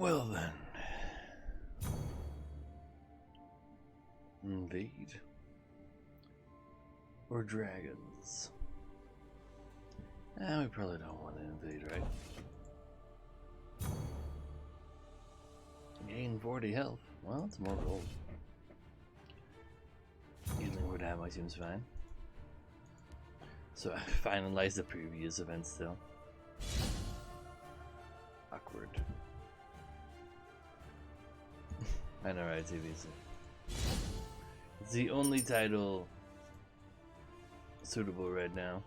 Well then. Invade. Or dragons. We probably don't want to invade, right? Gain 40 health. Well, it's more gold. Healing word ammo seems fine. So I finalized the previous event still. Awkward. I know, right, TVC. It's the only title suitable right now.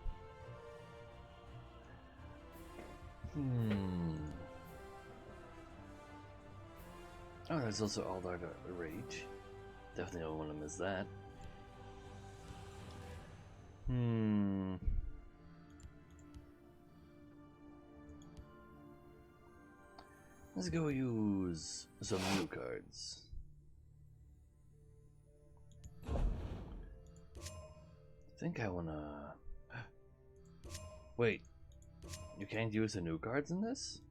Oh, there's also Aldar the Rage. Definitely don't want to miss that. Let's go use some new cards. I think I wanna... Wait, you can't use the new cards in this?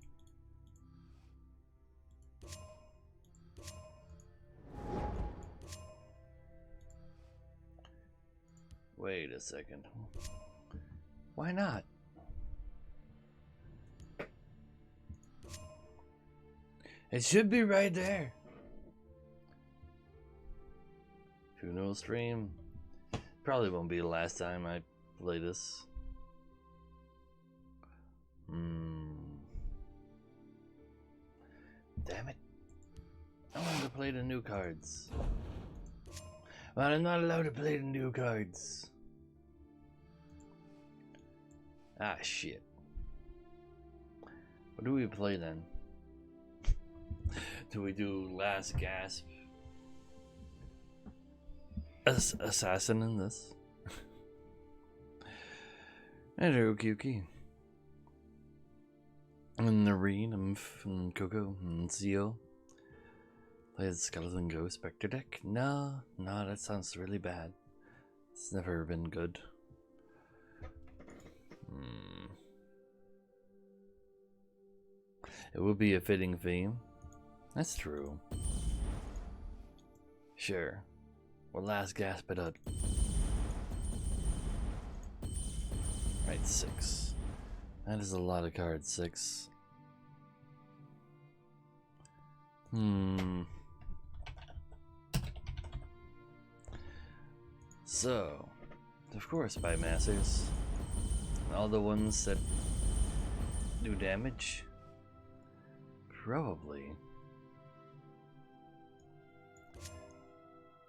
Wait a second. Why not? It should be right there. Funeral stream. Probably won't be the last time I play this. Damn it. I wanted to play the new cards. But I'm not allowed to play the new cards. Ah, shit. What do we play then? Do we do Last Gasp? Assassin in this? Hello, Kyuki. And Nareen, and Coco, and Zio. Play the Skeleton Ghost Spectre deck? No, that sounds really bad. It's never been good. It would be a fitting theme. That's true. Sure. Well, Last Gasp it up. Right, 6. That is a lot of cards, 6. So, of course, by Masters. All the ones that do damage? Probably.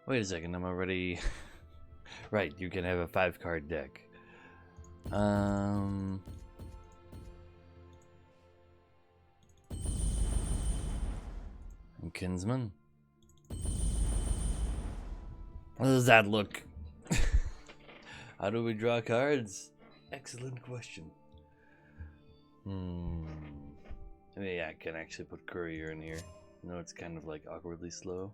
Wait a second, I'm already... Right, you can have a 5-card deck. Kinsman? How does that look? How do we draw cards? Excellent question. Maybe I can actually put Courier in here. No, it's kind of like awkwardly slow.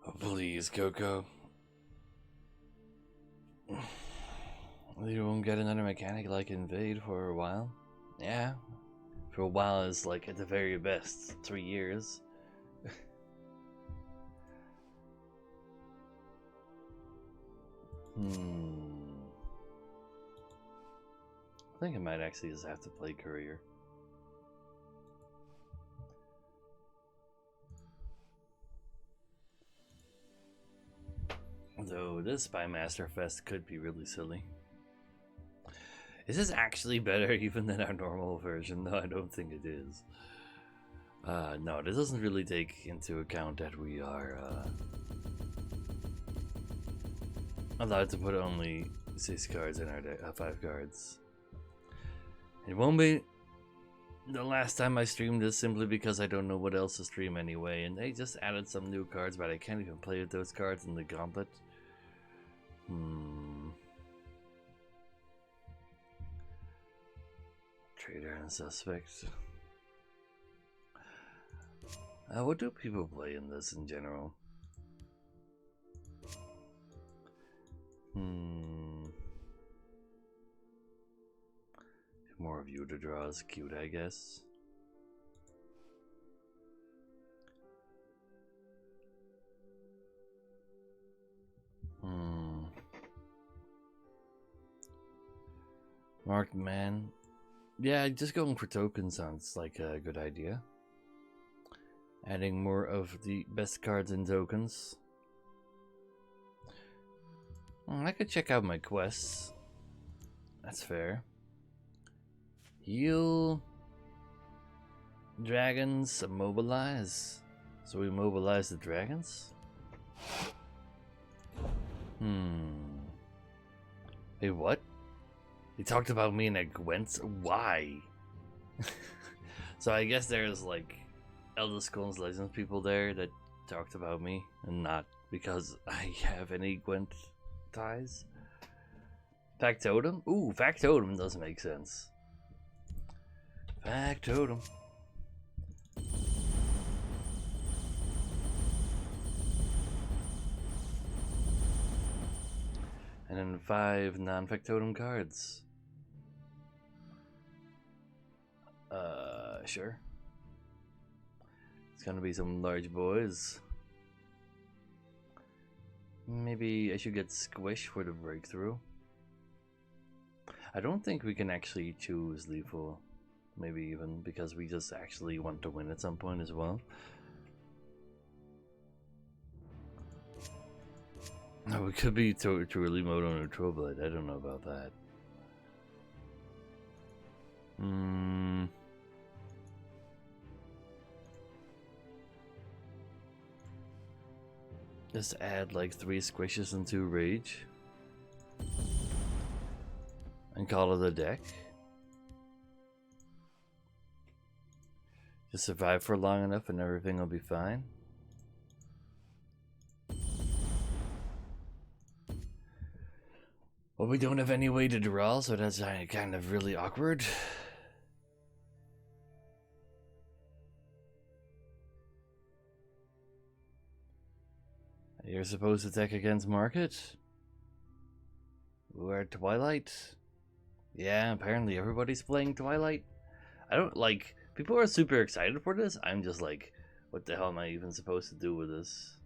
Oh, please, Coco. You won't get another mechanic like Invade for a while? Yeah. For a while is like at the very best 3 years. I think I might actually just have to play Courier. Though this Spymaster Fest could be really silly. Is this actually better even than our normal version? No, I don't think it is. No, this doesn't really take into account that we are allowed to put only 6 cards in our deck, 5 cards. It won't be the last time I streamed this simply because I don't know what else to stream anyway, and they just added some new cards, but I can't even play with those cards in the gauntlet. Traitor and Suspect. What do people play in this in general? More of you to draw is cute, I guess. Marked man. Yeah, just going for tokens sounds like a good idea. Adding more of the best cards and tokens. I could check out my quests. That's fair. Heal. Dragons immobilize. So we mobilize the dragons? Hey, what? He talked about me in a Gwent? Why? So I guess there's like Elder Scrolls Legends people there that talked about me, and not because I have any Gwent ties. Factotum? Ooh, Factotum does make sense. Factotum. And then 5 non-Factotum cards. Sure. It's gonna be some large boys. Maybe I should get Squish for the breakthrough. I don't think we can actually choose lethal. Maybe even because we just actually want to win at some point as well. No, we could be truly moto neutral, but I don't know about that. Just add like 3 squishes and 2 rage. And call it a deck. Just survive for long enough and everything will be fine. Well, we don't have any way to draw, so that's kind of really awkward. You're supposed to attack against Market? We're at Twilight? Yeah, apparently everybody's playing Twilight. I don't like... People are super excited for this. I'm just like, what the hell am I even supposed to do with this?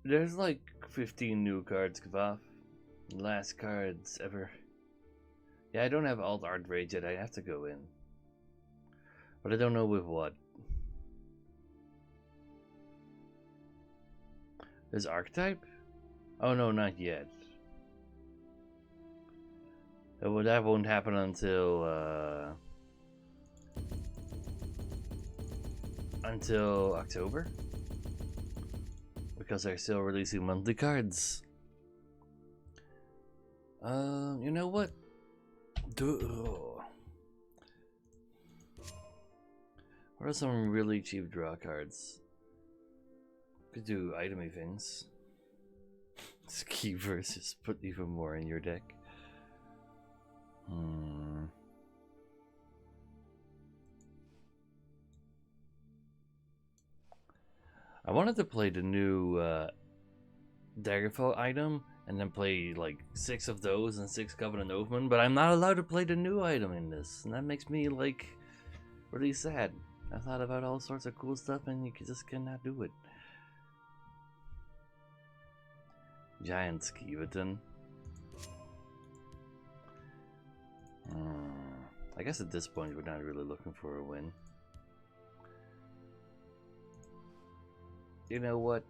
There's like 15 new cards, Kvaff. Last cards ever. Yeah, I don't have Alt Art Rage yet. I have to go in. But I don't know with what. There's Archetype? Oh no, not yet. Well, that won't happen until October. Because they're still releasing monthly cards. You know what? What are some really cheap draw cards? Could do itemy things. Ski versus put even more in your deck. I wanted to play the new Daggerfall item and then play like 6 of those and 6 Covenant Oathman, but I'm not allowed to play the new item in this, and that makes me like really sad. I thought about all sorts of cool stuff and you just cannot do it. Giant Skeeveton. I guess at this point we're not really looking for a win. You know what?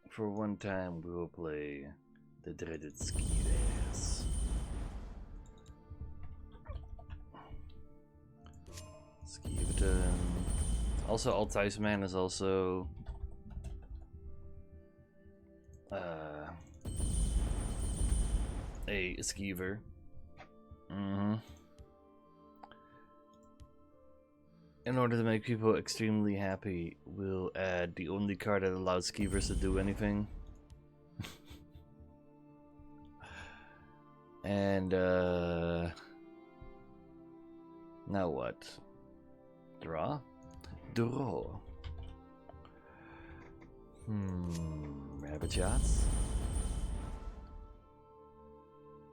For one time we will play the dreaded Skeevers. Skeeveton. Also, Altice Man is also a Skeever. in order to make people extremely happy, we'll add the only card that allows Skeevers to do anything. And now what? Draw? Draw. Rabbit shots?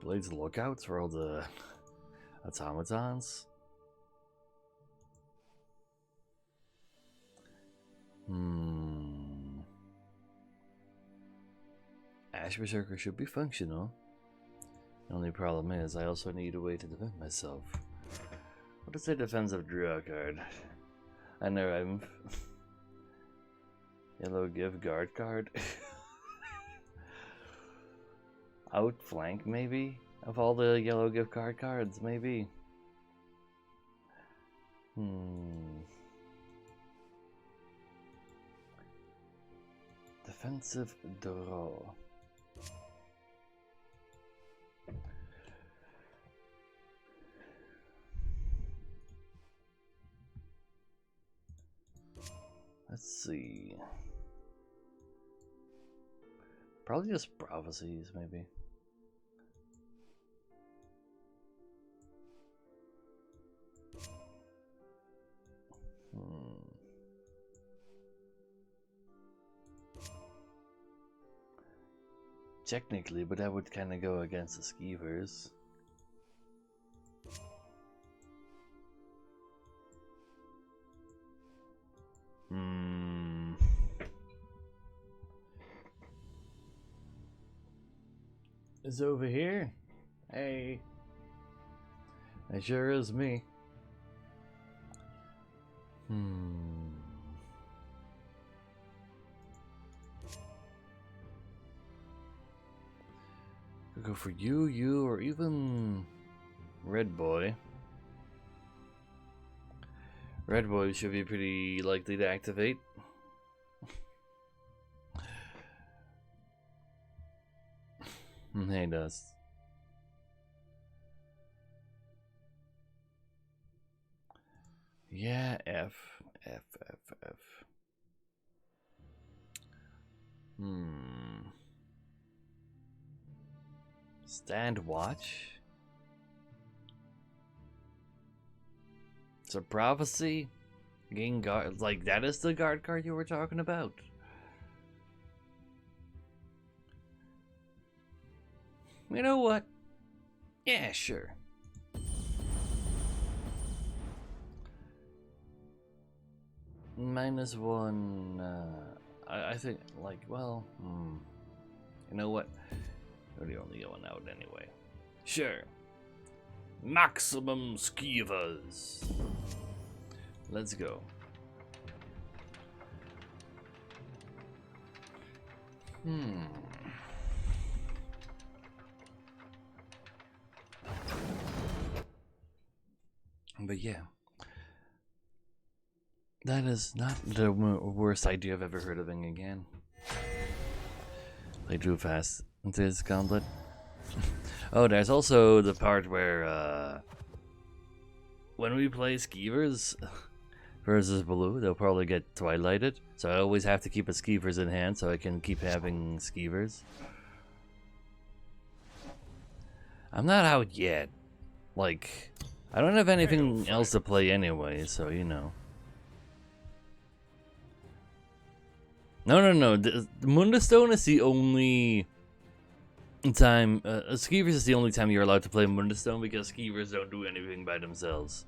Blades lookouts for all the automatons? Ash Berserker should be functional. The only problem is I also need a way to defend myself. What is a defensive draw card? I know I'm yellow give guard card. Outflank maybe? Of all the yellow gift card cards, maybe. Defensive draw. Let's see. Probably just prophecies, maybe. Technically, but that would kind of go against the Skeevers. It's over here. Hey. It sure is me. Could go for you, or even Red Boy. Red Boy should be pretty likely to activate. He does. Yeah, F. Stand watch. It's a prophecy. Gain guard. Like, that is the guard card you were talking about. You know what? Yeah, sure. -1. I think, like, well, you know what? We're only going out anyway. Sure. Maximum Skeevers. Let's go. But yeah. That is not the worst idea I've ever heard of again. Play too fast into this gauntlet. Oh, there's also the part where when we play Skeevers versus Blue, they'll probably get Twilighted. So I always have to keep a Skeevers in hand so I can keep having Skeevers. I'm not out yet. Like, I don't have anything else to play anyway, so you know. No. The Mundastone is the only time. Skeevers is the only time you're allowed to play Mundastone because Skeevers don't do anything by themselves.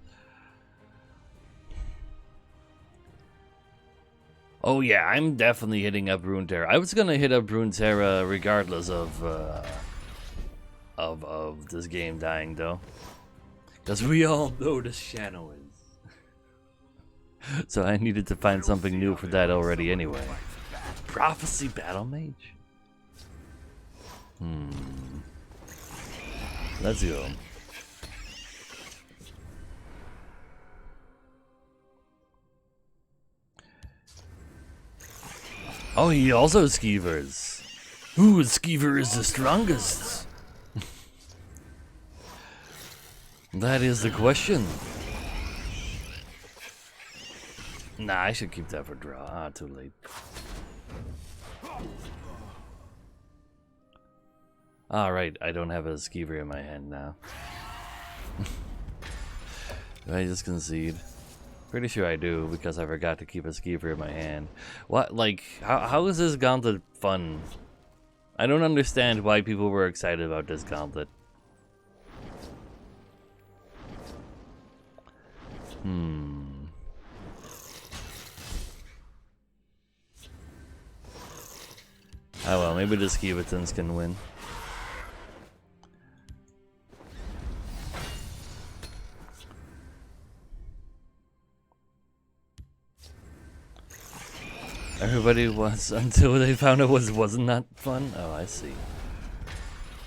Oh yeah, I'm definitely hitting up Runeterra. I was gonna hit up Runeterra regardless of this game dying though, because we all know the Shadow is. So I needed to find something new for that already anyway. Prophecy Battle Mage? Let's go. Oh, he also Skeevers. Who Skeever is the strongest? That is the question. Nah, I should keep that for draw. Ah, too late. Alright, I don't have a skeever in my hand now. Did I just concede? Pretty sure I do, because I forgot to keep a skeever in my hand. What, like, how is this gauntlet fun? I don't understand why people were excited about this gauntlet. Oh well, maybe the Skeevetons can win. Everybody was until they found it wasn't that fun. Oh, I see.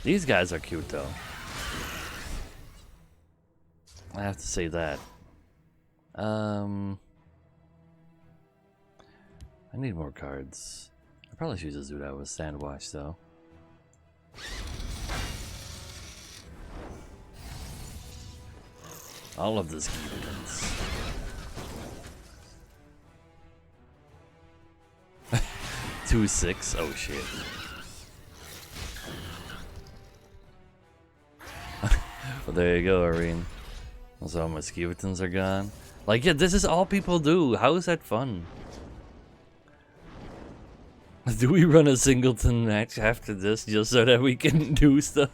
These guys are cute though. I have to say that. I need more cards. I probably should just do that with Sandwatch though. All of this Skeevetons. 2-6. Oh shit. Well, there you go, Irene. Also, all my Skeevetons are gone. Like, yeah, this is all people do. How is that fun? Do we run a singleton match after this just so that we can do stuff?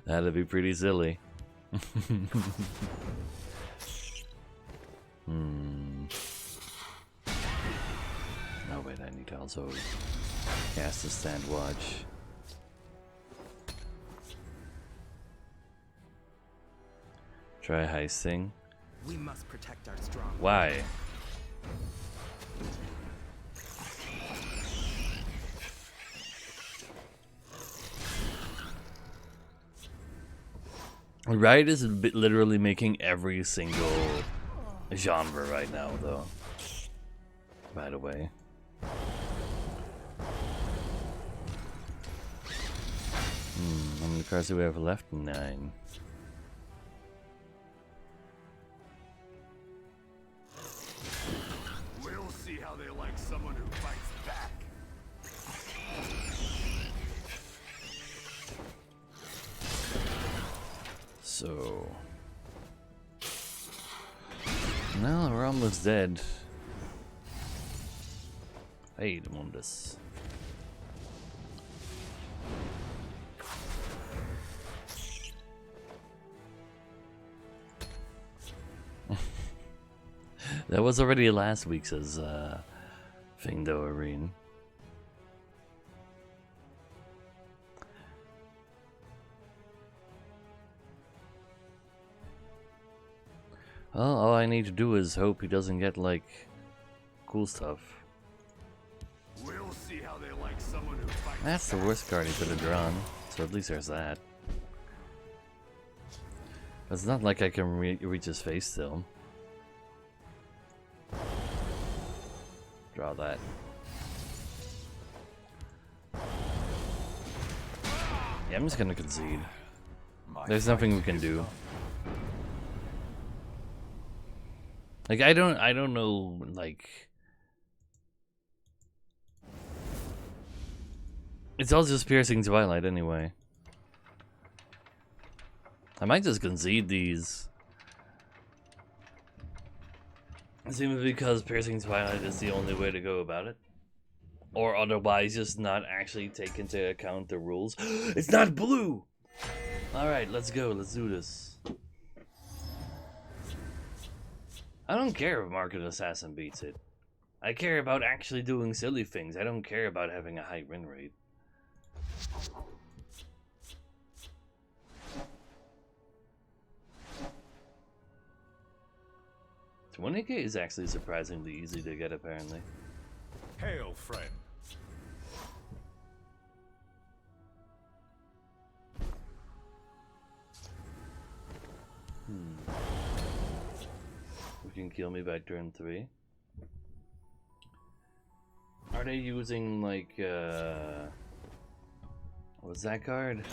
That'd be pretty silly. Oh wait, I need to also cast a Sandwatch. Try heisting. We must protect our strong. Why? Riot is literally making every single genre right now, though. By the way. How many cards do we have left? 9. We'll see how they like someone who fights back. So. No, we're almost dead. Hey, the Mundus. That was already last week's thing though, Irene. Well, all I need to do is hope he doesn't get, like, cool stuff. We'll see how they like someone who fights. That's the worst card he could have drawn, so at least there's that. It's not like I can reach his face still. Draw that. Yeah, I'm just gonna concede. There's nothing we can do. Like, I don't know, like... It's all just Piercing Twilight anyway. I might just concede these. Simply because Piercing Twilight is the only way to go about it. Or otherwise just not actually take into account the rules. It's not blue! Alright, let's go, let's do this. I don't care if Market Assassin beats it. I care about actually doing silly things. I don't care about having a high win rate. $20K is actually surprisingly easy to get, apparently. Hail, friend. You can kill me by turn 3. Are they using, like, what's that card?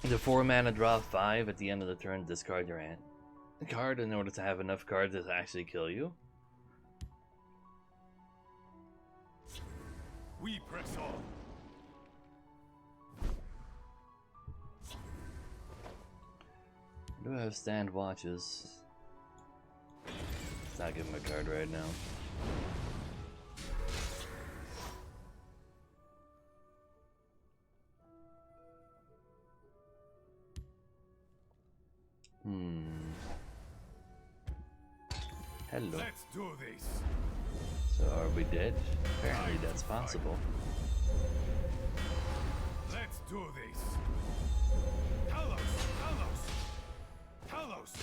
The 4 mana draw 5 at the end of the turn, discard your hand. card in order to have enough cards to actually kill you. We press on. Do I have stand watches? Let's not give him a card right now. Hello. Let's do this. So are we dead? Apparently that's possible. Let's do this. Talos, Talos, Talos.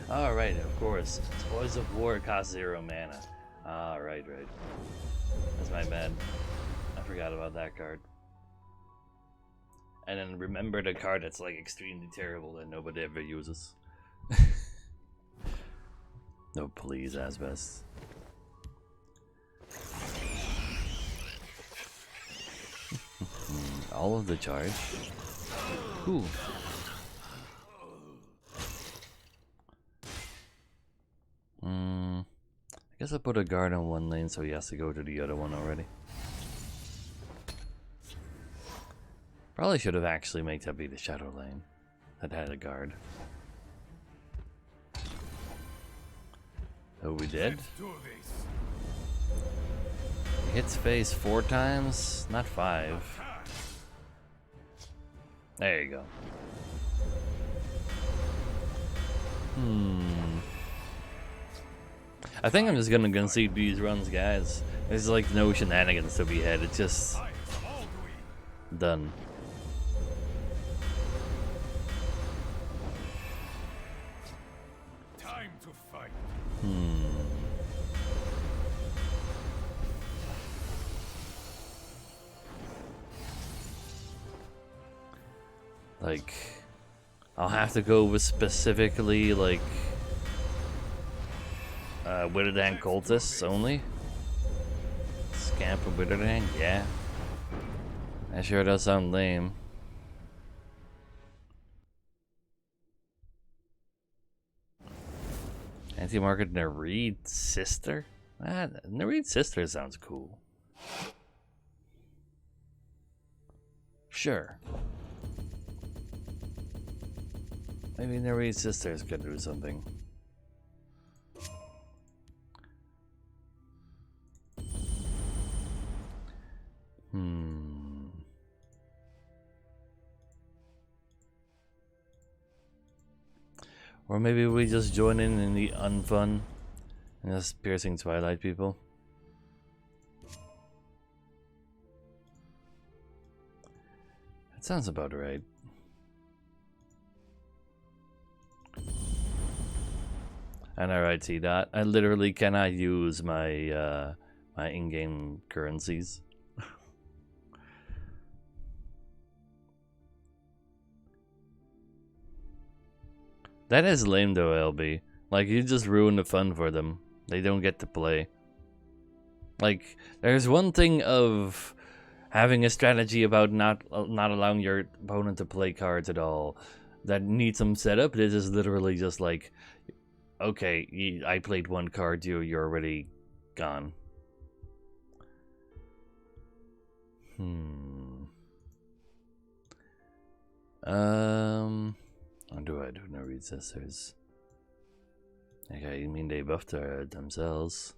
Alright, of course. Spoils of War cost 0 mana. Ah, right. That's my bad. I forgot about that card. And then remember the card that's like extremely terrible that nobody ever uses. No, please, Asbest. All of the charge. Ooh. I guess I put a guard on one lane so he has to go to the other one already. Probably should have actually made that be the shadow lane that had a guard. Oh, we did? Let's do this. He hits face 4 times, not 5. There you go. I think I'm just gonna concede these runs, guys. There's like no shenanigans to be had. It's just done. Time to fight. Like, I'll have to go with specifically like Witterdang cultists only. Scamp of Witterdang, yeah. That sure does sound lame. Anti-market Nereid sister? Nereid sister sounds cool. Sure. Maybe Nereid sisters could do something. Or maybe we just join in the unfun and just piercing Twilight people. That sounds about right. And alright, T-Dot. I literally cannot use my my in-game currencies. That is lame though, LB. Like, you just ruin the fun for them. They don't get to play. Like, there's one thing of having a strategy about not allowing your opponent to play cards at all that needs some setup. This is literally just like, okay, I played one card, you're already gone. What do I do? No read sisters. Okay, you mean they buffed themselves?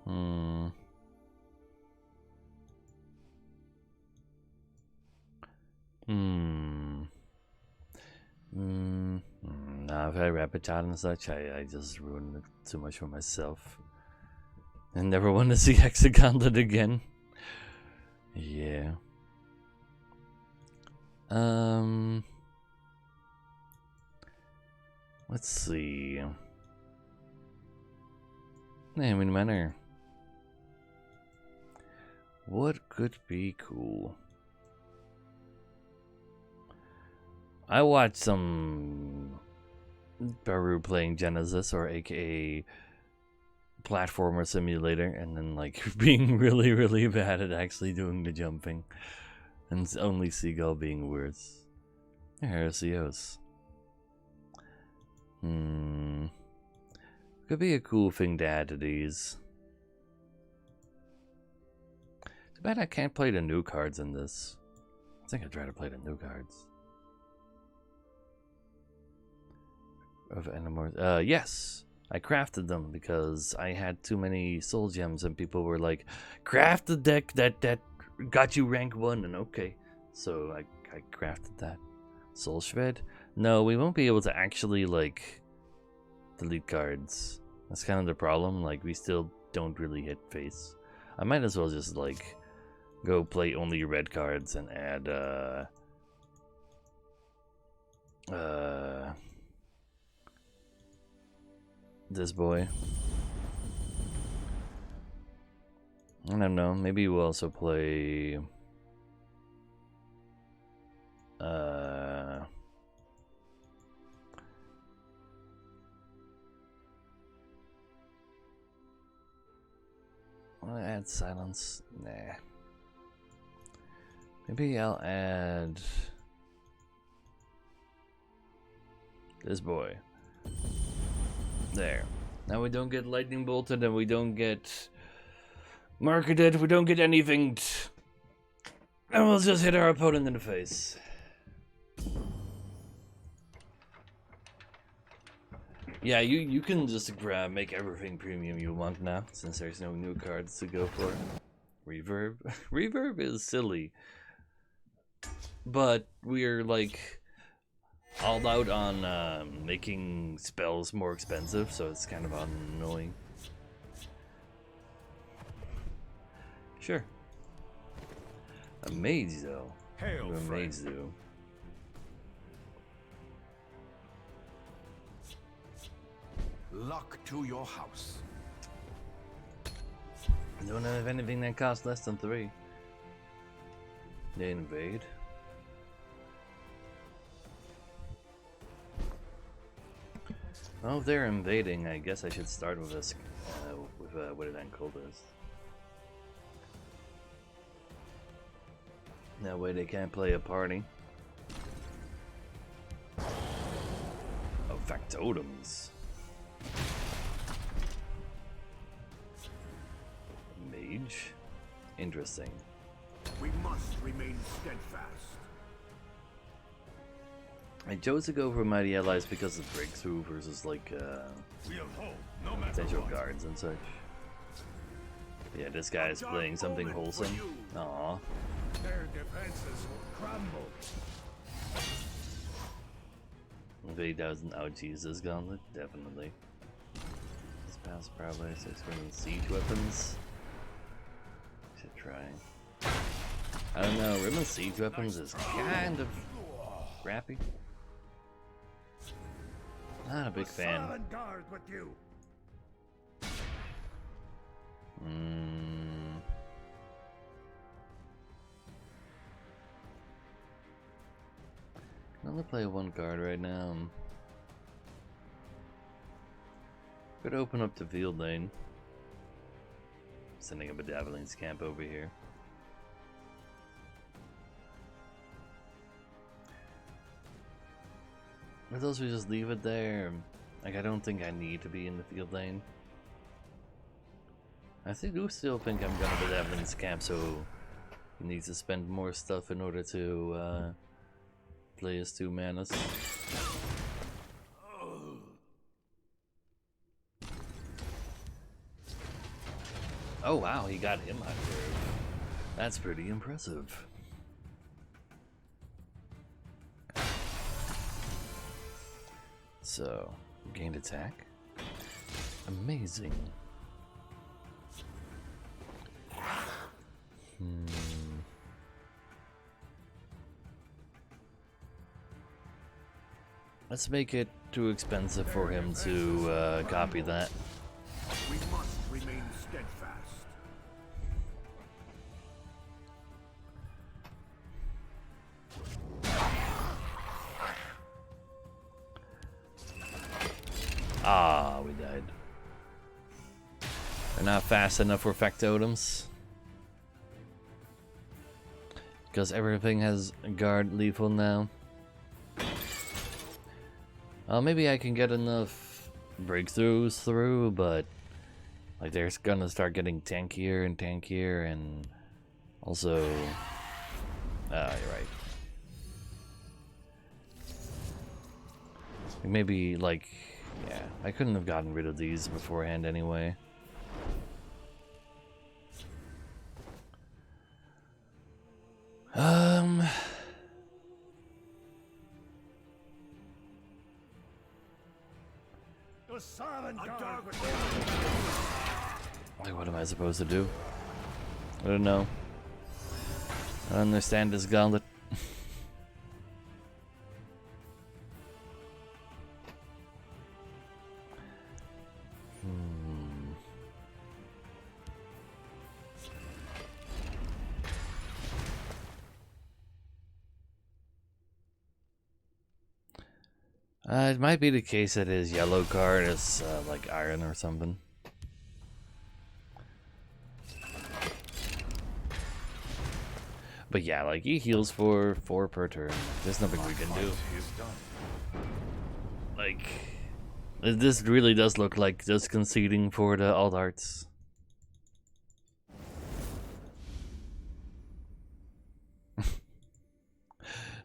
Nah, if I rapid chat and such, I just ruined it too much for myself. And never want to see Hexagauntlet again. Yeah. Let's see. Naming manner. What could be cool? I watched some Baru playing Genesis, or aka platformer simulator, and then like being really bad at actually doing the jumping. And only Seagull being worse. Heresios. Could be a cool thing to add to these. Too bad I can't play the new cards in this. I think I'll try to play the new cards. Of Animorphs. Yes! I crafted them because I had too many soul gems and people were like, craft the deck that got you rank 1, and okay. So I crafted that. Soul Shred? No, we won't be able to actually, like, delete cards. That's kind of the problem. Like, we still don't really hit face. I might as well just, like, go play only red cards and add, this boy. I don't know. Maybe we'll also play, I'll add silence. Nah. Maybe I'll add this boy. There. Now we don't get lightning bolted and we don't get marketed. We don't get anything. And we'll just hit our opponent in the face. Yeah, you can just make everything premium you want now, since there's no new cards to go for. Reverb. Reverb is silly. But we're like all out on making spells more expensive, so it's kind of annoying. Sure. A mage though. Hail, What do a friend. mage do? Luck to your house. Don't have anything that costs less than 3. They invade. Well, if they're invading, I guess I should start with this, with Witted-End Cultist. That way they can't play a party. Oh, factotums. Mage? Interesting. We must remain steadfast. I chose to go for Mighty Allies because of breakthrough versus like We have hope, no matter potential what. guards and such. Yeah, this guy is playing something wholesome. Aww. Their defenses will crumble. If he doesn't outuse this gauntlet, definitely. This pass probably 6 million siege weapons. Should try. I don't know, Ribbon siege weapons is kind of crappy. Not a big fan. Silent guard with you. Can only play 1 card right now. Could open up the field lane. Sending a Bedazzling Scamp over here. Or those we just leave it there. Like, I don't think I need to be in the field lane. I do still think I'm gonna Bedazzling Scamp, so he needs to spend more stuff in order to play his 2 manas. Oh wow, he got him out there. That's pretty impressive. So, gained attack. Amazing. Let's make it too expensive for him to copy that. We must remain steadfast. Ah, we died. They're not fast enough for factotums. Because everything has guard lethal now. Maybe I can get enough breakthroughs through, but like they're gonna start getting tankier and tankier, and also, you're right. Maybe like, yeah, I couldn't have gotten rid of these beforehand anyway. Like, what am I supposed to do? I don't know. I don't understand this gauntlet. It might be the case that his yellow card is like iron or something. But yeah, like he heals for 4 per turn. There's nothing we can do. Like, this really does look like just conceding for the alt arts.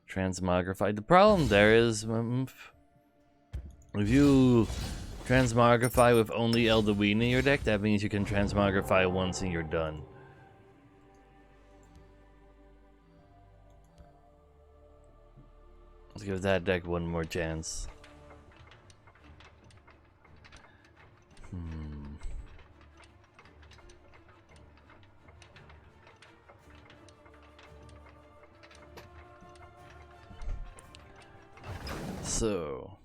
Transmogrify. The problem there is, if you transmogrify with only Elderwein in your deck, that means you can transmogrify once and you're done. Let's give that deck one more chance. So,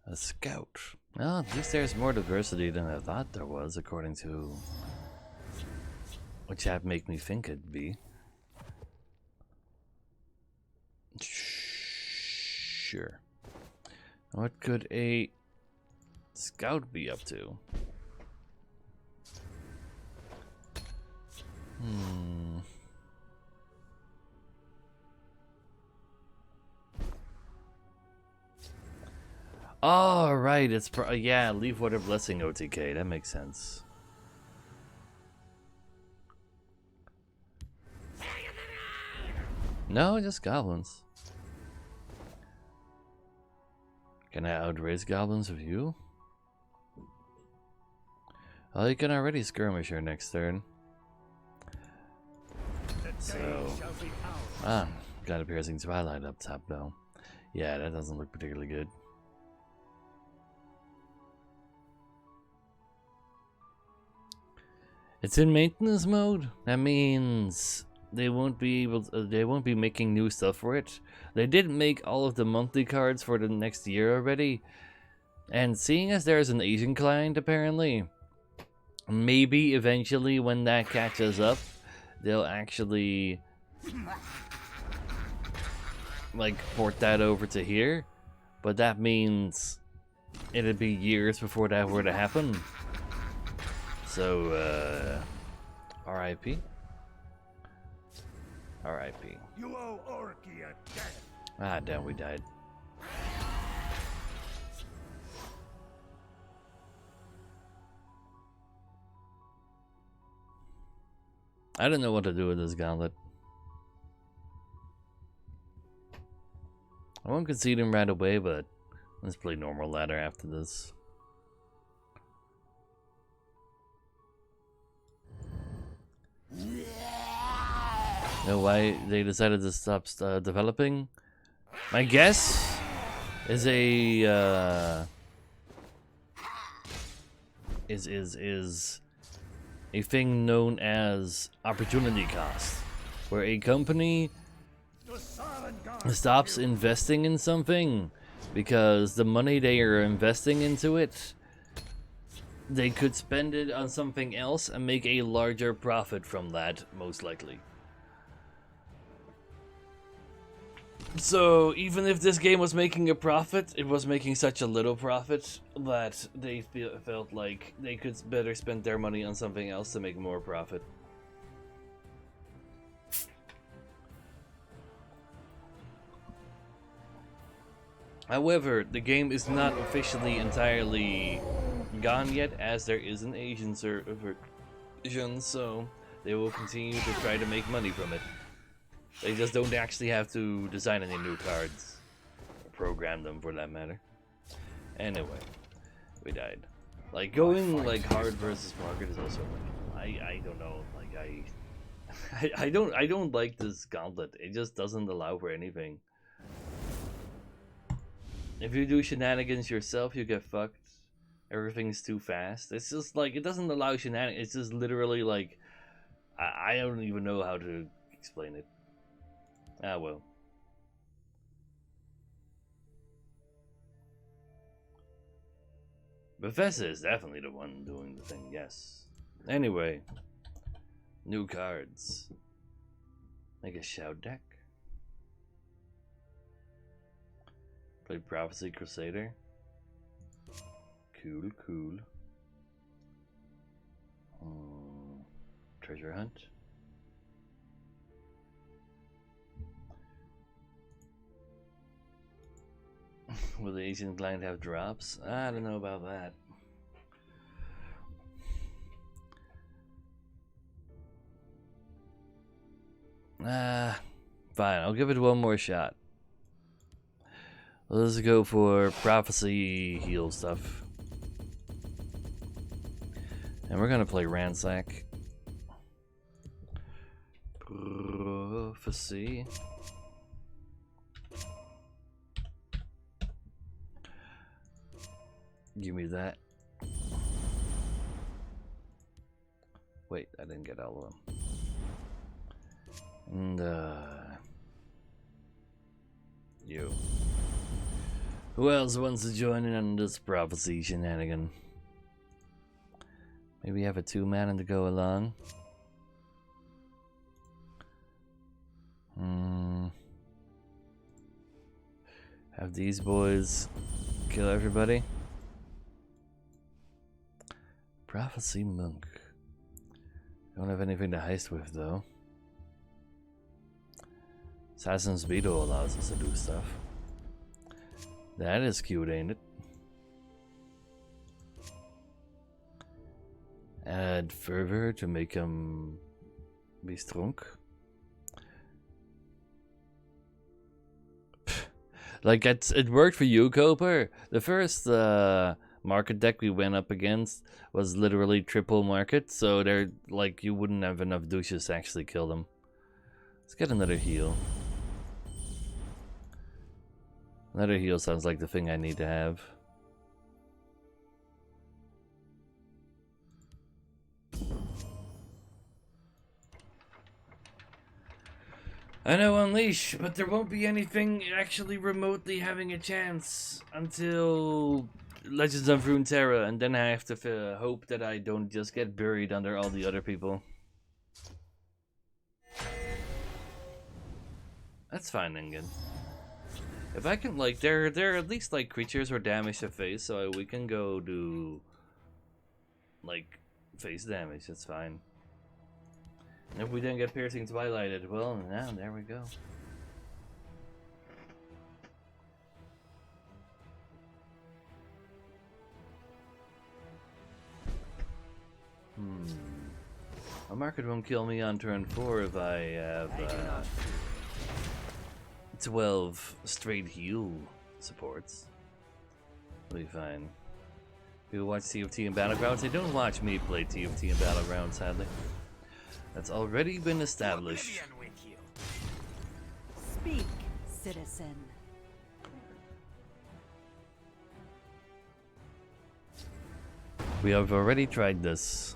a scout. Well, at least there's more diversity than I thought there was, according to what chat make me think it'd be. Sure. What could a scout be up to? Oh, right, it's yeah, Leaf Water Blessing OTK, that makes sense. No, just goblins. Can I outrace goblins with you? Oh, you can already skirmish her next turn. So, got a piercing twilight up top though. Yeah, that doesn't look particularly good. It's in maintenance mode. That means they won't be able to, they won't be making new stuff for it. They did make all of the monthly cards for the next year already. And seeing as there's an Asian client apparently, maybe eventually when that catches up, they'll actually like port that over to here. But that means it'd be years before that were to happen. So, R.I.P. R.I.P. You owe Orky a debt. Ah, damn, we died. I don't know what to do with this gauntlet. I won't concede him right away, but let's play normal ladder after this. Know why they decided to stop developing? My guess is a is a thing known as opportunity cost, where a company stops investing in something because the money they are investing into it, they could spend it on something else and make a larger profit from that, most likely. So even if this game was making a profit, it was making such a little profit that they felt like they could better spend their money on something else to make more profit. However, the game is not officially entirely gone yet, as there is an Asian version, so they will continue to try to make money from it. They just don't actually have to design any new cards, or program them for that matter. Anyway, we died. Like going like hard versus market is also like I don't know, like I don't like this gauntlet. It just doesn't allow for anything. If you do shenanigans yourself, you get fucked. Everything's too fast. It's just like, it doesn't allow shenanigans. It's just literally like, I don't even know how to explain it. Ah, well. Bethesda is definitely the one doing the thing, yes. Anyway, new cards. Make a shout deck. Play Prophecy Crusader. Cool, cool. Treasure Hunt. Will the Asian client have drops? I don't know about that. Fine, I'll give it one more shot. Let's go for prophecy heal stuff. And we're gonna play Ransack. Prophecy. Give me that. Wait, I didn't get all of them. And you. Who else wants to join in on this prophecy shenanigan? Maybe have a 2-man to go along. Have these boys kill everybody. Prophecy monk. Don't have anything to heist with though. Assassin's Veto allows us to do stuff. That is cute, ain't it? Add fervor to make him be strong. Like it worked for you, Cooper. The first market deck we went up against was literally triple market, so they're like you wouldn't have enough douches to actually kill them. Let's get another heal. Another heal sounds like the thing I need to have. I know Unleash, but there won't be anything actually remotely having a chance until Legends of Runeterra, and then I have to hope that I don't just get buried under all the other people. That's fine, Ingen. If I can, like, they're at least like creatures or damage to face, so we can go do like face damage. That's fine. And if we didn't get piercing twilighted, well, now there we go. A market won't kill me on turn 4 if I have 12 straight heal supports. It'll be fine. People watch TFT and Battlegrounds. They don't watch me play TFT and Battlegrounds, sadly. That's already been established. Speak, citizen. We have already tried this.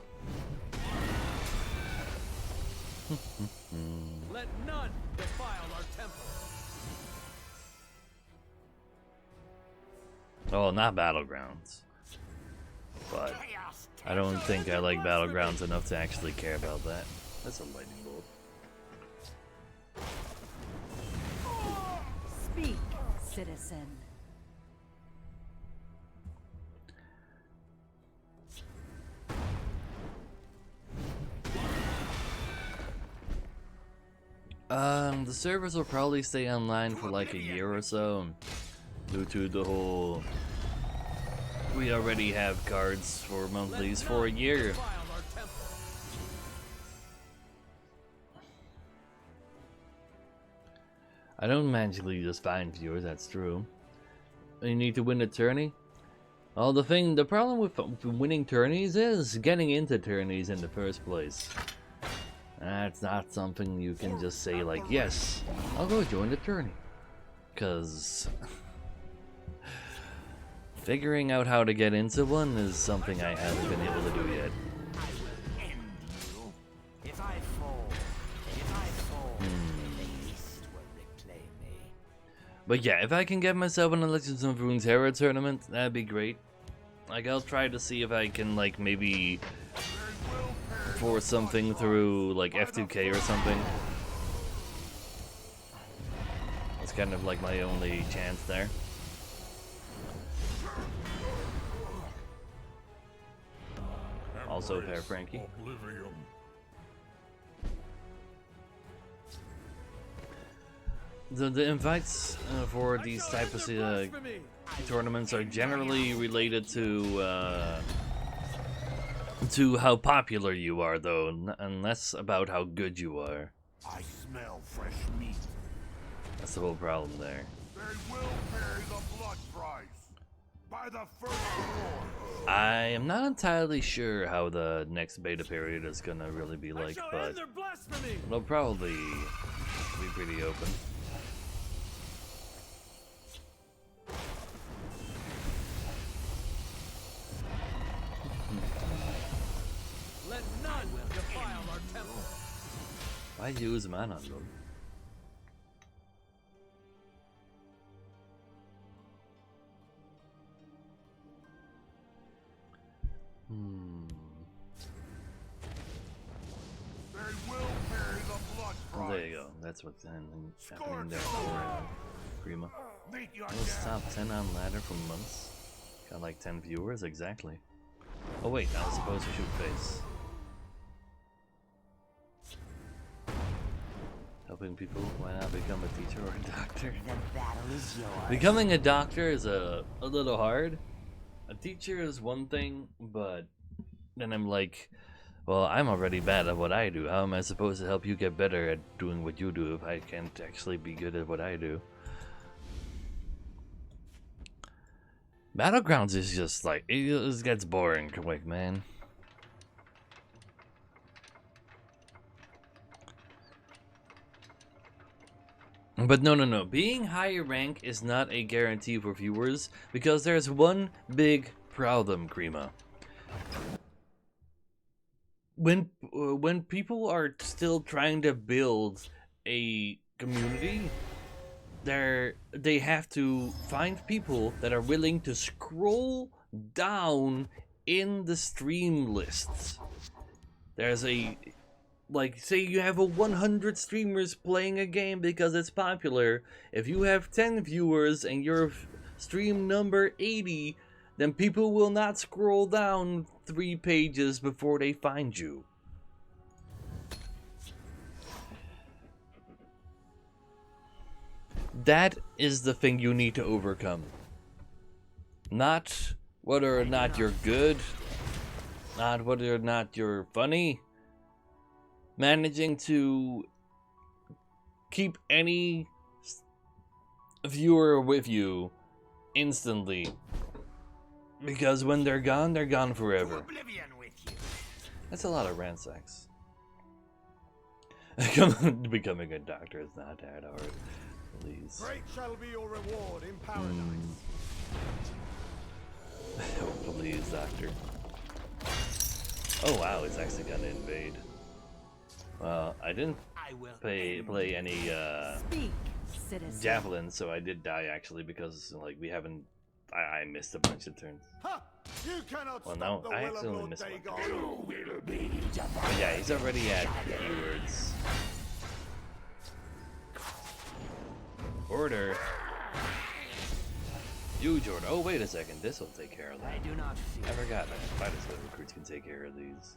Let none defile our temple. Oh, not Battlegrounds. But I don't think I like Battlegrounds enough to actually care about that. That's a lightning bolt. Speak, citizen. The servers will probably stay online for like a year or so, due to the whole. We already have cards for monthlies for a year. I don't magically just find viewers, that's true. You need to win a tourney? Well, the problem with winning tourneys is getting into tourneys in the first place. That's not something you can just say like, yes, I'll go join the tourney. Cause figuring out how to get into one is something I haven't been able to do yet. But yeah, if I can get myself an Legends of Runeterra tournament, that'd be great. Like, I'll try to see if I can, like, maybe force something through, like, F2K or something. That's kind of like my only chance there. Also, Fair Frankie. The invites for these type of tournaments are generally related to how popular you are, though, and less about how good you are. I smell fresh meat. That's the whole problem there. They will pay the blood price by the first war. I am not entirely sure how the next beta period is gonna really be like, but it'll probably be pretty open. Let none defile our temple. Why use mana on them? They will pay the blood Oh, price. there you go. That's what's happening there for Grima. Meet your Most death. top 10 on ladder for months. Got like 10 viewers, exactly. Oh wait, I was supposed to shoot face. Helping people, why not become a teacher or a doctor? The battle is yours. Becoming a doctor is a little hard. A teacher is one thing, but then I'm like, well, I'm already bad at what I do. How am I supposed to help you get better at doing what you do if I can't actually be good at what I do? Battlegrounds is just like, it just gets boring quick, man. But no. Being higher rank is not a guarantee for viewers because there's one big problem, Grima. When people are still trying to build a community, they have to find people that are willing to scroll down in the stream lists. There's a, like, say you have 100 streamers playing a game because it's popular. If you have 10 viewers and you're stream number 80, then people will not scroll down 3 pages before they find you. That is the thing you need to overcome. Not whether or not you're good, not whether or not you're funny. Managing to keep any viewer with you instantly. Because when they're gone forever. Oblivion with you. That's a lot of ransacks. Becoming a doctor is not that hard. Please. Great shall be your reward in paradise. Oh, please, doctor. Oh wow, it's actually gonna invade. Well, I didn't play any Speak, citizen. javelin, so I did die actually because like we haven't. I missed a bunch of turns. Ha! You cannot Well, stop no, the I will of accidentally Lord missed one. Dagon. But yeah, he's already at keywords. Order. You, Jordan. Oh, wait a second. This will take care of that. I do not fear. I forgot that Fighter Skill recruits can take care of these.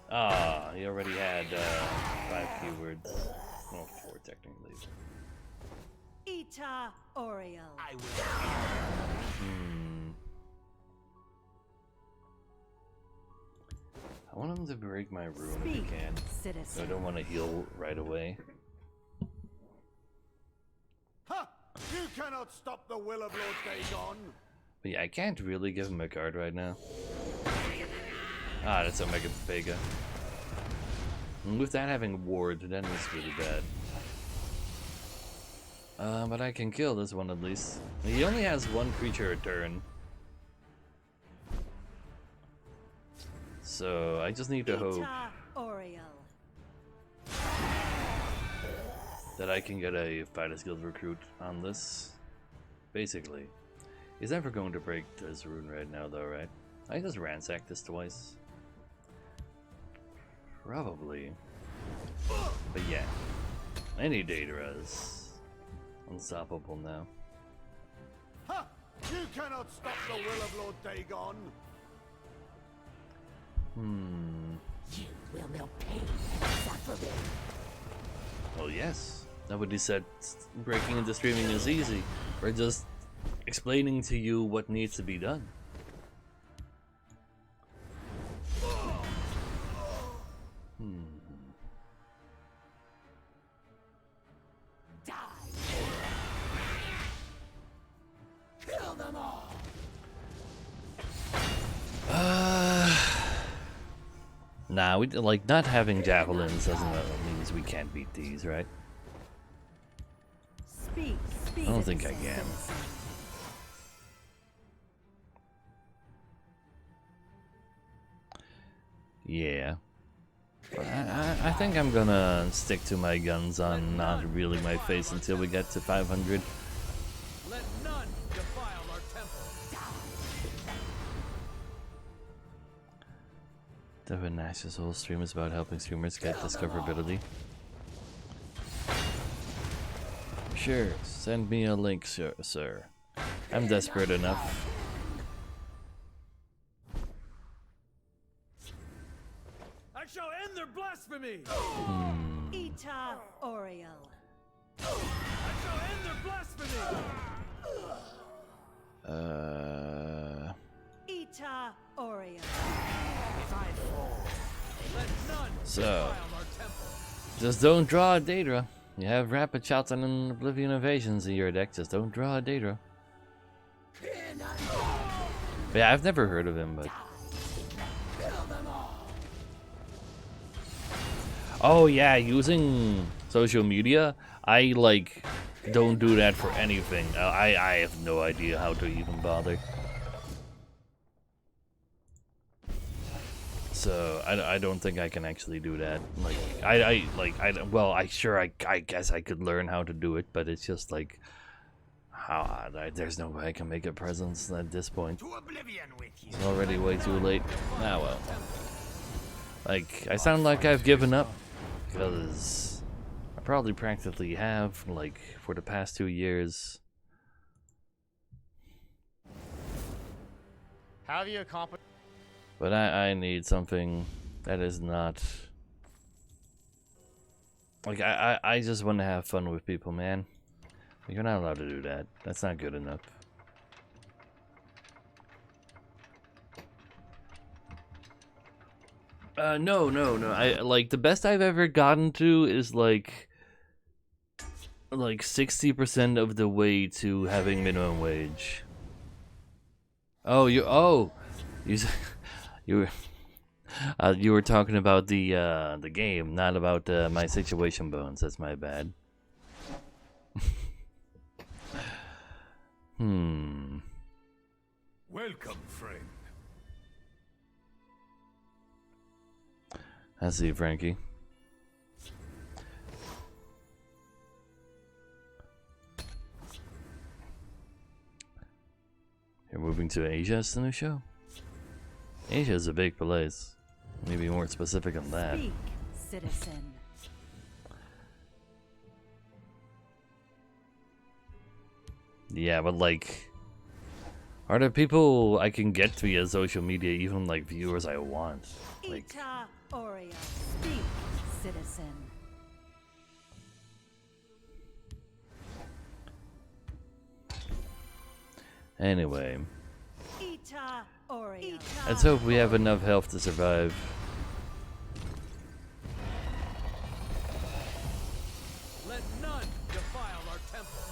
Ah, he already had 5 keywords. Well, 4 technically. Ita Oriel. I will. I want him to break my rune if he Speak, can. So I citizen. don't want to heal right away. Ha! You cannot stop the will of Lord Dagon. But yeah, I can't really give him a card right now. Ah, that's Omega Vega. And with that having ward, then it's really bad. But I can kill this one at least. He only has 1 creature a turn. So I just need to hope Ita Oriel. that I can get a Fighter Skills recruit on this. Basically. He's never going to break this rune right now though, right? I just ransacked this twice. Probably. But yeah. Any Daedra is unstoppable now. Ha! You cannot stop the will of Lord Dagon. You will know pain and suffering. Well, yes. Nobody said breaking into streaming is easy. We're just explaining to you what needs to be done. Die. Kill them all. Nah, we like not having javelins doesn't means we can't beat these, right? Speak, speak. I don't think I citizen. can. Yeah. I think I'm gonna stick to my guns on not revealing my face until we get to 500. Let none defile our temple. Devin Nash's whole stream is about helping streamers get discoverability. Sure, send me a link, sir. I'm desperate enough. I shall end their blasphemy. Ita Oriel. I shall end their blasphemy. Ita Oriel. If I fall, let none So, defile our temple. just don't draw a Daedra. You have Rapid Shots and Oblivion Evasions in your deck, just don't draw a Daedra. But yeah, I've never heard of him, but... Oh yeah, using social media, I like don't do that for anything. I have no idea how to even bother. So I don't think I can actually do that. Like I guess I could learn how to do it, but it's just like how there's no way I can make a presence at this point. To oblivion with you. It's already way too late. Ah well. Like I sound like I've given up because I probably practically have like for the past 2 years. How have you accomplished? But I need something that is not like I just want to have fun with people, man. You're not allowed to do that. That's not good enough. No. I like the best I've ever gotten to is like 60% of the way to having minimum wage. You you were talking about the game, not about my situation bones. That's my bad. Welcome, friend. I see, Frankie. You're moving to Asia as the new show? Asia is a big place. Maybe more specific on that. Speak, citizen. Yeah, but like, are there people I can get via social media, even like viewers I want? Like, Ita Oriel. Speak, citizen. anyway, Ita Oriel. let's hope we have enough health to survive. Let none defile our temple.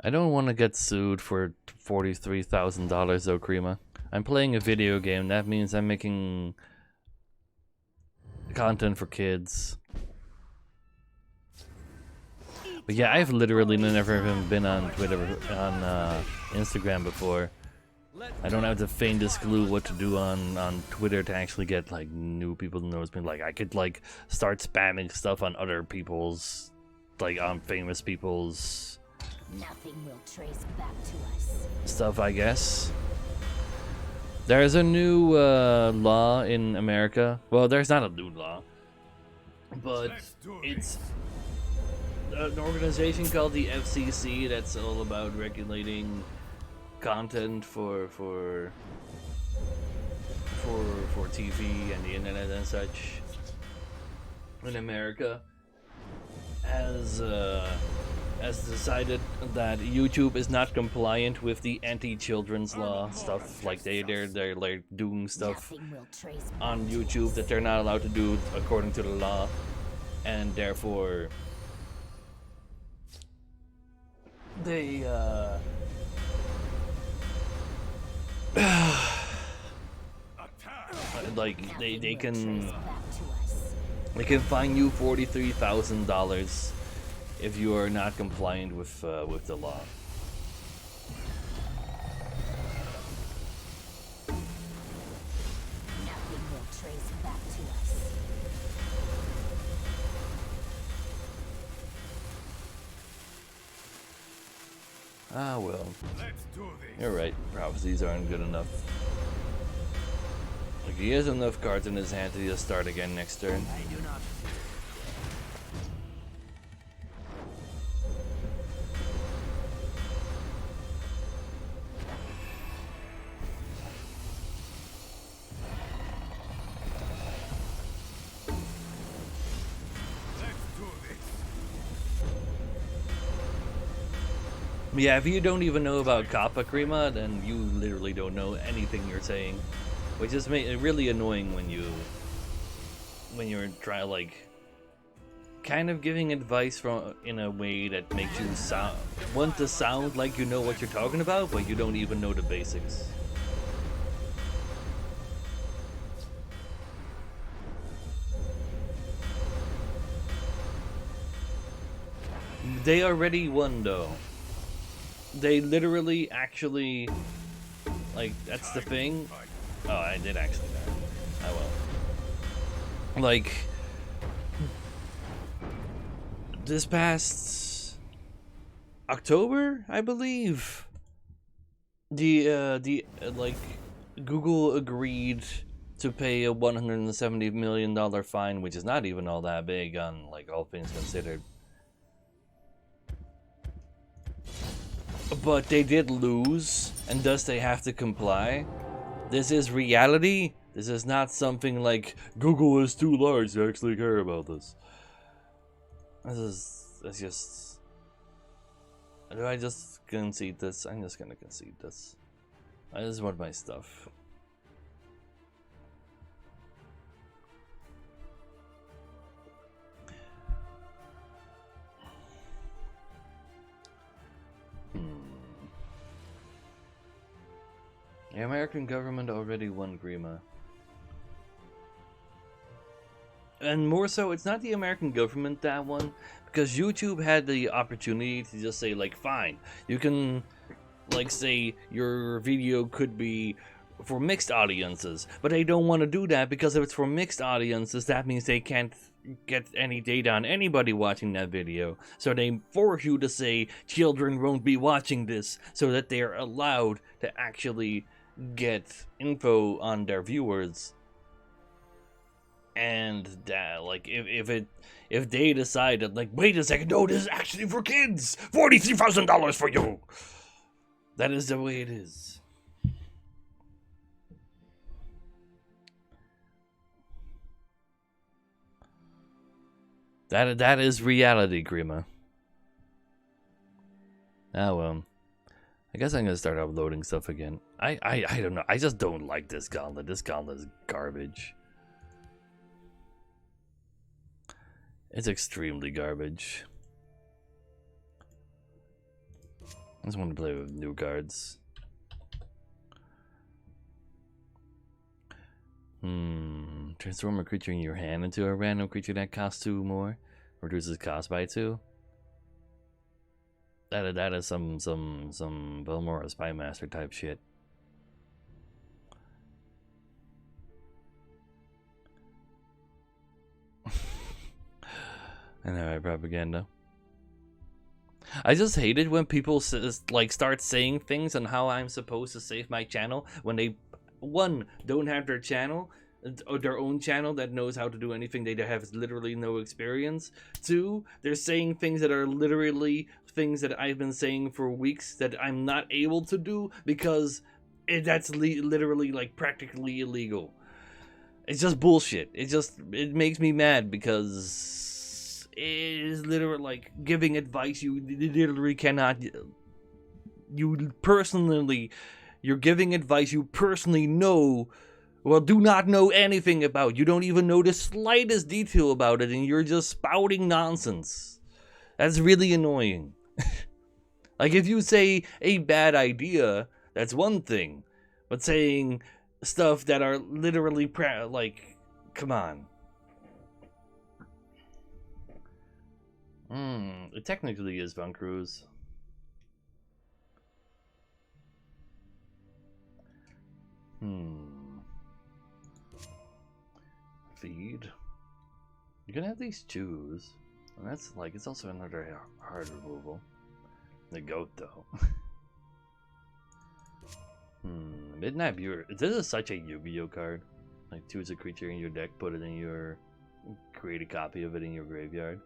I don't want to get sued for $43,000 though, Krima. I'm playing a video game. That means I'm making content for kids. But yeah, I've literally never even been on Twitter, on Instagram before. I don't have the faintest clue what to do on Twitter to actually get like new people to notice me. Like I could like start spamming stuff on other people's, like on famous people's Nothing will trace back to us. stuff, I guess. There's a new law in America. Well, there's not a new law, but Let's do it's an organization called the FCC that's all about regulating content for TV and the internet and such in America has decided that YouTube is not compliant with the anti-children's law stuff. Like they're like doing stuff Nothing will trace on YouTube that they're not allowed to do according to the law, and therefore they like they can fine you $43,000 if you are not compliant with the law. Nothing will trace back to us. Ah well, Let's do this. you're right. Prophecies aren't good enough. Like he has enough cards in his hand to just start again next turn. I do not fear. Let's do this. Yeah, if you don't even know about Kappa Krima, then you literally don't know anything you're saying, which is really annoying when you're trying like kind of giving advice from in a way that makes you want to sound like you know what you're talking about, but you don't even know the basics. They already won though. They literally actually, like, that's the thing. Oh, I did actually die. Oh well. Like, this past October, I believe, like, Google agreed to pay a $170 million fine, which is not even all that big on, like, all things considered. But they did lose, and thus they have to comply. This is reality. This is not something like Google is too large to actually care about this. That's just. Do I just concede this? I'm just gonna concede this. I just want my stuff. The American government already won Grima. And more so, it's not the American government that won, because YouTube had the opportunity to just say, like, fine, you can, like, say your video could be for mixed audiences, but they don't want to do that, because if it's for mixed audiences, that means they can't get any data on anybody watching that video. So they force you to say children won't be watching this, so that they're allowed to actually get info on their viewers. And that, like, if they decided, like, wait a second, no, this is actually for kids, $43,000 for you. That is the way it is. That is reality, Grima. Oh well. I guess I'm gonna start uploading stuff again. I don't know. I just don't like this gauntlet. This gauntlet is garbage. It's extremely garbage. I just want to play with new cards. Transform a creature in your hand into a random creature that costs 2 more. Reduces cost by 2. That is some Velmora Spy Master type shit. I know, right? Propaganda. I just hate it when people like start saying things on how I'm supposed to save my channel when they, one, don't have their channel, or their own channel that knows how to do anything. They have literally no experience. 2, they're saying things that are literally things that I've been saying for weeks that I'm not able to do because that's literally like practically illegal. It's just bullshit. It makes me mad because it is literally like giving advice you literally cannot. You're giving advice you personally know. Well, do not know anything about. You don't even know the slightest detail about it, and you're just spouting nonsense. That's really annoying. Like, if you say a bad idea, that's one thing. But saying stuff that are literally, like, come on. It technically is Von Cruz. Feed. You can at least choose. And that's like, it's also another hard removal. The goat, though. Midnight Viewer. This is such a Yu-Gi-Oh card. Like, choose a creature in your deck, put it in your... create a copy of it in your graveyard.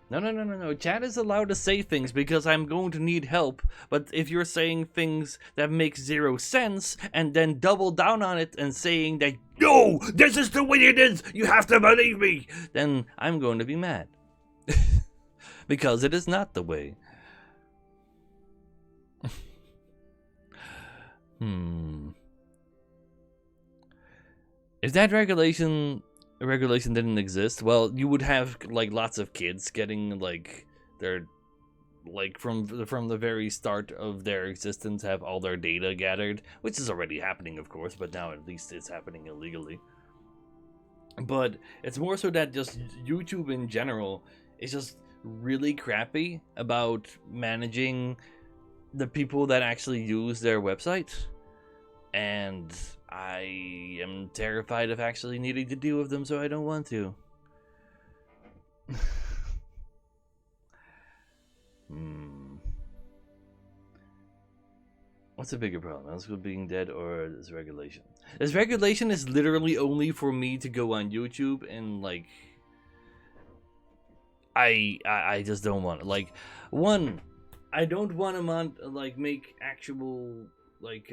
No. Chat is allowed to say things because I'm going to need help. But if you're saying things that make 0 sense and then double down on it and saying that, no, this is the way it is, you have to believe me, then I'm going to be mad. Because it is not the way. If that regulation didn't exist, well, you would have like lots of kids getting like their, like from the very start of their existence, have all their data gathered, which is already happening, of course, but now at least it's happening illegally. But it's more so that just YouTube in general is just really crappy about managing the people that actually use their website, and I am terrified of actually needing to deal with them, so I don't want to. What's the bigger problem? Elsewood being dead or this regulation? This regulation is literally only for me to go on YouTube and like... I just don't want it. Like, one, I don't want to like make actual like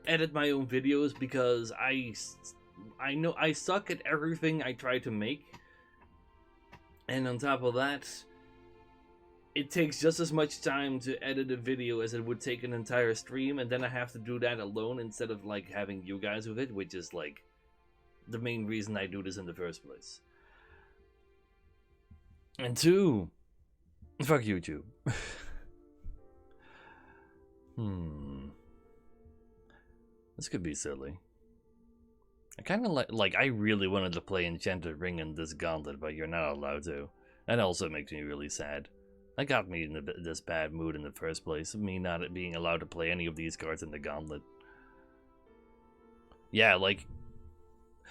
edit my own videos because I know I suck at everything I try to make, and on top of that, it takes just as much time to edit a video as it would take an entire stream, and then I have to do that alone instead of like having you guys with it, which is like the main reason I do this in the first place. And 2, fuck YouTube. This could be silly. I kind of like I really wanted to play Enchanted Ring in this gauntlet, but you're not allowed to. That also makes me really sad. That got me in this bad mood in the first place, me not being allowed to play any of these cards in the gauntlet. Yeah, like,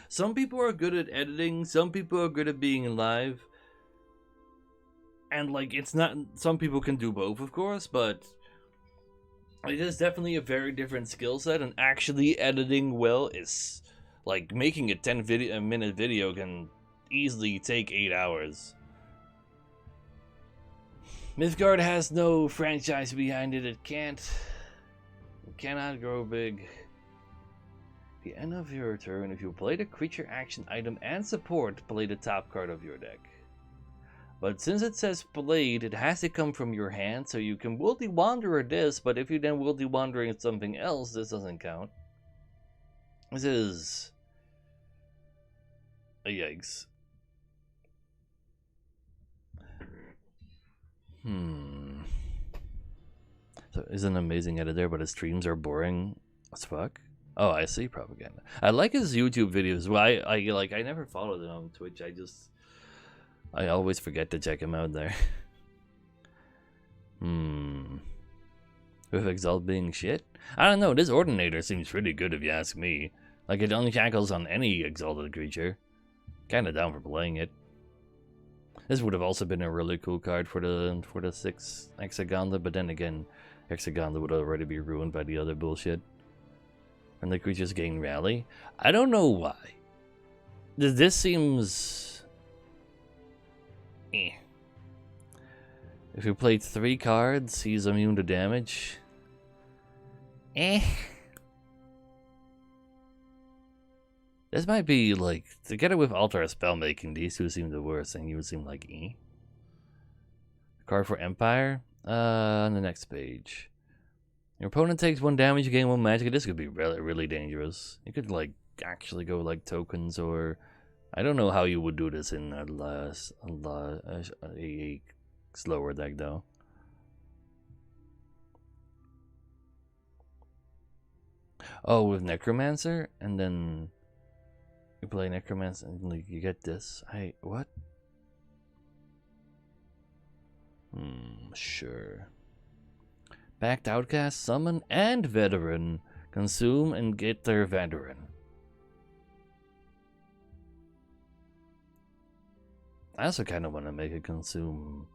some people are good at editing, some people are good at being live. And, like, it's not... Some people can do both, of course, but... It is definitely a very different skill set, and actually editing well is like making a 10-minute video can easily take 8 hours. Mythgard has no franchise behind it. It cannot grow big. At the end of your turn, if you play the creature action item and support, play the top card of your deck. But since it says played, it has to come from your hand, so you can Wildy Wanderer this, but if you then Wildy Wandering something else, this doesn't count. This is a yikes. So he's an amazing editor, but his streams are boring as fuck. Oh, I see propaganda. I like his YouTube videos. Well, I never followed him on Twitch. I always forget to check him out there. With Exalt being shit? I don't know, this Ordinator seems pretty good if you ask me. Like, it unshackles on any exalted creature. Kinda down for playing it. This would have also been a really cool card for the 6 Hexagonda, but then again, Hexagonda would already be ruined by the other bullshit. And the creatures gain rally? I don't know why. This seems... eh. If you played 3 cards, he's immune to damage. Eh. This might be like, together with Altar Spellmaking, these two seem the worst, and you would seem like eh. Card for Empire? On the next page. Your opponent takes 1 damage, you gain 1 magic. This could be really dangerous. You could like actually go like tokens, or I don't know how you would do this in a slower deck though. Oh, with Necromancer, and then you play Necromancer, and like you get this. What? Sure. Backed Outcast, Summon, and Veteran. Consume and get their Veteran. I also kind of want to make a Consume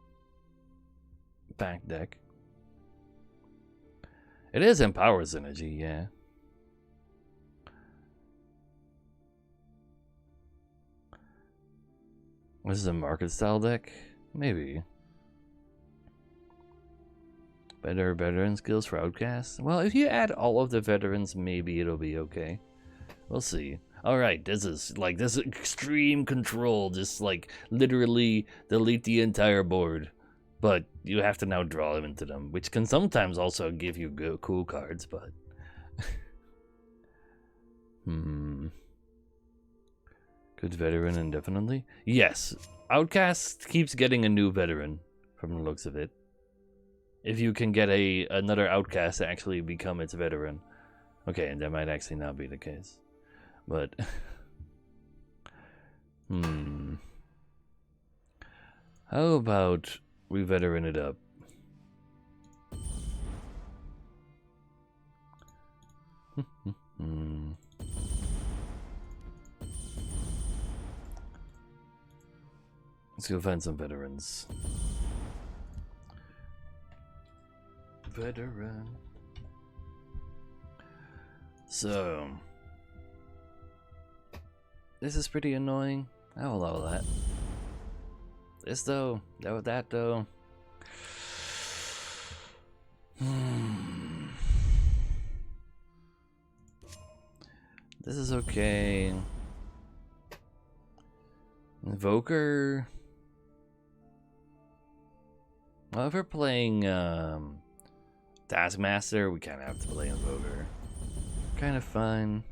back deck. It is Empowers Energy, yeah. This is a market style deck? Maybe. Better veteran skills for Outcast? Well, if you add all of the veterans, maybe it'll be okay. We'll see. Alright, this is extreme control. Just like literally delete the entire board. But you have to now draw them into them, which can sometimes also give you cool cards, but... Good veteran indefinitely? Yes. Outcast keeps getting a new veteran, from the looks of it. If you can get another Outcast to actually become its veteran. Okay, and that might actually not be the case. But... How about we veteran it up? Let's go find some veterans. Veteran. So, this is pretty annoying. I'll allow that. This though, that though. This is okay. Invoker. Well, if we're playing Taskmaster, we kind of have to play Invoker. Kind of fun.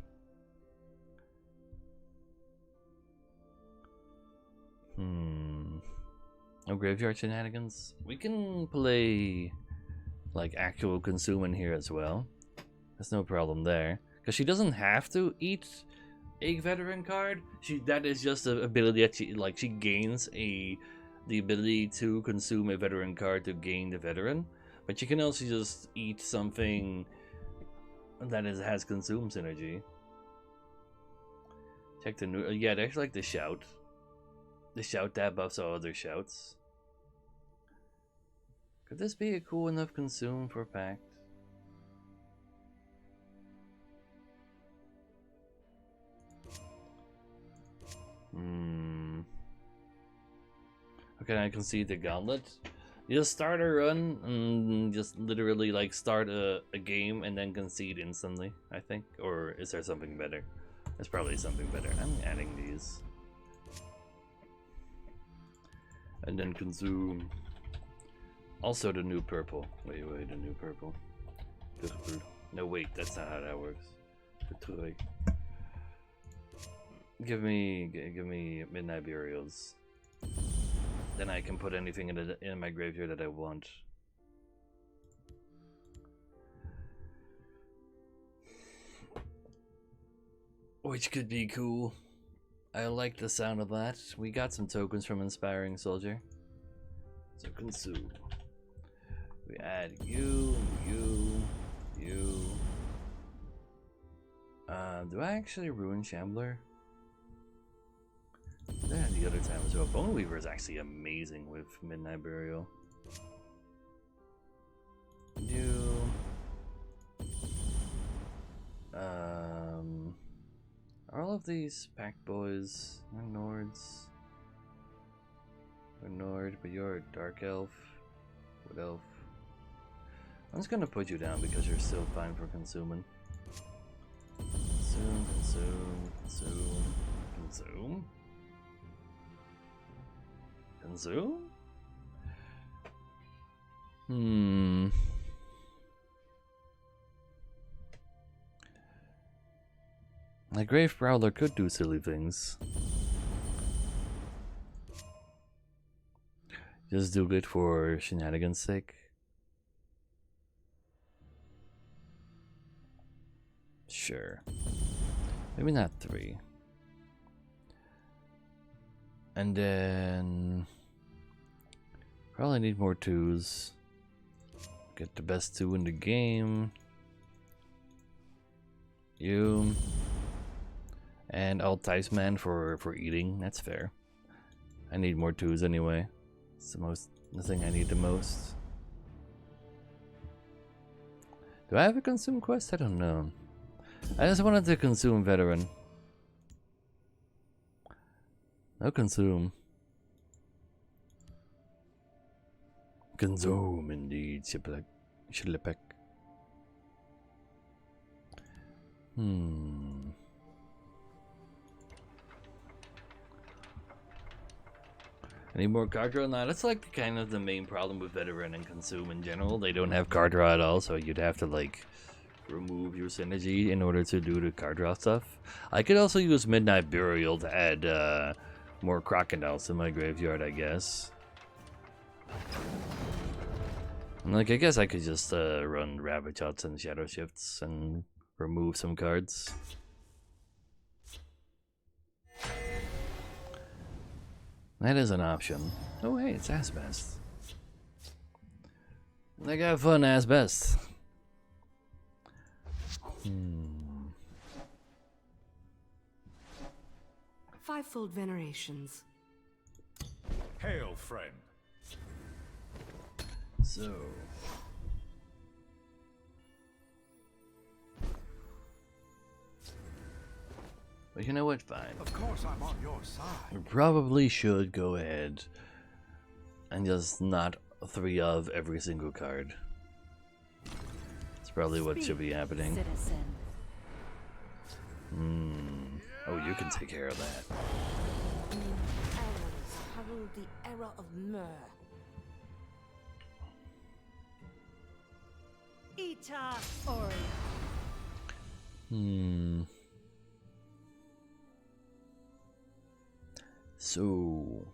No graveyard shenanigans. We can play like actual Consume in here as well. There's no problem there, because she doesn't have to eat a veteran card. That is just an ability that she gains the ability to consume a veteran card to gain the veteran. But you can also just eat something that has consume synergy. Check the new. Yeah, there's like the shout. The shout that buffs all other shouts. Could this be a cool enough consume for Pact? Hmm. Okay, I can see the gauntlet. You just start a run and just literally like start a game and then concede instantly, I think. Or is there something better? There's probably something better. I'm adding these. And then consume. Also the new purple. Wait, the new purple. No, wait, that's not how that works. Give me midnight burials. Then I can put anything in my graveyard that I want. Which could be cool. I like the sound of that. We got some tokens from Inspiring Soldier. So consume. We add you. Do I actually ruin Shambler? Yeah, the other time as well. Bone Weaver is actually amazing with Midnight Burial. You. Are all of these pack boys? They're Nords. They're Nord, but you're a Dark Elf. Wood Elf. I'm just gonna put you down because you're still fine for consuming. Consume? My Grave Prowler could do silly things. Just do it for shenanigans' sake. Sure. Maybe not 3. And then probably need more 2s. Get the best 2 in the game. You and Altice Man for eating. That's fair. I need more 2s anyway. It's the thing I need the most. Do I have a consume quest? I don't know. I just wanted to consume veteran. No consume. Consume indeed, Shilipek. Any more card draw? Nah, that's like kind of the main problem with veteran and consume in general. They don't have card draw at all, so you'd have to like remove your synergy in order to do the card draw stuff. I could also use Midnight Burial to add more crocodiles in my graveyard, I guess. And like, I guess I could just run Ravage Huts and Shadow Shifts and remove some cards. That is an option. Oh hey, it's Asbest. Like, have fun, Asbest. Fivefold venerations. Hail, friend. So but you know what? Fine. Of course I'm on your side. We probably should go ahead and just not 3 of every single card. It's probably what should be happening. Citizen. Oh, you can take care of that. Arrows herald the era of myrrh. Ita Oria. So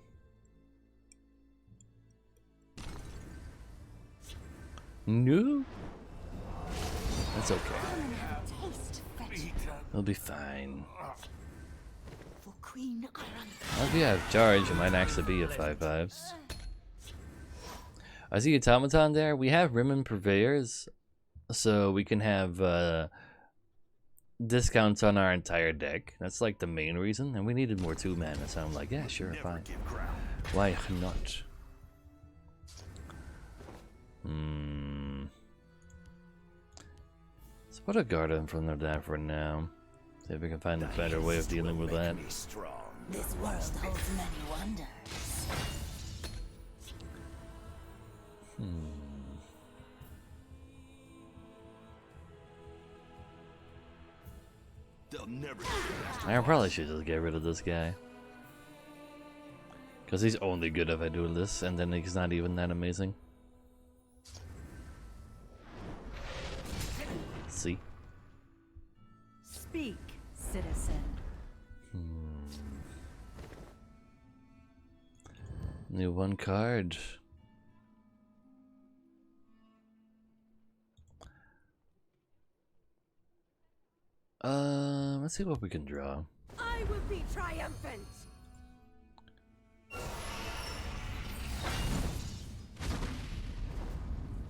no, that's okay. Taste fetch It'll be fine. for Queen Iron. Well, if you have charge, it might actually be a 5/5. I see Automaton there. We have Rim Purveyors, so we can have discounts on our entire deck. That's like the main reason. And we needed more 2 mana, so I'm like, yeah, sure, fine. Why not? Let's put a guard in front of that for now. See if we can find a better way of dealing with that. This world holds many wonders. They'll never. I probably should just get rid of this guy. Because he's only good if I do this, and then he's not even that amazing. See? Speak, citizen. New one card. Let's see what we can draw. I will be triumphant.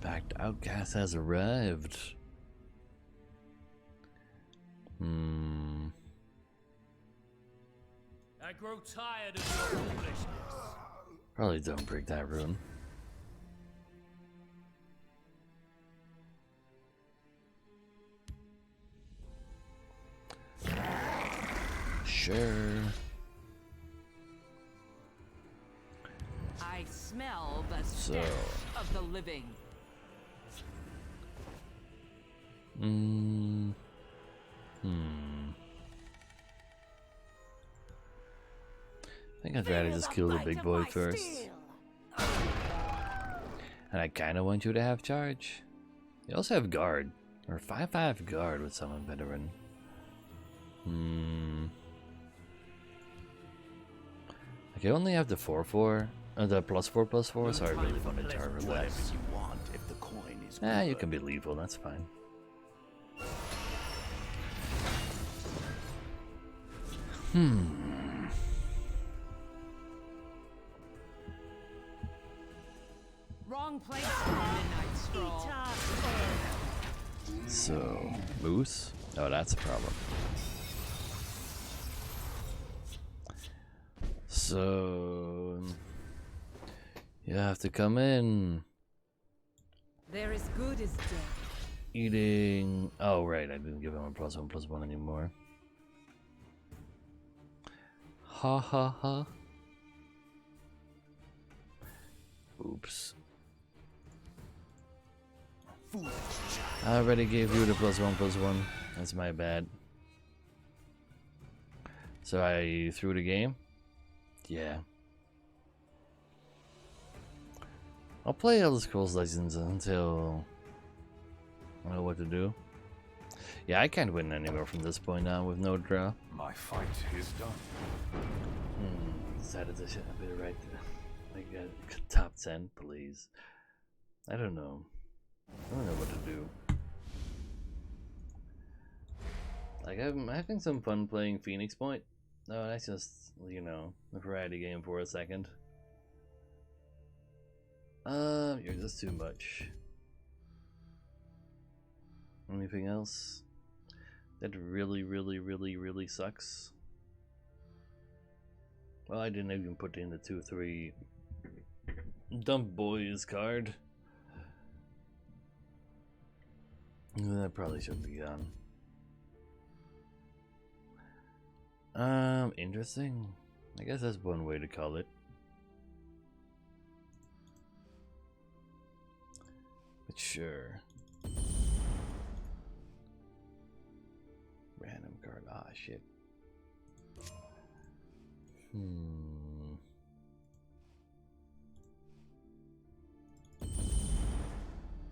Packed Outcast has arrived. I grow tired of your foolishness. Probably don't break that rune. Sure. I smell the So. stench of the living. I think I'd rather just kill the big boy first. And I kind of want you to have charge. You also have guard. Or 5/5 guard with someone veteran. I can only have the 4/4. The +4/+4, so I really want to target that. You want if the coin is. You can be lethal, that's fine. Wrong place for midnight stroll. Ita So, Moose? Oh, that's a problem. So, you have to come in. They're as good as dead. Eating. Oh, right, I didn't give him a +1/+1 anymore. Ha ha ha. Oops. I already gave you the +1/+1. That's my bad. So I threw the game? Yeah. I'll play Elder Scrolls Legends until I know what to do. Yeah, I can't win anymore from this point on with no draw. My fight is done. Decided to be right like top 10, please. I don't know. I don't know what to do. Like, I'm having some fun playing Phoenix Point. No, that's just, you know, a variety game for a second. You're just too much. Anything else that really sucks? Well, I didn't even put in the 2/3 Dump Boys card. That probably should be gone. Interesting. I guess that's one way to call it. But sure. Random card. Ah, shit.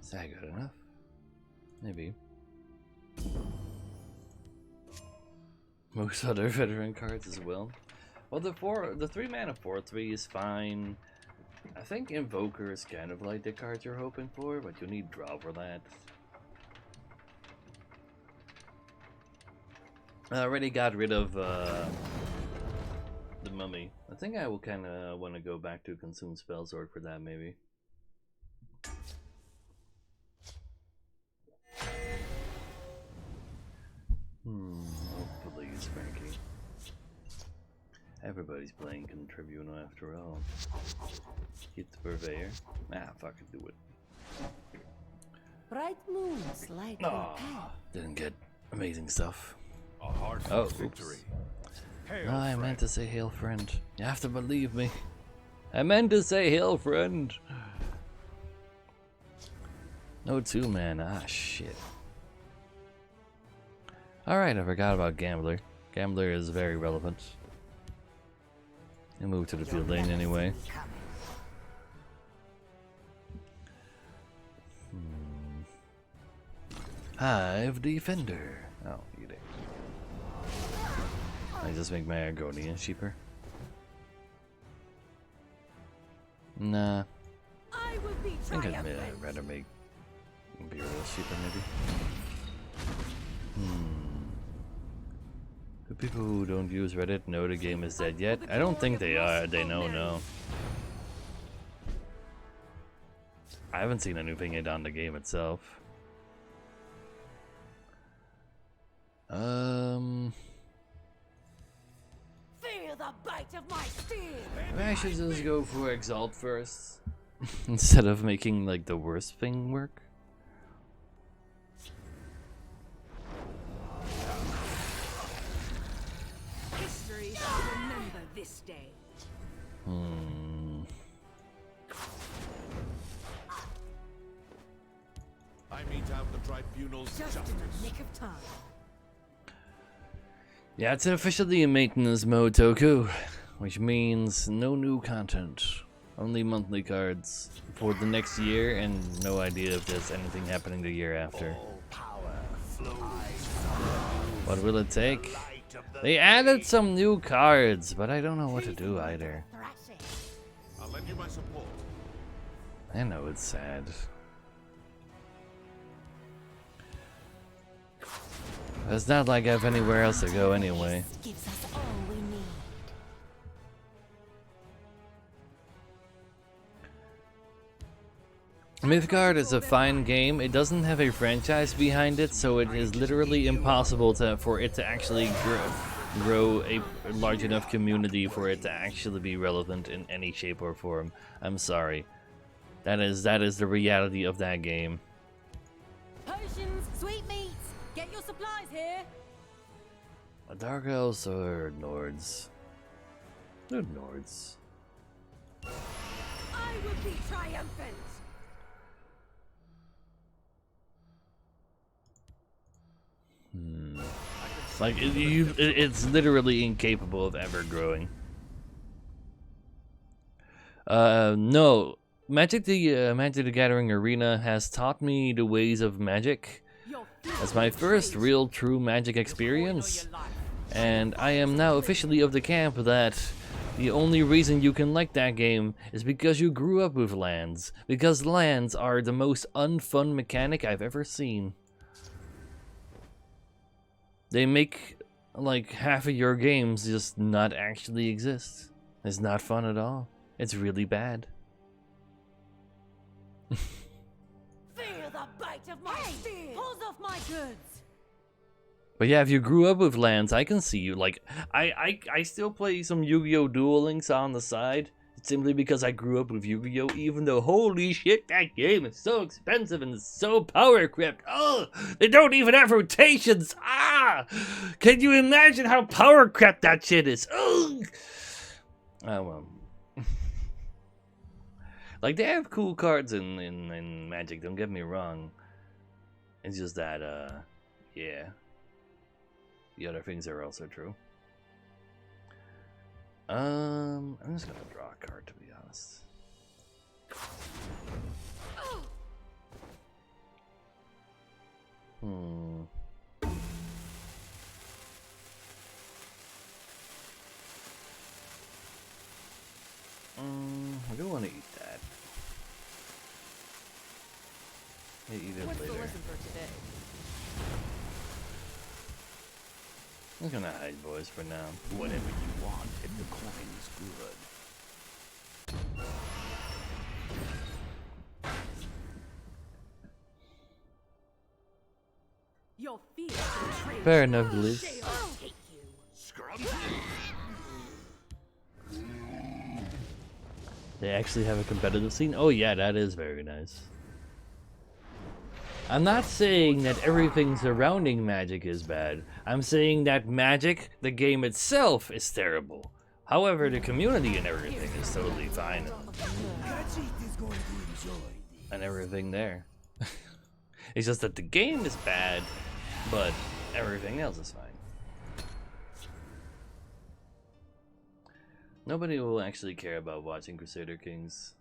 Is that good enough? Maybe. Most other veteran cards as well. Well, the 3-mana 4/3 is fine. I think Invoker is kind of like the card you're hoping for, but you need draw for that. I already got rid of the Mummy. I think I will kind of want to go back to Consume Spellsword for that, maybe. Oh, please, Frankie. Everybody's playing Contribuno after all. Hit the Purveyor. Ah, fuck it, do it. Bright moons light your path. Didn't get amazing stuff. A hard Oh, victory. Hail, No, I meant friend. to say hail friend. You have to believe me. I meant to say hail friend. No 2-man. Ah, shit. Alright, I forgot about Gambler. Gambler is very relevant. He moved to the field lane anyway. Hive Defender. Oh, you did. I just make my Argonian cheaper. Nah, I will be I think I'd triumphant. rather make Imperial cheaper maybe. Do people who don't use Reddit know the game is dead yet? I don't think they are. They know, no. I haven't seen anything on the game itself. Feel the bite of my steel. Maybe I should just go for Exalt first. Instead of making like the worst thing work. History shall remember this day. I mean to have the tribunal's Just in the nick of time. Yeah, it's officially in maintenance mode, Toku, which means no new content, only monthly cards for the next year, and no idea if there's anything happening the year after. What will it take? They added some new cards, but I don't know what to do either. Thrashing. I'll lend you my support. I know it's sad. It's not like I have anywhere else to go anyway. Gives us all we need. Mythgard is a fine game. It doesn't have a franchise behind it, so it is literally impossible for it to actually grow a large enough community for it to actually be relevant in any shape or form. I'm sorry. That is the reality of that game. Potions, sweetmeats. Get your supplies here. Dark Elves or Nords? They're Nords. I will be triumphant. Like it's literally incapable of ever growing. No, Magic the Gathering Arena has taught me the ways of Magic. Your As my first real true Magic experience, and I am now officially of the camp that the only reason you can like that game is because you grew up with lands, because lands are the most unfun mechanic I've ever seen. They make like half of your games just not actually exist. It's not fun at all. It's really bad. Feel the bite of my steel. Pulls off my goods. But yeah, if you grew up with lands, I can see you. Like, I still play some Yu-Gi-Oh! Duel Links on the side, simply because I grew up with Yu-Gi-Oh! Even though, holy shit, that game is so expensive and so power-crept. Oh, they don't even have rotations. Ah! Can you imagine how power-crept that shit is? Ugh! Oh, well. Like, they have cool cards in Magic, don't get me wrong. It's just that, yeah. The other things are also true. I'm just gonna draw a card, to be honest. I don't want to eat that. I'll eat it What's the later. lesson for today? I'm gonna hide, boys, for now. Whatever you want, if the coin is good. Your fear betrays. Fair enough, Liz. I'll take you. They actually have a competitive scene? Oh yeah, that is very nice. I'm not saying that everything surrounding Magic is bad. I'm saying that Magic, the game itself, is terrible. However, the community and everything is totally fine and everything there. It's just that the game is bad, but everything else is fine. Nobody will actually care about watching Crusader Kings.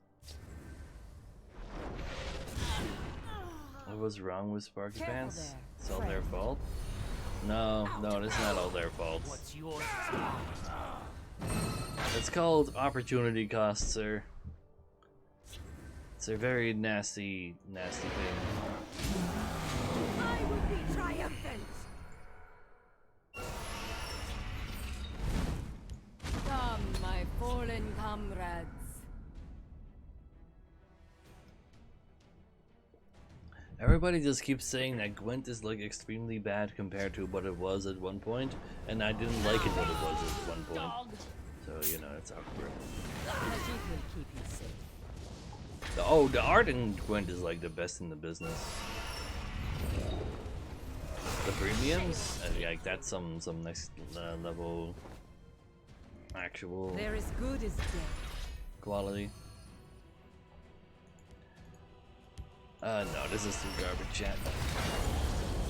What was wrong with Sparky Pants? It's all their fault? No, it's not all their fault. What's yours? It's called opportunity cost, sir. It's a very nasty, nasty thing. I will be triumphant. Come, my fallen comrades. Everybody just keeps saying that Gwent is like extremely bad compared to what it was at one point, and I didn't like it what it was at one point. So, you know, it's awkward. Magic will keep you safe. The art in Gwent is like the best in the business. The premiums, like that's some next level actual They're as good as dead. quality. No, this is too garbage, chat.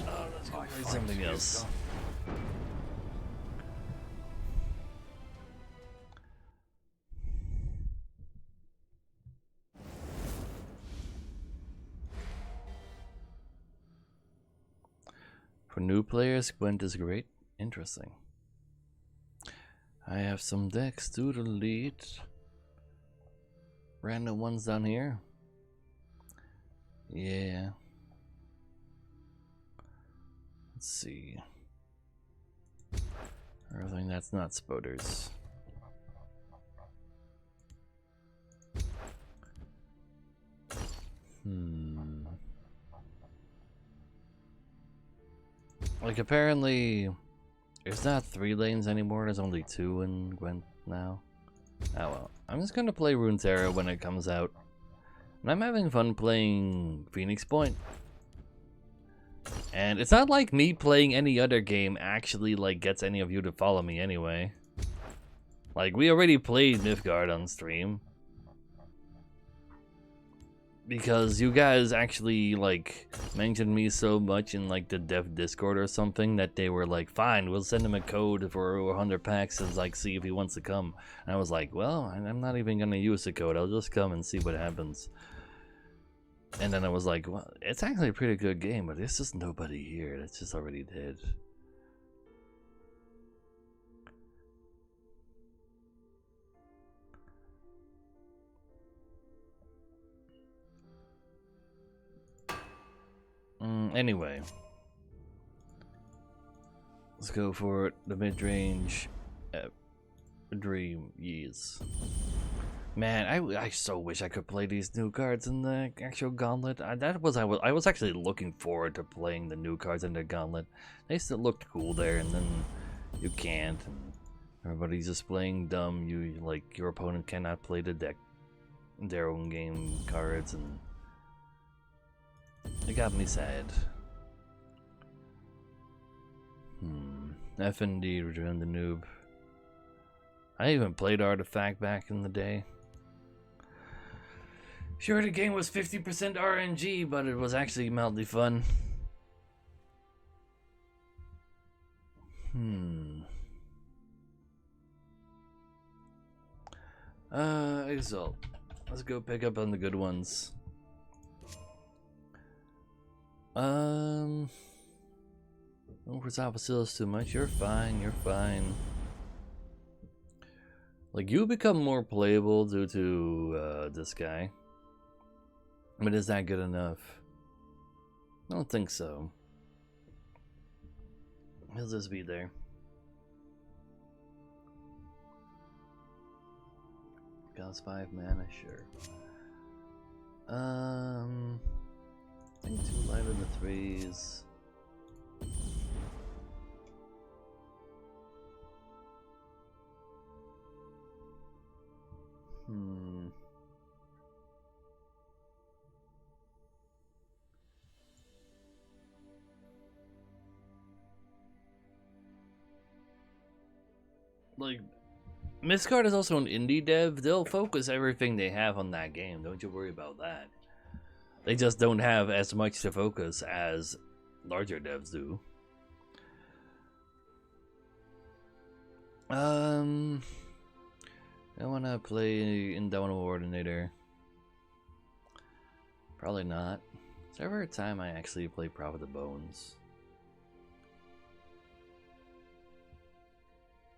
Oh, let's go play something else. For new players, Gwent is great. Interesting. I have some decks to delete. Random ones down here. Yeah. Let's see. Everything that's not spoders. Like apparently there's not 3 lanes anymore, there's only 2 in Gwent now. Oh well. I'm just gonna play Runeterra when it comes out. And I'm having fun playing Phoenix Point. And it's not like me playing any other game actually like gets any of you to follow me anyway. Like we already played Mythgard on stream. Because you guys actually like mentioned me so much in like the dev Discord or something that they were like, fine, we'll send him a code for 100 packs and like see if he wants to come. And I was like, well, I'm not even gonna use the code, I'll just come and see what happens. And then I was like, well, it's actually a pretty good game, but there's just nobody here. It's just already dead. Anyway. Let's go for the mid-range dream years. Man, I so wish I could play these new cards in the actual Gauntlet. I was actually looking forward to playing the new cards in the Gauntlet. They still looked cool there, and then you can't, and everybody's just playing dumb. You like your opponent cannot play the deck, their own game cards, and it got me sad. FND, Return the Noob. I even played Artifact back in the day. Sure, the game was 50% RNG, but it was actually mildly fun. Exalt. Let's go pick up on the good ones. Don't resolve Bacillus too much. You're fine, you're fine. Like, you become more playable due to this guy. But is that good enough? I don't think so. He'll just be there. Costs 5 mana, sure. I think 2 light in the 3s. like, Miscard is also an indie dev. They'll focus everything they have on that game. Don't you worry about that. They just don't have as much to focus as larger devs do. I wanna play in Download Ordinator. Probably not. Is there ever a time I actually play Prophet of Bones?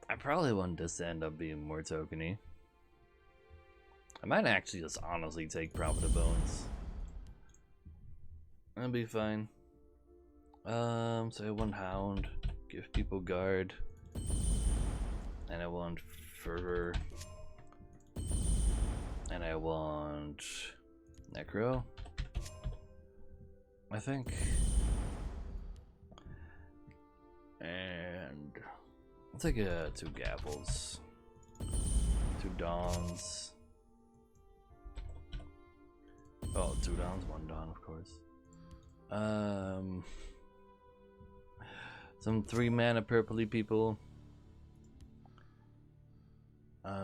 I probably want this to end up being more tokeny. I might actually just honestly take Prophet of Bones. That'll be fine. So I want Hound, give people guard, and I want Fervor, and I want Necro, I think, and I'll take 2 Gaffles, 2 Dawns. Oh, 2 Dawns, 1 Dawn, of course. Some 3 mana purpley people.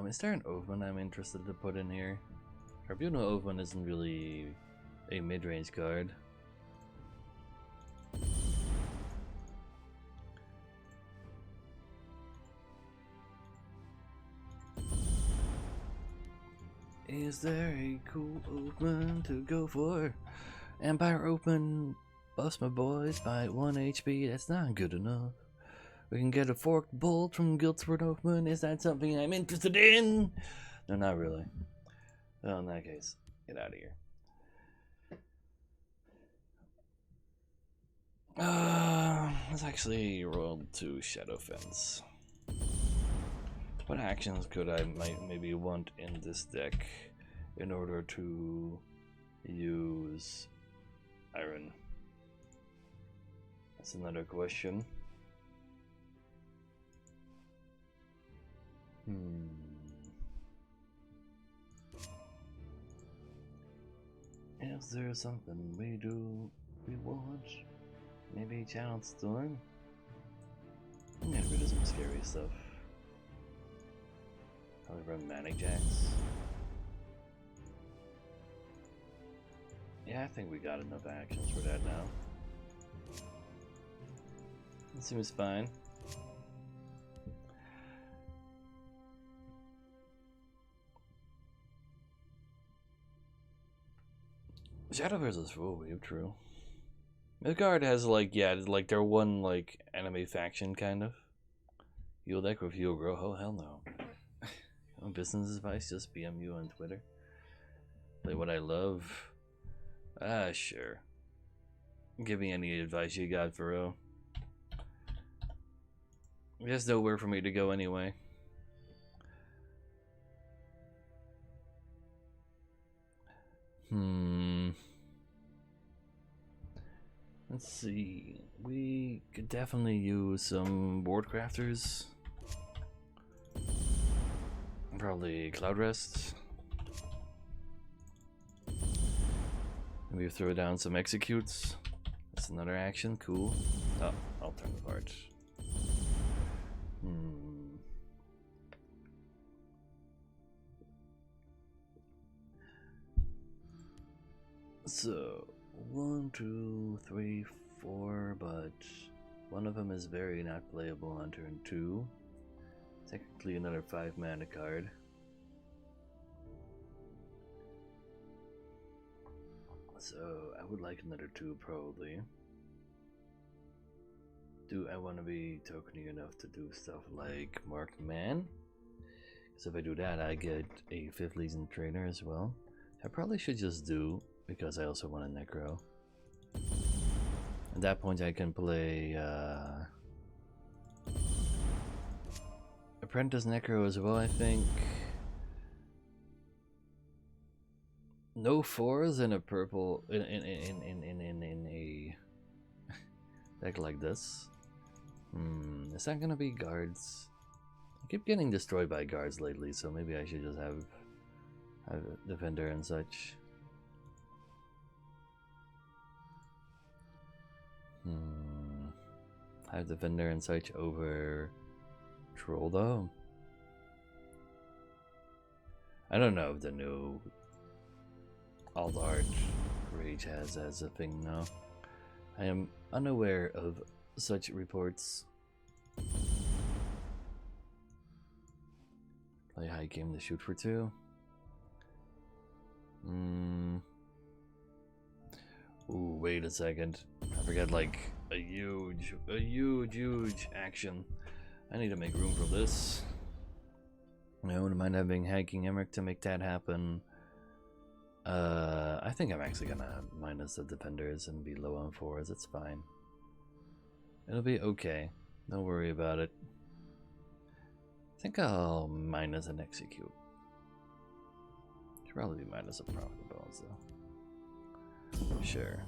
Is there an Oathman I'm interested to put in here? Tribunal Oathman isn't really a mid-range card. Is there a cool Oathman to go for? Empire Open buffs my boys by 1 HP. That's not good enough. We can get a Forked Bolt from Guildsword Oathman. Is that something I'm interested in? No, not really. Well, in that case, get out of here. Let's actually roll 2 Shadow Fence. What actions could I maybe want in this deck in order to use Iron? That's another question. Is there something we want? Maybe Channel Storm? I'm gonna get rid of some scary stuff. Probably run Manic Jacks. Yeah, I think we got enough actions for that now. It seems fine. Shadow versus Full Wave, true. Midgard has like, yeah, like their one like anime faction kind of. Heal deck with heal grow. Oh hell no. Business advice, just PM you on Twitter. Play what I love. Ah, sure. Give me any advice you got, for real. There's nowhere for me to go anyway. Let's see. We could definitely use some board crafters. Probably Cloud Rest. Maybe throw down some executes. That's another action. Cool. Oh, I'll turn the part. So 1, 2, 3, 4, but one of them is very not playable on turn 2. Technically another 5 mana card. So I would like another 2 probably. Do I want to be tokeny enough to do stuff like Marked Man? Because if I do that, I get a 5th Legion trainer as well. I probably should just do, because I also want a Necro. At that point I can play Apprentice Necro as well, I think. No 4s in a purple in a deck like this. Is that gonna be guards? I keep getting destroyed by guards lately, so maybe I should just have a defender and such. Have defender and such over troll though. I don't know if the new alt art rage has as a thing now. I am unaware of such reports. Play high game to shoot for 2. Ooh, wait a second. I forgot like a huge action. I need to make room for this. I wouldn't mind having hacking Emmerich to make that happen. I think I'm actually gonna minus the defenders and be low on 4s. It's fine. It'll be okay. Don't worry about it. I think I'll minus an execute. Should probably be minus a profit bonus though. Sure.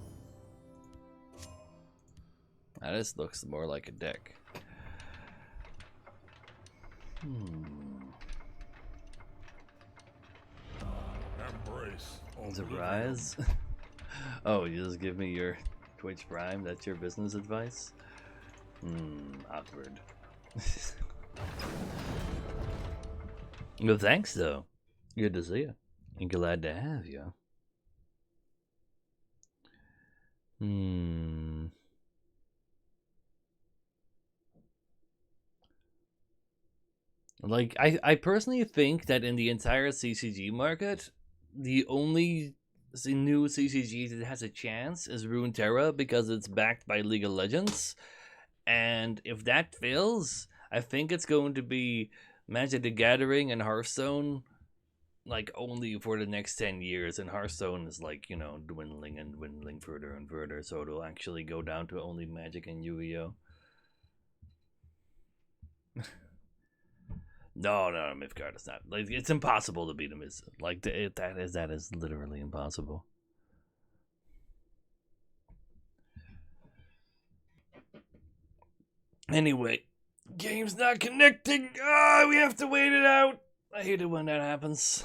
Now this looks more like a deck. Embrace. Is it Rise? Oh, you just give me your Twitch Prime? That's your business advice? Awkward. Well, thanks though. Good to see you. And glad to have you. Like, I personally think that in the entire CCG market, the only new CCG that has a chance is Runeterra because it's backed by League of Legends. And if that fails, I think it's going to be Magic the Gathering and Hearthstone, like, only for the next 10 years. And Hearthstone is, like, you know, dwindling and dwindling further and further. So it'll actually go down to only Magic and Yu-Gi-Oh! No, Mythgard is not. Like, it's impossible to beat him. Is like that is literally impossible. Anyway, game's not connecting. Ah, we have to wait it out. I hate it when that happens.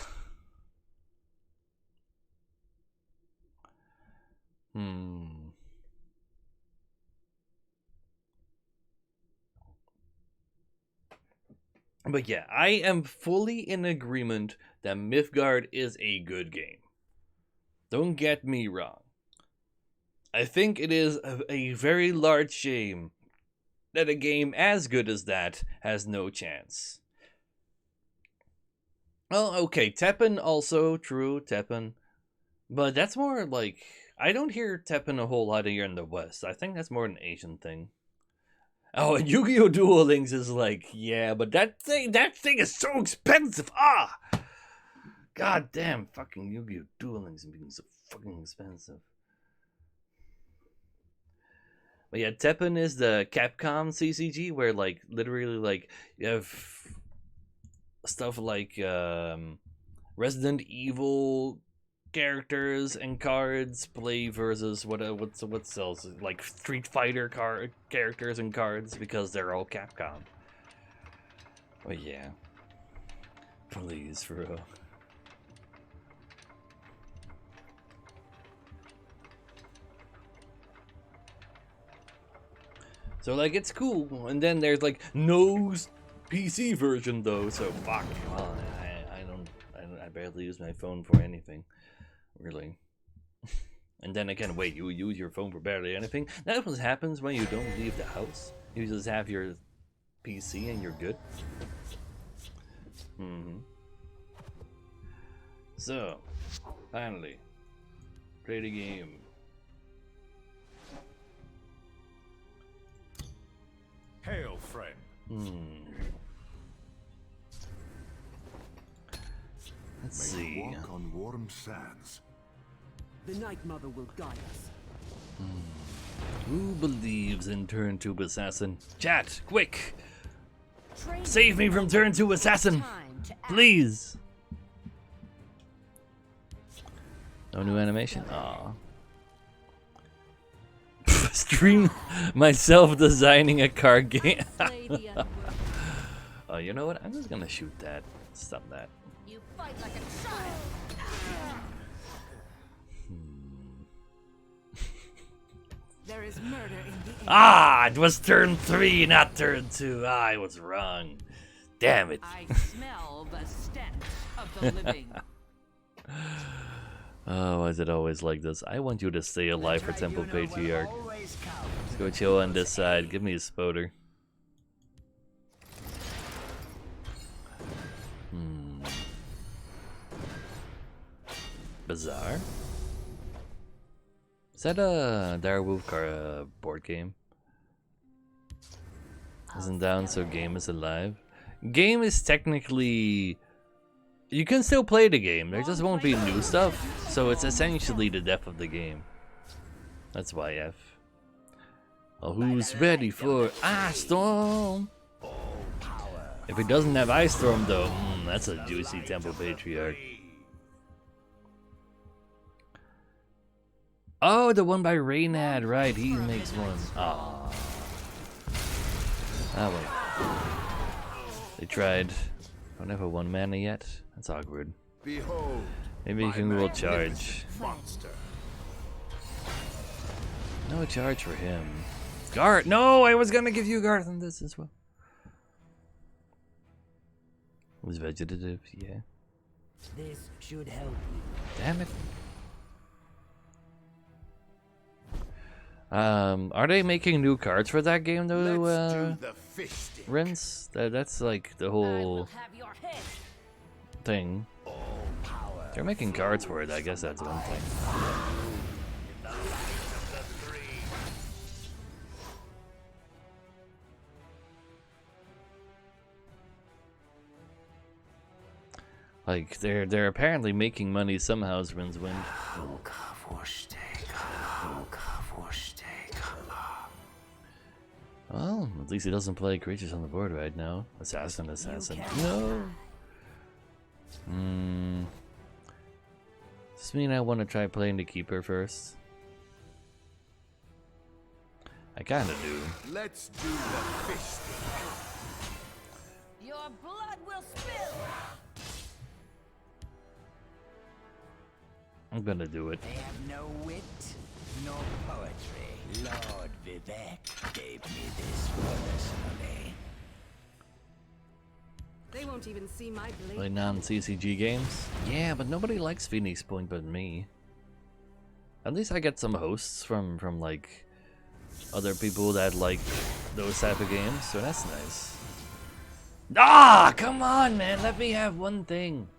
But yeah, I am fully in agreement that Mythgard is a good game. Don't get me wrong. I think it is a very large shame that a game as good as that has no chance. Well, okay, Teppen also, true, Teppen. But that's more like, I don't hear Teppen a whole lot here in the West. I think that's more an Asian thing. Oh, and Yu-Gi-Oh! Duel Links is like, yeah, but that thing is so expensive. Ah! God damn, fucking Yu-Gi-Oh! Duel Links being so fucking expensive. But yeah, Teppen is the Capcom CCG where, like, literally, like, you have stuff like Resident Evil characters and cards play versus what sells, like Street Fighter characters and cards, because they're all Capcom. But yeah, please, for real. So like, it's cool, and then there's like no PC version though, so fuck. Well, I barely use my phone for anything. Really. And then again, wait, you use your phone for barely anything? That what happens when you don't leave the house. You just have your PC and you're good. So, finally, play the game. Hail, friend. Let's May see. you walk on warm sands. The Night Mother will guide us. Who believes in turn 2 assassin? Chat, quick! Training Save me from turn 2 assassin! time to act. Please! No new animation? Aw. Stream myself designing a card game. Slay the unworthy. Oh, you know what? I'm just gonna shoot that. Stop that. You fight like a child. There is murder in the air. Ah, it was turn 3, not turn 2. Ah, I was wrong. Damn it. I smell the stench of the living. Oh, why is it always like this? I want you to stay alive for Temple Patriarch. Always come. Let's go chill on this side. Give me a spoder. Bizarre? Is that a Direwolf board game? Isn't down so game is alive? Game is technically... You can still play the game, there just won't be new stuff. So it's essentially the death of the game. That's YF. Well, who's ready for Ice Storm? If it doesn't have Ice Storm though, that's a juicy Temple Patriarch. Oh, the one by Reynad, right, he makes one. Aww. Ah well. They tried. Don't have a 1 mana yet. That's awkward. Behold, Maybe you can roll charge. monster. No charge for him. Garth! No, I was gonna give you Garth on this as well. Was vegetative, yeah. This should help you. Damn it. Are they making new cards for that game though, Let's do the fish stick. Rince? That's like the I will whole have your head. thing. They're making cards for it, I guess that's one thing. Like they're apparently making money somehow as Rin's Wind. Well, at least he doesn't play creatures on the board right now. Assassin. No. Does this mean I want to try playing the Keeper first? I kinda do. Let's do the fish stick. Your blood will spill. I'm gonna do it. They have no wit, nor poetry. Lord Vivek gave me this personally. They won't even see my blade. Play non-CCG games? Yeah, but nobody likes Phoenix Point but me. At least I get some hosts from like other people that like those type of games, so that's nice. Ah, come on, man! Let me have one thing.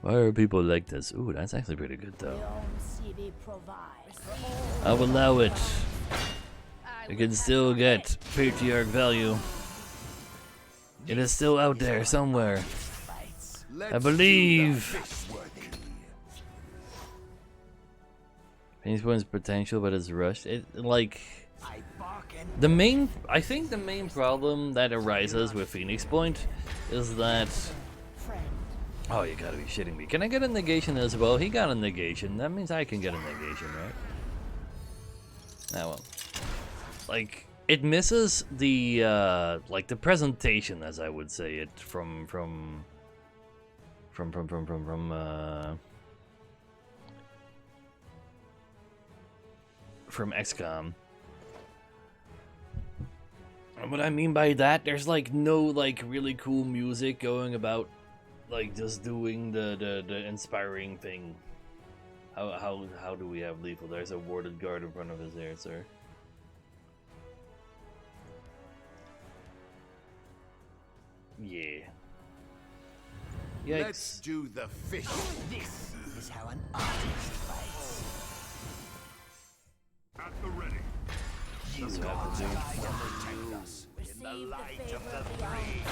Why are people like this? Ooh, that's actually pretty good though. I'll allow it. You can still get Patriarch value. It is still out there somewhere. I believe. Phoenix Point's potential, but it's rushed. It like I think the main problem that arises with Phoenix Point is that. Oh, you gotta be shitting me. Can I get a negation as well? He got a negation. That means I can get a negation, right? Now, well, like it misses the like the presentation, as I would say it, from XCOM. And what I mean by that, there's like no like really cool music going about, like just doing the inspiring thing. How do we have lethal? There's a warded guard in front of us there, sir. Yeah. Yikes. Let's do the fish. This is how an artist fights. At the ready. You have to do. Protect us in the light of the three.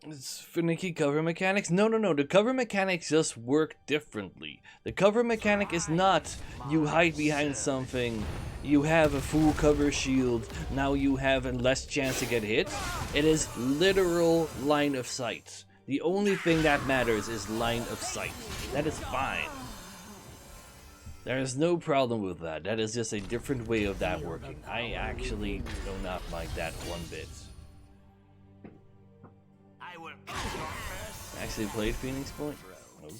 It's finicky cover mechanics? No. The cover mechanics just work differently. The cover mechanic is not you hide behind something, you have a full cover shield, now you have a less chance to get hit. It is literal line of sight. The only thing that matters is line of sight. That is fine. There is no problem with that. That is just a different way of that working. I actually do not like that one bit. Actually played Phoenix Point? Oh.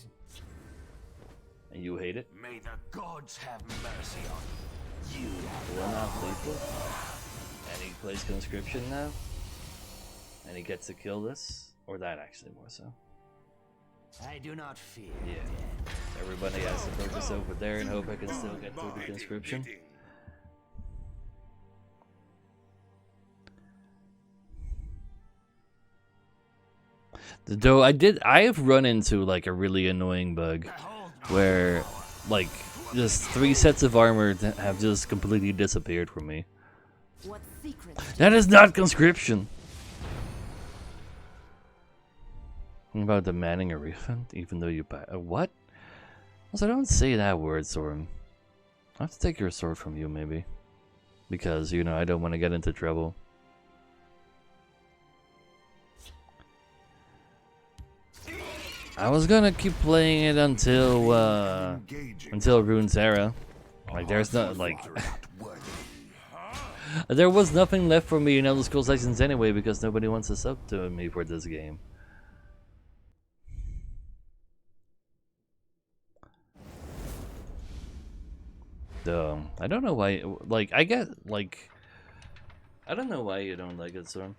And you hate it? May the gods have mercy on you. One off lethal. And he plays conscription now. And he gets to kill this. Or that actually more so. I do not fear. Yeah. Everybody has to focus over there and hope I can still get through the conscription. Though I have run into like a really annoying bug where like just 3 sets of armor have just completely disappeared from me. What secret? That is not conscription. What about demanding a refund even though you buy what? Also, don't say that word, Soren. I have to take your sword from you maybe. Because, you know, I don't want to get into trouble. I was gonna keep playing it until Runeterra. Like there's not like there was nothing left for me in Elder Scrolls Legends anyway because nobody wants to sub to me for this game. I don't know why. Like I get like I don't know why you don't like it, Storm.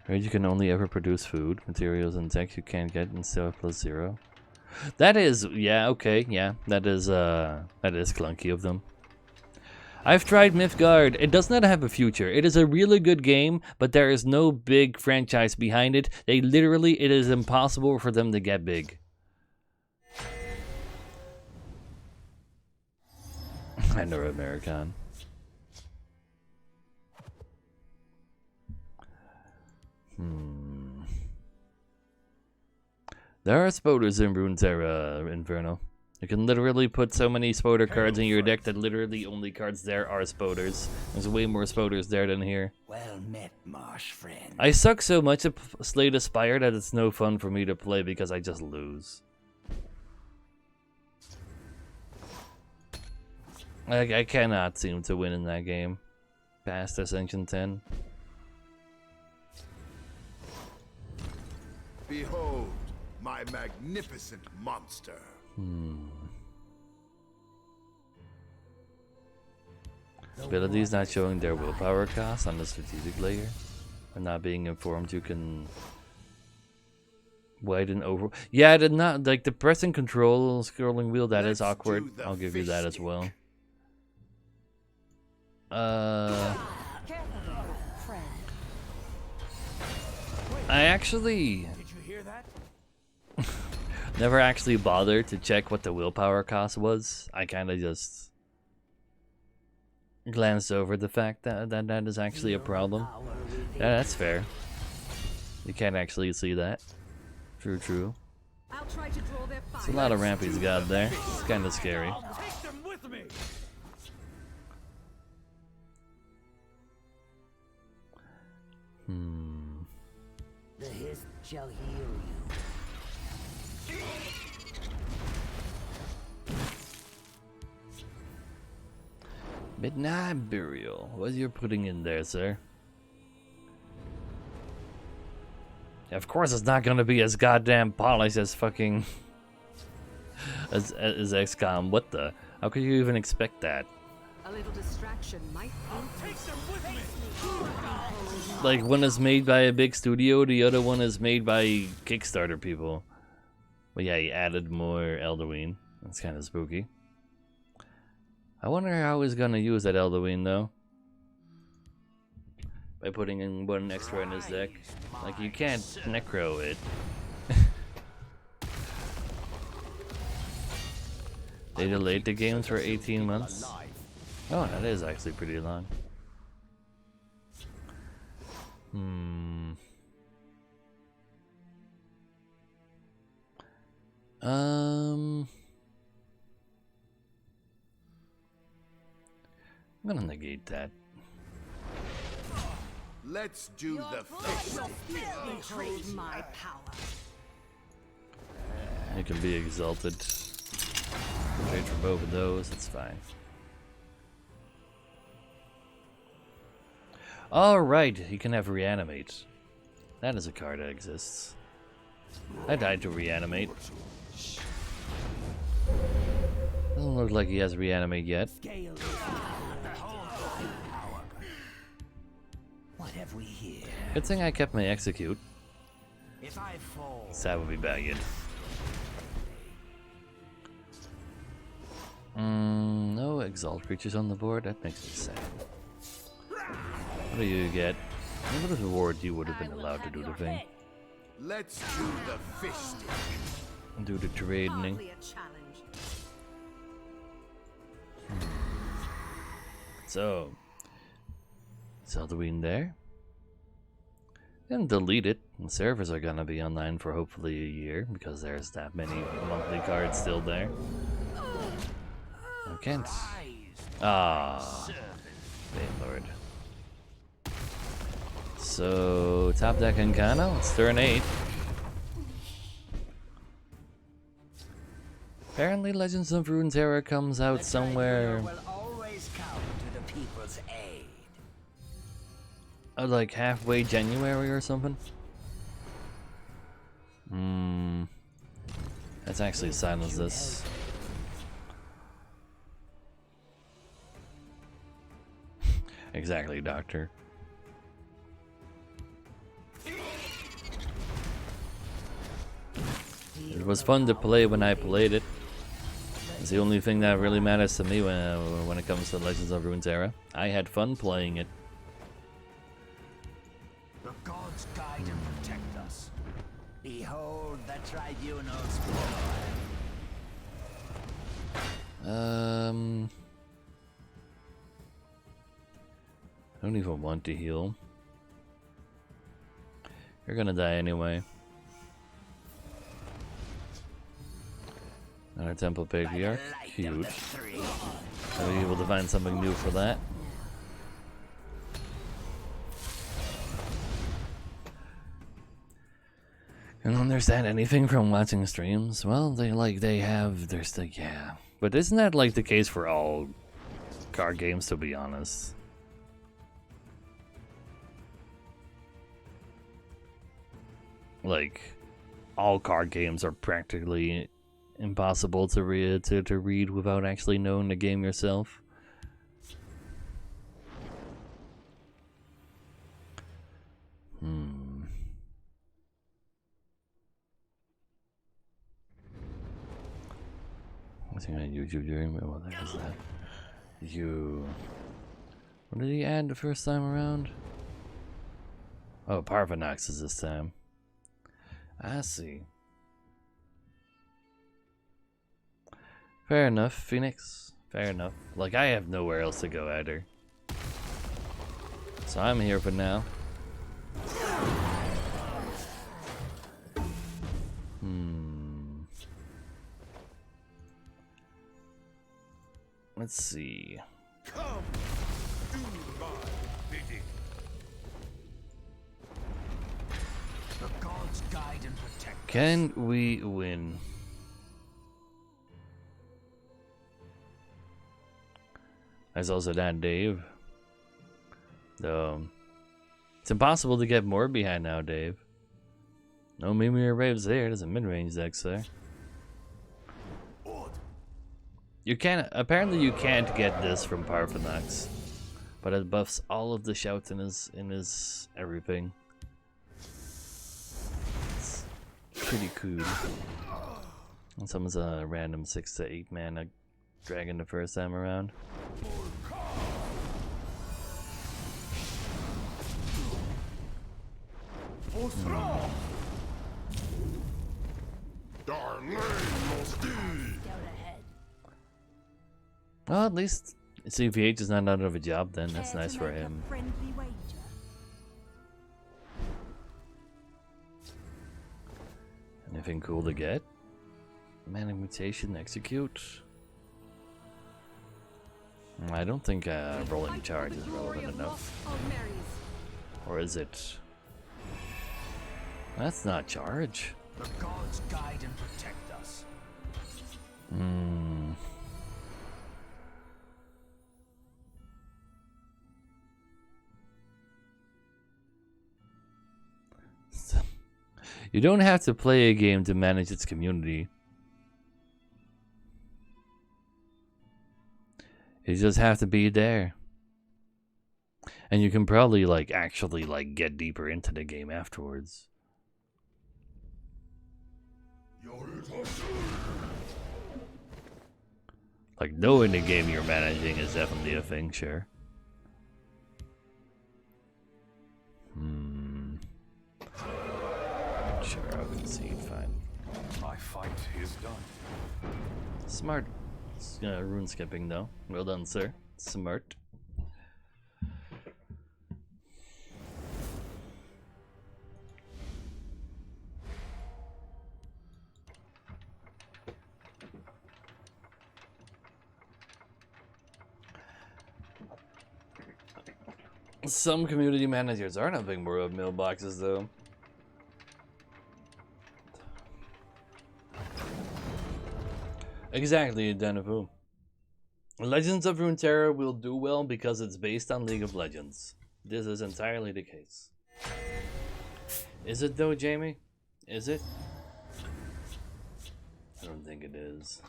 Right, you can only ever produce food, materials, and tech you can't get instead of +0. That is, yeah, okay, yeah, that is clunky of them. I've tried Mythgard. It does not have a future. It is a really good game, but there is no big franchise behind it. It is impossible for them to get big. I know American. There are spoders in Runeterra Inferno. You can literally put so many spoder cards in your deck that literally only cards there are spoders. There's way more spoders there than here. Well met, marsh friend. I suck so much at Slay the Spire that it's no fun for me to play because I just lose. I cannot seem to win in that game. Past Ascension 10. Behold, my magnificent monster. Abilities not showing their willpower cost on the strategic layer. And not being informed you can widen over. Yeah, did not like the pressing control scrolling wheel, that is awkward. I'll give you that as well. I actually never actually bothered to check what the willpower cost was. I kind of just glanced over the fact that is actually a problem. Yeah, that's fair. You can't actually see that. True, true. I'll try to draw their fire. It's a lot of rampies got there. It's kind of scary. Take them with me. The hiss shall heal you. Midnight Burial. What you're putting in there, sir? Of course it's not gonna be as goddamn polished as fucking as XCOM. What the? How could you even expect that? A little distraction might Take them with me. Like one is made by a big studio, the other one is made by Kickstarter people. But yeah, he added more Elderween. That's kind of spooky. I wonder how he's gonna use that Elderween though. By putting in one extra in his deck. Like you can't necro it. They delayed the games for 18 months. Oh, that is actually pretty long. I'm gonna negate that. Let's do the fishing. behold my power. You can be exalted. Trade for both of those, it's fine. Alright, you can have reanimate. That is a card that exists. I died to reanimate. Doesn't look like he has reanimate yet. Scale is behold my power. What have we here? Good thing I kept my execute. If I fall, That would be bagged. No exalt creatures on the board. That makes me sad. What do you get? What would have reward you would have been allowed to do the thing? Let's do the fisting. Do the trading. Hardly a challenge. So, is Halloween there? And delete it. The servers are gonna be online for hopefully a year because there's that many monthly cards still there. I can't. Ah, good lord. So top deck Encana. It's turn 8. Apparently, Legends of Runeterra comes out somewhere. will always come to the people's aid. Like halfway January or something. Let's actually silence this. Exactly, Doctor. It was fun to play when I played it. It's the only thing that really matters to me when it comes to Legends of Runeterra. I had fun playing it. The gods guide and protect us. Behold the tribunal's power. I don't even want to heal. You're gonna die anyway. Another Temple Patriarch. Huge. I'll be able to find something new for that. And understand anything from watching streams? Well, there's the, yeah. But isn't that like the case for all card games, to be honest? Like, all card games are practically impossible to read without actually knowing the game yourself. What's he on YouTube doing? What the heck is that? What did he add the first time around? Oh, Parvanax is this time. I see. Fair enough, Phoenix. Fair enough. Like, I have nowhere else to go either. So I'm here for now. Let's see. Come, do my bidding. The gods guide and protect. Can we win? There's also that Dave. Though it's impossible to get more behind now, Dave. No Mimir Raves there. There's a mid-range Dex there. You can't. Apparently, you can't get this from Parvanax, but it buffs all of the shouts in his everything. It's pretty cool. And someone's a random 6 to 8 mana dragon the first time around. Well, at least CVH is not out of a job then. That's nice for him. Friendly wager. Anything cool to get? Mana mutation, execute. I don't think rolling charge is relevant enough. Or is it? That's not charge. The gods guide and protect us. You don't have to play a game to manage its community. You just have to be there. And you can probably like actually like get deeper into the game afterwards. Like knowing the game you're managing is definitely a thing, sure. Sure, I'll concede, fine. My fight is done. Smart. Rune skipping though. Well done, sir. Smart. Some community managers are not big more of mailboxes though. Exactly, Danafu. Legends of Runeterra will do well because it's based on League of Legends. This is entirely the case. Is it though, Jamie? Is it? I don't think it is.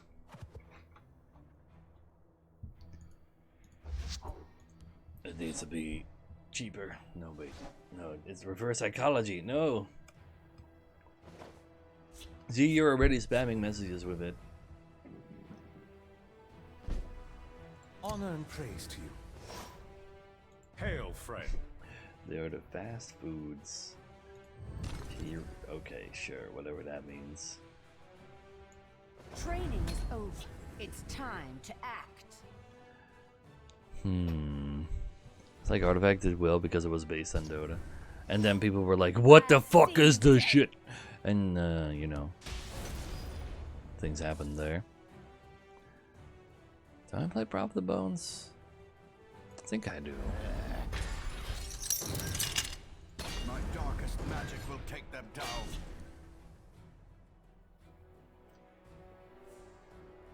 It needs to be cheaper. No, wait. No, it's reverse psychology. No. See, you're already spamming messages with it. Honor and praise to you. Hail, friend. They are the fast foods. Here, okay, sure, whatever that means. Training is over. It's time to act. It's like Artifact did well because it was based on Dota. And then people were like, what the fuck is this shit? And, you know, things happened there. Do I play Prop the Bones? I think I do. My darkest magic will take them down.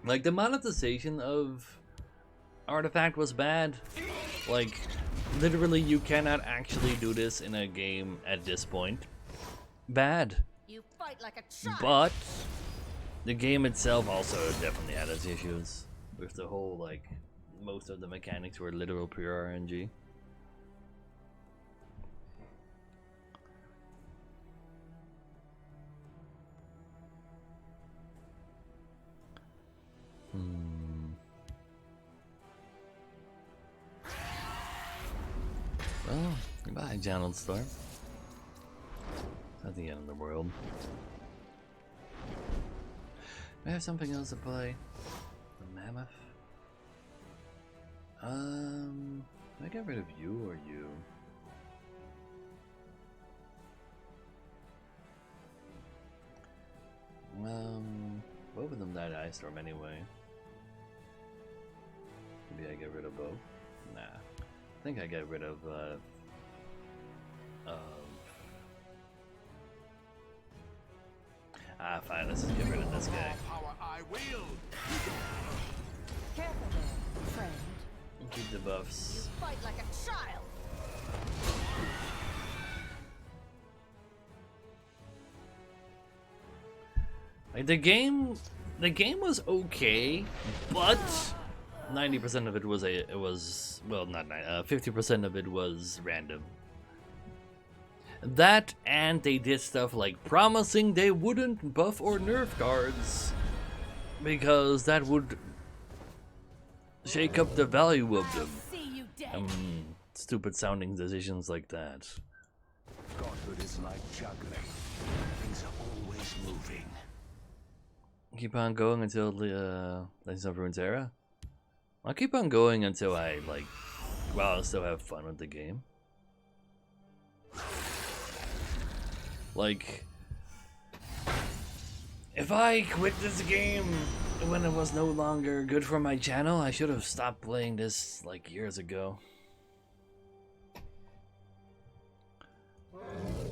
Like, the monetization of Artifact was bad. Like, literally, you cannot actually do this in a game at this point. Bad. You fight like a child. But the game itself also definitely had its issues. With the whole, like, most of the mechanics were literal pure RNG. Well, goodbye, Channel Storm. Not the end of the world. I have something else to play. The Mammoth. Do I get rid of you or you? Both of them died Ice Storm anyway. Maybe I get rid of both? Nah. I think I get rid of, fine, let's just get rid of this guy. Power I wield. Careful there, friend. And keep the buffs. You fight like a child. Like, the game was okay, but 90% of it was well, not 50% of it was random. That, and they did stuff like promising they wouldn't buff or nerf cards because that would shake up the value of them. See you dead. Stupid sounding decisions like that. Godhood is like juggling. Things are always moving. Keep on going until the Legends of Runeterra. I'll keep on going until I I still have fun with the game. Like, if I quit this game when it was no longer good for my channel, I should have stopped playing this like years ago.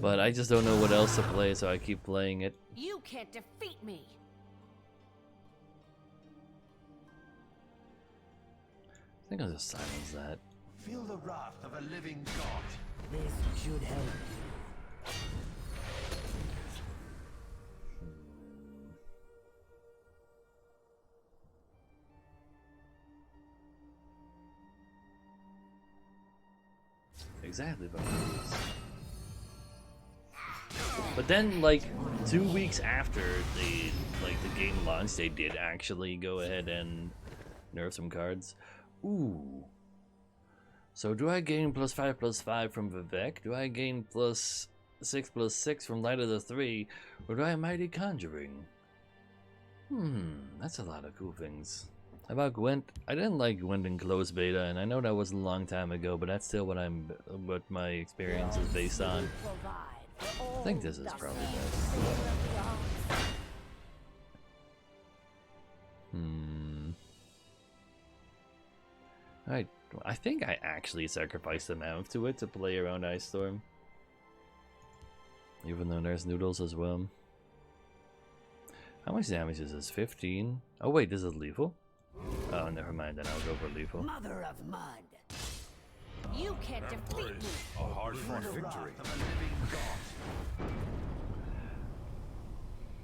But I just don't know what else to play, so I keep playing it. You can't defeat me. I think I'll just silence that. Feel the wrath of a living god. This should help you. exactly buckaroos. But then, like, 2 weeks after the game launched, they did actually go ahead and nerf some cards. Ooh. So do I gain +5/+5 from Vivek? Do I gain +6/6 from Light of the Three? Or do I Mighty Conjuring? That's a lot of cool things. How about Gwent? I didn't like Gwent in closed beta, and I know that was a long time ago, but that's still what my experience is based on. I think this is probably best. Alright, I think I actually sacrificed a mount to it to play around Ice Storm. Even though there's noodles as well. How much damage is this? 15? Oh wait, this is lethal? Oh, never mind, then I'll go for lethal. Mother of mud. You can't defeat me. A hard-fought victory.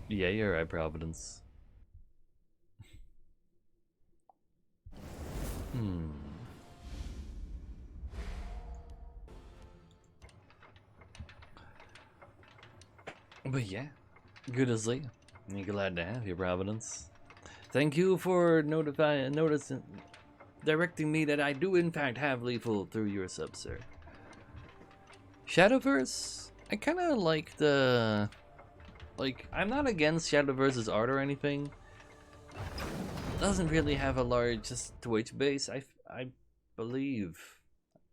Yeah, you're right, Providence. But yeah, good as Lee. I'm glad to have you, Providence. Thank you for directing me that I do in fact have lethal through your sub, sir. Shadowverse, I kind of like the... Like, I'm not against Shadowverse's art or anything. Doesn't really have a large Twitch base, I believe.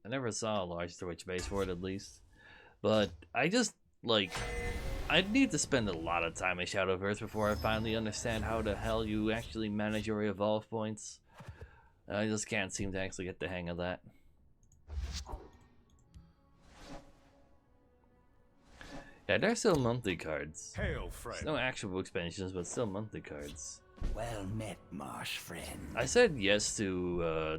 I never saw a large Twitch base for it, at least. But I just, like... I'd need to spend a lot of time in Shadowverse before I finally understand how the hell you actually manage your evolve points. I just can't seem to actually get the hang of that. Yeah, they're still monthly cards. Hail, friend. No actual expansions, but still monthly cards. Well met, marsh friend. I said yes to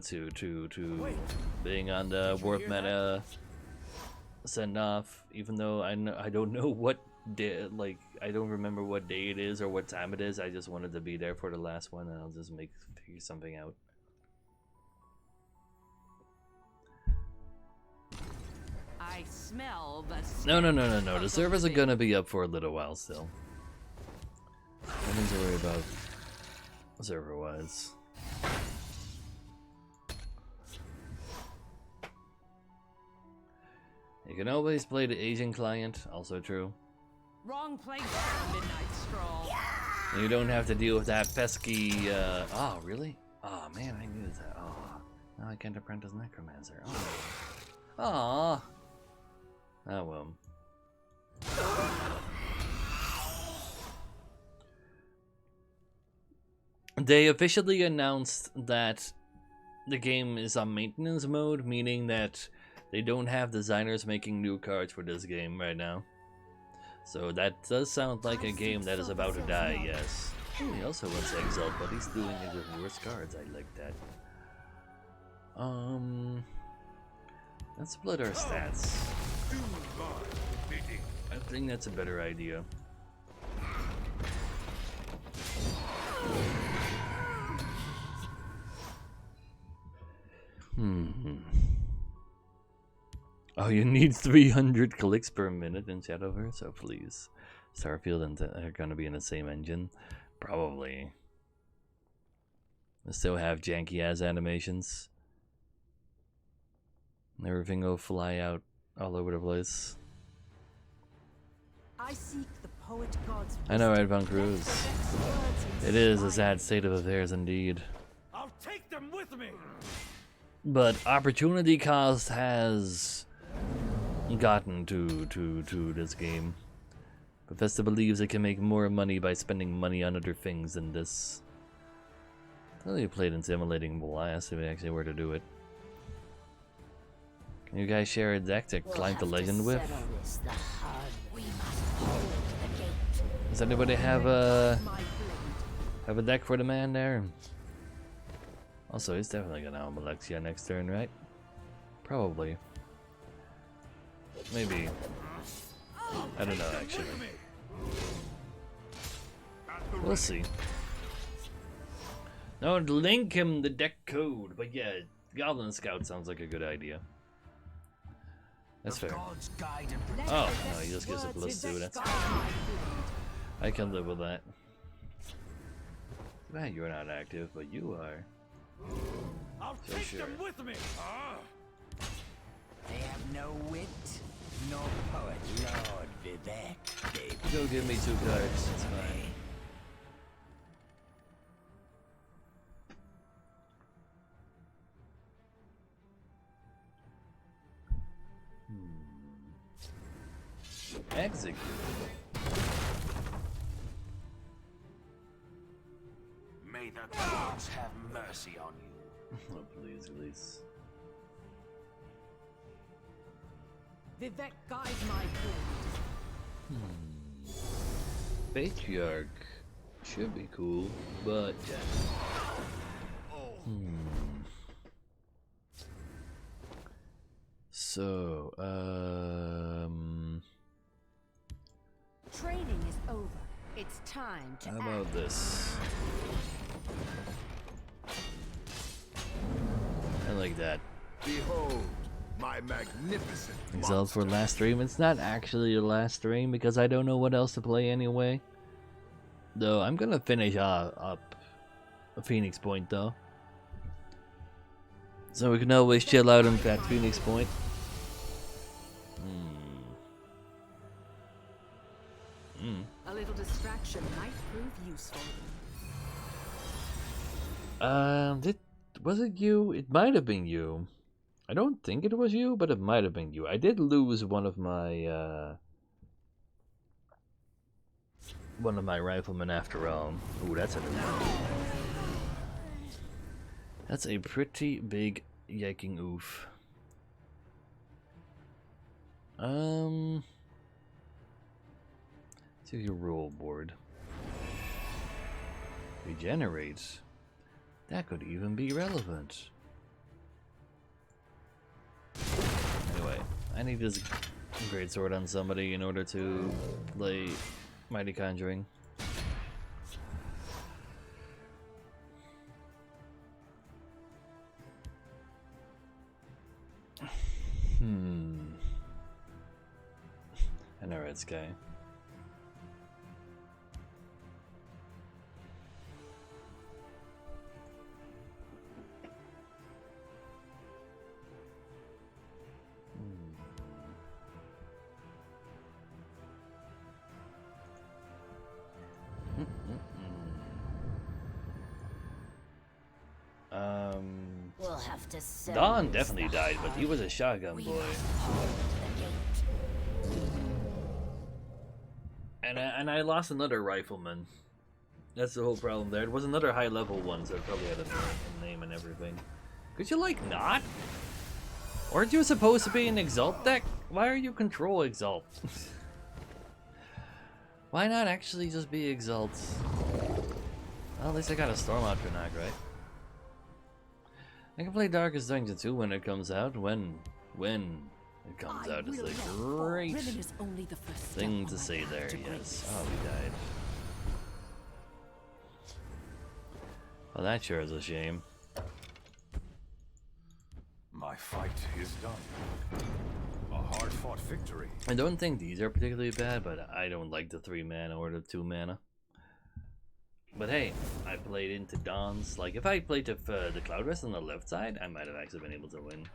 being on the warp meta send off, even though I don't know what day, like I don't remember what day it is or what time it is. I just wanted to be there for the last one, and I'll just figure something out. I smell the No. The servers are gonna be up for a little while still. Nothing to worry about server-wise. You can always play the Asian client, also true. Wrong place for a midnight stroll. And you don't have to deal with that pesky, oh, really? Oh, man, I knew that. Oh, now I can't apprentice Necromancer. Oh. Aw. Oh, well. They officially announced that the game is on maintenance mode, meaning that they don't have designers making new cards for this game right now. So that does sound like a game that is about to die, yes. Ooh, he also wants Exiled, but he's doing it with worse cards. I like that. Let's split our stats. I think that's a better idea. Oh, you need 300 clicks per minute in Shadowverse? So please. Starfield and are gonna be in the same engine? Probably. They still have janky ass animations. Everything will fly out all over the place. I seek the poet god's I know, right, Von Cruz? It is a sad state of affairs indeed. I'll take them with me. But opportunity cost has gotten to this game. Bethesda believes it can make more money by spending money on other things than this. I thought you played in Simulating Blast if it actually were to do it. Can you guys share a deck to climb the legend with? Does anybody have a deck for the man there? Also, he's definitely gonna have Alexia next turn, right? Probably. Maybe. I don't know, actually. We'll see. No, link him the deck code, but yeah, Goblin Scout sounds like a good idea. That's The fair. gods guide and Oh, no, he just gives a +2. That's I can live with that. Well, you're not active, but you are. I'll So take sure. them with me. they have no wit, nor poetry. Lord Vivek gave Go give me 2 cards. It's fine. Execute. May the gods have mercy on you. Oh, please, release. Vivek, guide my course. Patriarch should be cool, but So, Training is over. It's time to how act. about this? I like that. Behold, my magnificent Exalt for last stream. It's not actually the last stream because I don't know what else to play anyway. Though I'm gonna finish up a Phoenix Point though, so we can always chill out on that Phoenix Point. A little distraction might prove useful. Was it you? It might have been you. I don't think it was you, but it might have been you. I did lose one of my riflemen after all. Ooh, that's a pretty big yiking oof. To your roll board. Regenerate. That could even be relevant. Anyway, I need this great sword on somebody in order to play Mighty Conjuring. I know Red Sky. We'll have to sell Don this definitely the died, but he hard was a shotgun way. boy. Hold the gate. And I lost another rifleman. That's the whole problem there. It was another high level one, so it probably had a name and everything. Could you like not? Aren't you supposed to be an Exalt deck? Why are you control Exalt? Why not actually just be Exalt? Well, at least I got a Storm out for knock, right? I can play Darkest Dungeon 2 when it comes out. When it comes out is a great Is only the first step thing on to my say path there, to yes. greatness. Oh, he died. Well, that sure is a shame. My fight is done. A hard-fought victory. I don't think these are particularly bad, but I don't like the 3 mana or the 2 mana. But hey, I played into Dawn's. Like, if I played the Cloud Rest on the left side, I might have actually been able to win.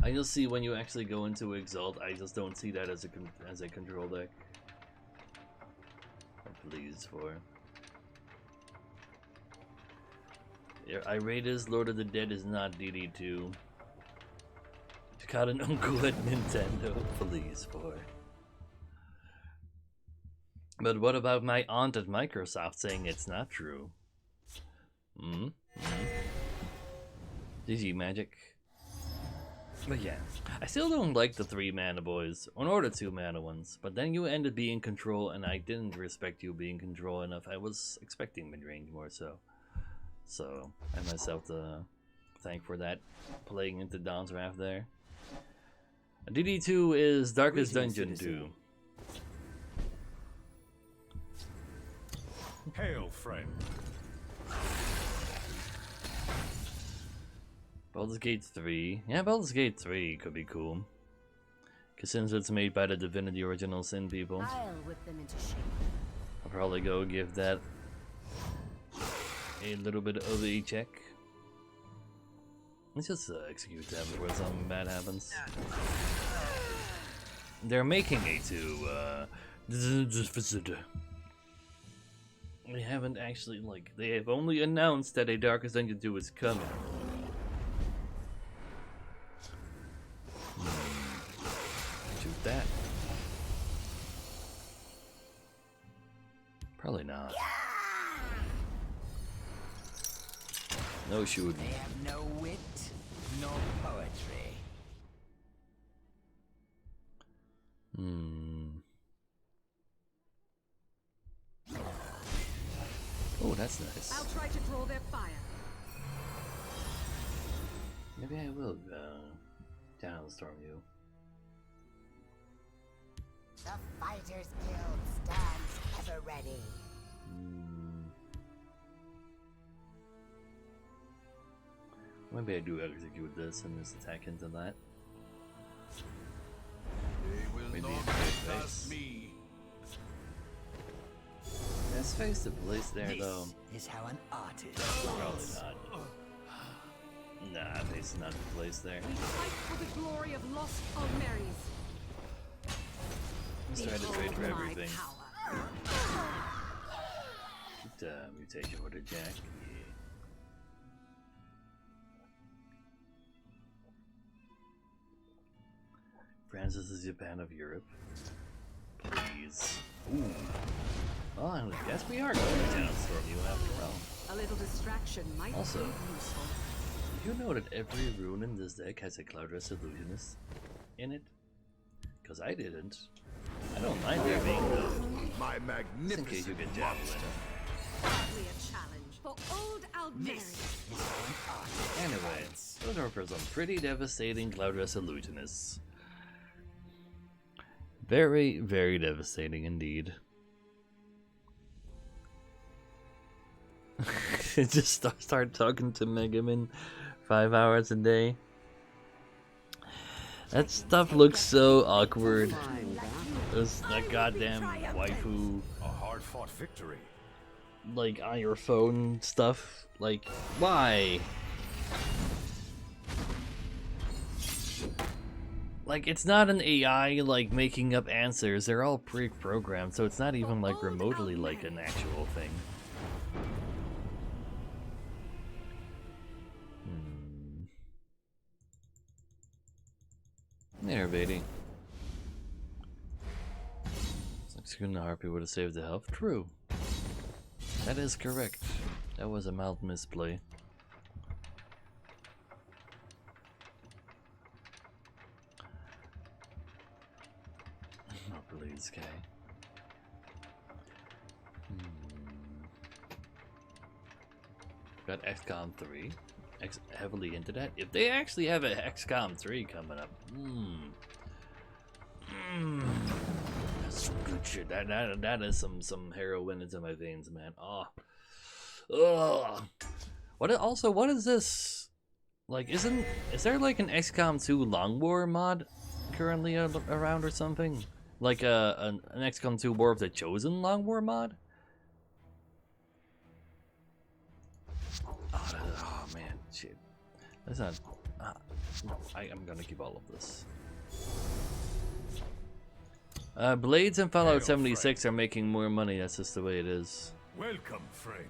And you'll see when you actually go into Exalt, I just don't see that as a control deck. Please for. Iratus, Lord of the Dead is not DD2. You got an uncle at Nintendo, please for. But what about my aunt at Microsoft saying it's not true? GG Magic. But yeah, I still don't like the 3 mana boys, or the 2 mana ones. But then you ended being control, and I didn't respect you being control enough. I was expecting mid-range more so. So I have myself to thank for that, playing into Dawn's Wrath there. DD2 is Darkest Dungeon 2. Hail, friend. Baldur's Gate 3. Yeah, Baldur's Gate 3 could be cool. Because since it's made by the Divinity Original Sin people, I'll whip them into shape. I'll probably go give that a little bit of a check. Let's just execute that before something bad happens. They're making a 2. They haven't actually, like, they have only announced that a Darkest Dungeon 2 is coming. Shoot that. Probably not. No shooting. They have no wit, nor poetry. Oh, that's nice. I'll try to draw their fire. Maybe I will downstorm you. The Fighters Guild stands ever ready. Maybe I do execute this and just attack into that. They will Maybe not in face. pass me. Let's face the place there though. This is how an artist Probably not. Nah, face is not the place there. We fight for the glory of lost Almeries. Let's try to trade for Behold my everything. power. Get mutation order jack. Yeah. France is the Japan of Europe. Please. Ooh. Well, I guess we are going to downstorm you after all. A little distraction might Also, be useful. did you know that every rune in this deck has a Cloud Resolutionist in it? Because I didn't. I don't mind there being though. My Just in case you magnificent get javelin. Hardly a challenge for old Almeries. Anyway, those are for some pretty devastating Cloud Resolutionists. Very, very devastating indeed. Just start talking to Megaman 5 hours a day. That stuff looks so awkward. There's that goddamn waifu, A hard-fought victory. like, on your phone stuff. Like, why? Like, it's not an AI, like, making up answers. They're all pre-programmed, so it's not even, like, remotely, like, an actual thing. There, Beatty. Succeeding the Harpy would have saved the health. True. That is correct. That was a mild misplay. Oh, please, guy. Got XCOM 3. Heavily into that. If they actually have a XCOM 3 coming up, that's some good shit. That is some heroin into my veins, man. Ugh. What is this? Like, is there like an XCOM 2 Long War mod currently around or something? Like an XCOM 2 War of the Chosen Long War mod? Oh man, shit. That's not. I'm gonna keep all of this. Blades and Fallout 76 are making more money. That's just the way it is. Welcome, friend.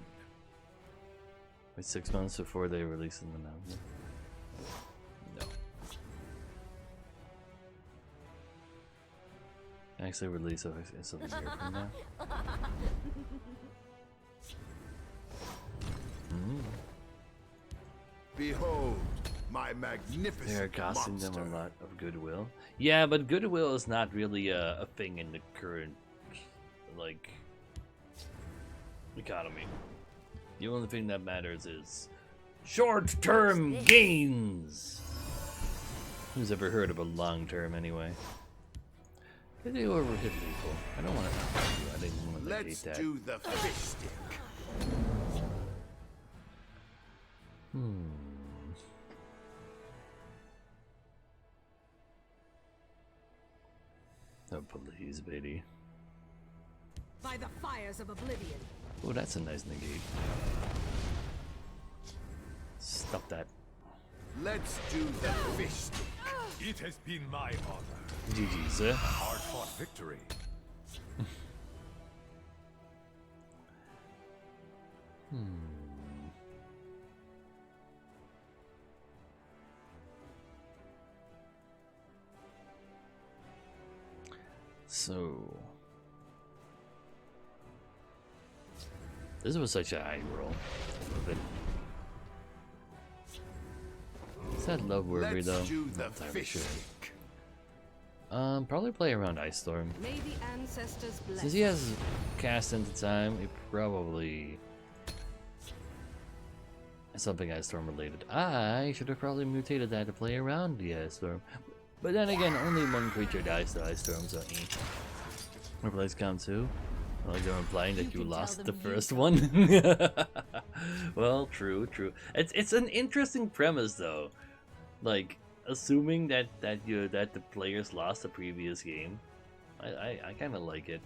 Wait 6 months before they release them now. No. Actually, release it's a year from now. Behold, my magnificent They're costing them monster. a lot of goodwill. Yeah, but goodwill is not really a thing in the current, like, economy. The only thing that matters is short-term gains. Who's ever heard of a long-term anyway? They overhit people. I don't want to. I didn't want to hate Let's that. do the fish stick. please, baby. By the fires of oblivion. Oh, that's a nice negate. Stop that. Let's do the fist. It has been my honor. GG's, eh? Hard-fought victory. So this was such a high roll. But is that love worthy though? Let's do the Not entirely fish sure. stick. Probably play around Ice Storm. May the ancestors bless. Since he has cast into time, he probably something Ice Storm related. I should have probably mutated that to play around the Ice Storm. But then again, only one creature dies to Ice Storm, so replace count 2. Like they're implying that you lost the first one. Well, true. It's an interesting premise though. Like assuming that the players lost the previous game. I kind of like it.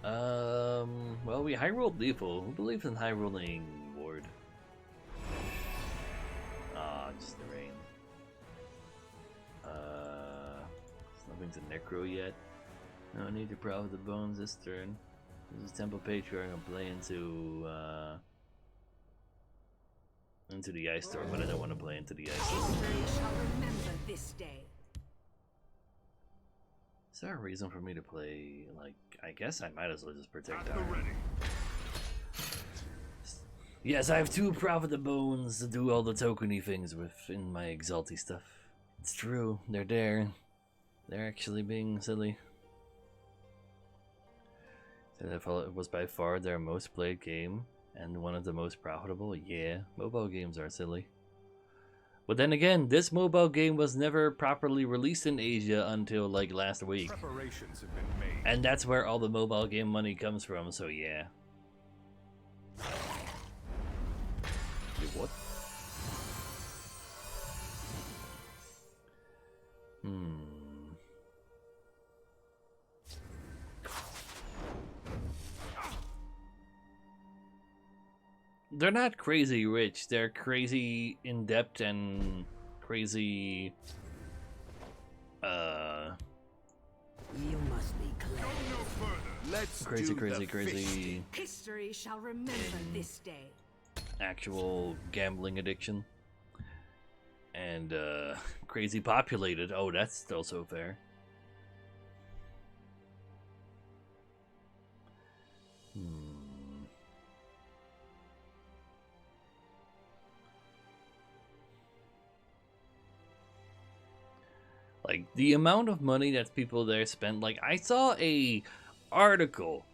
Well, we high rolled lethal. Who believes in high rolling ward? Ah, just the rain. Nothing's a necro yet. No need to prowl the bones this turn. This is Temple Patriarch. I'm playing into the Ice Storm, but I don't want to play into the Ice Storm. History shall remember this day. Is there a reason for me to play? Like, I guess I might as well just protect At the Iron. ready. Yes, I have 2 Proud of the Bones to do all the tokeny things with in my Exalty stuff. It's true, they're there. They're actually being silly. So it was by far their most played game and one of the most profitable. Yeah, mobile games are silly. But then again, this mobile game was never properly released in Asia until like last week. Preparations have been made. And that's where all the mobile game money comes from, so yeah. Wait, what? They're not crazy rich, they're crazy in depth and crazy You must be Go clever. no further. Let's crazy do the crazy History shall remember this day. actual gambling addiction. And crazy populated. Oh, that's still so fair. Like the amount of money that people there spent. Like I saw an article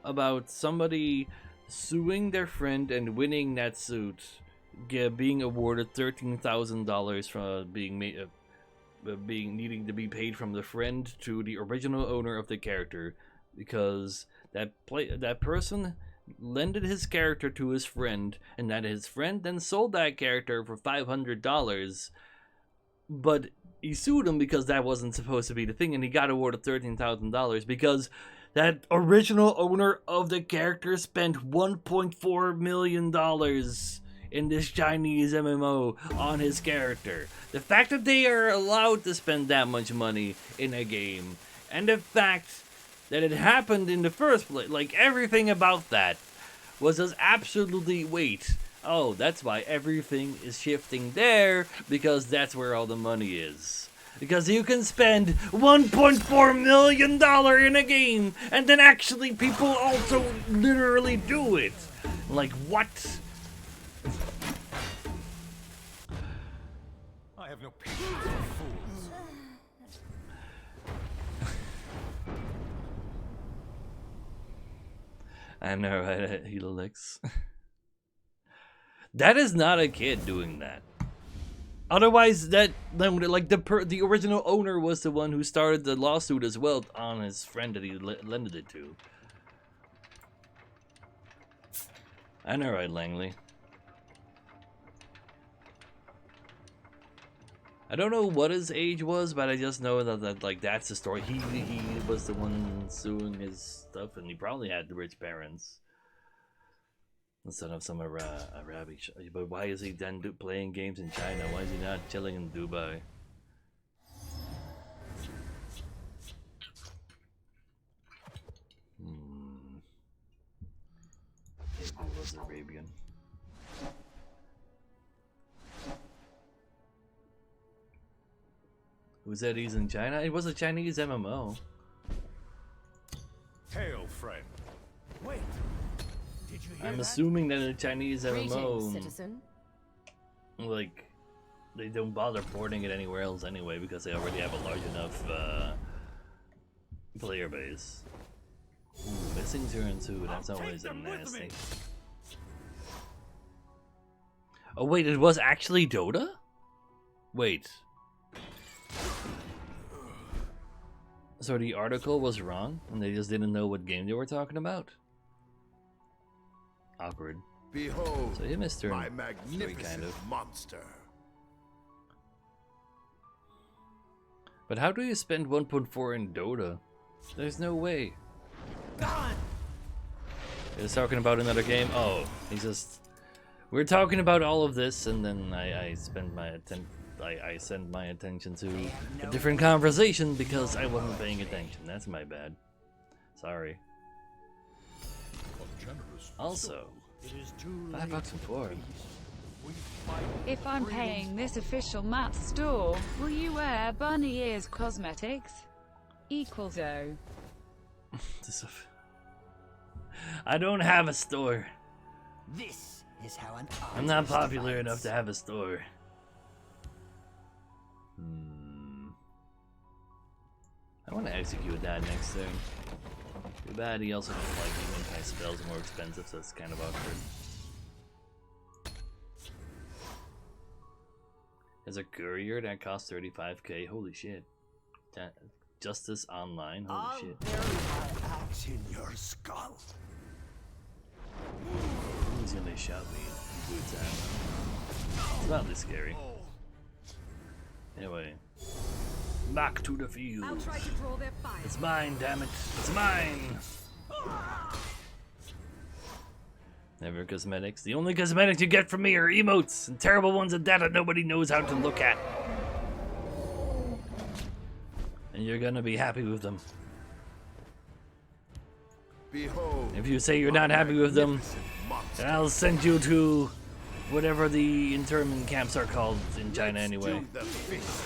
about somebody suing their friend and winning that suit, being awarded $13,000 for being needing to be paid from the friend to the original owner of the character, because that person lended his character to his friend, and that his friend then sold that character for $500, but he sued him because that wasn't supposed to be the thing, and he got awarded $13,000 because that original owner of the character spent $1.4 million in this Chinese MMO on his character. The fact that they are allowed to spend that much money in a game, and the fact that it happened in the first place, like everything about that was just absolutely oh, that's why everything is shifting there, because that's where all the money is. Because you can spend $1.4 million in a game, and then actually people also literally do it. Like, what? I have no patience for fools. I know, right, Helix? That is not a kid doing that. Otherwise, the original owner was the one who started the lawsuit as well on his friend that he lended it to. I know, right, Langley? I don't know what his age was, but I just know that like that's the story. He was the one suing his stuff, and he probably had the rich parents. Instead of some Arabic. But why is he then playing games in China? Why is he not chilling in Dubai? Maybe he was Arabian. Who said he's in China? It was a Chinese MMO. Hail, friend. Wait. Did you hear I'm that? assuming that in a Chinese Greetings, MMO, citizen. like, they don't bother porting it anywhere else anyway because they already have a large enough player base. Ooh, missing turn 2, that's always a nasty. Oh wait, it was actually Dota? Wait. So the article was wrong and they just didn't know what game they were talking about? Awkward. Behold, So he missed turn my 3 magnificent kind of. monster. But how do you spend 1.4 in Dota? There's no way. He's talking about another game? Oh, he's just... We're talking about all of this and then I spend my I send my attention to a different conversation because I wasn't paying attention. That's my bad. Sorry. Also, $5 and 4. If I'm paying this official map store, will you wear bunny ears cosmetics? Equals O. I don't have a store. This is how an I'm not artist popular fights. enough to have a store. I want to execute that next turn. Too bad he also doesn't like even my spells are more expensive, so it's kind of awkward. There's a courier that costs 35k. Holy shit. That, Justice Online. Holy I'll shit. bury my axe in your skull. Who's gonna shout me in good time? It's mildly scary. Anyway. Back to the field. I'll try to draw their fire. It's mine, damn it. It's mine. Never cosmetics. The only cosmetics you get from me are emotes and terrible ones at that nobody knows how to look at. And you're gonna be happy with them. Behold, If you say you're not happy with them, magnificent monster. then I'll send you to whatever the internment camps are called in China anyway. Do the feast.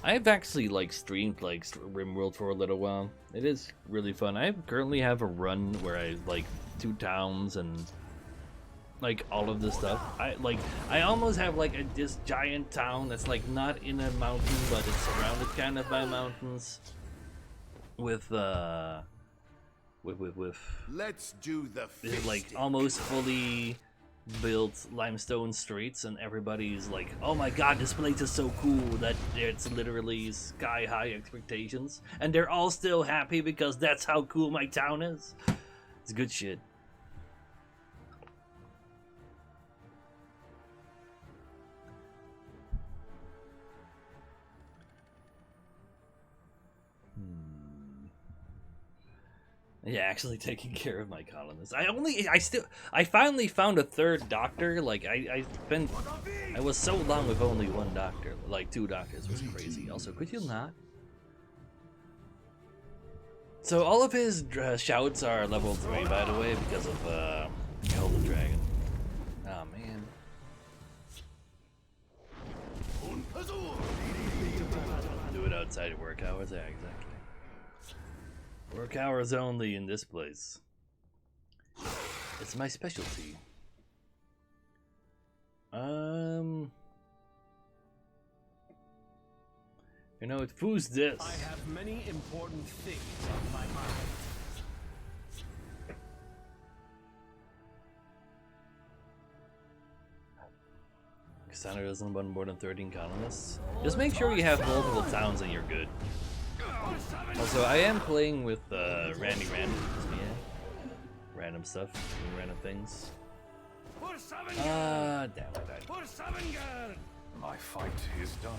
I've actually like streamed like RimWorld for a little while. It is really fun. I currently have a run where I like 2 towns and like all of this stuff. I almost have like this giant town that's like not in a mountain, but it's surrounded kind of by mountains. With Let's do the feast. like almost fully built limestone streets, and everybody's like, oh my god, this place is so cool that it's literally sky high expectations, and they're all still happy because that's how cool my town is. It's good shit. Yeah, actually taking care of my colonists. I finally found a 3rd doctor. Like I was so long with only 1 doctor. Like 2 doctors was crazy. Also, could you not? So all of his shouts are level 3, by the way, because of Golden Dragon. Oh man. Do it outside of work hours. Yeah, exactly. Work hours only in this place. It's my specialty. You know, who's this? I have many important things on my mind. Cassandra doesn't want more than 13 colonists. Just make sure you have multiple towns and you're good. Also, I am playing with Randy Random. Yeah. Random stuff, doing random things. Damn it. My fight is done.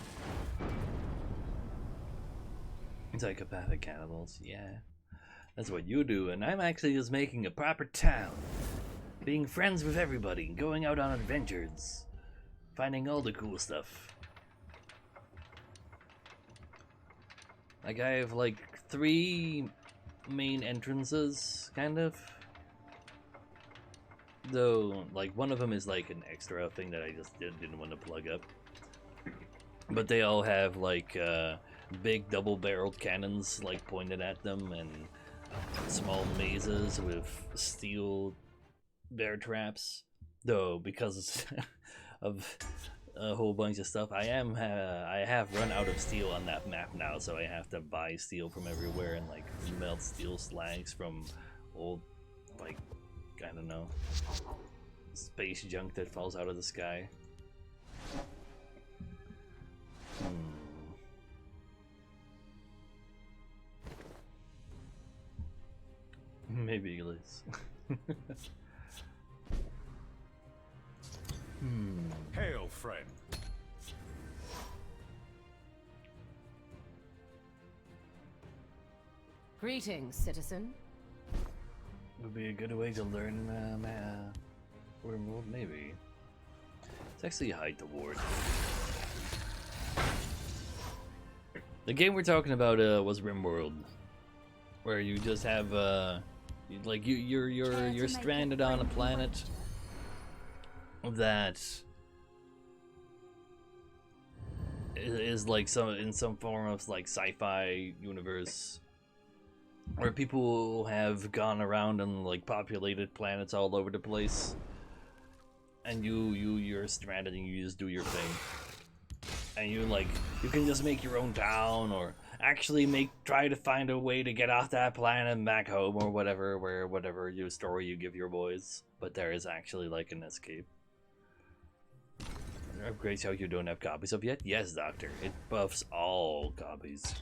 Psychopathic cannibals, yeah. That's what you do, and I'm actually just making a proper town. Being friends with everybody, going out on adventures. Finding all the cool stuff. Like, I have like 3 main entrances, kind of. Though, like, one of them is like an extra thing that I just didn't want to plug up. But they all have like big double-barreled cannons like pointed at them, and small mazes with steel bear traps. Though, because of a whole bunch of stuff, I have run out of steel on that map now, so I have to buy steel from everywhere and like melt steel slags from old, like, I don't know, space junk that falls out of the sky. Maybe it is. Hail, friend. Greetings, citizen. Would be a good way to learn Wormwood, maybe. It's actually hide the ward. The game we're talking about was RimWorld, where you just have like you're stranded on a planet that is like in some form of like sci-fi universe, where people have gone around and like populated planets all over the place, and you're stranded and you just do your thing. And you can just make your own town, or actually try to find a way to get off that planet and back home, or whatever your story you give your boys. But there is actually like an escape. Upgrades how you don't have copies of yet? Yes, Doctor. It buffs all copies.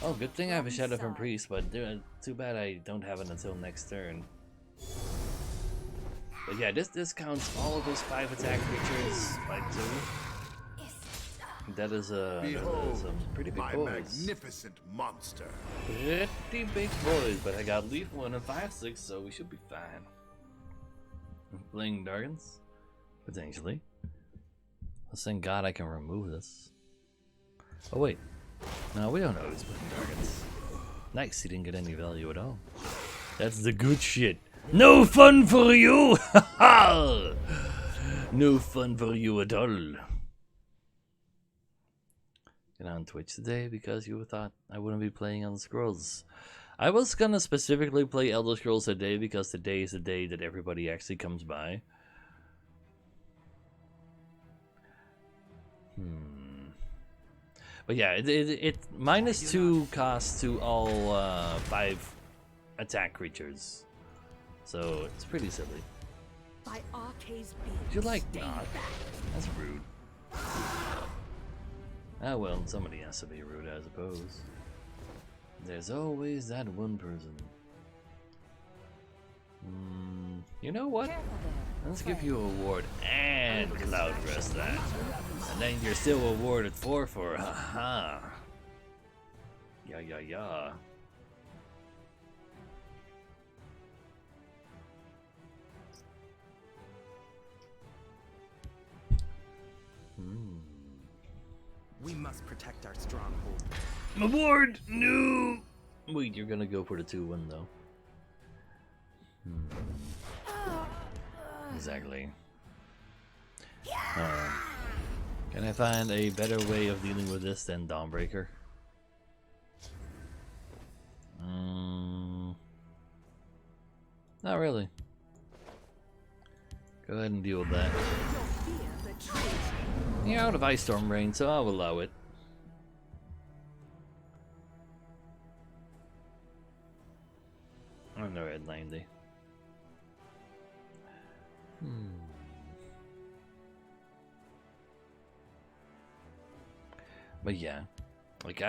Oh, good thing I have a Shadow from Priest, but too bad I don't have it until next turn. But yeah, this counts all of those 5 attack creatures by 2. That is some pretty big my boys. magnificent monster. Pretty big boys, but I got Leaf 1 and 5/6, so we should be fine. Playing Dargans? Potentially. Let's thank God I can remove this. Oh wait. No, we don't know who's playing Dargans. Nice, he didn't get any value at all. That's the good shit. No fun for you! No fun for you at all. Get on Twitch today because you thought I wouldn't be playing on Scrolls. I was gonna specifically play Elder Scrolls today because today is the day that everybody actually comes by. But yeah, it -2 cost to all 5 attack creatures, so it's pretty silly. By Arcade's You like not? That's rude. Ah well, somebody has to be rude, I suppose. There's always that one person. You know what? Let's give you a ward and Cloud Rest that. And then you're still awarded 4 for haha. Yeah. We must protect our stronghold. Award! No! Wait, you're gonna go for the 2-1 though. Exactly. Can I find a better way of dealing with this than Dawnbreaker? Not really. Go ahead and deal with that. You're out of Ice Storm range, so I'll allow it. I'm no at 90. But yeah, like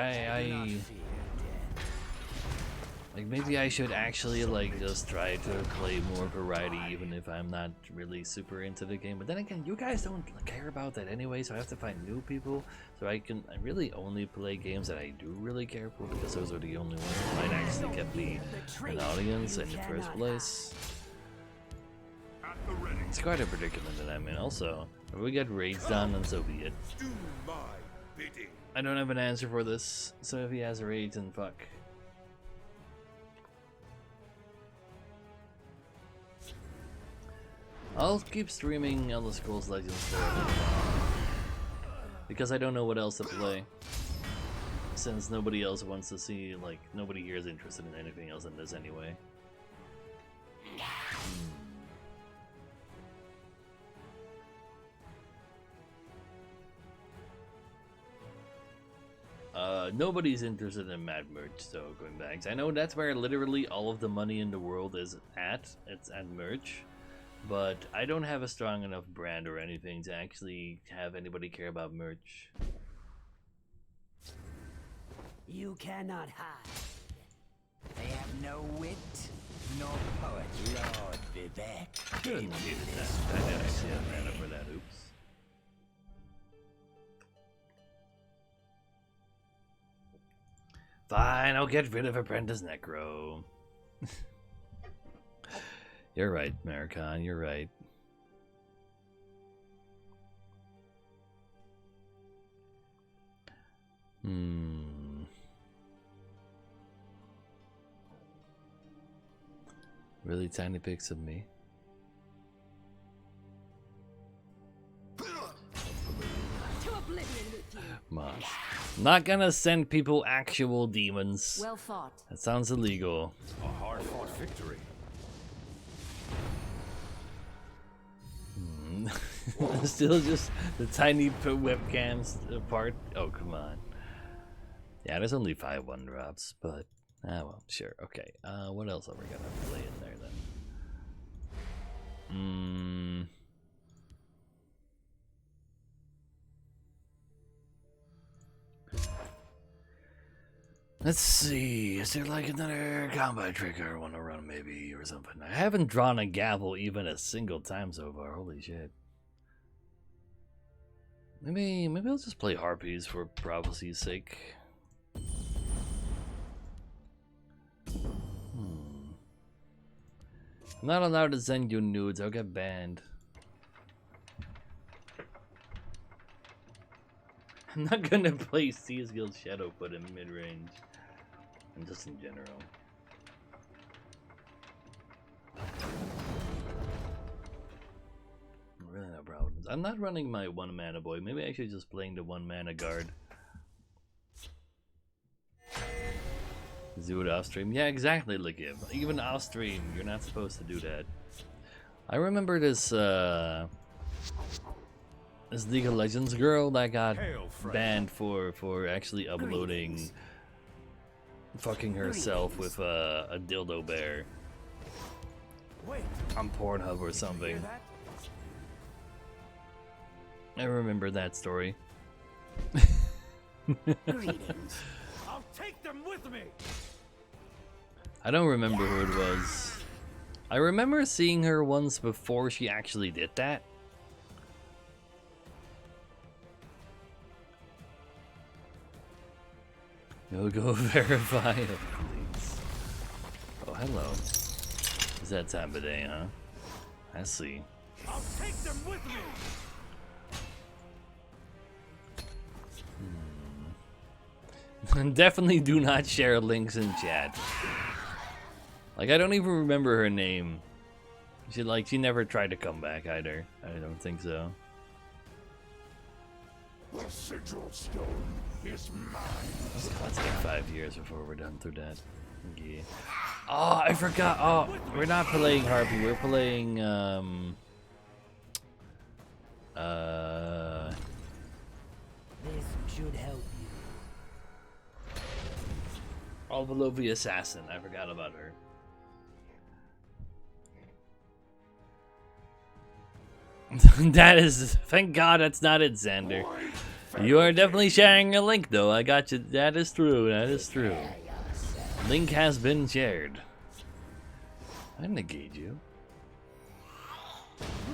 Like, maybe I should actually, like, just try to play more variety, even if I'm not really super into the game. But then again, you guys don't care about that anyway, so I have to find new people. So I really only play games that I do really care for, because those are the only ones that might actually get me an audience in the first place. At the ready. It's quite a predicament that I'm in. Also, if we get raids done, then so be it. Do my bidding. I don't have an answer for this, so if he has a raid, then fuck. I'll keep streaming Elder Scrolls Legends for a little while, because I don't know what else to play. Since nobody else wants to see, like, nobody here is interested in anything else than this anyway. Nobody's interested in Mad Merch, so going back. I know that's where literally all of the money in the world is at. It's at merch. But I don't have a strong enough brand or anything to actually have anybody care about merch. You cannot hide. They have no wit, nor poetry. Lord Vivek gave me this I didn't actually have force mana of for that, oops. Fine, I'll get rid of Apprentice Necro. You're right, Maricon, you're right. Really tiny pics of me. To oblivion with you. Moss. Not gonna send people actual demons. Well fought. That sounds illegal. A hard-fought victory. Still just the tiny webcams apart. Oh, come on. Yeah, there's only 5 1-drops, but well, sure. Okay. What else are we gonna play in there then? Let's see. Is there like another combat trick I want to run, maybe, or something? I haven't drawn a gavel even a single time so far. Holy shit. Maybe I'll just play Harpies for prophecy's sake. I'm not allowed to send you nudes. I'll get banned. I'm not gonna play Seas Guild Shadowfoot in mid-range. And just in general. Really no problems. I'm not running my 1 mana boy. Maybe I should just playing the 1 mana guard. Do it off stream. Yeah, exactly, Ligiv. Even off stream, you're not supposed to do that. I remember this this League of Legends girl that got banned for actually uploading fucking herself with a dildo bear on Pornhub or something. I remember that story. Greetings. I'll take them with me. I don't remember who it was. I remember seeing her once before she actually did that. You'll go verify it, please. Oh, hello. It's that time of day, huh? I see. I'll take them with me. Definitely do not share links in chat. Like, I don't even remember her name. She never tried to come back either. I don't think so. The sigil stone is mine. Let's get 5 years before we're done through that. Yeah. Oh, I forgot. Oh, we're not playing Harpy. We're playing This should help you. Alvalo the Assassin. I forgot about her. That is, thank God that's not it, Xander. You are definitely sharing a link, though. I got you. That is true. That is true. Link has been shared. I negate you.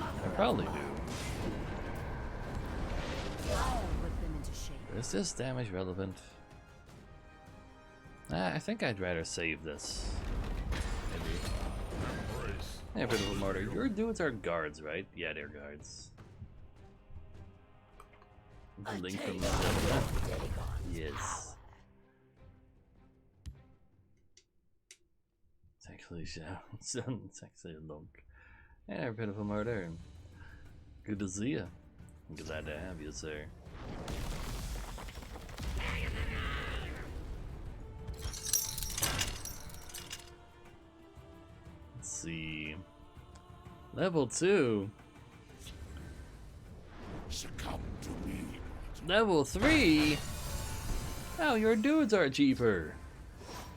I probably do. Whip them into shape. Is this damage relevant? I think I'd rather save this. Maybe. Hey, Beautiful Martyr. Your dudes are guards, right? Yeah, they're guards. Link from the yes. It's actually it's actually a lunk. Hey, Beautiful Martyr. Good to see you. Glad to have you, sir. Let's see. Level 2. Succumb to me. Level 3? Oh, your dudes are cheaper.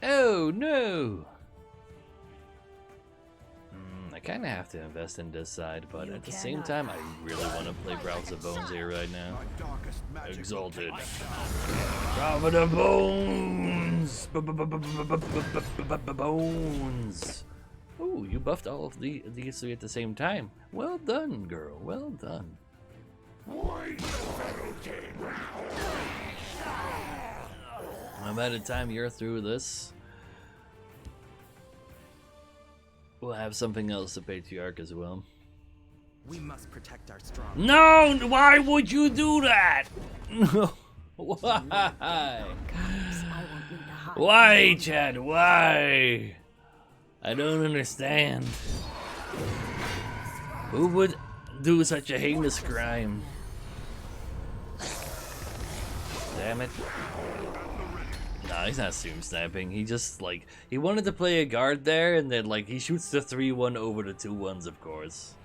Oh no! I kind of have to invest in this side, but at the same time, I really want to play Browse of Bones here right now. My darkest magic. Exalted. Browse of Bones! Bones! Ooh, you buffed all of these three at the same time. Well done, girl. Well done. By the time you're through this, we'll have something else to Patriarch as well. We must protect our strong. No! Why would you do that? Why? I want you to hide. Why, Chad? Why? I don't understand. Who would do such a heinous crime? Damn it. Nah, he's not stream sniping. He just, like, he wanted to play a guard there, and then, like, he shoots the 3-1 over the 2-1s, of course.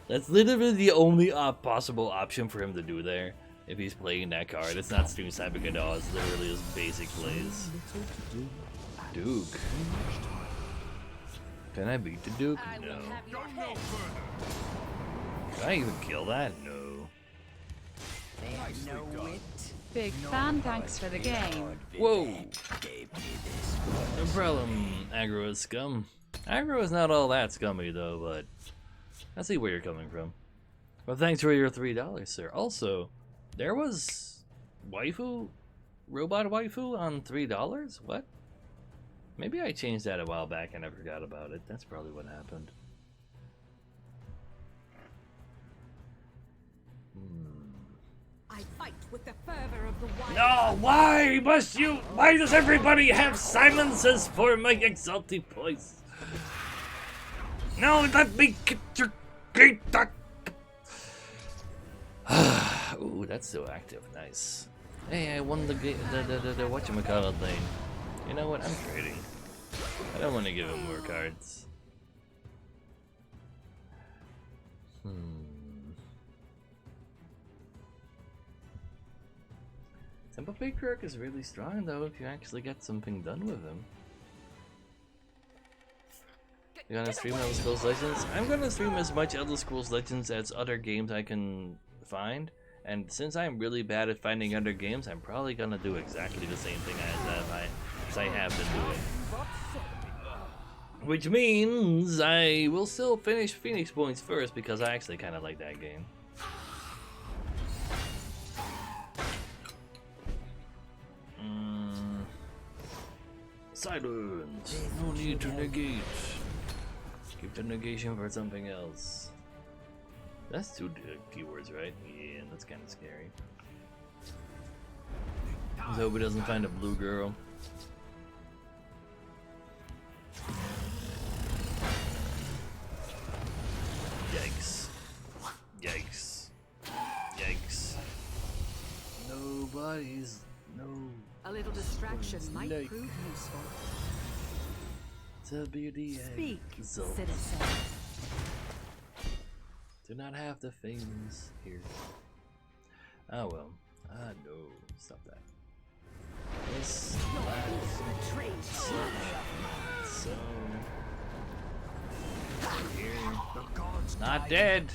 That's literally the only possible option for him to do there. If he's playing that card. It's not stream sniping at all. It's literally his basic plays. Duke. Can I beat the Duke? No. Can I even kill that? No. They have no wit. Big fan, thanks for the game. Whoa! Gave me this. No problem, Aggro is scum. Aggro is not all that scummy though, but I see where you're coming from. Well, thanks for your $3, sir. Also, there was waifu, robot waifu on $3? What? Maybe I changed that a while back and I forgot about it. That's probably what happened. I fight with the fervor of the wild. No, why must you? Why does everybody have silences for my exalted voice? No, let me get your gate. Ooh, that's still active. Nice. Hey, I won the whatchamacallit lane. You know what? I'm trading. I don't want to give him more cards. Temple Patriarch is really strong though if you actually get something done with him. You gonna stream Elder Scrolls Legends? I'm gonna stream as much Elder Scrolls Legends as other games I can find. And since I'm really bad at finding other games, I'm probably gonna do exactly the same thing as I have been doing. Which means I will still finish Phoenix Points first because I actually kind of like that game. Silence! No need to negate. Keep the negation for something else. That's two keywords, right? Yeah, that's kind of scary. Let's hope he doesn't find a blue girl. Yikes. Yikes. Yikes. Nobody's... No... A little distraction might Like- prove useful. To be the Speak, exalted. citizen. Do not have the things here. Oh well. Ah no. Stop that. This so here. Not dead.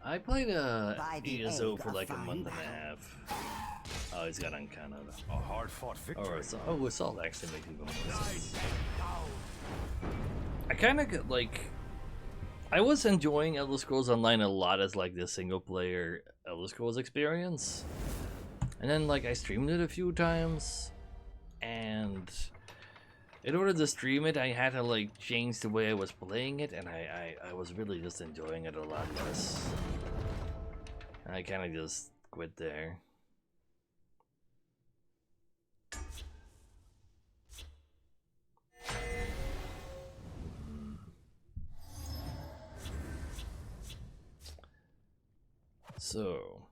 I played By the ESO egg for of like a fine month and a battle. half. Oh, he's got Uncanny. A hard-fought victory. Or Assault actually makes even more sense. I kind of like. I was enjoying Elder Scrolls Online a lot as like the single player Elder Scrolls experience, and then like I streamed it a few times, and in order to stream it, I had to like change the way I was playing it, and I was really just enjoying it a lot less. And I kind of just quit there. So,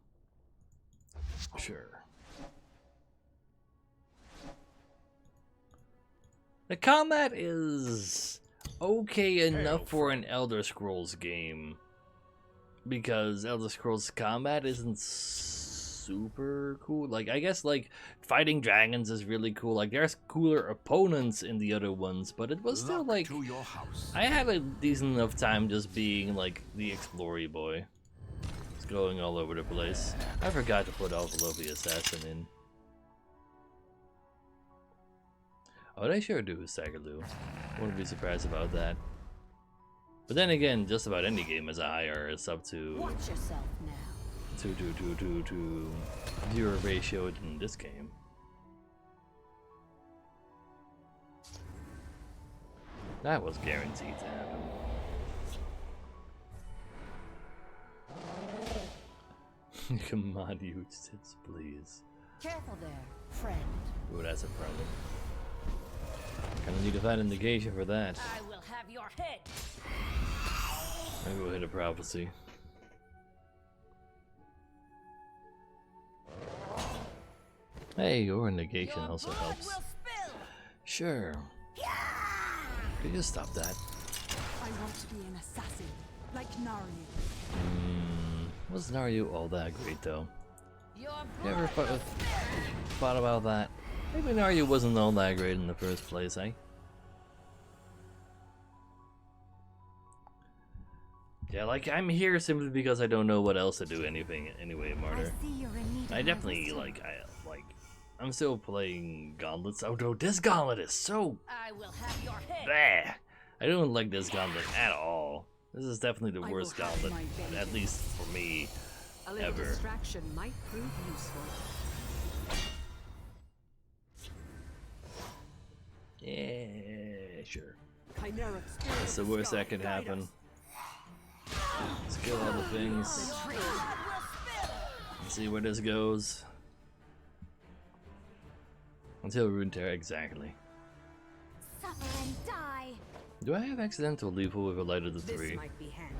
sure. The combat is okay enough for an Elder Scrolls game, because Elder Scrolls combat isn't super cool. Like, I guess like fighting dragons is really cool. Like, there's cooler opponents in the other ones, but it was still like to your house. I had a decent enough time just being like the explory boy. Going all over the place. I forgot to put Alvalo the Assassin in. Oh, they sure do, Sagaloo. Wouldn't be surprised about that. But then again, just about any game has a higher sub to Watch yourself now. to viewer ratio in this game. That was guaranteed to happen. Come on, you tits, please. Careful there, friend. Ooh, that's a problem. Gonna need to find a negation for that. I will have your head. Maybe we'll hit a prophecy. Hey, or a negation Your also blood helps. will spill. Sure. Could you stop that? I want to be an assassin, like Naryu. Wasn't Naryu all that great though? Your You ever blood will spill. thought about that? Maybe Naryu wasn't all that great in the first place, eh? Yeah, like I'm here simply because I don't know what else to do anyway, Martyr. I see you're in need of I my definitely wisdom. I'm still playing Gauntlets. Although this gauntlet is so I will have your head. bad. I don't like this gauntlet at all. This is definitely the I worst will have gauntlet, my at vengeance. least for me. A little ever. distraction might prove useful. Yeah, sure. Chimeric That's the worst that could happen. Let's kill all the things. Let's see where this goes. Until Runeterra, exactly. Suffer and die. Do I have accidental lethal with a light of the This 3? might be handy.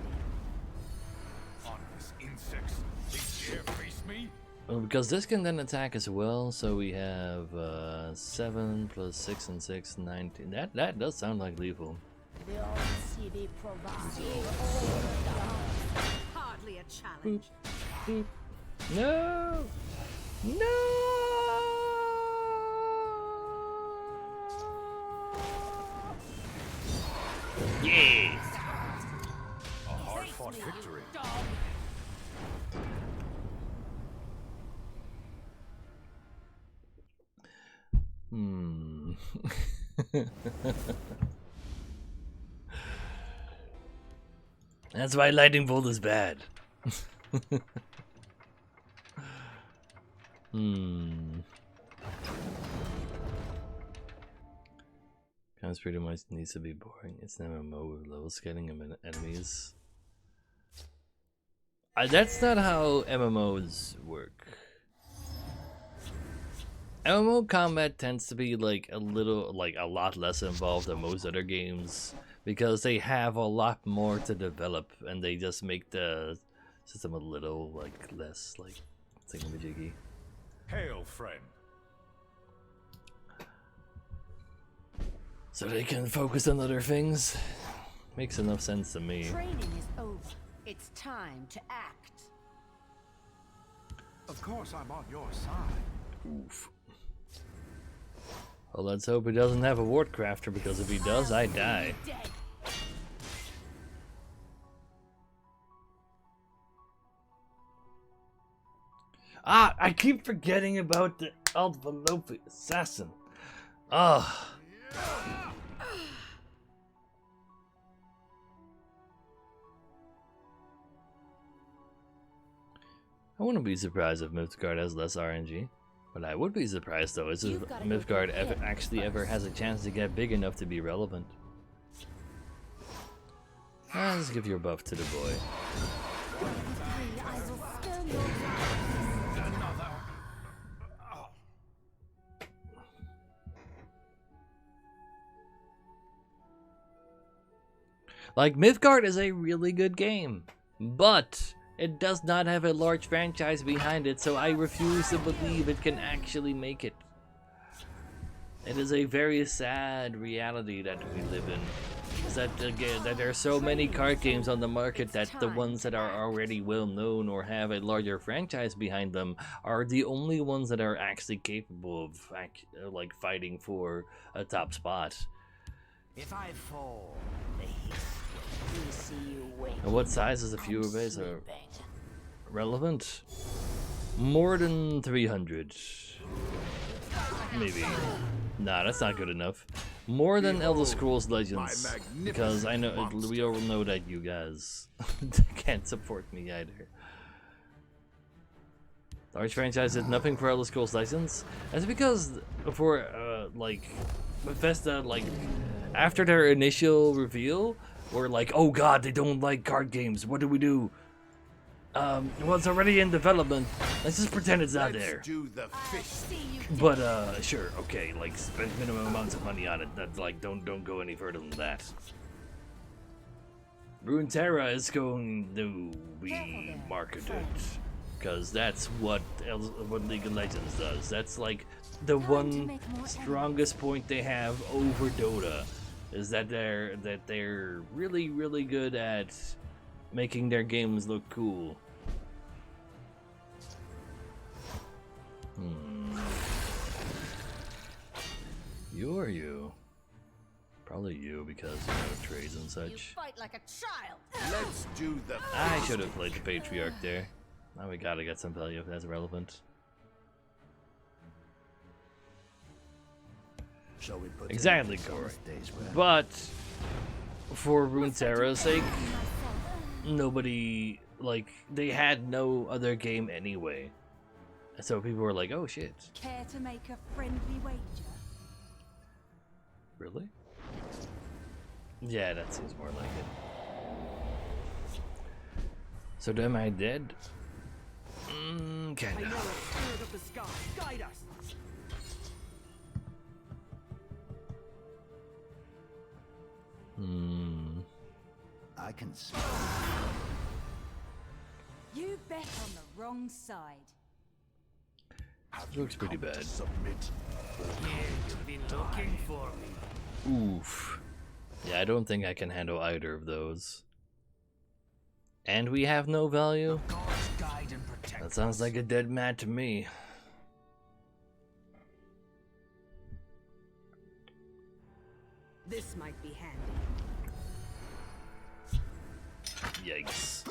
Honest insects. They dare face me? Well, because this can then attack as well, so we have 7 plus 6 and 6, 19. That does sound like lethal. The old CD provides. Hardly a challenge. No! No! Yeah! A hard-fought victory. That's why lightning bolt is bad. Comes pretty much needs to be boring. It's an MMO with level scaling and enemies. That's not how MMOs work. MMO combat tends to be like a lot less involved than most other games because they have a lot more to develop and they just make the system a little like less like thingamajiggy. Hail, friend. So they can focus on other things. Makes enough sense to me. Training is over. It's time to act. Of course, I'm on your side. Oof. Well, let's hope he doesn't have a ward crafter, because if he does, I die. Dead. Ah, I keep forgetting about the Alpha Assassin. Ah. I wouldn't be surprised if Mythgard has less RNG. What I would be surprised though is if Mythgard ever has a chance to get big enough to be relevant. Let's give your buff to the boy. Like, Mythgard is a really good game, but it does not have a large franchise behind it, so I refuse to believe it can actually make it. It is a very sad reality that we live in. Is that again that there are so many card games on the market that the ones that are already well known or have a larger franchise behind them are the only ones that are actually capable of like fighting for a top spot. If I fall, the hiss will see you wake. And what size is the viewer base are relevant? More than 300. Maybe. Nah, that's not good enough. More than Elder Scrolls Legends, because I know we all know that you guys can't support me either. Large franchise did nothing for Elder Scrolls Legends. That's because for like Bethesda, like after their initial reveal, were like, oh god, they don't like card games. What do we do? Well, it's already in development. Let's just pretend it's not there. Do the fish. But sure, okay, like spend minimum amounts of money on it. That's like don't go any further than that. Runeterra is going to be marketed because that's what League of Legends does. That's like the one strongest point they have over Dota is that they're really good at making their games look cool. You or you? Probably you because you know trades and such. You fight like a child. Let's do the I should have played the Patriarch there. Now we gotta get some value if that's relevant. Shall we put Exactly, Corey. But for Runeterra's sake, nobody like they had no other game anyway. So people were like, "Oh shit." Care to make a friendly wager? Really? Yeah, that seems more like it. So am I dead? Kinda. Spirit of the sky, guide us. I can smell. You bet on the wrong side. Looks pretty bad. submit. You've been looking for me. Oof. Yeah, I don't think I can handle either of those. And we have no value? God's guide and protect. That sounds like a dead mat to me. This might be handy. Yikes.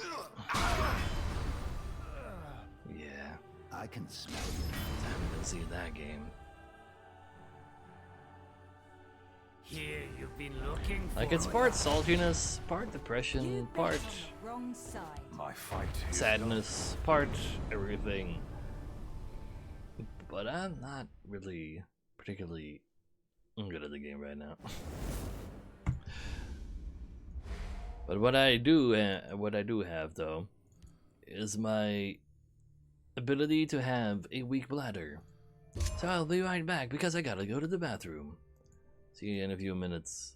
Yeah, I can smell you. I haven't been seeing that game. Here you've been looking for Like, it's me. part saltiness, part depression, You part bet on the wrong side. My fight is sadness, part everything. But I'm not really particularly good at the game right now. But what I do have though is my ability to have a weak bladder. So I'll be right back because I gotta go to the bathroom. See you in a few minutes.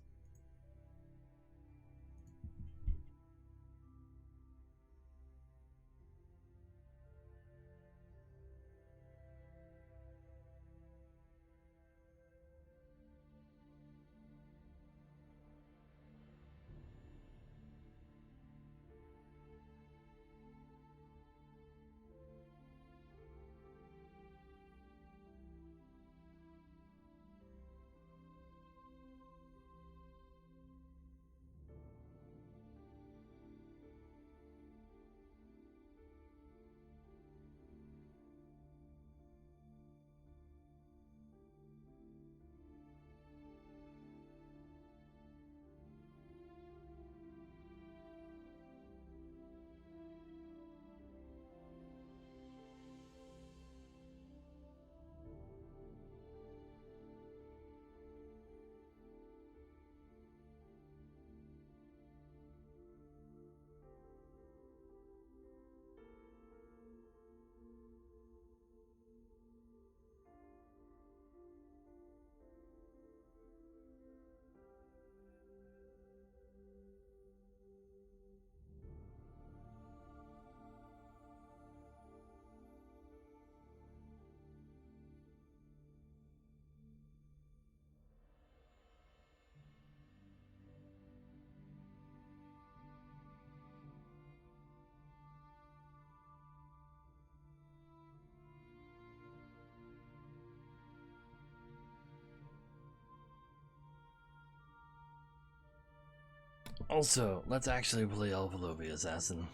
Also, let's actually play Alpha Lobby Assassin.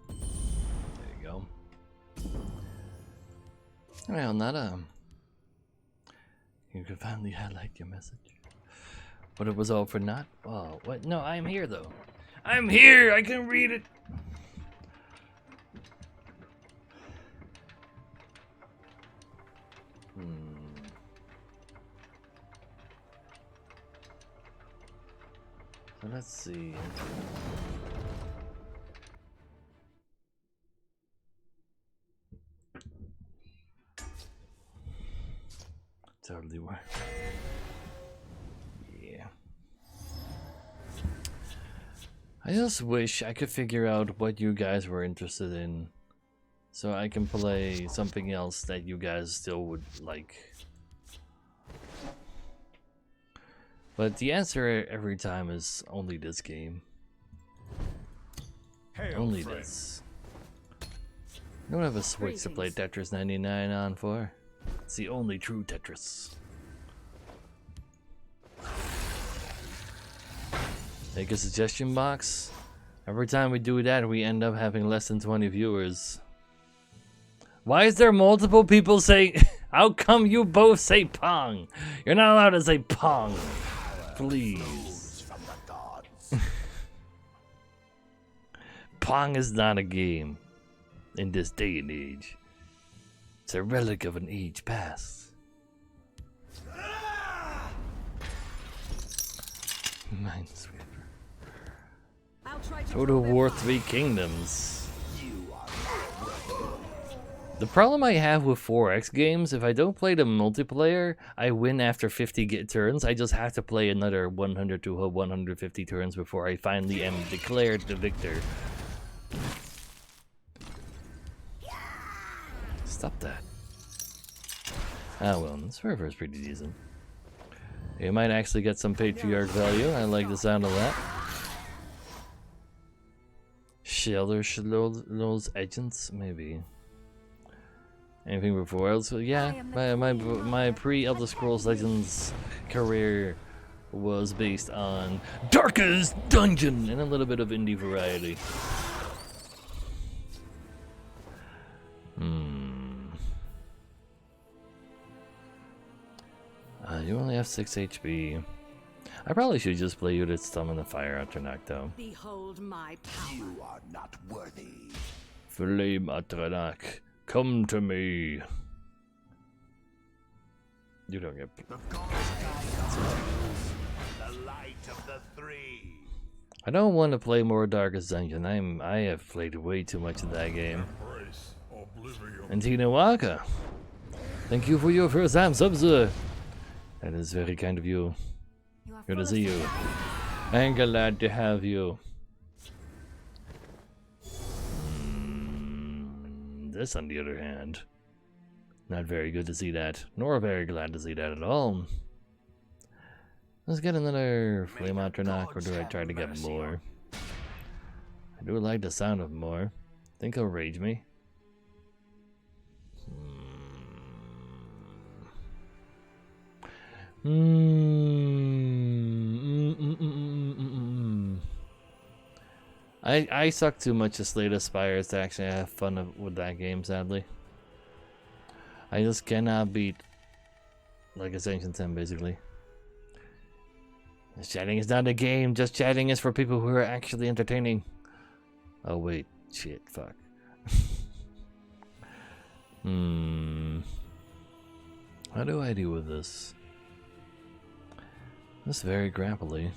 There you go. Well, Nada. You could finally highlight your message. But it was all for naught? Oh, what? No, I'm here though. I'm here! I can read it! So let's see. Totally work. Yeah. I just wish I could figure out what you guys were interested in, so I can play something else that you guys still would like. But the answer every time is only this game. Only this. I don't have a Switch to play Tetris 99 on for. It's the only true Tetris. Make a suggestion box. Every time we do that, we end up having less than 20 viewers. Why is there multiple people saying... How come you both say Pong? You're not allowed to say Pong. Please. Pong is not a game in this day and age. It's a relic of an age past. Minesweeper. Total War 3 Kingdoms. The problem I have with 4X games, if I don't play the multiplayer, I win after 50 turns. I just have to play another 100 to 150 turns before I finally am declared the victor. Stop that. Ah well, this server is pretty decent. You might actually get some patriarch value. I like the sound of that. Shelter Schloll's agents, maybe. Anything before else? Yeah, my pre-Elder Scrolls Legends career was based on Darkest Dungeon and a little bit of indie variety. You only have 6 HP. I probably should just play you to summon the fire after Nocto. Behold my power. You are not worthy. Flame Atranak, come to me. You don't get. The light of the three. I don't want to play more Darkest Dungeon. I have played way too much of that game. Embrace oblivion. And Tina Waka, thank you for your first time sub, sir. That is very kind of you. Good to see you. I'm glad to have you. This, on the other hand, not very good to see that, nor very glad to see that at all. Let's get another Flame Atronach, or do I try to get more? I do like the sound of more. Think he'll rage me. I suck too much to Slay the Spires to actually have fun with that game, sadly. I just cannot beat like Ascension 10, basically. Just chatting is not a game, just chatting is for people who are actually entertaining. Oh wait, shit, fuck. How do I deal with this? This is very grapply.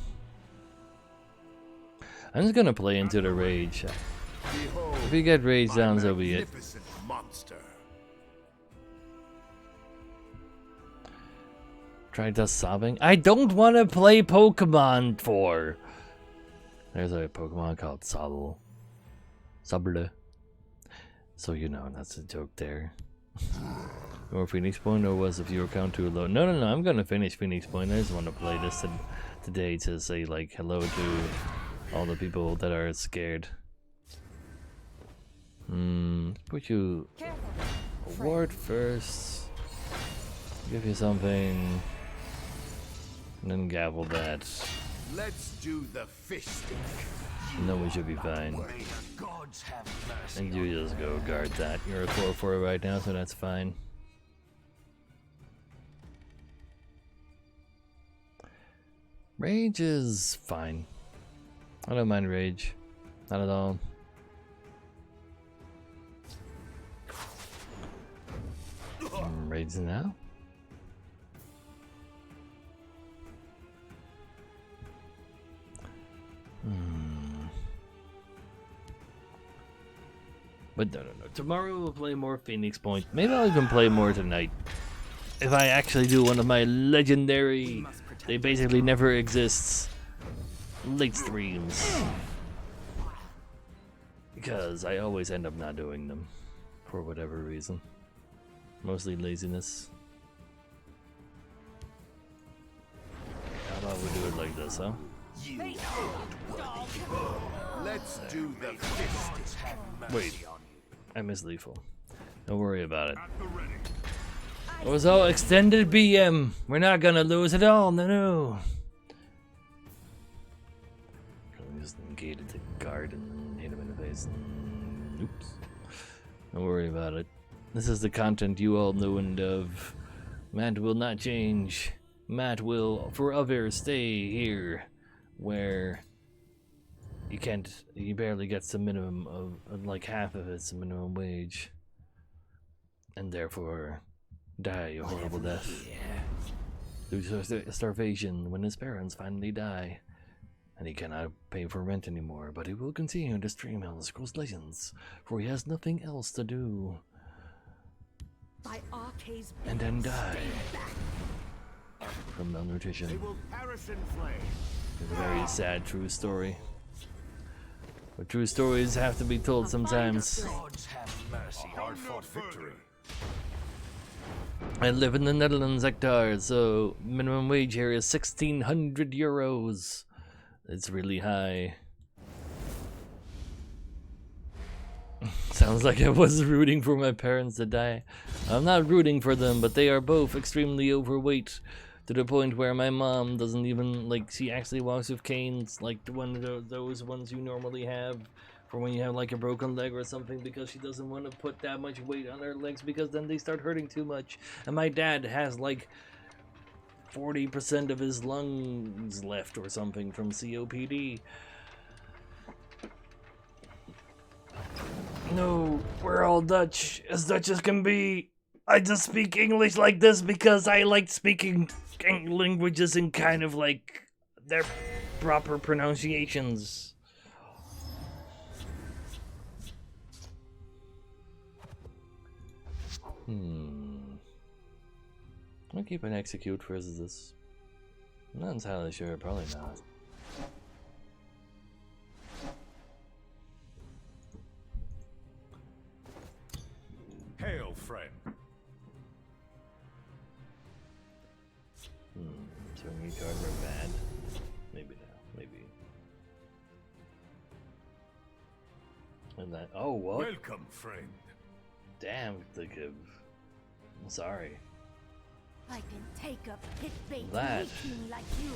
I'm just gonna play into the rage. Behold, If you get rage down, so be it. magnificent monster. Try just sobbing. I don't want to play Pokemon 4. There's a Pokemon called Sable. Sable. So you know, that's a joke there. Or Phoenix Point, or was the viewer count too low? No, I'm gonna finish Phoenix Point. I just want to play this today to say like hello to all the people that are scared. Put you Award first. Give you something. And then gavel that. Let's do the fisting. And then we should be fine. May the gods have mercy. And you just go guard that. You're a 4/4 right now, so that's fine. Rage is fine. I don't mind rage. Not at all. Rage now? But no. Tomorrow we'll play more Phoenix Point. Maybe I'll even play more tonight. If I actually do one of my legendary, they basically never exists, late streams. Because I always end up not doing them. For whatever reason. Mostly laziness. How about we do it like this, huh? Let's do the fisting. Wait. I missed lethal. Don't worry about it. At the ready. It was all extended BM. We're not gonna lose it all, no. I just negated the guard and hit him in the face. Oops. Don't worry about it. This is the content you all know and of. Matt will not change. Matt will forever stay here, where he barely gets the minimum of like half of it's the minimum wage, and therefore die a horrible death through starvation when his parents finally die, and he cannot pay for rent anymore. But he will continue to stream Elder Scrolls Legends, for he has nothing else to do, and then die from malnutrition. They will perish in flame. It's a very sad true story. But true stories have to be told sometimes. Gods have mercy. Hard fought victory. I live in the Netherlands, Hector, so minimum wage here is 1,600 euros. It's really high. Sounds like I was rooting for my parents to die. I'm not rooting for them, but they are both extremely overweight, to the point where my mom doesn't even, like, she actually walks with canes, like the one of those ones you normally have for when you have like a broken leg or something, because she doesn't want to put that much weight on her legs, because then they start hurting too much. And my dad has like 40% of his lungs left or something from COPD. No, we're all Dutch as can be. I just speak English like this because I like speaking languages in kind of like their proper pronunciations. I'll keep an execute versus this. I'm not entirely sure, probably not. Hail, friend. Swinging card were bad. Maybe now, maybe. And that. Oh, what? Welcome, friend. Damn, the give. I'm sorry. I can take up pit bait That. weakling like you.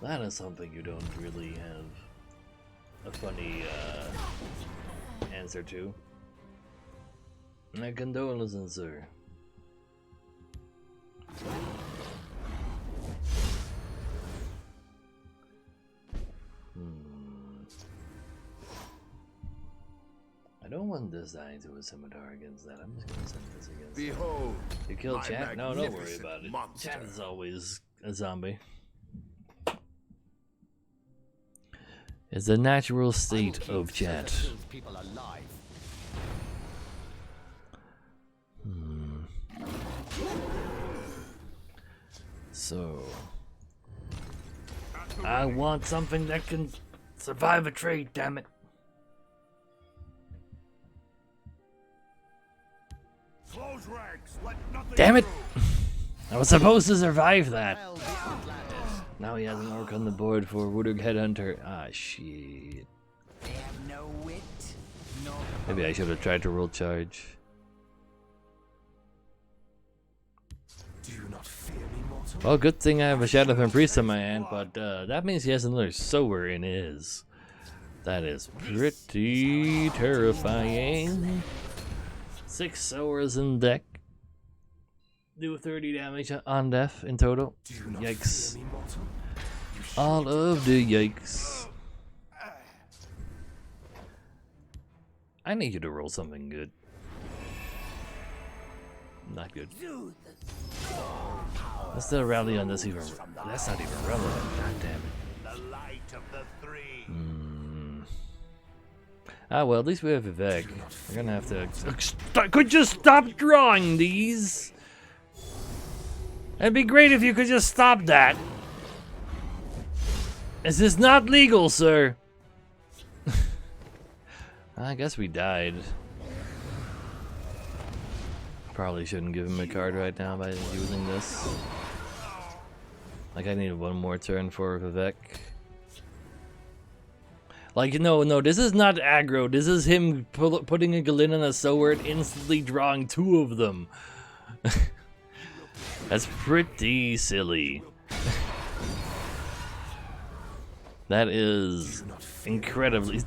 That is something you don't really have a funny answer to. My condolences, sir. I don't want this dying to a scimitar against that. I'm just gonna send this against it. Behold, You kill my chat? No, don't worry magnificent about it. monster. Chat is always a zombie. It's the natural state of chat. People alive. So, I want something that can survive a trade, damn it. close ranks. Let nothing Damn it! through. I was supposed to survive that. Now he has an orc on the board for Woodard Headhunter. Ah, shit. They have no wit, nor Maybe I should have tried to roll charge. Do you not fear me, mortal? Well, good thing I have a Shadow and Priest in my hand, but that means he has another sower in his. That is pretty terrifying. 6 sowers in deck. Do 30 damage on death in total. Do you not Yikes. fear me, mortal? All of the yikes. I need you to roll something good. Not good. Let's do a rally on this even. That's not even relevant. God damn it. The light of the three. Ah, well, at least we have Vivek. We're gonna have to. Could you stop drawing these? It'd be great if you could just stop that. Is this not legal, sir? I guess we died. Probably shouldn't give him a card right now by using this. Like, I need one more turn for Vivek. Like, no, this is not aggro. This is him putting a Galin on a sower and instantly drawing 2 of them. That's pretty silly. That is incredibly...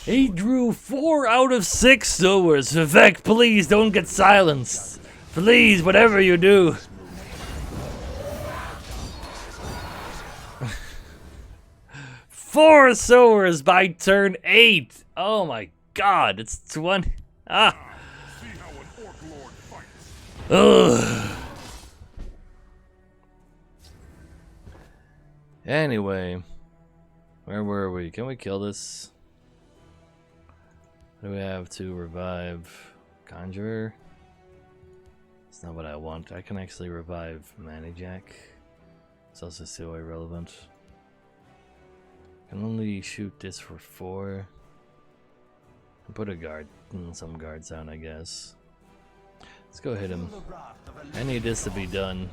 He drew 4 out of 6 sowers. Vivek, please don't get silenced. Please, whatever you do. Four sowers by turn 8. Oh my god, it's 20. Ah. See how an orc lord fights. Ugh. Anyway, where were we? Can we kill this? What do we have to revive? Conjurer? That's not what I want. I can actually revive Manijack. It's also still irrelevant. Can only shoot this for 4. And put a guard, some guards down, I guess. Let's go hit him. I need this to be done.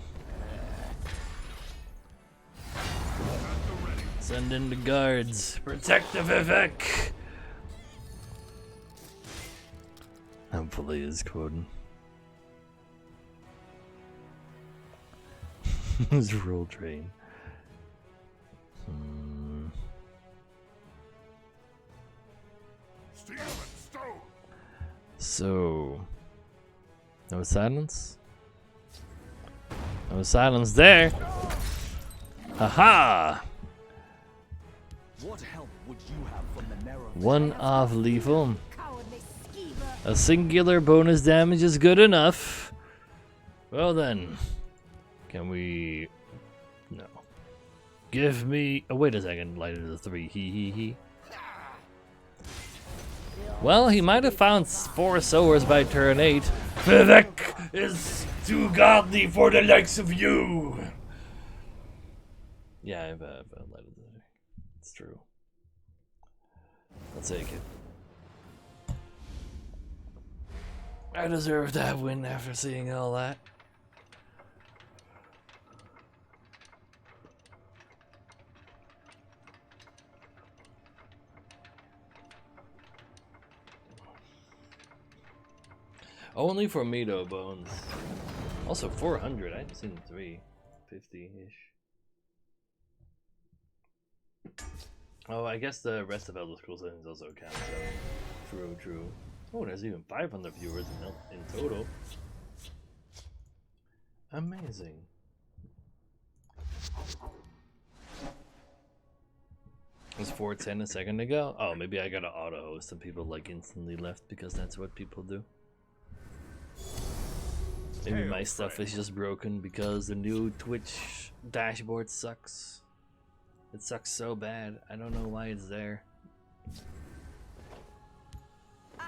Send in the guards. Protect the Vivek. Hopefully he's quoting. His roll train. Steel and stone. So, no silence? No silence there. Haha! What help would you have from the narrow? One off lethal. Cowardly skeever. A singular bonus damage is good enough. Well then, can we... No. Give me... Oh, wait a second. Light of the 3. He. Well, he might have found 4 sowers by turn 8. Vivek is too godly for the likes of you. Yeah, I've light of the 3. It's true. I'll take it. I deserve that win after seeing all that. Only for me though, Bones. Also 400, I haven't seen 350-ish. Oh, I guess the rest of Elder Scrolls settings also count, so true. Oh, there's even 500 viewers in total. Amazing. It was 4:10 a second ago. Oh, maybe I got an auto host and people like instantly left because that's what people do. Maybe my stuff is just broken because the new Twitch dashboard sucks. It sucks so bad. I don't know why it's there.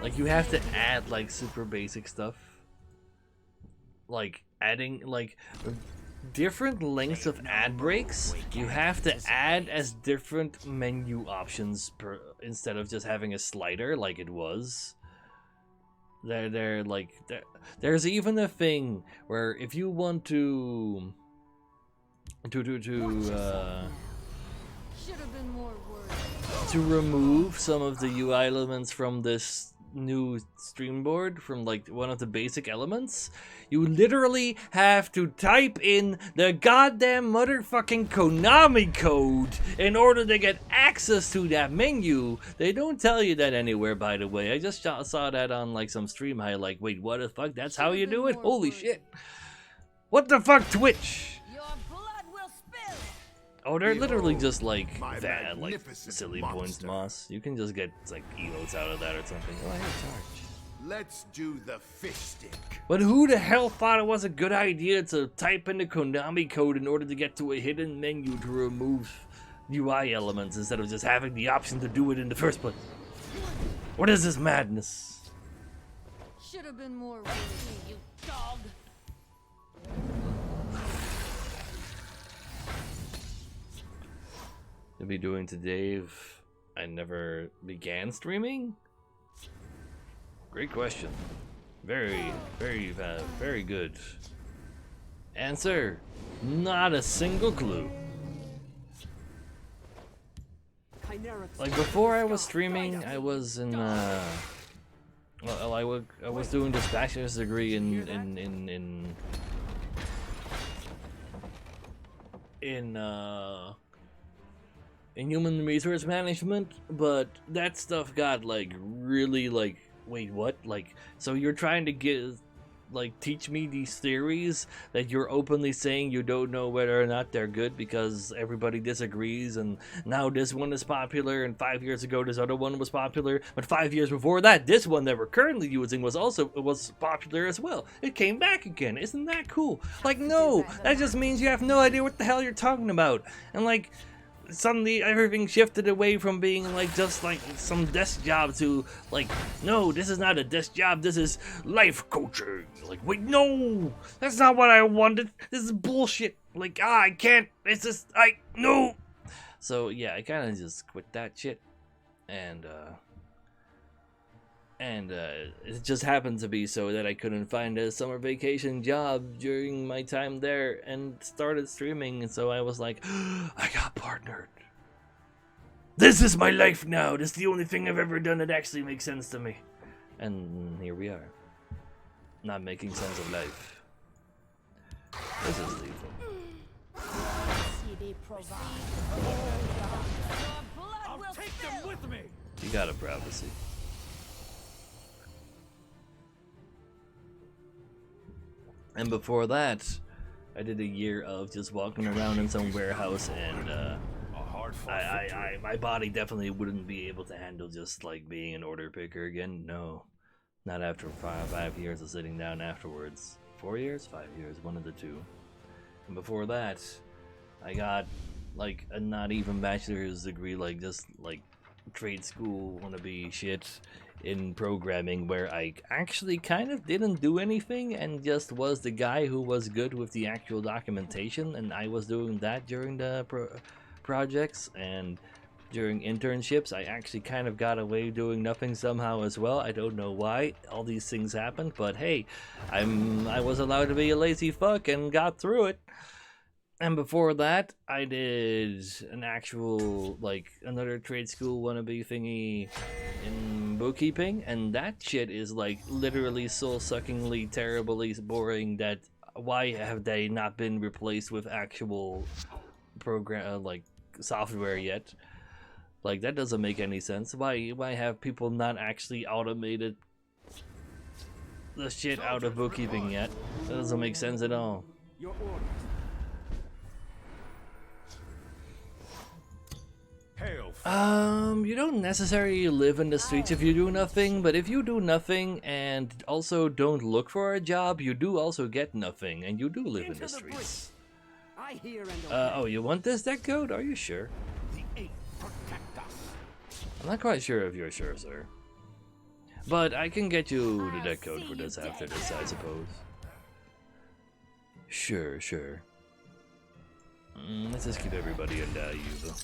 Like, you have to add like super basic stuff. Like adding like different lengths of ad breaks. You have to add as different menu options per instead of just having a slider like it was. There's even a thing where if you want to Should have been more words. remove some of the UI elements from this new stream board from like one of the basic elements, you literally have to type in the goddamn motherfucking Konami code in order to get access to that menu. They don't tell you that anywhere, by the way. I just saw that on like some stream highlight. Wait, what the fuck? That's how you do it? Holy shit. What the fuck, Twitch? Your blood will spill. Oh, they're literally Behold just like my that, like magnificent silly points, monster. Moss. You can just get like emotes out of that or something. Oh, I have charge. Let's do the fish stick. But who the hell thought it was a good idea to type in the Konami code in order to get to a hidden menu to remove UI elements instead of just having the option to do it in the first place? What is this madness? Should have been more risky, you dog. To be doing today if I never began streaming? Great question. Very good. Answer: not a single clue. Like before I was streaming, I was in well, I was doing this bachelor's degree in human resource management, but that stuff got like really like, wait, what? Like, so you're trying to teach me these theories that you're openly saying you don't know whether or not they're good because everybody disagrees, and now this one is popular, and 5 years ago this other one was popular, but 5 years before that this one that we're currently using was popular as well. It came back again. Isn't that cool? Like, no, that just means you have no idea what the hell you're talking about. And like, suddenly everything shifted away from being like just like some desk job to like, no, this is not a desk job, this is life coaching. Like, wait, no, that's not what I wanted. This is bullshit. Like, I can't, it's just, no. So yeah, I kind of just quit that shit, and it just happened to be so that I couldn't find a summer vacation job during my time there and started streaming, and so I was like, I got partnered. This is my life now. This is the only thing I've ever done that actually makes sense to me. And here we are. Not making sense of life. This is lethal. I'll take them with me. You got a prophecy. And before that, I did a year of just walking around in some warehouse, and my body definitely wouldn't be able to handle just like being an order picker again. No, not after five years of sitting down afterwards. 4 years, 5 years, one of the two. And before that, I got like a not even bachelor's degree, like just like trade school wannabe shit in programming, where I actually kind of didn't do anything and just was the guy who was good with the actual documentation, and I was doing that during the projects, and during internships I actually kind of got away doing nothing somehow as well. I don't know why all these things happened, but hey, I was allowed to be a lazy fuck and got through it. And before that, I did an actual, like, another trade school wannabe thingy in bookkeeping, and that shit is, like, literally soul-suckingly, terribly boring that why have they not been replaced with actual program, like, software yet? Like, that doesn't make any sense. Why have people not actually automated the shit out of bookkeeping yet? That doesn't make sense at all. Your orders. You don't necessarily live in the streets if you do nothing, but if you do nothing and also don't look for a job, you do also get nothing, and you do live in the streets. I hear and Oh, you want this deck code? Are you sure? The eight protect us. I'm not quite sure if you're sure, sir. But I can get you the deck code for this after this, I suppose. Sure. Let's just keep everybody in valuable.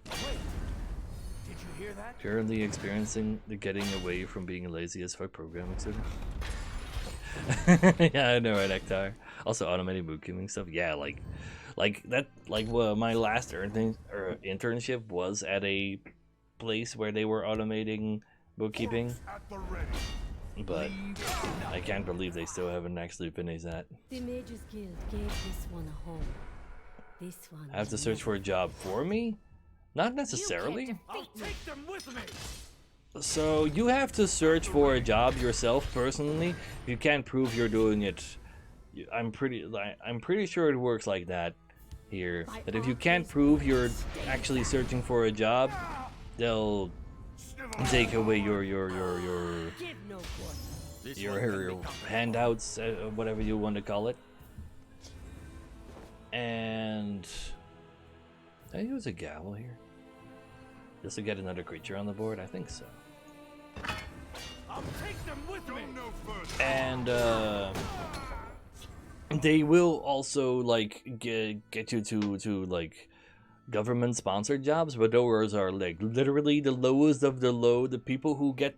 Did you hear that? Currently experiencing the getting away from being lazy as fuck programming student. Yeah, I know, right, Ektar? Also automating bookkeeping stuff. Yeah, like that. Like, well, my last internship was at a place where they were automating bookkeeping, At the ready. but I can't believe they still haven't actually finished that. The Mages Guild gave this one a home. This one. I have to search for a job for me? Not necessarily. I'll take them with me. So you have to search for a job yourself personally. If you can't prove you're doing it, I'm pretty sure it works like that here. That if you can't prove you're actually searching for a job, they'll take away your Give no quarter. your handouts, whatever you want to call it. And did I use a gavel here? Just to get another creature on the board? I think so. I'll take them with me. Go no further. And they will also like get you to like government sponsored jobs, but those are like literally the lowest of the low. The people who get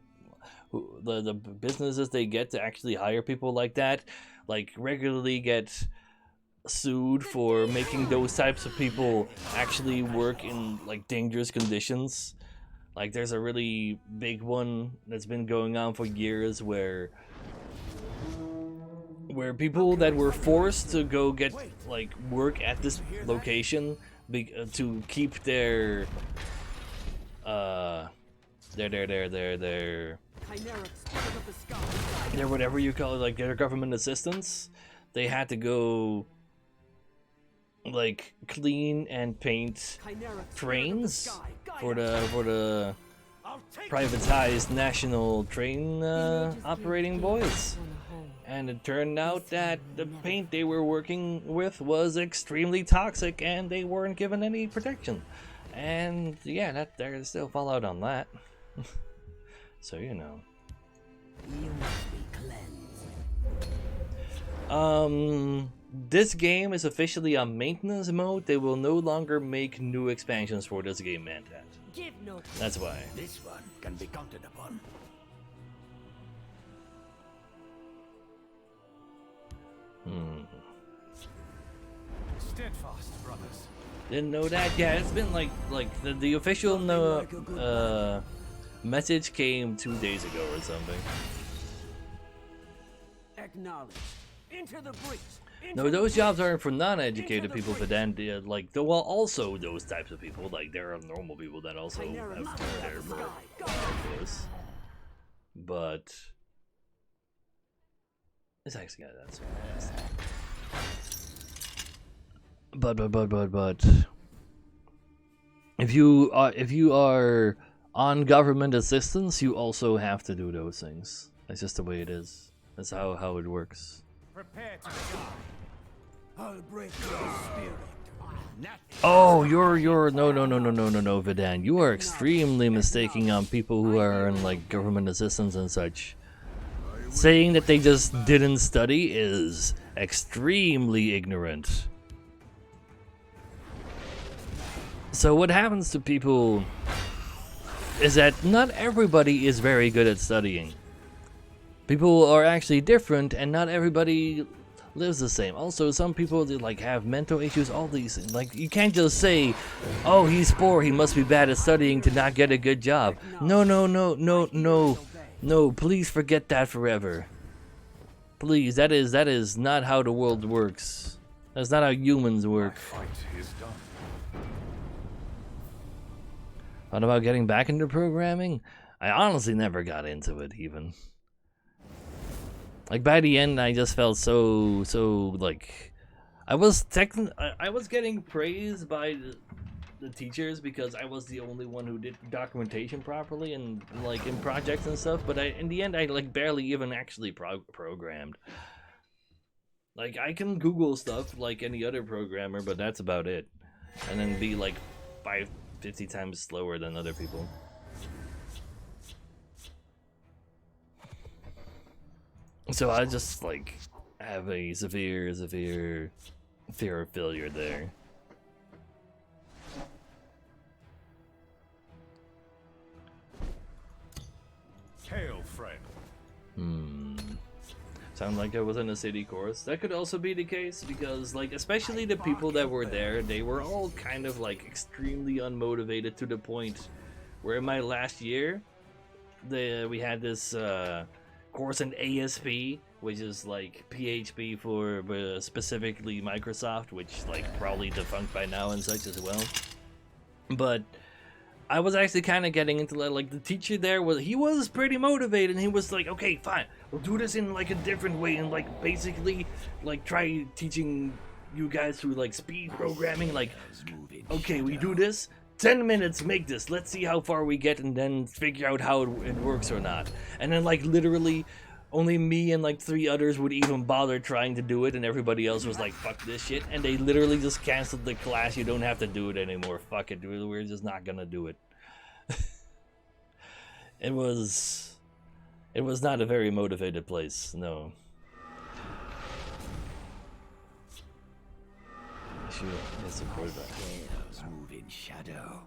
the businesses they get to actually hire people like that, like regularly get sued for making those types of people actually work in like dangerous conditions. Like there's a really big one that's been going on for years where people that were forced to go get like work at this location to keep their whatever you call it, like their government assistants, they had to go like clean and paint trains for the privatized national train operating boys. And it turned out that the paint they were working with was extremely toxic and they weren't given any protection. And yeah, there's still fallout on that. So you know. You must be cleansed. This game is officially on maintenance mode. They will no longer make new expansions for this game, Mantat. Give no quarter. That's why. This one can be counted upon. Steadfast, brothers. Didn't know that. Yeah, it's been like the official message came 2 days ago or something. Acknowledge. Into the breach. No, those jobs aren't for non-educated people, but then well, also those types of people. Like there are normal people that also have their more this. But it's actually got that. But if you are on government assistance, you also have to do those things. That's just the way it is. That's how it works. Prepare to die. I'll break your spirit. Oh, you're no, Vidan. You are extremely mistaking on people who are in like government assistance and such. Saying that they just didn't study is extremely ignorant. So what happens to people is that not everybody is very good at studying. People are actually different, and not everybody lives the same. Also, some people like have mental issues. All these things. Like you can't just say, "Oh, he's poor. He must be bad at studying to not get a good job." No. Please forget that forever. Please, that is not how the world works. That's not how humans work. Fight is done. What about getting back into programming? I honestly never got into it even. Like by the end, I just felt so like I was getting praised by the teachers because I was the only one who did documentation properly and like in projects and stuff. But in the end, I like barely even actually programmed. Like I can Google stuff like any other programmer, but that's about it. And then be like 50 times slower than other people. So I just like have a severe fear of failure there. Hail, friend. Sound like I was in a city course. That could also be the case because like especially the people that were there, they were all kind of like extremely unmotivated to the point where in my last year we had this course in ASP, which is like PHP for specifically Microsoft, which like probably defunct by now and such as well. But I was actually kind of getting into like the teacher there was pretty motivated. And he was like, okay, fine, we'll do this in like a different way and like basically like try teaching you guys through like speed programming. Like, okay, we do this. 10 minutes, make this. Let's see how far we get and then figure out how it works or not. And then like literally only me and like 3 others would even bother trying to do it, and everybody else was like, fuck this shit. And they literally just canceled the class. You don't have to do it anymore. Fuck it. We're just not gonna do it. It was not a very motivated place, no. Supported by Move in shadow.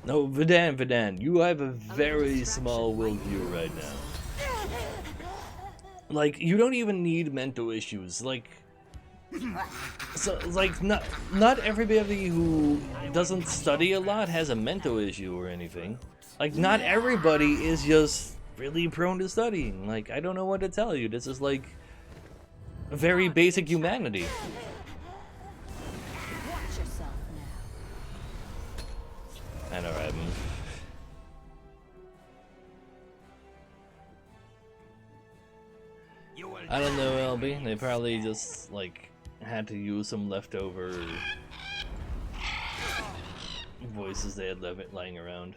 No, Vidan, you have a very small worldview right now. Like, you don't even need mental issues. Like, so like not everybody who doesn't study a lot has a mental issue or anything. Like, not everybody is just really prone to studying. Like, I don't know what to tell you. This is like very basic humanity. Watch yourself now. I know, right? I don't know, LB. They probably just like had to use some leftover voices they had lying around.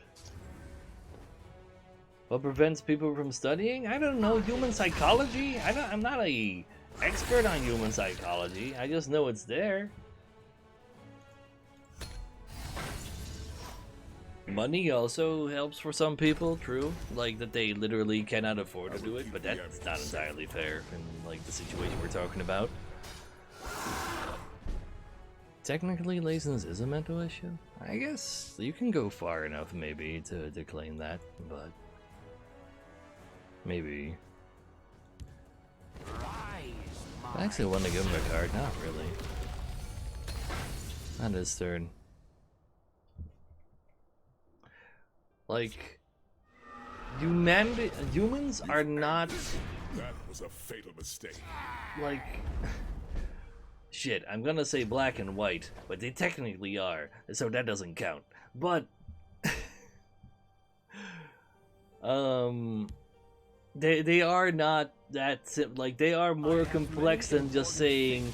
What prevents people from studying? I don't know. Human psychology? I'm not a expert on human psychology. I just know it's there. Money also helps for some people, true. Like that they literally cannot afford to do it, but that's not entirely fair in like the situation we're talking about. Technically, laziness is a mental issue. I guess you can go far enough maybe to claim that, but maybe. I actually want to give him a card, not really. Not his turn. Like, humans are not. That was a fatal mistake. Like, shit, I'm gonna say black and white, but they technically are, so that doesn't count. But, they are not that like they are more complex than just saying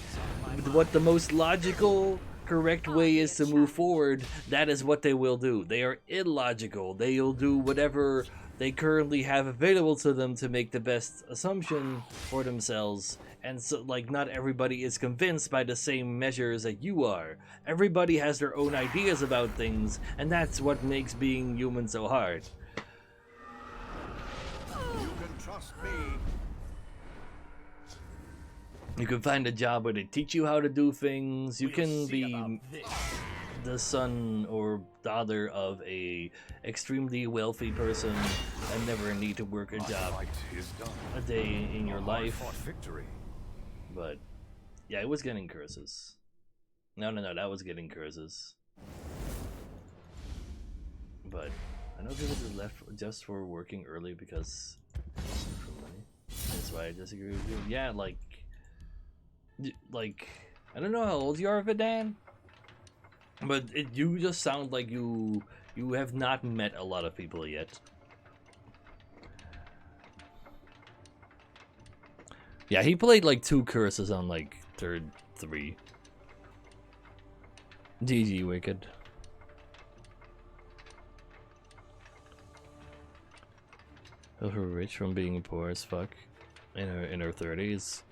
what the most logical correct way is to move forward. That is what they will do. They are illogical. They'll do whatever they currently have available to them to make the best assumption for themselves. And so, like, not everybody is convinced by the same measures that you are. Everybody has their own ideas about things, and that's what makes being human so hard. You can trust me. You can find a job where they teach you how to do things. You can be the son or daughter of a extremely wealthy person and never need to work a job a day in your life. But yeah, it was getting curses. No, that was getting curses. But I know people just left just for working early because for money. That's why I disagree with you. Yeah, like I don't know how old you are, Vidan, but you just sound like you have not met a lot of people yet. Yeah, he played like 2 curses on like third 3. GG, Wicked. Oh, we're rich from being poor as fuck in her 30s.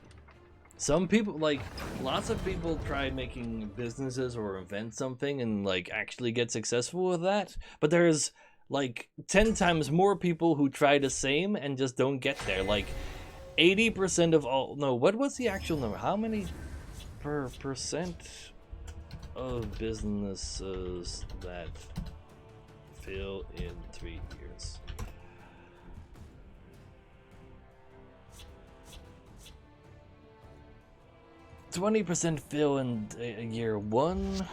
Some people, like, lots of people try making businesses or invent something and, like, actually get successful with that. But there's, like, 10 times more people who try the same and just don't get there. Like, 80% of all... No, what was the actual number? How many percent of businesses that fail in 3 years? 20% fail in year 1.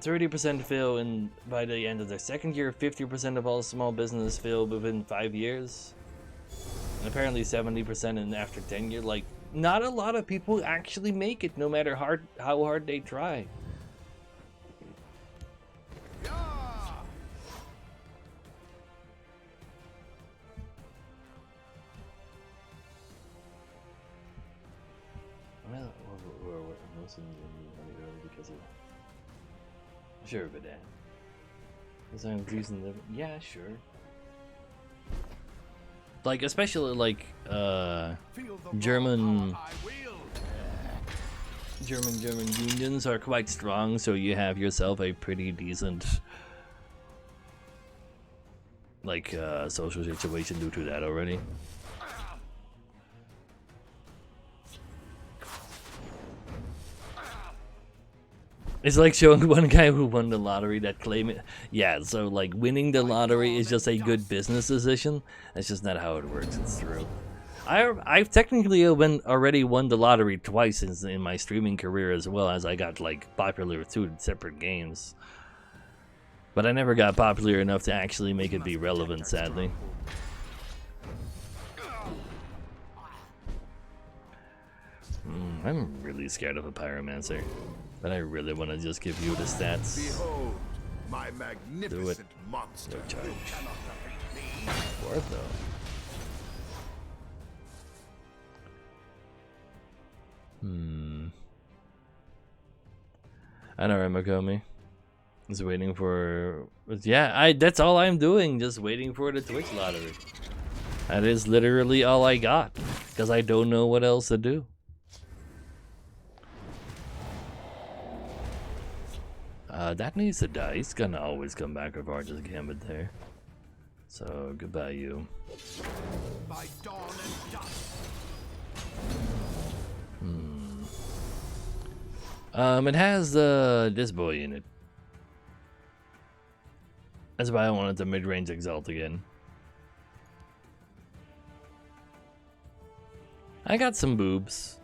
30% fail by the end of their second year, 50% of all small business fail within 5 years, and apparently 70% after 10 years. Like, not a lot of people actually make it, no matter how hard they try. Well, most of them because of sure, but because I'm using the sure. Like especially like German unions are quite strong, so you have yourself a pretty decent like social situation due to that already. It's like showing one guy who won the lottery that claim it. Yeah, so like winning the lottery is just a good business decision. That's just not how it works. It's true. I've technically already won the lottery twice in my streaming career, as well as I got like popular with 2 separate games. But I never got popular enough to actually make it be relevant, sadly. I'm really scared of a pyromancer. But I really want to just give you the stats. Behold, my magnificent monster. No charge. Worth though. I know Remakomi is waiting for. Yeah, that's all I'm doing. Just waiting for the Twitch lottery. That is literally all I got, because I don't know what else to do. That needs to die. He's gonna always come back with Archer's Gambit there. So, goodbye, you. By dawn and dusk. It has this boy in it. That's why I wanted the mid-range Exalt again. I got some boobs.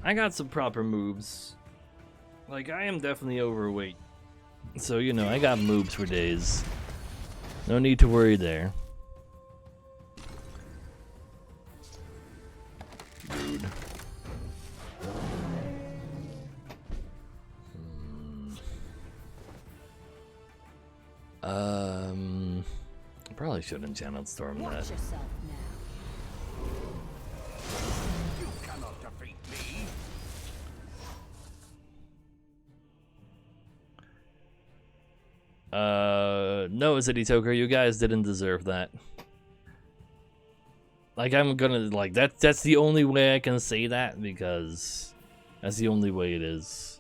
I got some proper moves. Like, I am definitely overweight. So, you know, I got moves for days. No need to worry there. Rude. Probably shouldn't channel Storm that. Watch yourself now. You cannot defeat me. No, City Toker, you guys didn't deserve that. Like, I'm gonna, like, that's the only way I can say that, because that's the only way it is.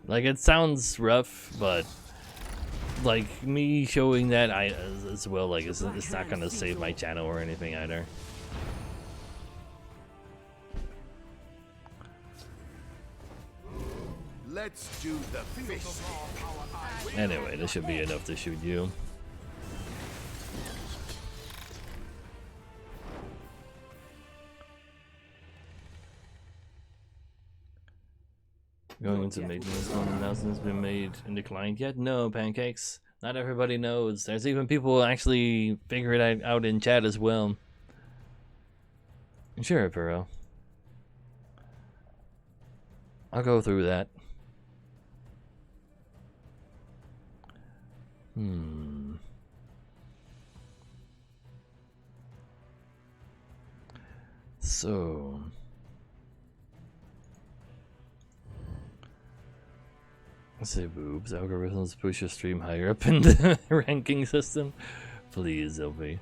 Like, it sounds rough, but like me showing that as well, like it's not gonna save my channel or anything either. Let's do the fish. Anyway, this should be enough to shoot you. Going into maintenance, no announcements been made in the client yet? No, Pancakes. Not everybody knows. There's even people actually figure it out in chat as well. Sure, Burrow. I'll go through that. So... let's say boobs. Algorithms push your stream higher up in the ranking system. Please, LV.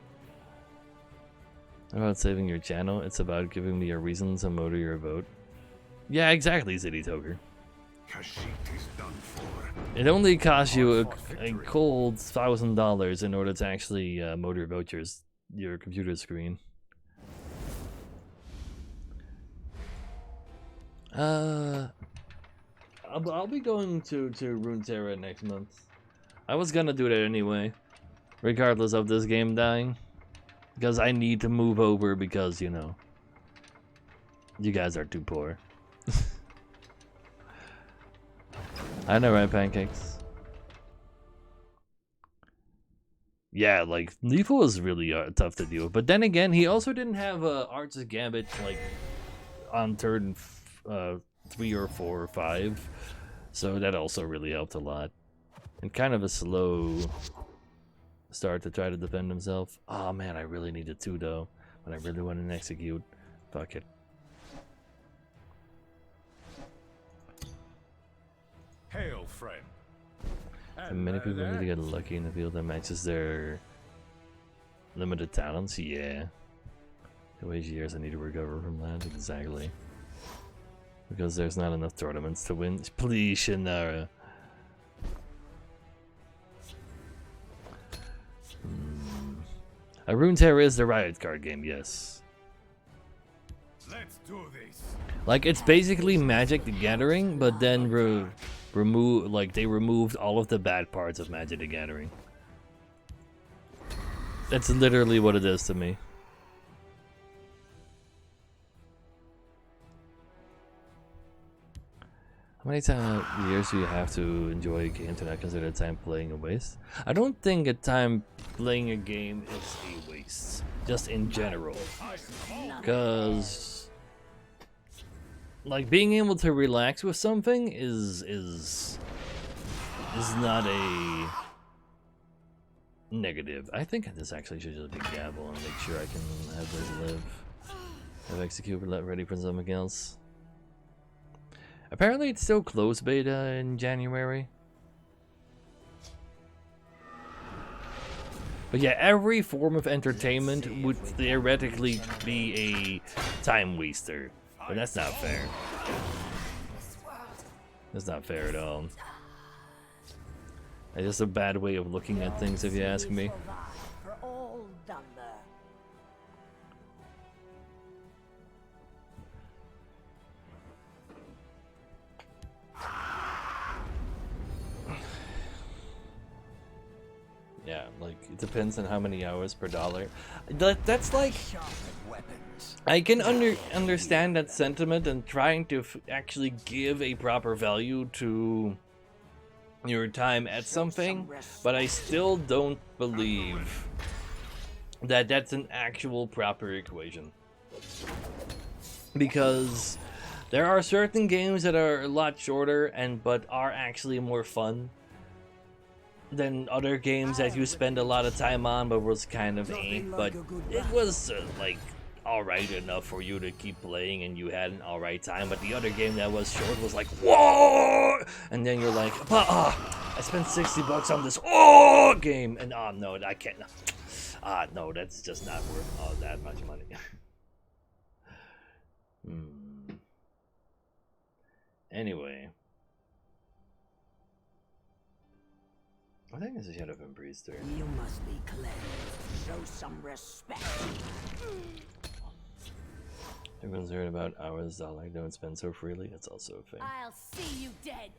How about saving your channel? It's about giving me a reason to motor your vote. Yeah, exactly, City Toker. It only costs you a cold $1,000 in order to actually motor vote your computer screen. I'll be going to Runeterra next month. I was gonna do that anyway, regardless of this game dying, because I need to move over because, you know, You guys are too poor. I know, right, pancakes? Yeah, like lethal is really tough to deal with. But then again, he also didn't have Arts Gambit like on turn 3 or 4 or 5, so that also really helped a lot. And kind of a slow start to try to defend himself. Oh man, I really needed 2 though, but I really wanted to execute. Fuck it. Hail, friend. And many people need to get lucky in the field that matches their limited talents. Yeah. The wage years I need to recover from that. Exactly. Because there's not enough tournaments to win. Please, Shannara. A Rune Terror is the Riot card game, yes. Let's do this. Like, it's basically Magic the Gathering, but then they removed all of the bad parts of Magic the Gathering. That's literally what it is to me. How many years do you have to enjoy a game to not consider time playing a waste? I don't think a time playing a game is a waste, just in general. Because, like, being able to relax with something is not a negative. I think this actually should just be Gavel and make sure I can have this live. Have execute ready for something else. Apparently it's still closed beta in January. But yeah, every form of entertainment would theoretically be a time waster. But that's not fair. That's not fair at all. It's just a bad way of looking at things, if you ask me. For all Thunder. Yeah, like, it depends on how many hours per dollar. That's like... I can understand that sentiment and trying to actually give a proper value to your time at something, but I still don't believe that that's an actual proper equation. Because there are certain games that are a lot shorter but are actually more fun than other games that you spend a lot of time on but was kind of but it was like alright enough for you to keep playing and you had an alright time. But the other game that was short was like, whoa, and then you're like, I spent $60 on this game, and no, I can't, no, that's just not worth all that much money. Anyway, I think this is Shadow of Priester. You must be cleansed. Show some respect. Everyone's heard about hours dollar don't spend so freely. That's also a thing. I'll see you dead.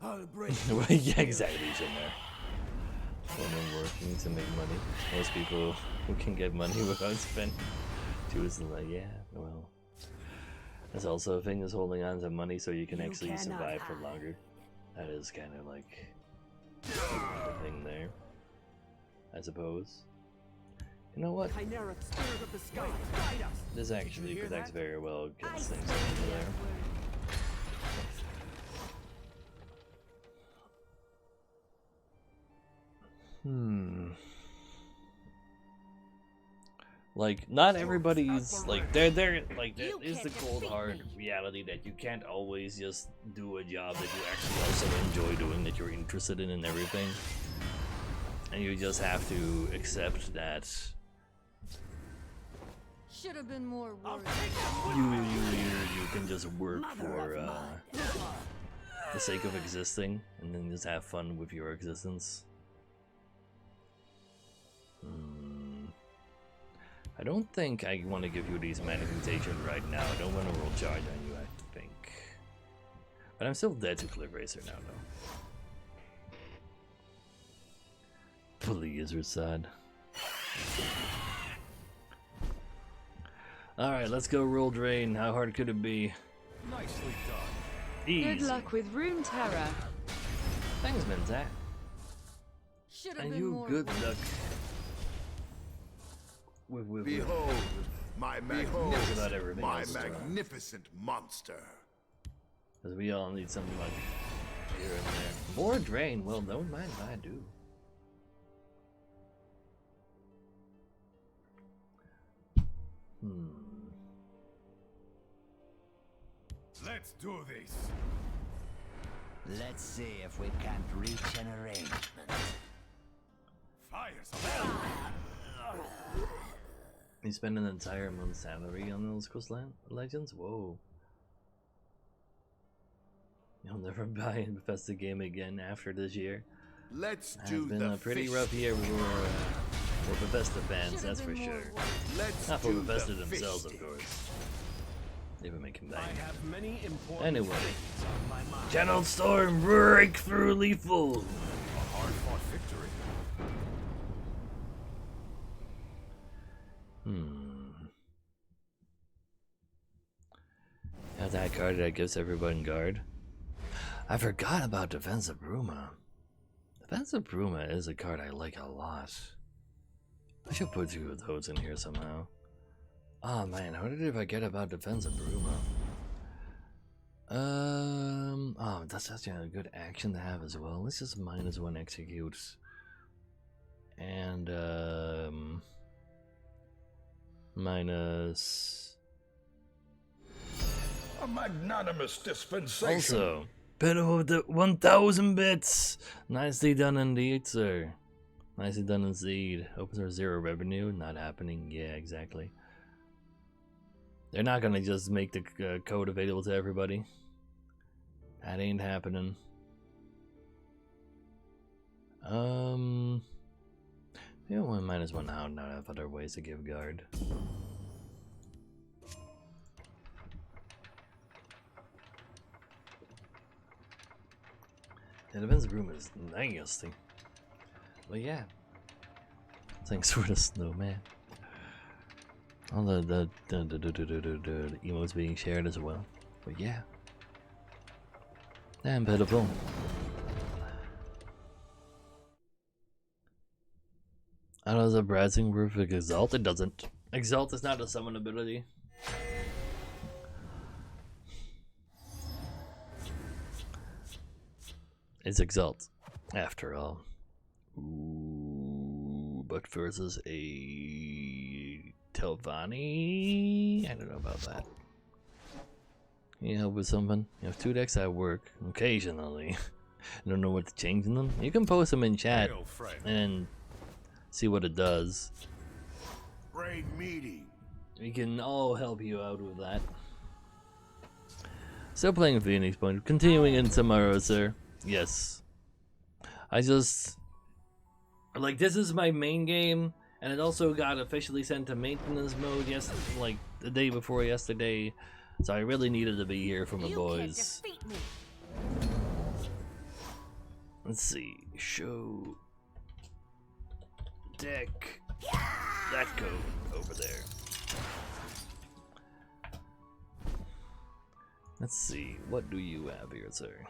I'll break. Yeah, exactly, Shannara. Women working to make money. Most people who can get money without spending. Choose like, yeah, well. That's also a thing, is holding on to money so you can actually survive for longer. That is kind of like the thing there, I suppose. You know what? This actually protects very well against things over there. Like, not everybody's like they're like there is the cold hard reality that you can't always just do a job that you actually also enjoy doing, that you're interested in and everything. And you just have to accept that Should have been more worried. you can just work for the sake of existing and then just have fun with your existence. I don't think I want to give you these manifestations right now. I don't want to roll charge on you, I think. But I'm still dead to Cliff Racer now, though. Please, Rasad. Alright, let's go roll drain. How hard could it be? Nicely done. Easy. Good luck with Rune Terror. Thanks, Mentat. Should have And been you more. good luck. With Behold, my about everything my else. magnificent monster. Because we all need something like here and there. More drain. Well, don't mind if I do. Let's do this. Let's see if we can't reach an arrangement. Fire You spend an entire month's salary on those coastline legends? Whoa. You'll never buy and Bethesda game again after this year. Let's It's do been the a pretty fish. rough year for Bethesda fans, Should've that's for been more sure. work. Let's Not for do Bethesda the themselves, fish of course. sticks. They've been making I bank. have many important Anyway. things on my mind. Channel Storm breakthrough lethal. A hard-fought victory. Have that card that gives everyone guard. I forgot about Defensive Bruma. Defensive Bruma is a card I like a lot. I should put 2 of those in here somehow. Oh man, how did I forget about Defensive Bruma? Oh, that's actually a good action to have as well. Let's just -1 execute. And, minus... A magnanimous dispensation. Also, Pedal of the 1000 bits! Nicely done indeed, sir. Nicely done indeed. Opens our 0 revenue. Not happening. Yeah, exactly. They're not gonna just make the code available to everybody. That ain't happening. You know, -1 now, not have other ways to give guard. The defensive room is nasty. But yeah. Thanks for the snowman. All the emotes being shared as well. But yeah. Damn pitiful. I don't know, the Brazzing Roof Exalt? It doesn't. Exalt is not a summon ability. It's Exalt, after all. Ooh, but versus a Telvanni? I don't know about that. Can you help with something? You have 2 decks at work, occasionally. I don't know what to change in them. You can post them in chat Hail, friend. and see what it does. Raid meeting. We can all help you out with that. Still playing Phoenix Point. Continuing in tomorrow, sir. Yes. I just... Like, this is my main game, and it also got officially sent to maintenance mode like the day before yesterday. So I really needed to be here for my You boys. can't defeat me. Let's see. Show... Deck. That code over there. Let's see. What do you have here, sir?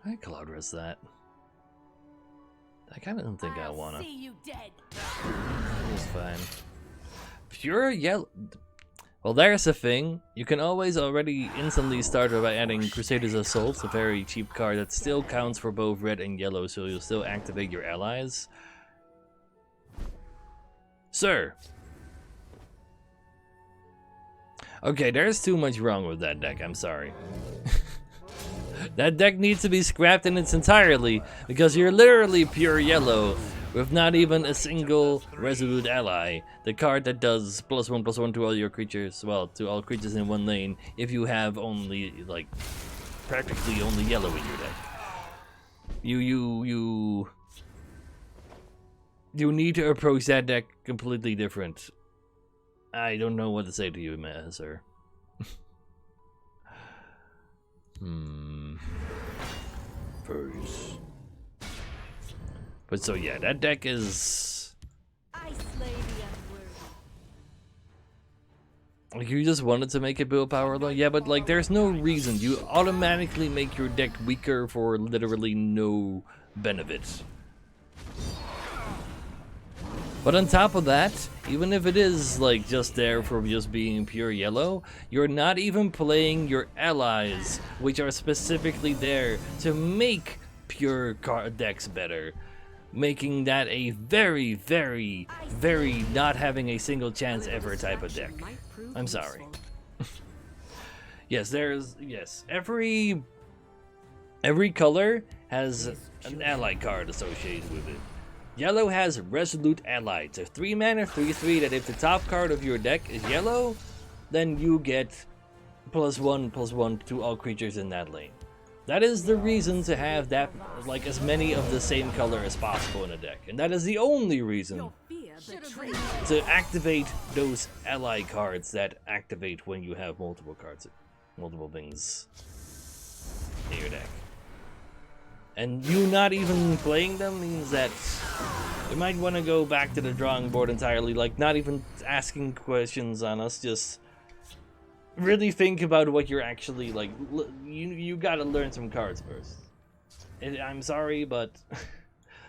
I cloud rest that. I kind of don't think I wanna. See you dead. It's fine. Pure yellow. Well, there's the thing. You can always already instantly start by adding Crusader's Assault, a very cheap card that still counts for both red and yellow, so you'll still activate your allies. Sir. Okay, there's too much wrong with that deck, I'm sorry. That deck needs to be scrapped in its entirety, because you're literally pure yellow, with not even a single Resolute ally. The card that does +1/+1 to all your creatures, well, to all creatures in one lane, if you have only, like, practically only yellow in your deck. You need to approach that deck completely different. I don't know what to say to you, sir. First. But so yeah, that deck is... I slay the unworthy. Like, you just wanted to make it build power low? Yeah, but like, there's no reason. You automatically make your deck weaker for literally no benefit. But on top of that, even if it is like just there for just being pure yellow, you're not even playing your allies, which are specifically there to make pure decks better. Making that a very, very, very not having a single chance ever type of deck. I'm sorry. Yes, every color has an ally card associated with it. Yellow has Resolute Ally. It's a 3-mana 3/3 that if the top card of your deck is yellow, then you get +1/+1 to all creatures in that lane. That is the reason to have that, like, as many of the same color as possible in a deck. And that is the only reason to activate those ally cards that activate when you have multiple things in your deck. And you not even playing them means that you might want to go back to the drawing board entirely, like not even asking questions on us, just really think about what you're actually like. You gotta learn some cards first. I'm sorry, but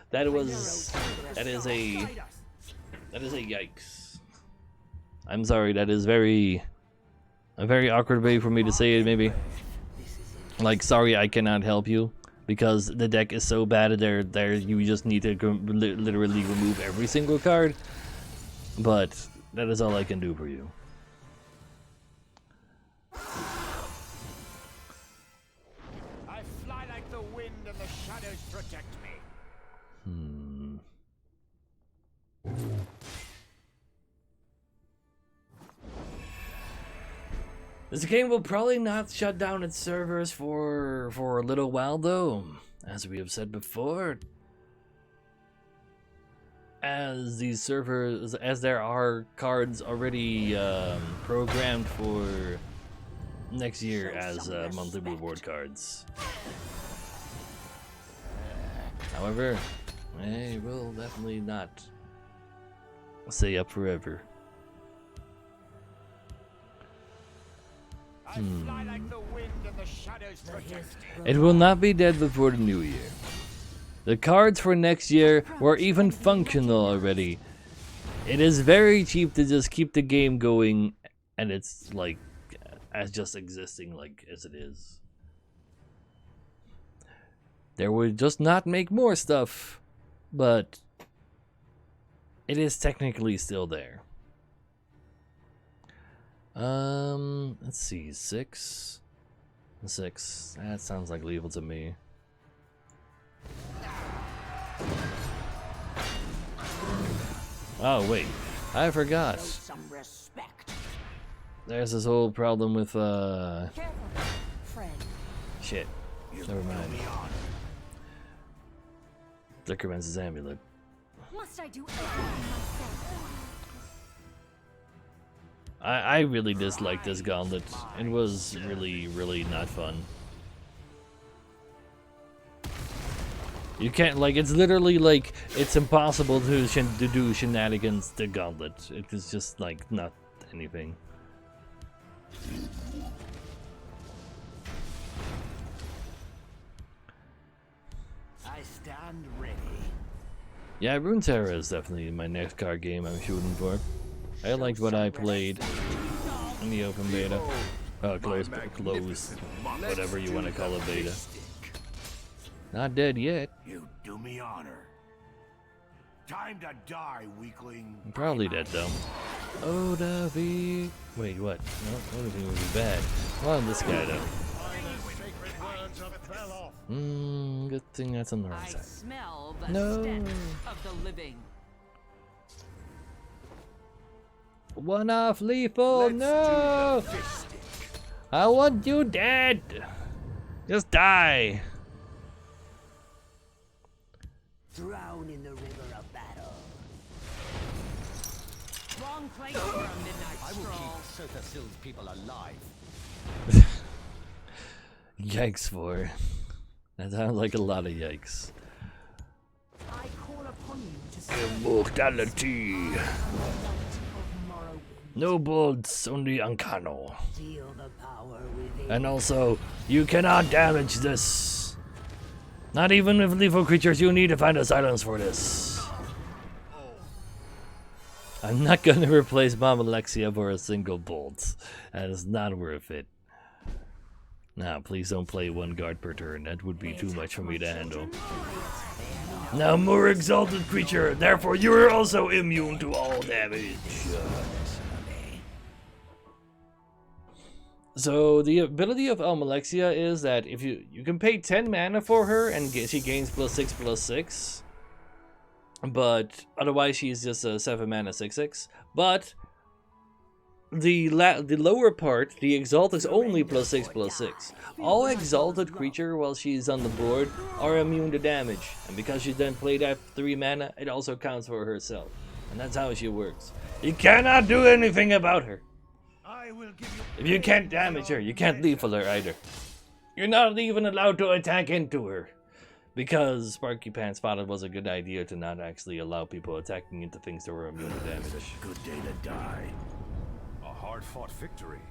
that is a yikes. I'm sorry, that is a very awkward way for me to say it, maybe. Like, sorry, I cannot help you because the deck is so bad there you just need to literally remove every single card. But that is all I can do for you. I fly like the wind and the shadows protect me. This game will probably not shut down its servers for a little while, though, as we have said before. As these servers, as there are cards already programmed for next year as monthly reward cards. However, they will definitely not stay up forever. I fly like the wind and the shadows protect me. It will not be dead before the new year. The cards for next year were even functional already. It is very cheap to just keep the game going, and it's like as just existing like as it is. They would just not make more stuff, but it is technically still there. Let's see, 6. That sounds like lethal to me. Oh wait, I forgot. Some respect. There's this whole problem with Careful, friend. shit. Never mind. Liquorman's amulet. Must I do everything myself? I really disliked this gauntlet. It was really not fun. You can't, like, it's literally like it's impossible to do shenanigans to gauntlet. It is just like not anything. I stand ready. Yeah, Runeterra is definitely my next card game I'm shooting for. I liked what I played in the open beta. Closed, whatever you want to call it, beta. Not dead yet. You do me honor. Time to die, weakling. I'm probably dead though. Oda V. Wait, what? No, Oda V would be bad. Well, this guy though. Good thing that's on the right I side. smell the No. stench of the living. One off lethal, no! I want you dead! Just die! Drown in the river of battle. Wrong place for a midnight stroll. Sotha people alive. Yikes for. That sounds like a lot of yikes. I call upon you to Immortality! No bolts, only Ancano. Feel the power within. And also, you cannot damage this. Not even with lethal creatures, you need to find a silence for this. I'm not gonna replace Mom Alexia for a single bolt. That is not worth it. Nah, please don't play one guard per turn. That would be too much for me to handle. Now more exalted creature, therefore you are also immune to all damage. So the ability of Almalexia is that if you can pay 10 mana for her and she gains +6/+6, but otherwise she's just a 7 mana 6/6. But the lower part, the exalt, is only +6/+6. All exalted creature while she's on the board are immune to damage, and because she then played at 3 mana, it also counts for herself, and that's how she works. You cannot do anything about her. If you can't damage her, you can't lethal her either. You're not even allowed to attack into her. Because Sparky Pants thought it was a good idea to not actually allow people attacking into things that were immune to damage. Good day to die. A hard-fought victory.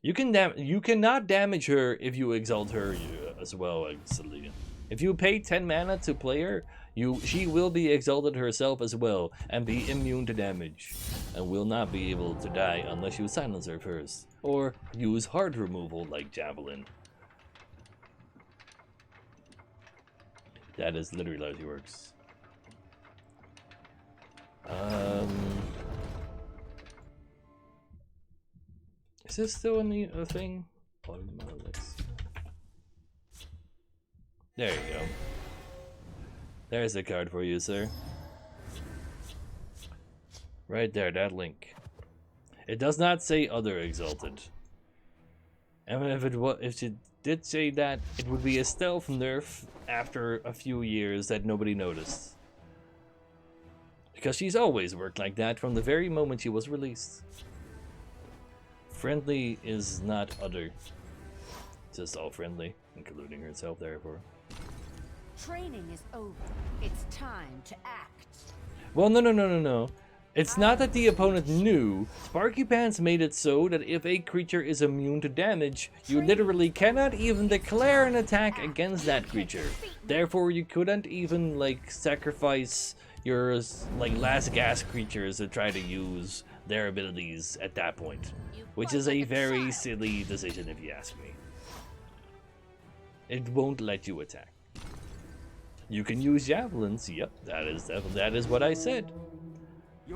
You cannot damage her if you exalt her as well, actually. If you pay 10 mana to play her, she will be exalted herself as well and be immune to damage, and will not be able to die unless you silence her first, or use hard removal like Javelin. That is literally how she works. Is this still a thing? There you go. There's the card for you, sir. Right there, that link. It does not say other exalted. And if it did say that, it would be a stealth nerf after a few years that nobody noticed. Because she's always worked like that from the very moment she was released. Friendly is not other. Just all friendly, including herself, therefore. Training is over. It's time to act. Well, no. It's not that the opponent knew. Sparky Pants made it so that if a creature is immune to damage, you literally cannot even declare an attack against that creature. Therefore, you couldn't even, like, sacrifice your, like, last gas creatures to try to use their abilities at that point. Which is a very silly decision if you ask me. It won't let you attack. You can use javelins. Yep, that is what I said.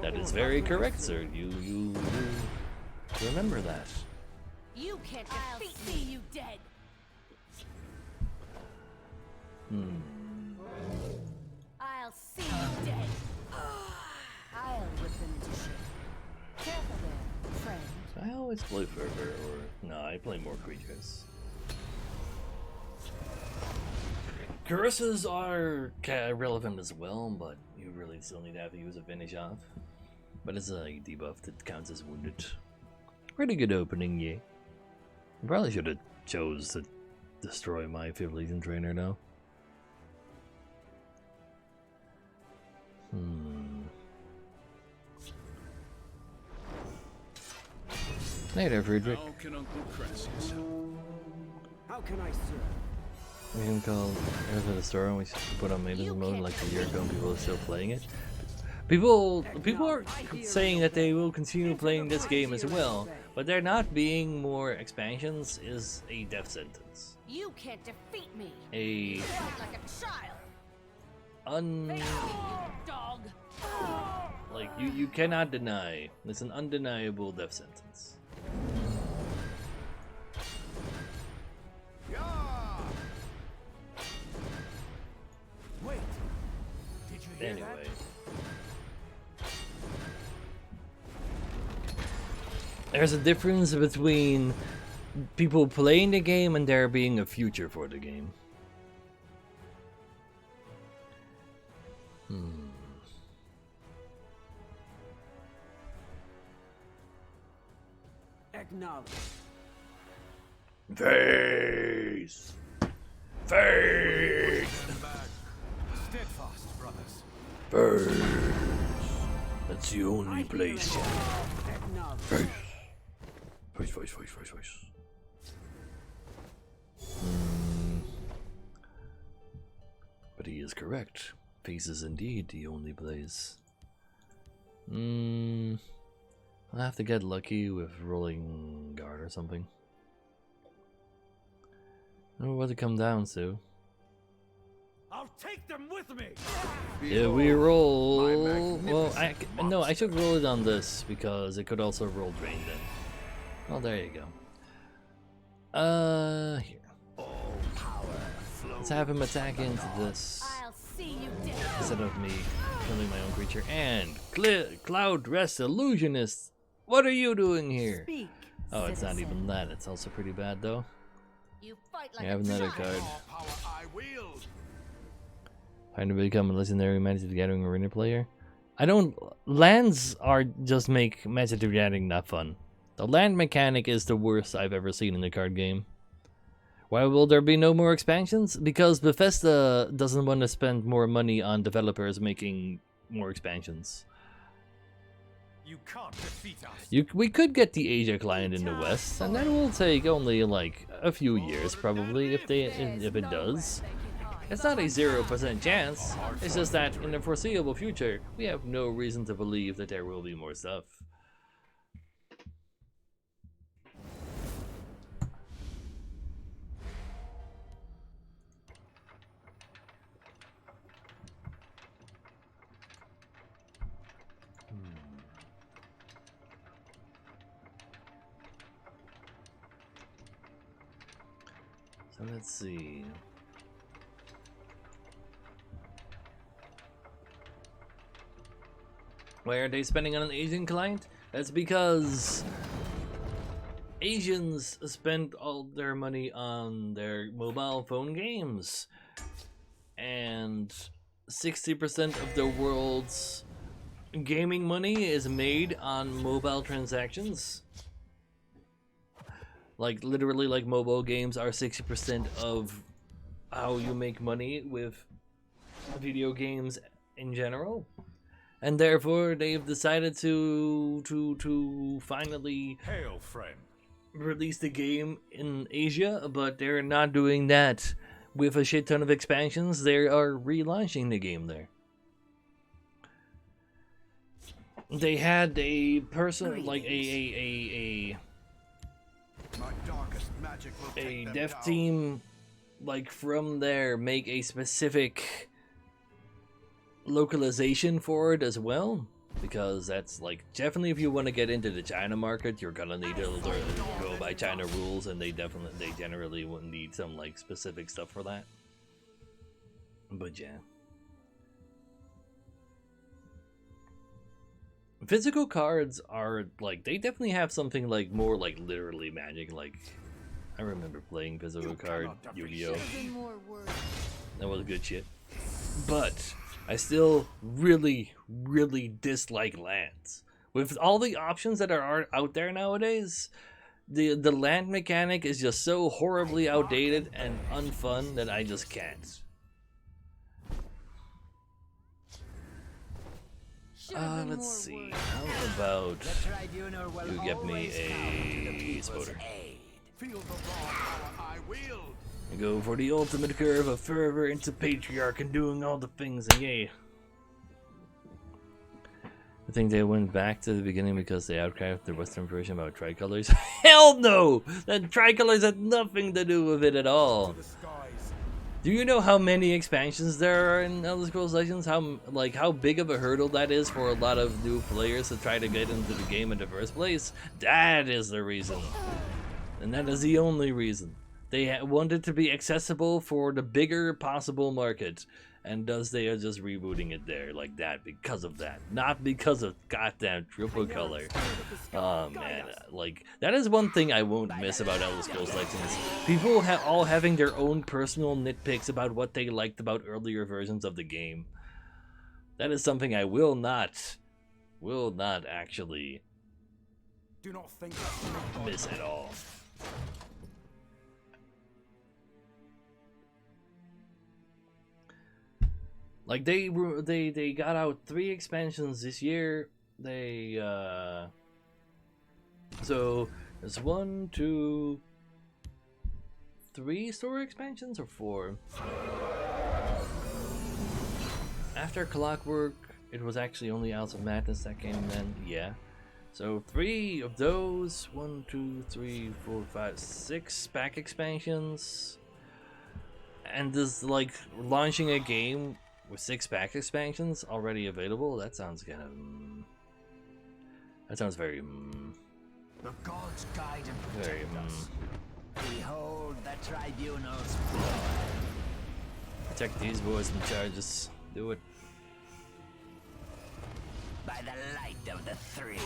That is very correct, sir. You remember that. You can't defeat me, you dead. I'll see you dead. I'll whip them into shape. Careful there, friend. I always play Fervor, or no, I play more creatures. Curses are relevant as well, but you really still need to have to use a finish off. But it's a debuff that counts as wounded. Pretty good opening, yeah. Probably should have chose to destroy my 5th Legion trainer now. Hey there, Friedrich. How can Uncle Crassus help? How can I serve? We can call Earth of the Storm, we put on maintenance mode like a year ago and people are still playing it. People are saying that they will continue playing this game as well, but there not being more expansions is a death sentence. You can't defeat me. A Like a child. Dog. Like, you cannot deny. It's an undeniable death sentence. Wait. Did you hear Anyway. There's a difference between people playing the game and there being a future for the game. Acknowledge. Face! Face! Steadfast, brothers. Face! That's the only place. Acknowledge. Face. But he is correct. Face is indeed the only place. I'll have to get lucky with rolling guard or something. I don't know what to come down to. I'll take them with me. Yeah, we roll. my Well, magnificent no, I should roll it on this because it could also roll drain then. Oh, there you go. Here. Let's have him attack into this I'll see you dead. instead of me killing my own creature. And Cloud Rest Illusionist, what are you doing here? Speak. Oh, it's not citizen. even that. It's also pretty bad though. You fight I like have a another giant. card. All power I wield. Trying to become a legendary Magic the Gathering arena player. I don't. Lands are just make Magic the Gathering not fun. The land mechanic is the worst I've ever seen in the card game. Why will there be no more expansions? Because Bethesda doesn't want to spend more money on developers making more expansions. You can't defeat us. We could get the Asia client in the West, and that will take only like a few years probably if it does. It's not a 0% chance. It's just that in the foreseeable future, we have no reason to believe that there will be more stuff. So let's see. Why are they spending on an Asian client? That's because Asians spend all their money on their mobile phone games. And 60% of the world's gaming money is made on mobile transactions. Like literally, like mobile games are 60% of how you make money with video games in general. And therefore, they've decided to finally Hail, friend. release the game in Asia, but they're not doing that with a shit ton of expansions. They are relaunching the game there. They had a person like a My darkest magic will take a them dev down. team like from there make a specific localization for it as well, because that's like definitely if you want to get into the China market, you're gonna need to learn go by China rules, and they generally would need some like specific stuff for that. But yeah, physical cards are like they definitely have something like more like literally magic. Like I remember playing physical card cannot Yu-Gi-Oh. Even more words. That was good shit. But I still really dislike lands. With all the options that are out there nowadays, the land mechanic is just so horribly outdated and unfun that I just can't. Should've been Let's more see. words. How about The tribunal will you get me always come to the a people's spotter? aid. Feel the raw power I wield. I go for the ultimate curve of fervor into patriarch and doing all the things, and yay. I think they went back to the beginning because they outcraft the Western version about tricolors. Hell no! That tricolors had nothing to do with it at all. The skies. Do you know how many expansions there are in Elder Scrolls Legends? How big of a hurdle that is for a lot of new players to try to get into the game in the first place? That is the reason. And that is the only reason. They wanted to be accessible for the bigger possible market, and thus they are just rebooting it there like that because of that, not because of goddamn triple color. Oh man, like that is one thing I won't miss about Elder Scrolls Legends. People all having their own personal nitpicks about what they liked about earlier versions of the game. That is something I will not actually Do not think miss at all. Like they got out 3 expansions this year, they so there's 1, 2, 3 story expansions or 4. After Clockwork, it was actually only House of Madness that came in, yeah. So 3 of those, 1, 2, 3, 4, 5, 6 pack expansions. And this, like, launching a game with 6 pack expansions already available, that sounds kind of... that sounds very... The gods guide and very... protect us. Behold the tribunal's blood. Protect these boys from charges. Do it. By the light of the three.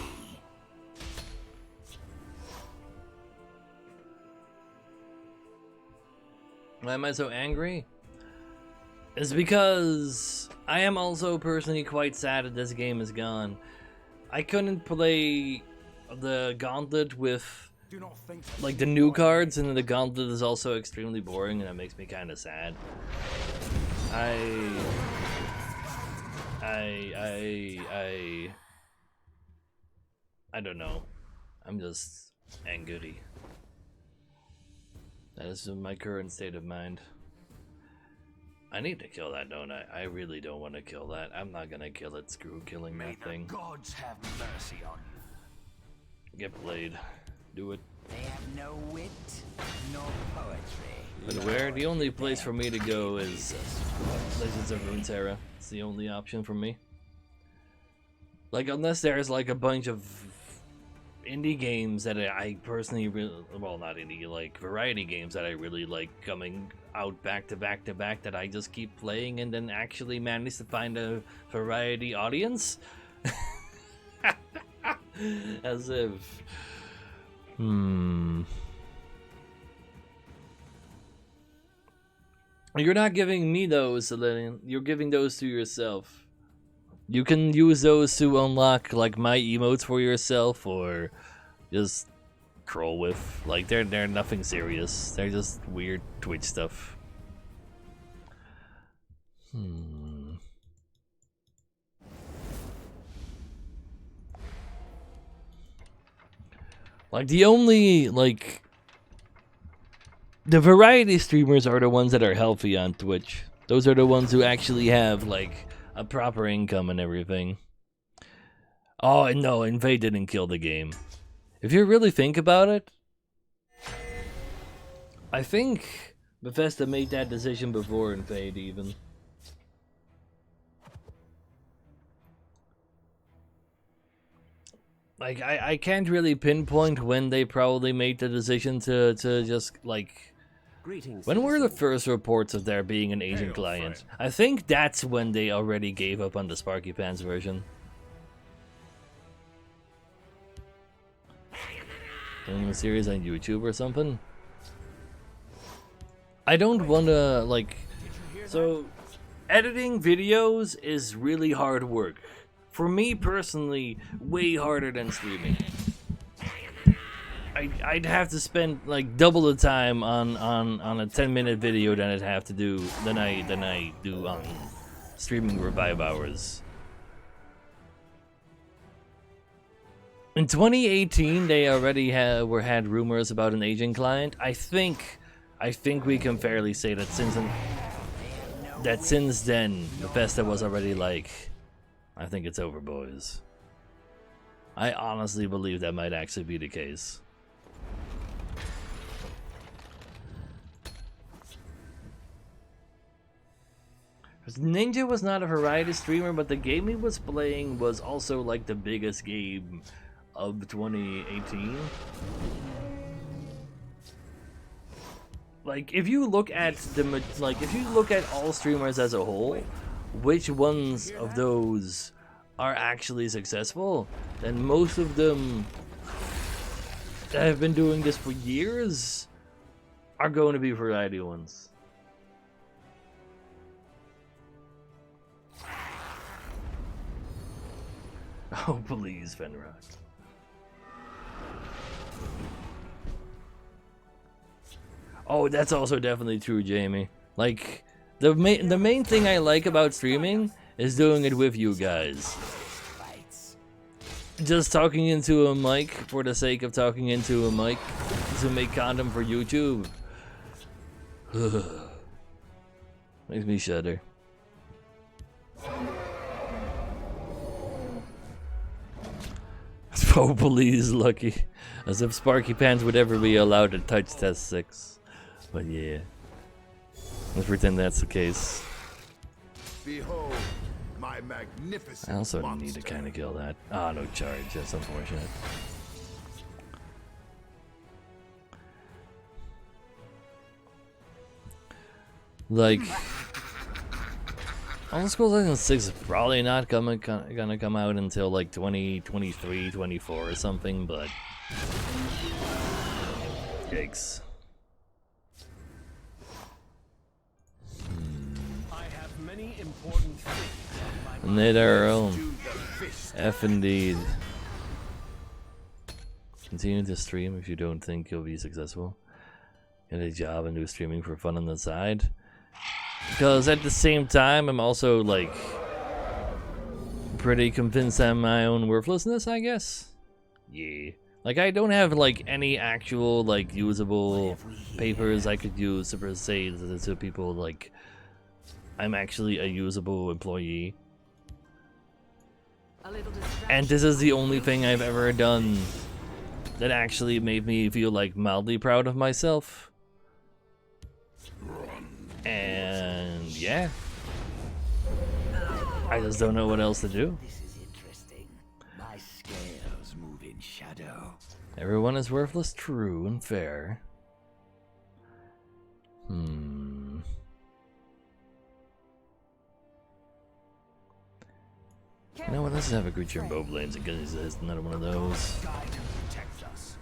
Why am I so angry? It's because I am also personally quite sad that this game is gone. I couldn't play the Gauntlet with Do not think like the new cards, and the Gauntlet is also extremely boring, and that makes me kind of sad. I don't know. I'm just angry. That is my current state of mind. I need to kill that, don't I? I really don't want to kill that. I'm not gonna kill it. Screw killing that thing. Gods have mercy on you. Get played. Do it. They have no wit, nor poetry. But where? The only place for me to go is Legends of Runeterra. It's the only option for me. Like, unless there's like a bunch of indie games that I personally really, well, not indie, like variety games that I really like coming out back to back to back that I just keep playing and then actually manage to find a variety audience. As if... You're not giving me those, Selenium. You're giving those to yourself. You can use those to unlock like my emotes for yourself, or just troll with. Like they're nothing serious. They're just weird Twitch stuff. Like the only like the variety streamers are the ones that are healthy on Twitch. Those are the ones who actually have like a proper income and everything. Oh, and no, Invade didn't kill the game. If you really think about it, I think Bethesda made that decision before Invade even. Like, I can't really pinpoint when they probably made the decision to just, like... When were the first reports of there being an Asian client? I think that's when they already gave up on the Sparky Pants version. Doing a series on YouTube or something? I don't wanna, like... So, editing videos is really hard work. For me personally, way harder than streaming. I'd have to spend like double the time on a 10-minute video than I do on streaming for 5 hours. In 2018, they already had rumors about an Asian client. I think we can fairly say that since then, Bethesda was already like, I think it's over, boys. I honestly believe that might actually be the case. Ninja was not a variety streamer, but the game he was playing was also like the biggest game of 2018. Like if you look at all streamers as a whole, which ones of those are actually successful, then most of them that have been doing this for years are going to be variety ones. Oh, please, Fenrock. Oh, that's also definitely true, Jamie. Like, the main thing I like about streaming is doing it with you guys. just talking into a mic for the sake of talking into a mic to make content for YouTube. Makes me shudder. Hopefully he's lucky. As if Sparky Pants would ever be allowed to touch Test 6. But yeah. Let's pretend that's the case. Behold, my magnificent I also monster. need to kind of kill that. Ah, no charge. That's unfortunate. Like, Elder Scrolls Legends 6 is probably not gonna come out until like 2023, 24 or something, but yikes. I have many important things on my And they their own. Do the fish F indeed. Continue to stream if you don't think you'll be successful. Get a job and do streaming for fun on the side. Because at the same time, I'm also like pretty convinced on my own worthlessness, I guess. Yeah. Like I don't have like any actual like usable papers I could use to say to people like I'm actually a usable employee. And this is the only thing I've ever done that actually made me feel like mildly proud of myself. And yeah, I just don't know what else to do. This is interesting. My scales move in shadow. Everyone is worthless, true and fair. You know what? Let's have a creature in both lanes again. It's another one of those. guide and protects us.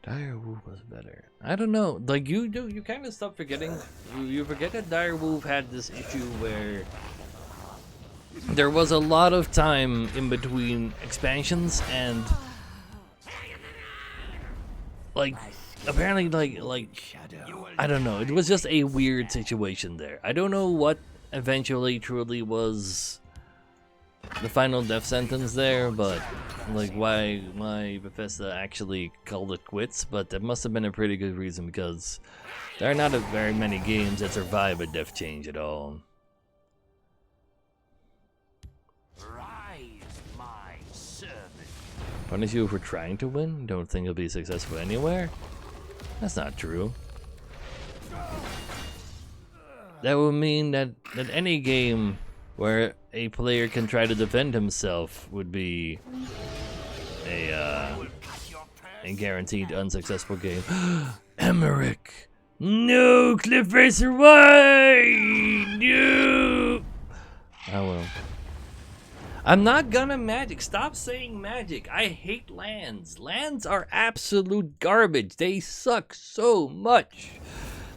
Dire Wolf was better. I don't know. Like you kind of stop forgetting. You forget that Dire Wolf had this issue where there was a lot of time in between expansions and like apparently like Shadow. I don't know. It was just a weird situation there. I don't know what eventually truly was the final death sentence there, but like why Bethesda actually called it quits, but that must have been a pretty good reason because there are not very many games that survive a death change at all. Rise, my servant. Punish you for trying to win? Don't think you'll be successful anywhere? That's not true. That would mean that any game where a player can try to defend himself would be a guaranteed unsuccessful game. Emmerich! No! Cliff Racer, why? No! Oh well. I'm not gonna magic. Stop saying magic. I hate lands. Lands are absolute garbage. They suck so much.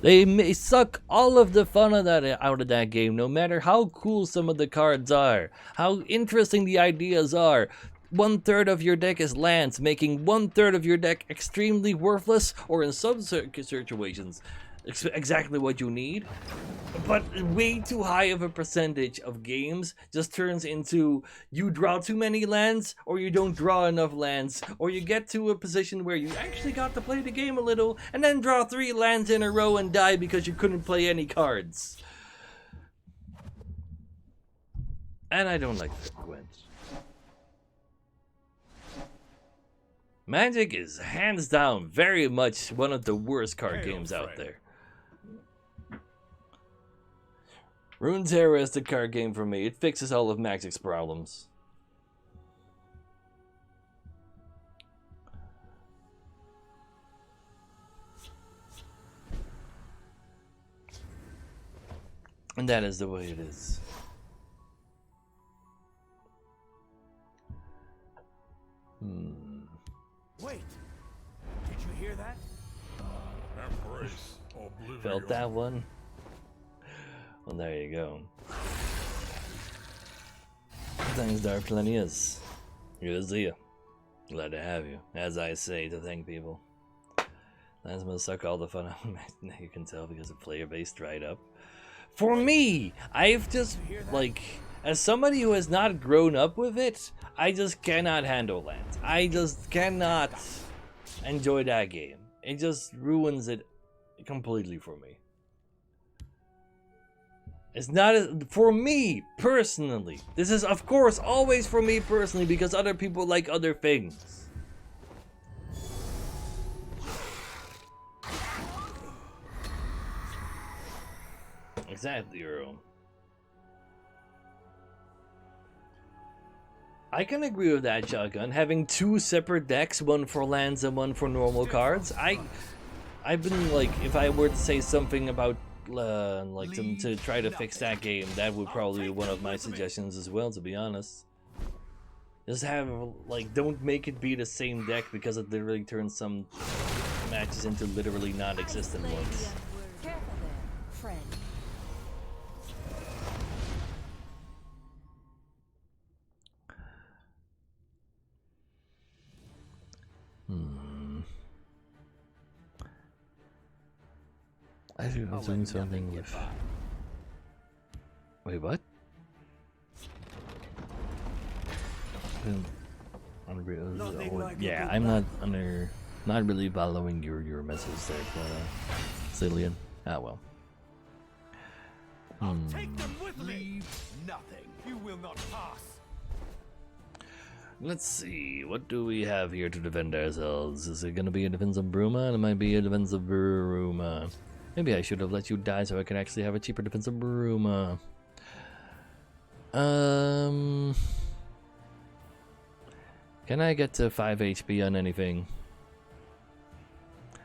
They suck all of the fun of that out of that game, no matter how cool some of the cards are, how interesting the ideas are. 1/3 of your deck is lands, making 1/3 of your deck extremely worthless, or in some situations, exactly what you need. But way too high of a percentage of games just turns into you draw too many lands, or you don't draw enough lands, or you get to a position where you actually got to play the game a little, and then draw 3 lands in a row and die because you couldn't play any cards. And I don't like frequent. Magic is hands down very much one of the worst card games out there. Runeterra is the card game for me. It fixes all of Magic's problems. And that is the way it is. Wait, did you hear that? Embrace oblivion. Felt that one? Well, there you go. Thanks, Dark Plenty is. Good to see you. Glad to have you. As I say to thank people. That's gonna suck all the fun out of it. You can tell because the player base dried up. For me, I've just, like, As somebody who has not grown up with it, I just cannot handle lands. I just cannot enjoy that game. It just ruins it completely for me. It's not for me personally. This is, of course, always for me personally because other people like other things. Exactly, Earl. I can agree with that, Shotgun. Having two separate decks, one for lands and one for normal cards. I've been like, if I were to say something about like to try to fix that game, that would probably be one of my suggestions as well, to be honest. Just have, like, don't make it be the same deck because it literally turns some matches into literally non-existent ones. Careful there, friend. I think I'm doing something with... Wait, what? Yeah, I'm not under... Not really following your message there, Cillian. Ah, well. Take them with me. Leave nothing. You will not pass. Let's see, what do we have here to defend ourselves? Is it gonna be a defense of Bruma? It might be a defense of Bruma. Maybe I should have let you die so I can actually have a cheaper defense of Bruma. Can I get to 5 HP on anything? I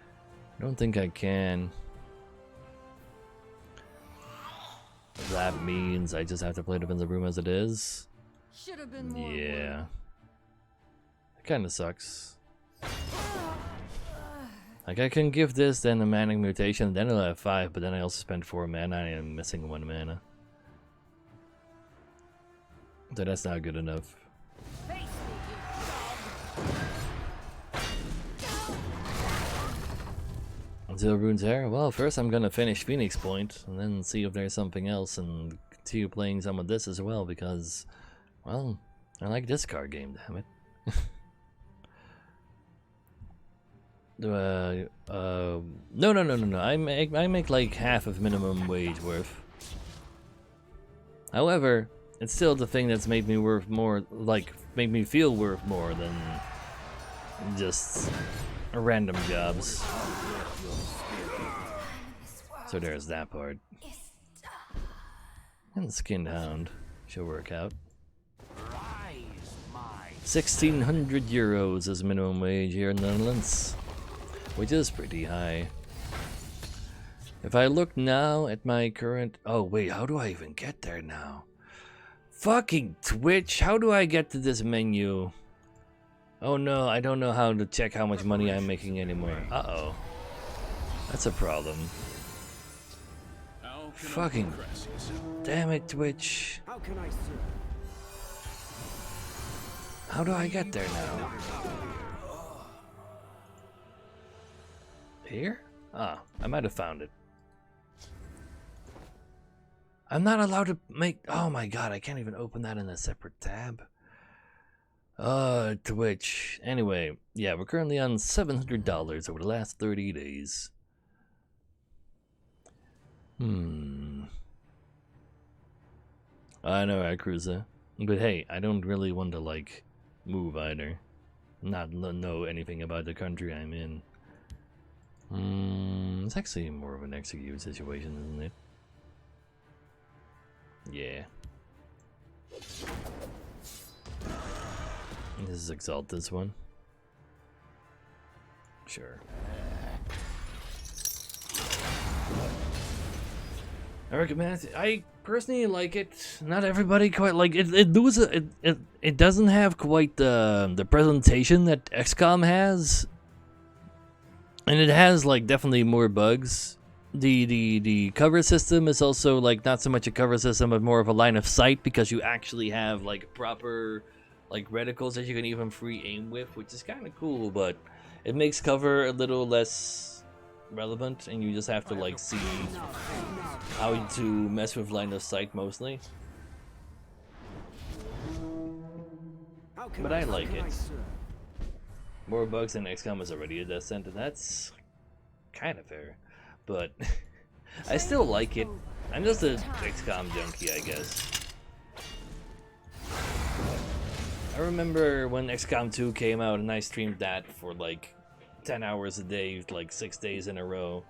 don't think I can. That means I just have to play defense of Bruma as it is. Should have been more. Yeah. It kinda sucks. Like, I can give this, then a Manic Mutation, then it'll have 5, but then I also spend 4 mana and I'm missing 1 mana. So that's not good enough. Until Rune's Hair? Well, first I'm gonna finish Phoenix Point, and then see if there's something else, and continue playing some of this as well, because, well, I like this card game, damn it. No. I make like half of minimum wage worth. However, it's still the thing that's made me worth more, like, made me feel worth more than just random jobs. So there's that part. And Skinned Hound should work out. 1,600 euros is minimum wage here in the Netherlands, which is pretty high. If I look now at my current... Oh wait, how do I even get there now? Fucking Twitch, how do I get to this menu? Oh no, I don't know how to check how much money I'm making anymore. Uh-oh. That's a problem. Fucking... Damn it, Twitch. How can I serve? How do I get there now? Here? Ah, I might have found it. I'm not allowed to make... Oh my god, I can't even open that in a separate tab. Twitch. Anyway, yeah, we're currently on $700 over the last 30 days. I know, Cruiser. But hey, I don't really want to, like, move either. Not know anything about the country I'm in. It's actually more of an execute situation, isn't it? Yeah. This is Exalt this one. Sure. I recommend it. I personally like it. Not everybody quite like it. It doesn't have quite the presentation that XCOM has, and it has like definitely more bugs. The cover system is also like not so much a cover system, but more of a line of sight because you actually have like proper like reticles that you can even free aim with, which is kind of cool. But it makes cover a little less relevant, and you just have to like see how to mess with line of sight mostly. but I like it. More bugs than XCOM is already a death sentence. That's kind of fair, but I still like it. I'm just a XCOM junkie, I guess. I remember when XCOM 2 came out and I streamed that for like 10 hours a day, like 6 days in a row,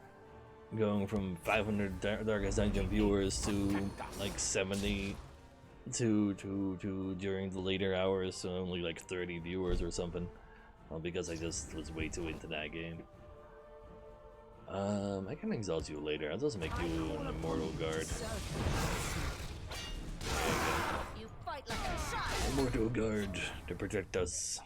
going from 500 Darkest Dungeon viewers to like 70 to during the later hours, so only like 30 viewers or something. Well, because I just was way too into that game. I can exalt you later. I'll just make you an immortal guard. You fight like a child. Immortal guard to protect us.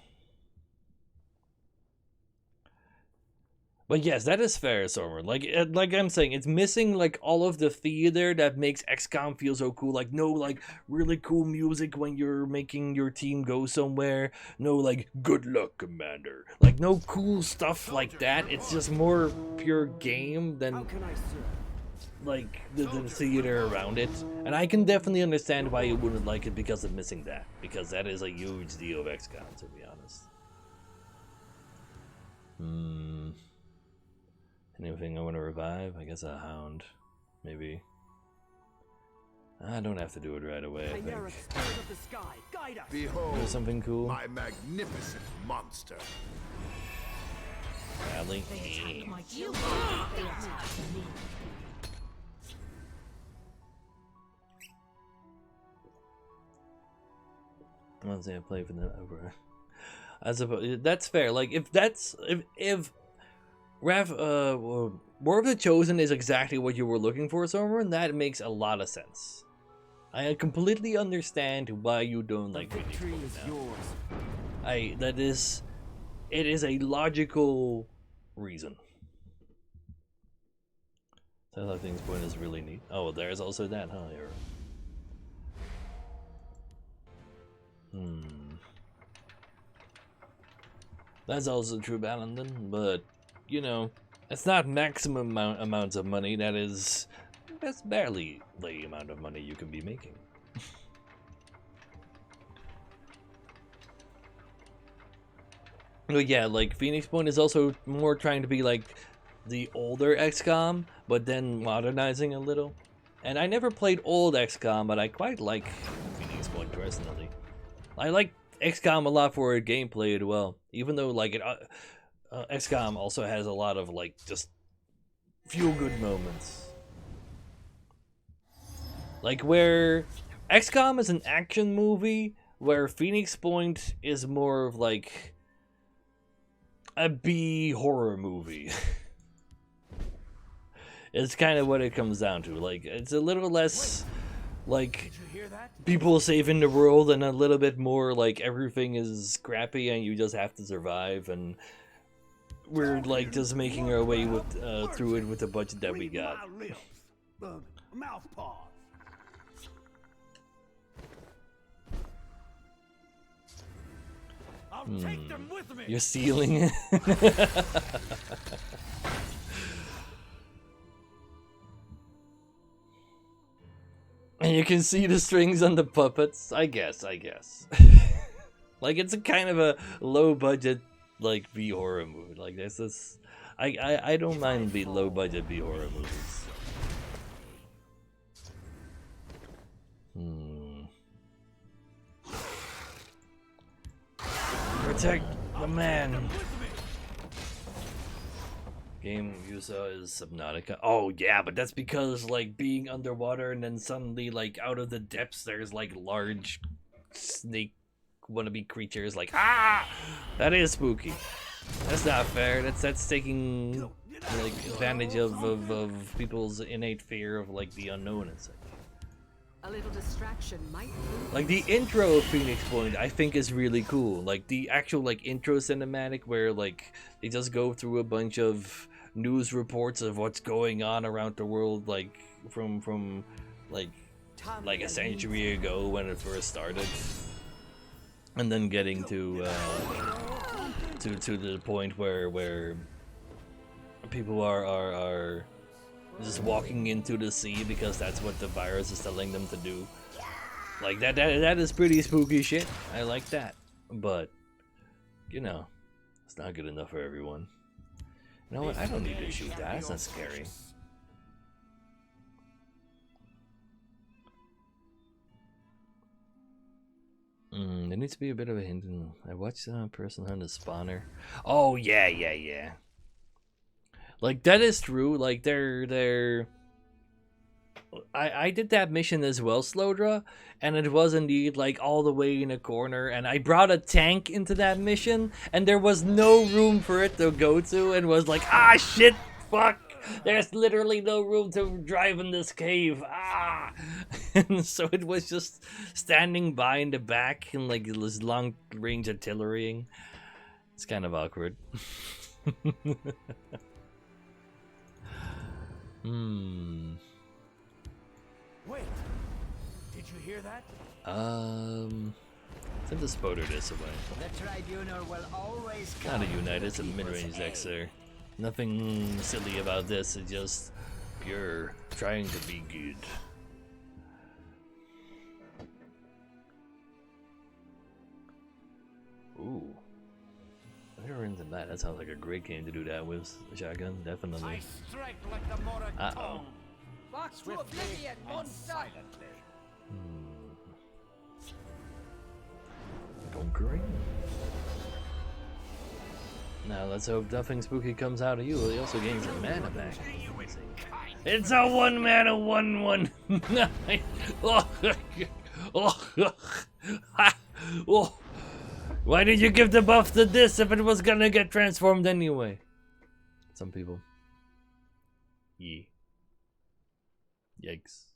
But yes, that is fair, Stormer. Like I'm saying, it's missing like all of the theater that makes XCOM feel so cool. Like no like really cool music when you're making your team go somewhere. No like good luck, Commander. Like no cool stuff like that. It's just more pure game than like the theater around it. And I can definitely understand why you wouldn't like it because of missing that. Because that is a huge deal of XCOM, to be honest. Anything I want to revive? I guess a hound. Maybe. I don't have to do it right away, I think. Behold, Do something cool. my magnificent monster. Sadly. You can't be attacked. I don't say I play for the over. I suppose that's fair. Like if War of the Chosen is exactly what you were looking for, Someone, that makes a lot of sense. I completely understand why you don't like Phoenix Point now. It is a logical reason. So I think Point is really neat. Oh, there's also that, huh? That's also true, Ballandon, but you know, it's not maximum amounts of money. That's barely the amount of money you can be making. But yeah, like Phoenix Point is also more trying to be like the older XCOM, but then modernizing a little. And I never played old XCOM, but I quite like Phoenix Point personally. I like XCOM a lot for its gameplay as well, even though like XCOM also has a lot of like just feel-good moments. Like where XCOM is an action movie, where Phoenix Point is more of like a B horror movie. It's kind of what it comes down to. Like it's a little less like people saving the world and a little bit more like everything is crappy and you just have to survive, and we're like just making our way with through it with the budget that we got. Mouth paws. I'll take them with me. You're stealing it. And you can see the strings on the puppets. I guess. Like it's a kind of a low budget like B horror movie. Like this. I don't mind the low budget B horror movies. Protect the man. Game you saw is Subnautica. Oh yeah, but that's because like being underwater and then suddenly like out of the depths there's like large snake wannabe creatures. Like that is spooky. That's not fair. That's taking like advantage of people's innate fear of like the unknown and such. A little distraction might Like the intro of Phoenix Point I think is really cool. Like the actual like intro cinematic where like they just go through a bunch of news reports of what's going on around the world, like from like a century ago when it first started, and then getting to the point where people are just walking into the sea because that's what the virus is telling them to do. Like that is pretty spooky shit. I like that. but you know, it's not good enough for everyone. You know what? I don't need to shoot that. That's not scary. There needs to be a bit of a hint. I watched a person hunt a spawner. Oh yeah. Like that is true. Like they're. I did that mission as well, Slowdra, and it was indeed like all the way in a corner, and I brought a tank into that mission, and there was no room for it to go to, and was like, ah shit, fuck, there's literally no room to drive in this cave, ah, and so it was just standing by in the back and like it was long range artillerying. It's kind of awkward. Wait, did you hear that? Send the spotter this away. The tribunal will always Not a unite, it's a mid-range Xer. Nothing silly about this, it's just pure trying to be good. Ooh. Never into that. That sounds like a great game to do that with. A shotgun, definitely. Strike like the Uh-oh. Back to oblivion, monster! Conquering. Now let's hope nothing spooky comes out of you. He also gains a mana back. It's a 1 mana 1/1. Why did you give the buff to this if it was gonna get transformed anyway? Some people. Yikes.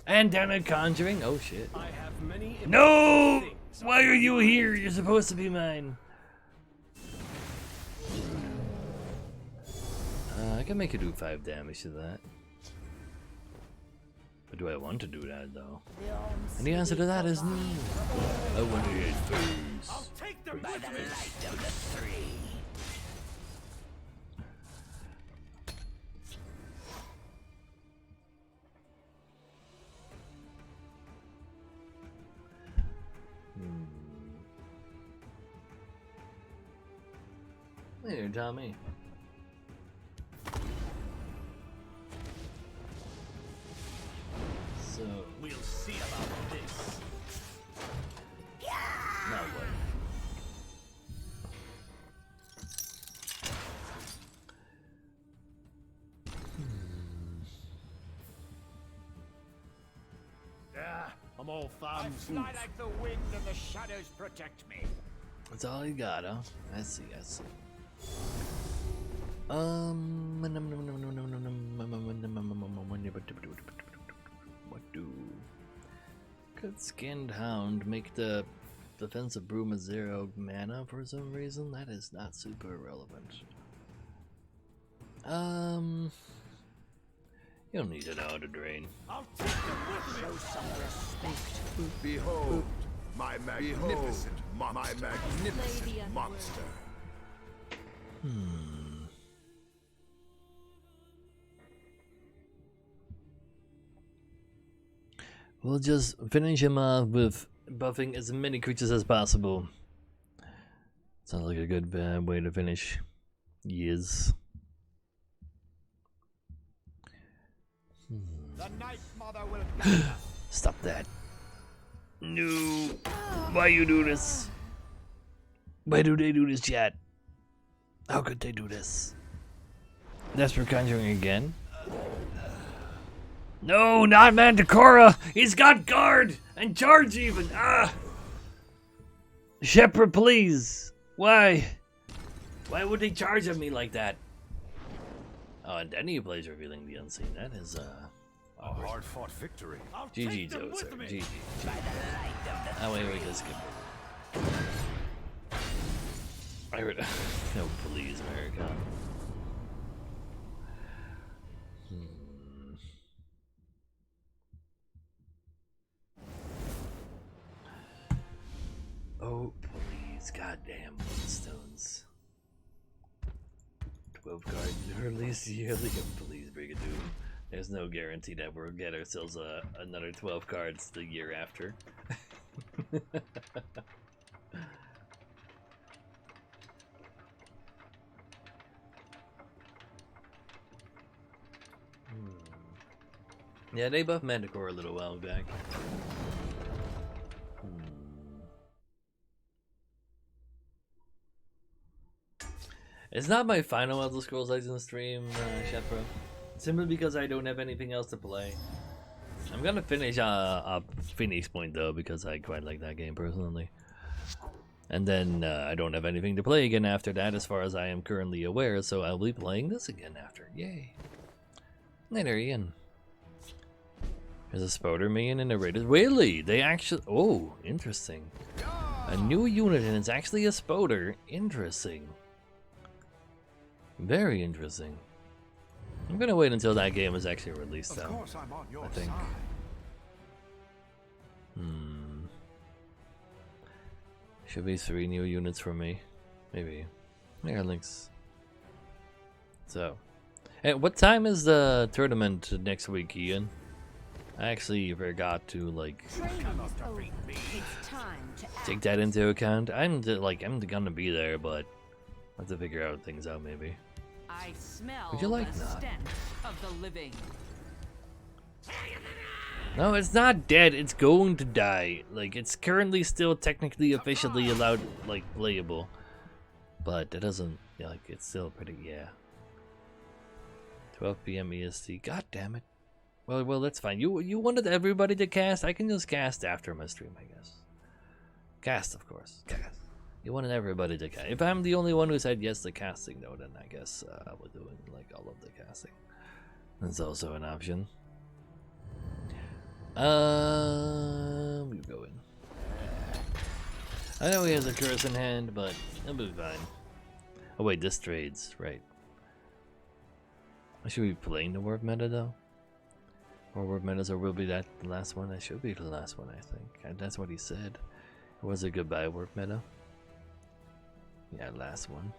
And then a conjuring. Oh shit. I have many No! Why are you here? You're supposed to be mine. I can make it do 5 damage to that. But do I want to do that though? And the answer to that is no. I want to hit first. I'll take them by with the me. light of the three. Hey there, Tommy. So We'll see about this. now what? I'm all I thumbs. fly like the wind and the shadows protect me. That's all you got, huh? I see. What do? Could Skinned Hound make the defensive broom a 0 mana for some reason? That is not super relevant. You don't need to know how to drain. I'll take them with me. Show some respect. Behold, my magnificent monster. We'll just finish him off with buffing as many creatures as possible. Sounds like a good way to finish. Yes. The Night Mother will gather. Stop that. No. Why you do this? Why do they do this, chat? How could they do this? That's for conjuring again. No, not Manticora! He's got guard! And charge even! Ah! Shepherd, please! Why? Why would they charge at me like that? Oh, and then he plays Revealing the Unseen. That is, A hard-fought victory. I'll GG, take them Joe, sir. with me. GG. By the light of the Oh, wait, let's skip it. I heard. No, please, America. Oh, please, goddamn Moonstones. 12 cards released yearly. Please, Brigadoon. There's no guarantee that we'll get ourselves another 12 cards the year after. Yeah, they buffed Manticore a little while back. It's not my final Elder Scrolls Legends stream, Shepro. Simply because I don't have anything else to play. I'm gonna finish Phoenix Point though, because I quite like that game personally. And then I don't have anything to play again after that, as far as I am currently aware, so I'll be playing this again after. Yay. Later, Ian. There's a Spoder Minion in the raiders. Really? They actually... Oh, interesting. A new unit, and it's actually a Spoder. Interesting. Very interesting. I'm gonna wait until that game is actually released, though. Of course I'm on your I think. side. Should be 3 new units for me. Maybe. There, links. So. Hey, what time is the tournament next week, Ian? I actually forgot to, like, Training's over. It's time to act. take that into account. I'm gonna be there, but I have to figure out things out, maybe. I smell Would you like the that? stench of the living. No, it's not dead. It's going to die. Like, it's currently still technically officially allowed, like, playable. But it doesn't, like, it's still pretty, yeah. 12 p.m. EST. God damn it. Well, that's fine. You wanted everybody to cast? I can just cast after my stream, I guess. Cast, of course. Cast. You wanted everybody to cast. If I'm the only one who said yes to casting, though, then I guess I will do it, like, all of the casting. That's also an option. We go in. I know he has a curse in hand, but it'll be fine. Oh wait, this trades, right. I should be playing the warp meta though. Or warp metas, or will be that the last one? That should be the last one, I think. That's what he said. It was a goodbye warp meta. Yeah, last one.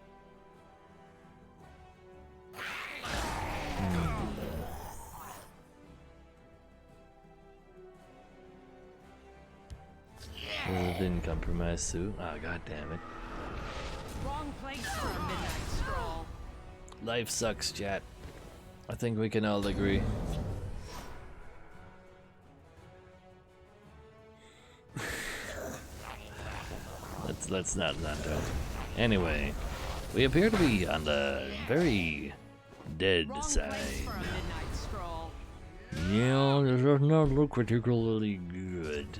Didn't compromise suit. Ah, god damn it. Wrong place for a midnight stroll. Life sucks, chat. I think we can all agree. let's not do it. Anyway, we appear to be on the very dead Wrong side. place for a midnight stroll. Yeah, this does not look particularly good.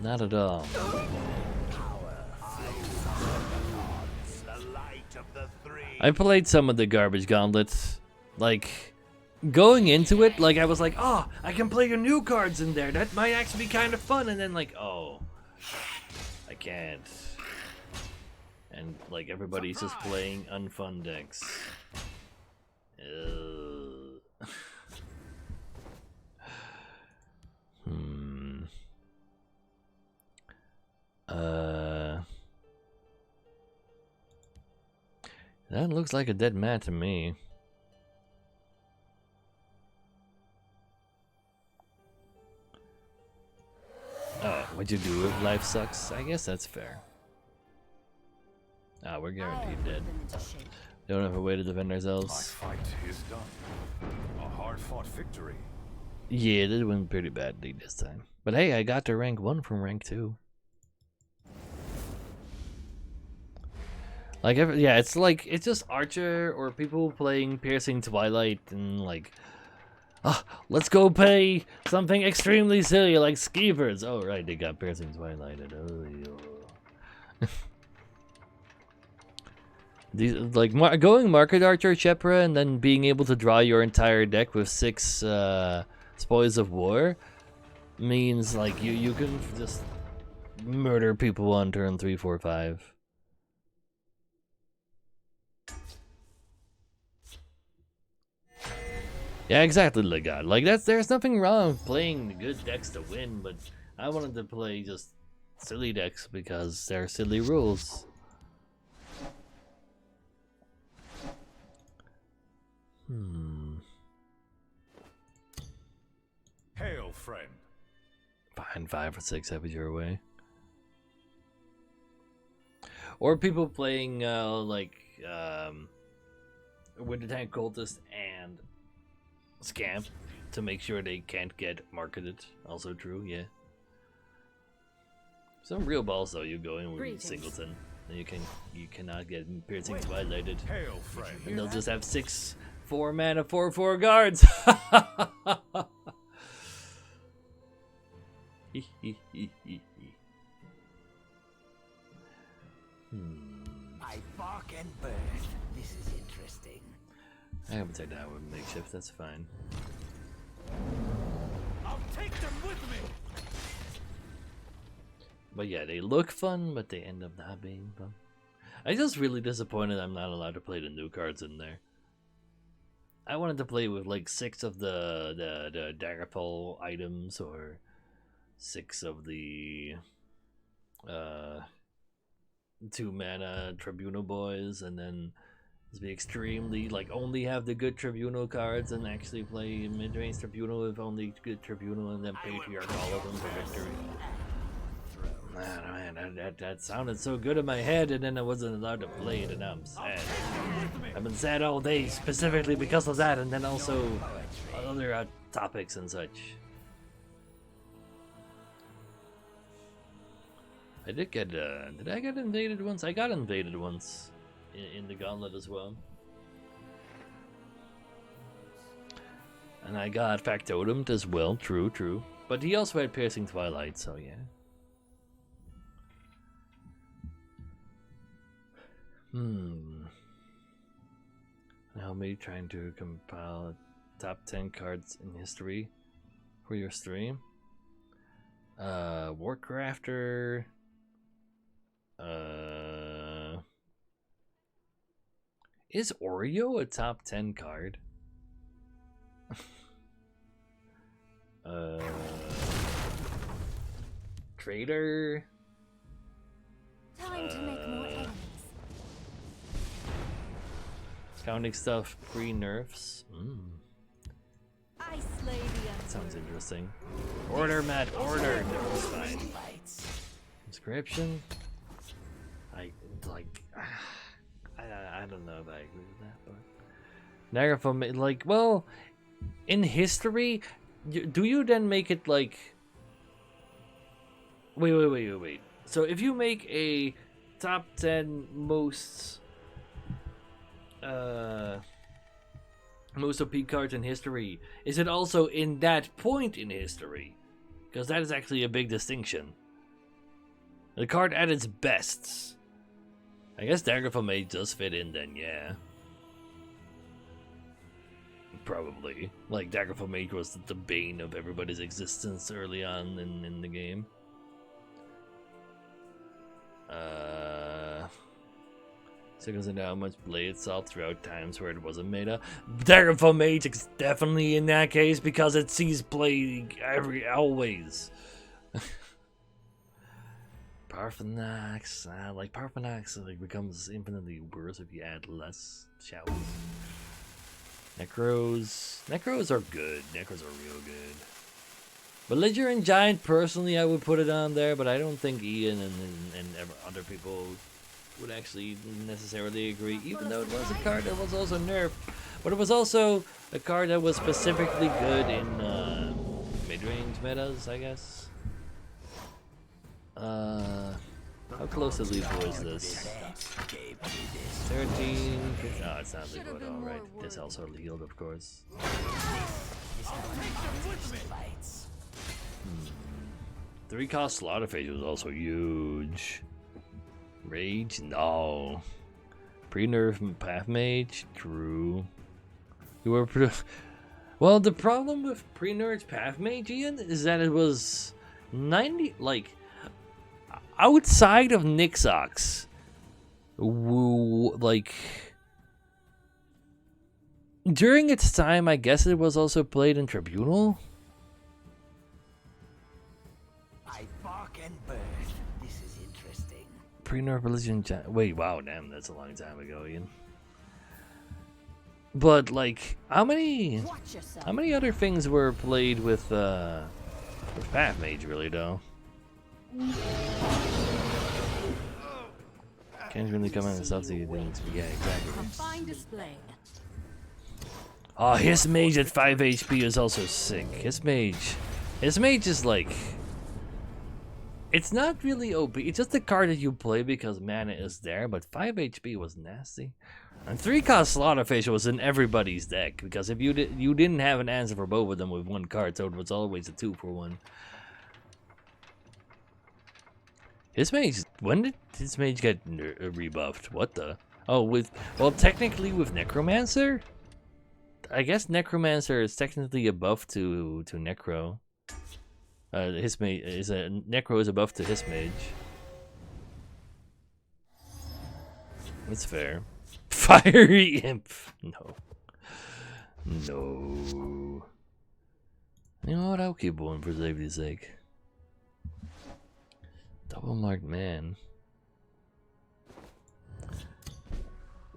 Not at all. I played some of the garbage gauntlets. Like, going into it, like, I was like, oh, I can play your new cards in there. That might actually be kind of fun. And then, like, oh, I can't. And, like, everybody's just playing unfun decks. That looks like a dead mat to me. Oh, what'd you do if life sucks? I guess that's fair. Ah, we're guaranteed dead. Don't have a way to defend My ourselves. fight is done. A hard-fought victory. Yeah, that went pretty badly this time. But hey, I got to rank 1 from rank 2. Like, yeah, it's like, it's just Archer or people playing Piercing Twilight and like, let's go play something extremely silly like Skeevers. Oh, right, they got Piercing Twilight. These, like, going Market Archer, Chepra, and then being able to draw your entire deck with 6 Spoils of War means, like, you can just murder people on turn 3, 4, 5. Yeah, exactly, Legod. Like, there's nothing wrong with playing good decks to win, but I wanted to play just silly decks because they're silly rules. Hail, friend. Fine, 5 or 6 have it your way. Or people playing, Winter Tank Cultist and Scamp. to make sure they can't get marketed. Also true, yeah. Some real balls though, you go in with Greetings. Singleton, and you cannot get piercing twilighted. Hail, friend. And they'll just have 6 4-mana 4/4 guards. I bark and birth. This is interesting. I haven't taken that with makeshift, that's fine. I'll take them with me. But yeah, they look fun, but they end up not being fun. I'm just really disappointed I'm not allowed to play the new cards in there. I wanted to play with like 6 of the Daggerfall items, or 6 of the 2-mana Tribunal boys, and then just be extremely like only have the good Tribunal cards and actually play mid-range Tribunal with only good Tribunal, and then Patriarch all of them for victory. Man, that sounded so good in my head, and then I wasn't allowed to play it, and now I'm sad. I've been sad all day specifically because of that, and then also other topics and such. I did get, did I get invaded once? I got invaded once in the gauntlet as well. And I got factotemed as well, true. But he also had Piercing Twilight, so yeah. Now me trying to compile top 10 cards in history for your stream. Warcrafter. Is Oreo a top 10 card? Trader. Time to make more enemies. Counting stuff pre-nerfs. I slay the Sounds interesting. Order, Matt, order! No, it's fine. Inscription? I don't know if I agree with that, but Nagafam, like, well, in history, do you then make it like... Wait. So if you make a top 10 most OP cards in history, is it also in that point in history? Because that is actually a big distinction. The card at its best. I guess Daggerfall Mage does fit in then, yeah. Probably. Like, Daggerfall Mage was the bane of everybody's existence early on in the game. So consider how much play itself throughout times where it wasn't meta. Daggerfall Mage is definitely in that case because it sees play always. Parthenax, like Parthenax like becomes infinitely worse if you add less showers. Necros are good. Necros are real good. Belligerent Giant, personally, I would put it on there, but I don't think Ian and other people would actually necessarily agree, even though it was a card that was also nerfed. But it was also a card that was specifically good in mid-range metas, I guess. How close to lethal is this? 13. Oh, it's not lethal at all, right? This also healed, of course. 3-cost Slaughterface was also huge. Rage? No. Pre-nerf Path Mage? True. You were well, the problem with pre-nerf Path Mage, Ian, is that it was 90, like, outside of Nixox, like, during its time, I guess it was also played in Tribunal. I bark and birth. This is interesting. Pre-nerf religion. Wait, wow, damn, that's a long time ago, Ian. But like, how many other things were played with Path Mage, really, though? Can't really come in and stuff to you things, but yeah, exactly. Fine display. Oh, his mage at 5 HP is also sick. His mage is like, it's not really OP. It's just a card that you play because mana is there, but 5 HP was nasty. And 3-cost Slaughterfish was in everybody's deck because if you didn't have an answer for both of them with one card, so it was always a 2-for-1. His mage, when did his mage get rebuffed? What the? Oh, well, technically with Necromancer? I guess Necromancer is technically a buff to Necro. His mage is Necro is a buff to his mage. It's fair. Fiery Imp. No. No. You know what? I'll keep one for safety's sake. Double marked man.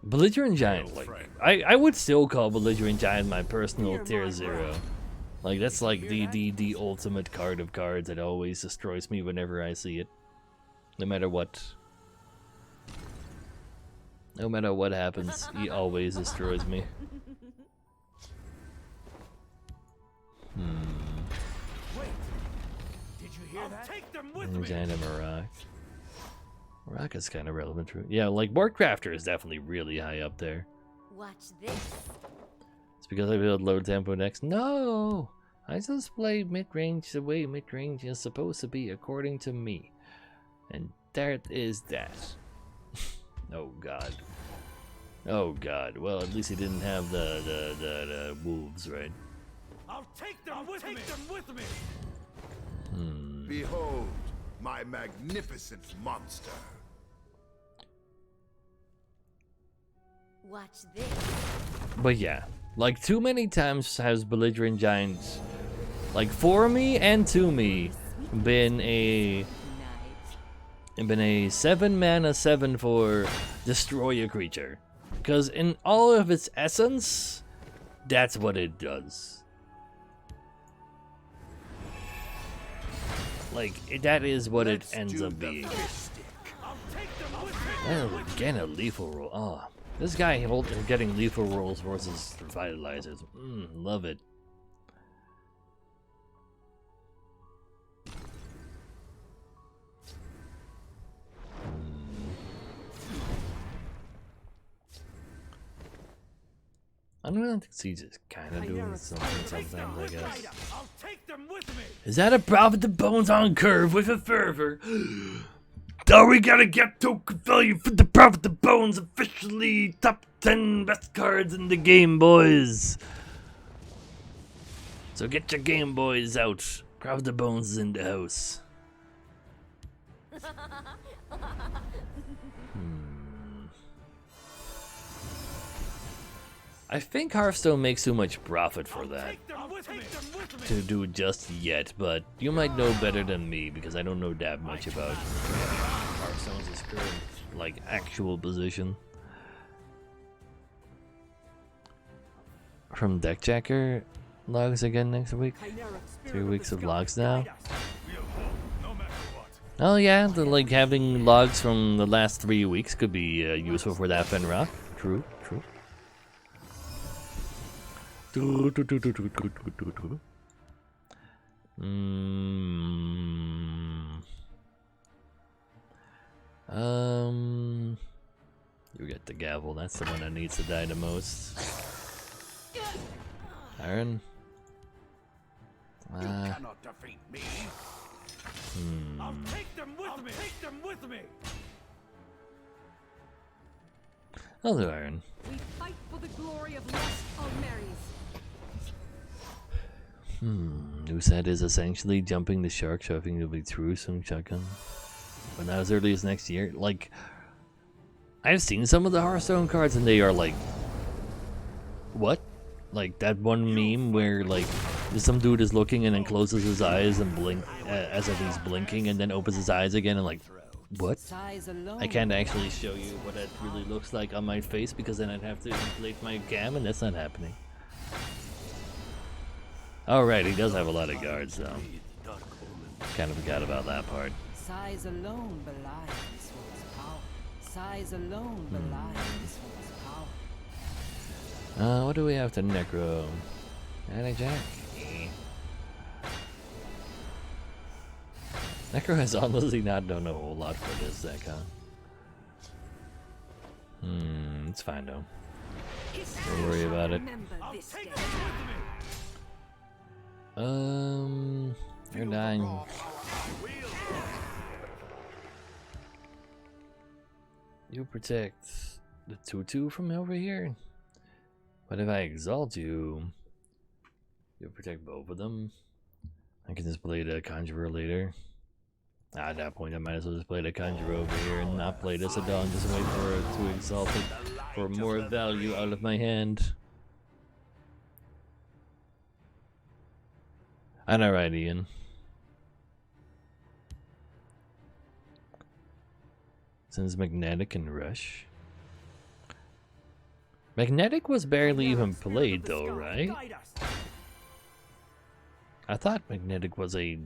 Belligerent Giant, like, I would still call Belligerent Giant my personal tier 0. Like, that's like the ultimate card of cards that always destroys me whenever I see it. No matter what. No matter what happens, he always destroys me. Wait. Did you hear that? Take them with me. Giant and Marak. Marak is kind of relevant, true. Yeah, like Board Crafter is definitely really high up there. Watch this. It's because I build low tempo decks. No! I just play mid-range the way mid-range is supposed to be according to me. And that is that. Oh god. Oh god. Well, at least he didn't have the wolves, right? I'll take them with me. Behold, my magnificent monster. Watch this. But yeah, like too many times has Belligerent Giant, like for me and to me, been a 7 mana 7/4 destroy a creature. Because in all of its essence, that's what it does. Like, that is what it ends up being. Oh, again, a lethal roll. Oh, this guy getting lethal rolls versus Revitalizers. Love it. I don't know, I think Siege is kind of doing something sometimes, I guess. I'll take them with me. Is that a Prophet of Bones on curve with a fervor? Are we gonna get token value for the Prophet of Bones officially top 10 best cards in the game, boys? So get your Game Boys out. Prophet of Bones is in the house. I think Hearthstone makes too much profit for that to do just yet, but you might know better than me because I don't know that much about Hearthstone's current, like, actual position. From Deckjacker, logs again next week. 3 weeks of logs now. Oh yeah, like having logs from the last 3 weeks could be useful for that Fenrock. True, true. You get the gavel, that's the one that needs to die the most. Iron? You cannot defeat me. I'll take them with me. I'll do Iron. We fight for the glory of Lost Almeries. Noosehead is essentially jumping the shark, so I think it'll be true soon, shotgun. But not as early as next year. Like, I've seen some of the Hearthstone cards and they are like, what? Like that one meme where like some dude is looking and then closes his eyes and blink as if he's blinking and then opens his eyes again and like, what? I can't actually show you what that really looks like on my face because then I'd have to inflate my cam and that's not happening. Alright, he does have a lot of guards though. Kind of forgot about that part. Size alone belies one's power. Size alone belies one's power. What do we have to Necro? Anti Jack? Necro has honestly not done a whole lot for this deck, huh? It's fine though. Don't worry about it. You're dying. You protect the 2/2 from over here. But if I exalt you, you'll protect both of them. I can just play the Conjurer later. At that point, I might as well just play the Conjurer over here and not play this at all and just wait for it to exalt it for more value out of my hand. I know, right, Ian? Since Magnetic and Rush. Magnetic was barely even played though, right? I thought Magnetic was a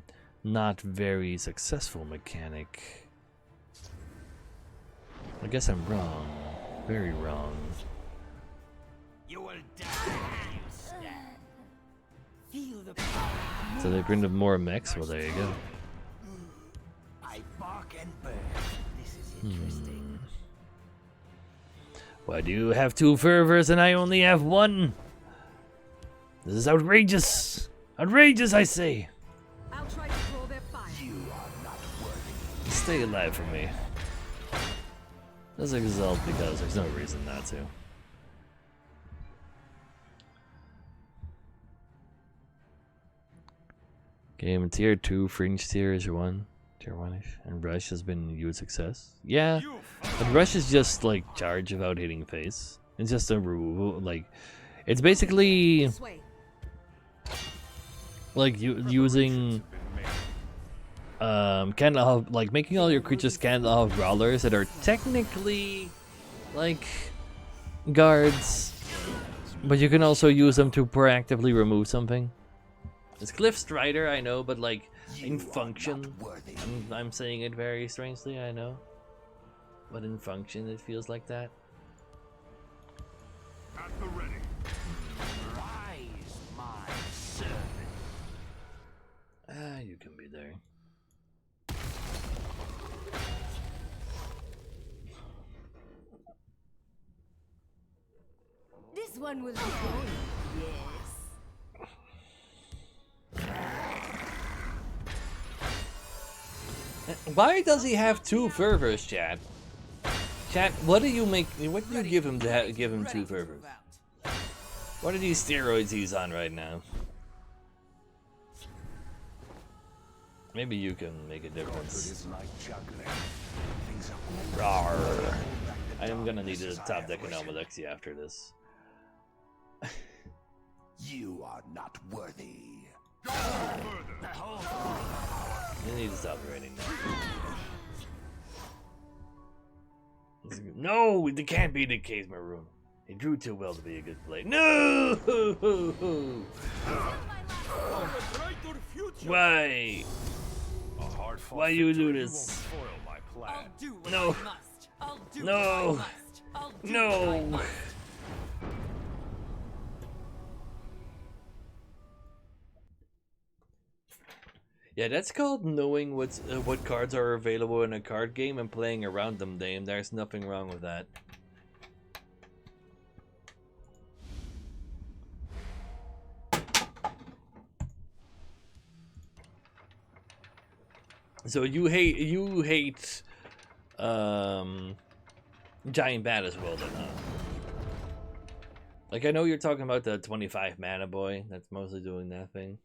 not very successful mechanic. I guess I'm wrong. Very wrong. You will die. Feel the power. So they printed more mechs? Well, there you go. I bark and burn. This is interesting. Why do you have 2 fervors and I only have 1? This is outrageous! Outrageous, I say! I'll try to draw their fire. You are not worthy. Stay alive for me. Let's exalt because there's no reason not to. Game tier 2, fringe tier is your 1. Tier 1-ish. And Rush has been a huge success. Yeah, but Rush is just like charge without hitting face. It's just a rule. Like, it's basically like using candle like making all your creatures candle brawlers that are technically like guards, but you can also use them to proactively remove something. It's Cliff Strider, I know, but like in function, I'm saying it very strangely, I know, but in function it feels like that. At the ready. Rise, my servant. Ah, you can be there. This one will be going. Yes. Why does he have 2 fervors, chat? Chat, what do you make? What do you give him to give him 2 fervors? What are these steroids he's on right now? Maybe you can make a difference. Rawr. I am gonna need to top deck an Almalexia after this. You are not worthy. You need to stop raiding now. No, it can't be the case, Maroon. He drew too well to be a good play. No! Why? Why you do this? No. No. No. Yeah, that's called knowing what cards are available in a card game and playing around them, Dame. There's nothing wrong with that. So you hate Giant Bat as well then, huh? Like, I know you're talking about the 25 mana boy that's mostly doing that thing.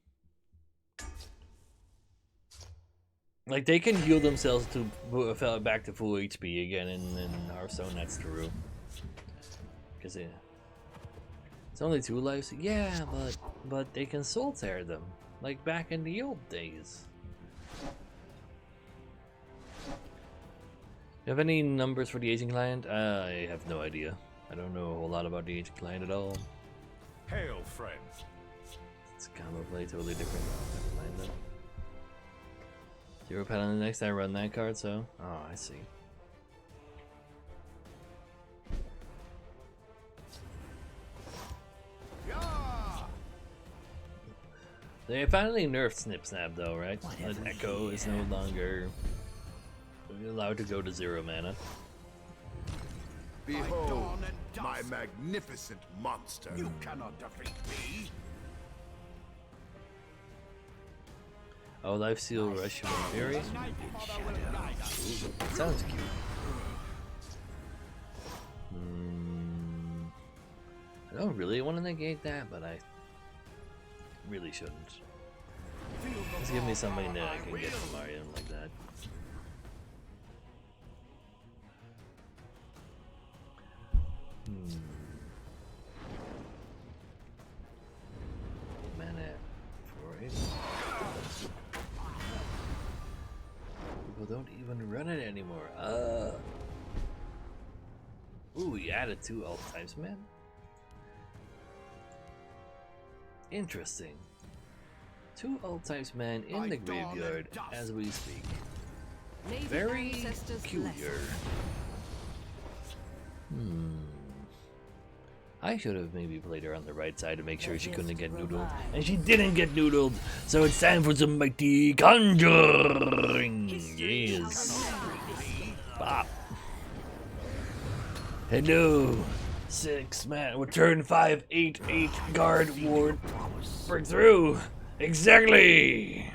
Like, they can heal themselves to back to full HP again in Hearthstone, that's true. Because it's only 2 lives. Yeah, but they can soul tear them, like back in the old days. You have any numbers for the aging client? I have no idea. I don't know a whole lot about the aging client at all. Hail, friends. It's combo play totally different. Never mind then. 0 pet on the next, I run that card, so... Oh, I see. They finally nerfed Snip Snap though, right? That Echo is no longer allowed to go to 0 mana. Behold, my magnificent monster. You cannot defeat me. Oh, Lifesteal Rush from Fury. Ooh, that sounds cute. I don't really want to negate that, but I really shouldn't. Just give me something that I can get from Mario like that. Mana for it. People don't even run it anymore. Ooh, we added 2 alt types, man. Interesting. 2 alt types, man, in the graveyard as we speak. Very peculiar. I should have maybe played her on the right side to make sure she couldn't get noodled. And she didn't get noodled! So it's time for some mighty conjuring! Yes! Bop! Hello! 6 man with turn 5, 8 guard ward. Break through! Exactly!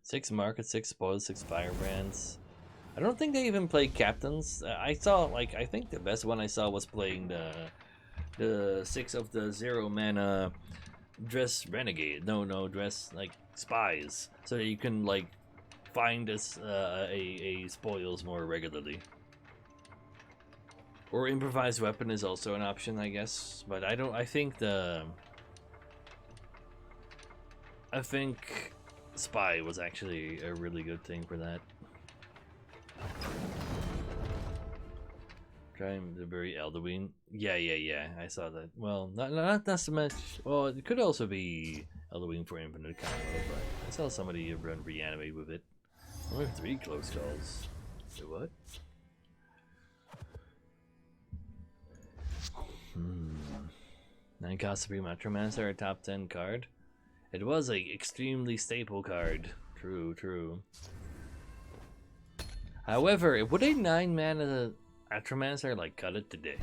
6 market, 6 spoils, 6 firebrands. I don't think they even play captains. I saw, like, I think the best one I saw was playing the 6 of the 0 mana dress renegade. No, dress like spies, so that you can like find this a spoils more regularly. Or improvised weapon is also an option, I guess. But I don't. I think spy was actually a really good thing for that. Trying to bury Elderween. Yeah. I saw that. Well, not so much. Well, it could also be Elderween for infinite combo, but I saw somebody run reanimate with it. Only 3 close calls. Say what? 9 cost Supreme Ultramancer, a top 10 card. It was a extremely staple card. True. However, would a 9 mana Ultramancer like cut it today?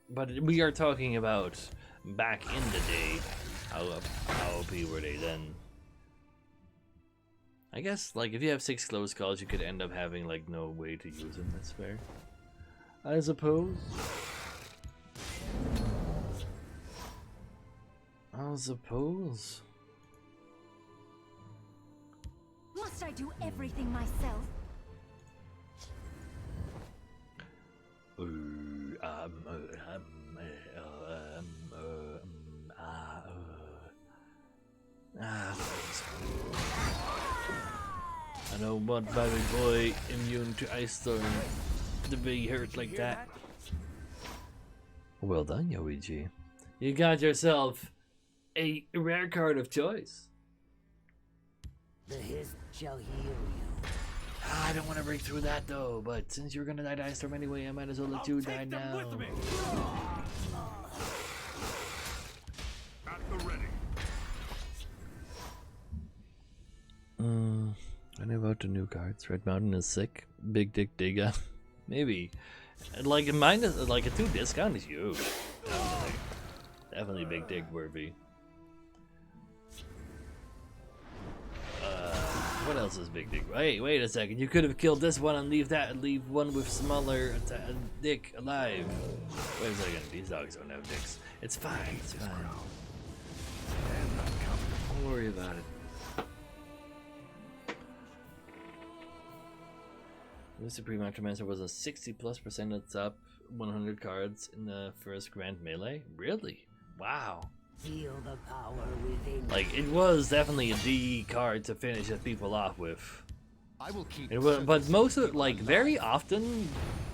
But we are talking about back in the day. How OP were they then? I guess like if you have 6 close calls, you could end up having like no way to use them. That's fair, I suppose. Must I do everything myself? I don't want baby boy immune to ice storm to be hurt like that. Well done, Yoichi. You got yourself a rare card of choice. The hiss shall heal you. I don't want to break through that though, but since you're gonna die to ice storm anyway, I might as well let you die now. At the ready. I know about the new cards. Red Mountain is sick. Big Dick Digga. Maybe. Like mine is like a 2 discount is huge. Definitely Big Dick worthy. What else is Big Dick? Wait a second. You could have killed this one and leave one with smaller dick alive. Wait a second. These dogs don't have dicks. It's fine. Don't worry about it. The Supreme Ultramancer was a 60+% of top 100 cards in the first Grand Melee. Really? Wow. Feel the power within. Like it was definitely a D card to finish people off with. I will keep. It was, but most of like very often,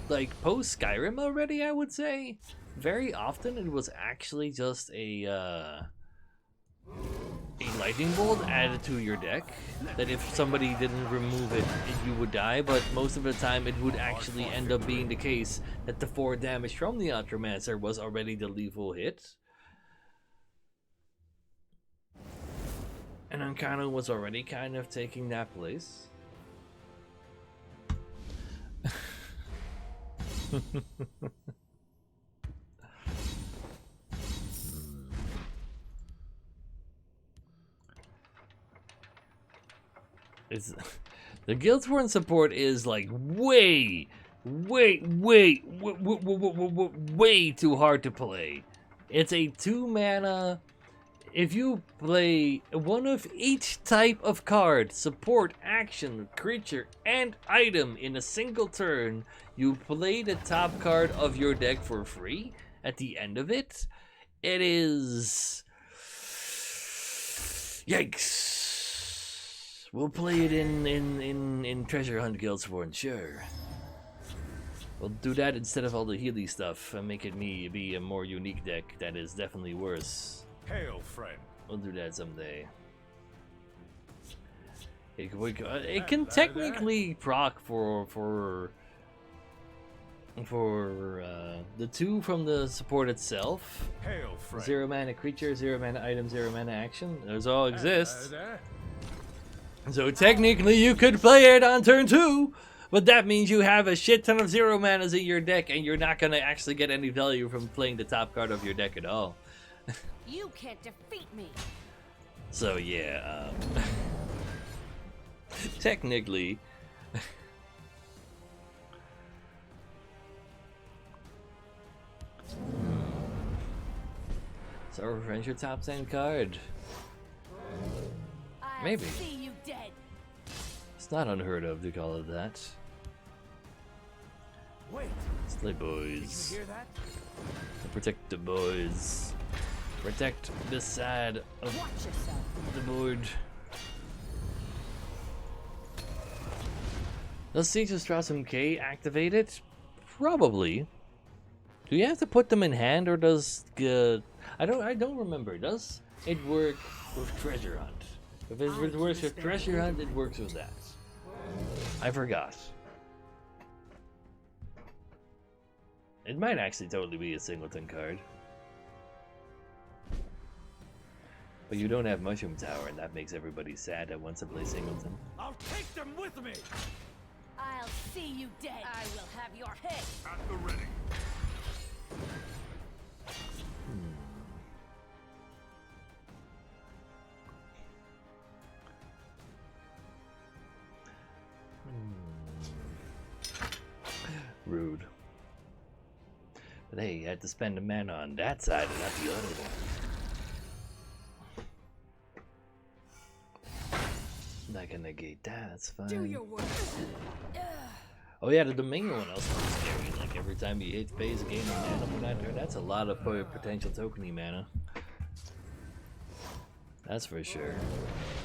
like post Skyrim already, I would say, very often it was actually just a lightning bolt added to your deck. That if somebody didn't remove it, you would die. But most of the time, it would actually end up being the case that the 4 damage from the Ultramancer was already the lethal hit. And Ankano was already kind of taking that place. It's the Guildsworn support is like way too hard to play. It's a 2 mana. If you play one of each type of card, support, action, creature, and item in a single turn, you play the top card of your deck for free at the end of it. It is... Yikes. We'll play it in Treasure Hunt Guildsworn, sure. We'll do that instead of all the Healy stuff and make it be a more unique deck that is definitely worse. Hail, friend. We'll do that someday. It can technically proc for the 2 from the support itself. Hail, friend. 0 mana creature, 0 mana item, 0 mana action. Those all exist. So technically you could play it on turn 2, but that means you have a shit ton of 0 manas in your deck and you're not gonna actually get any value from playing the top card of your deck at all. You can't defeat me. So yeah, technically, so revenge your top 10 card. I'll Maybe. see you dead. It's not unheard of to call it that. Wait, Slay did you boys. hear that? Protect the boys. Protect this side of Watch yourself. the board. Does Siege of Strasum K activate it? Probably. Do you have to put them in hand, or does I don't remember. Does it work with Treasure Hunt? If it works with Treasure Hunt, it works with that. I forgot. It might actually totally be a singleton card. But you don't have Mushroom Tower, and that makes everybody sad that wants to play singleton. I'll take them with me. I'll see you dead. I will have your head. At the ready. Rude. But hey, you had to spend a mana on that side and not the other one. Not gonna negate that, that's fine. Do your work. Oh yeah, the Domingo one also is scary. Like every time you hit phase, gain a mana for that turn. That's a lot of potential tokeny mana. That's for sure.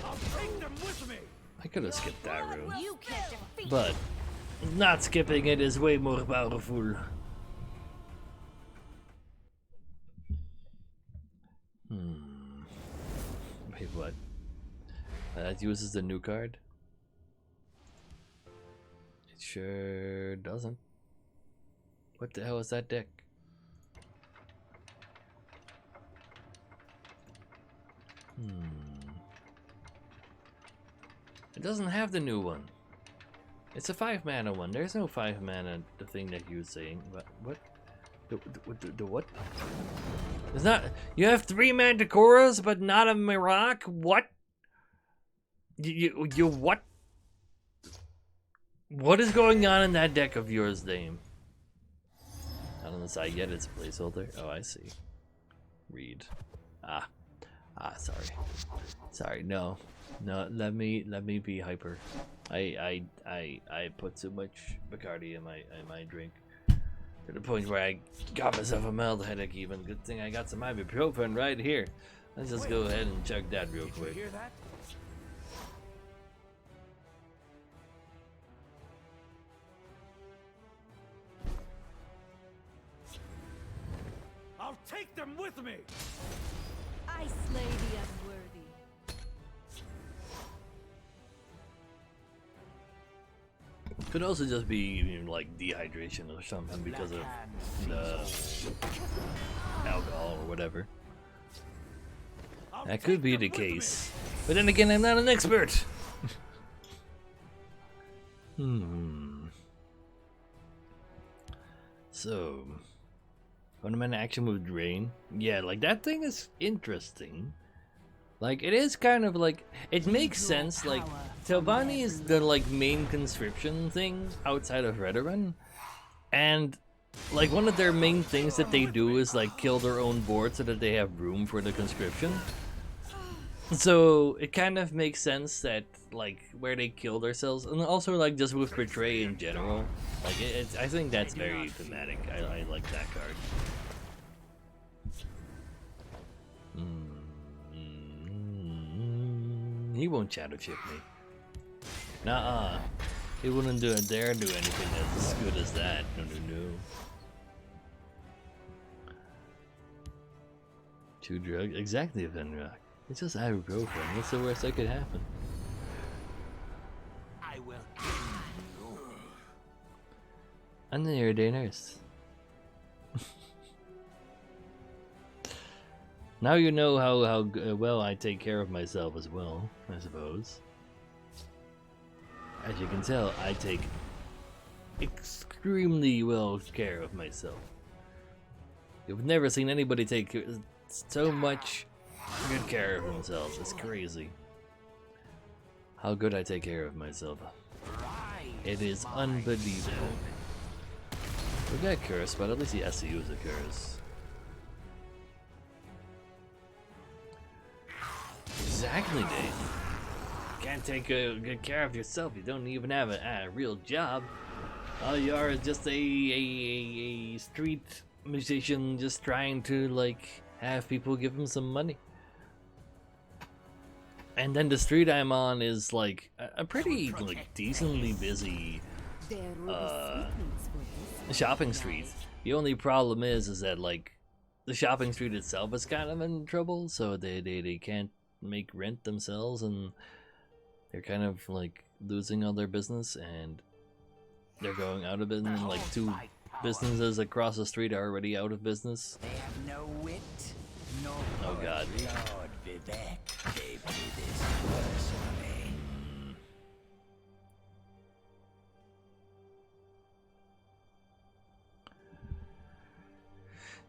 I'll take them with me. I could have skipped that room, You can't defeat but not skipping it is way more powerful. Wait, what? That uses the new card? It sure doesn't. What the hell is that deck? It doesn't have the new one. It's a 5 mana one. There's no 5 mana, the thing that you were saying. What? The what? It's not. You have 3 Manticoras, but not a Mirak? What? You what? What is going on in that deck of yours, Dame? Not on the side yet, it's a placeholder. Oh, I see. Read. Sorry, no, let me be hyper. I put too much Bacardi in my drink to the point where I got myself a mild headache. Even good thing I got some ibuprofen right here. Let's just go ahead and chug that real Did you quick. hear that? I'll take them with me. I slay the unworthy. Could also just be like dehydration or something because of the alcohol or whatever. I'll That could take be them the with me. case. But then again, I'm not an expert. So, fundamental action with drain. Yeah, like that thing is interesting. Like it is kind of like it makes sense. Like Telvanni is the like main conscription thing outside of Redoran, and like one of their main things that they do is like kill their own board so that they have room for the conscription. So it kind of makes sense that like where they kill themselves, and also like just with Betray in general. Like I think that's very thematic. I like that card. He won't shadow chip me. Nuh-uh. He wouldn't dare do anything as good as that. No. 2 drugs? Exactly, Venrock. It's just ibuprofen. What's the worst that could happen? I will kill you. I'm the everyday nurse. Now you know how well I take care of myself as well, I suppose. As you can tell, I take extremely well care of myself. You've never seen anybody take so much good care of themselves. It's crazy how good I take care of myself. It is unbelievable. We got cursed, but at least he has to use a curse. Exactly, Dave. Can't take good care of yourself. You don't even have a real job. All you are is just a street musician just trying to like have people give him some money. And then the street I'm on is like a pretty like decently busy shopping street. The only problem is that like the shopping street itself is kind of in trouble, so they can't make rent themselves, and they're kind of like losing all their business, and they're going out of business. Like 2 businesses across the street are already out of business. They have no wit, no Oh god. Lord Vivek gave me this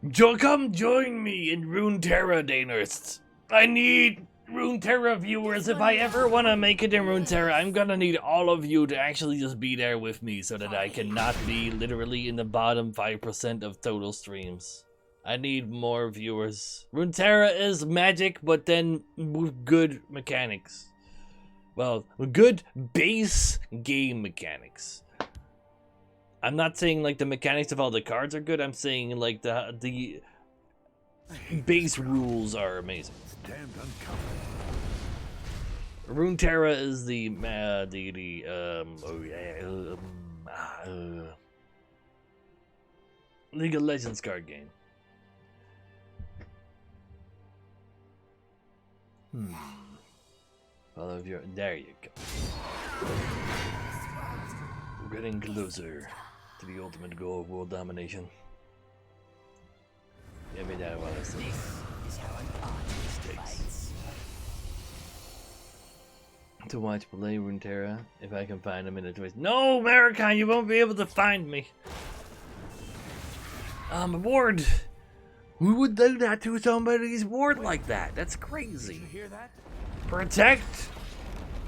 personally. Come join me in Runeterra, Daners. I need Runeterra viewers. If I ever want to make it in Runeterra, I'm gonna need all of you to actually just be there with me so that I cannot be literally in the bottom 5% of total streams. I need more viewers. Runeterra is magic, but then with good mechanics. Well, good base game mechanics. I'm not saying like the mechanics of all the cards are good. I'm saying like the base rules are amazing. Runeterra is the League of Legends card game. Follow your. There you go. We're getting closer to the ultimate goal of world domination. Give me that while I still. Is how an artist fights. To watch play Runeterra, if I can find him in a choice. No, Maricon, you won't be able to find me. I'm a ward. Who would do that to somebody's ward like that? That's crazy. You hear that? Protect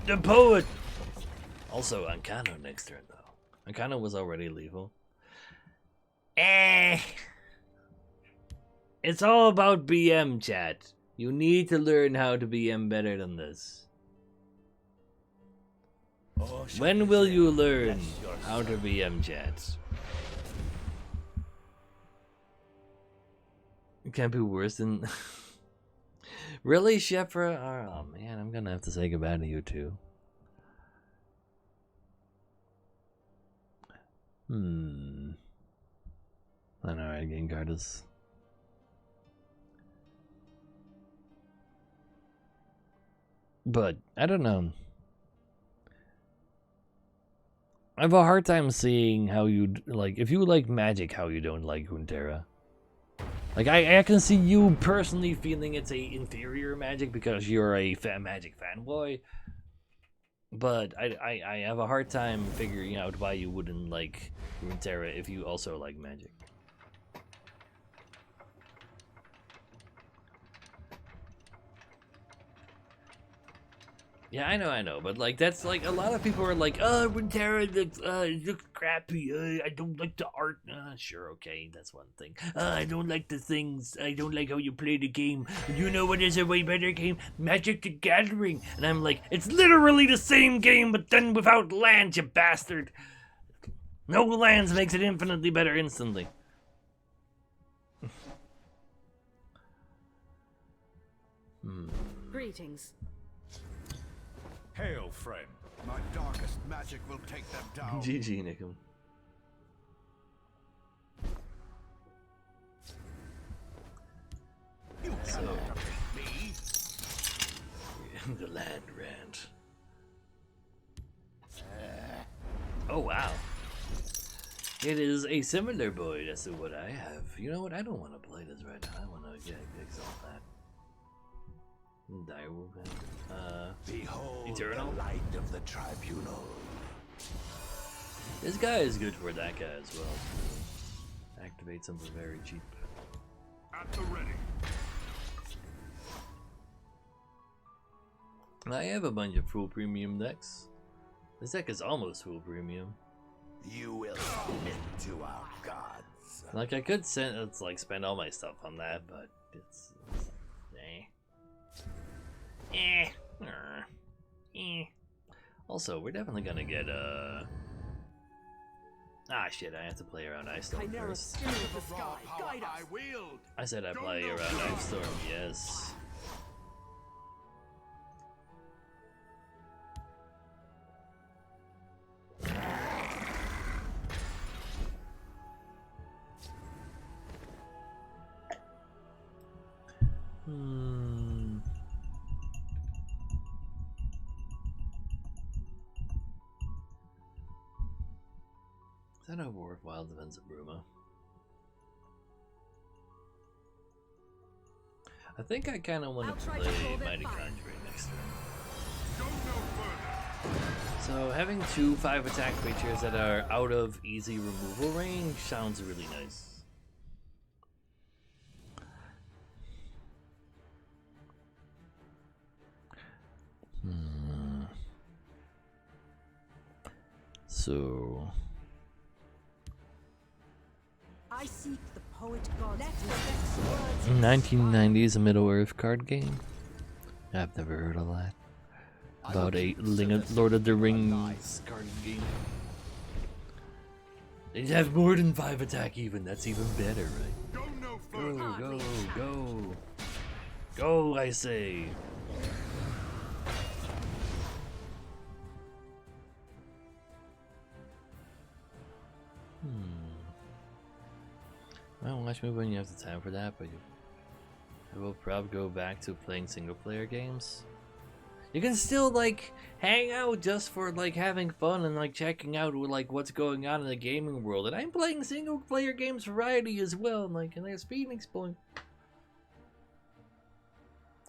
the poet. Also, Ancano next turn, though. Ancano was already lethal. It's all about BM, chat. You need to learn how to BM better than this. When will you learn how to BM, chat? It can't be worse than... Really, Shepra? Oh man, I'm gonna have to say goodbye to you too. I know, right? Gengar is... But, I don't know. I have a hard time seeing how you like, if you like Magic, how you don't like Runeterra. Like, I can see you personally feeling it's a inferior Magic because you're a Magic fanboy. But I have a hard time figuring out why you wouldn't like Runeterra if you also like Magic. Yeah, I know, but like that's like a lot of people are like, oh, Runeterra looks crappy. I don't like the art. Sure, okay, that's one thing. I don't like the things. I don't like how you play the game. You know what is a way better game? Magic the Gathering. And I'm like, it's literally the same game, but then without lands, you bastard. No lands makes it infinitely better instantly. Greetings. Hail, friend. My darkest magic will take them down. GG, Nickum. You cannot defeat me. The land rant. Oh wow. It is a similar boy as to what I have. You know what? I don't want to play this right now. I want to get exalt that. Direwolf. Behold Eternal. the light of the tribunal. This guy is good for that guy as well. Activate something very cheap. At the ready. I have a bunch of full premium decks. This deck is almost full premium. You will submit to our gods. Like I could spend all my stuff on that, but it's Also, we're definitely gonna get shit, I have to play around Ice Storm first. I wield. I said I play around Ice Storm, yes. Is that a War of Wild Events of Bruma? I think I kind of want to play Mighty Conjuring next turn. Go no further. So having 2 5-attack creatures that are out of easy removal range sounds really nice. So I seek the poet god's 1990s, a Middle Earth card game. I've never heard of that. About a Lord of the Rings card game. They have more than 5 attack even. That's even better, right? Go no further. Go. Go, I say. Well, watch me when you have the time for that, but I will probably go back to playing single player games. You can still like hang out just for like having fun and like checking out like what's going on in the gaming world. And I'm playing single player games variety as well, like, and there's Phoenix Point.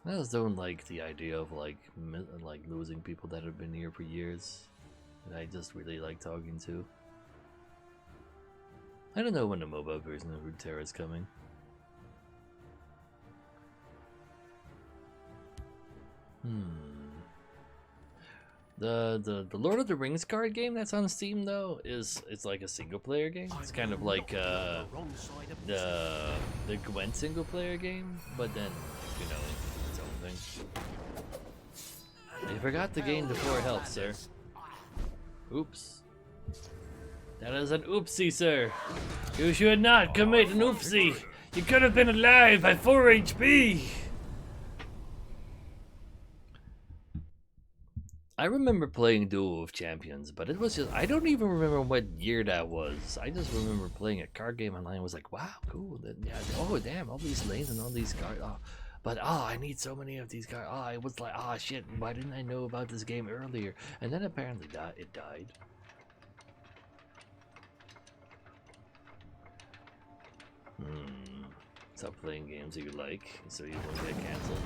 I just don't like the idea of like losing people that have been here for years that I just really like talking to. I don't know when the mobile version of Runeterra is coming. The Lord of the Rings card game that's on Steam though it's like a single player game. It's kind of like the Gwent single player game, but then you know its own thing. You forgot to gain the 4 health, sir. Oops. That is an oopsie, sir. You should not commit an oopsie. You could have been alive by 4 HP. I remember playing Duel of Champions, but it was just, I don't even remember what year that was. I just remember playing a card game online. I was like, wow, cool. Then, yeah, oh, damn, all these lanes and all these cards. Oh, but, I need so many of these cards. Oh, I was like, shit, why didn't I know about this game earlier? And then apparently it died. Stop playing games that you like, so you won't get cancelled.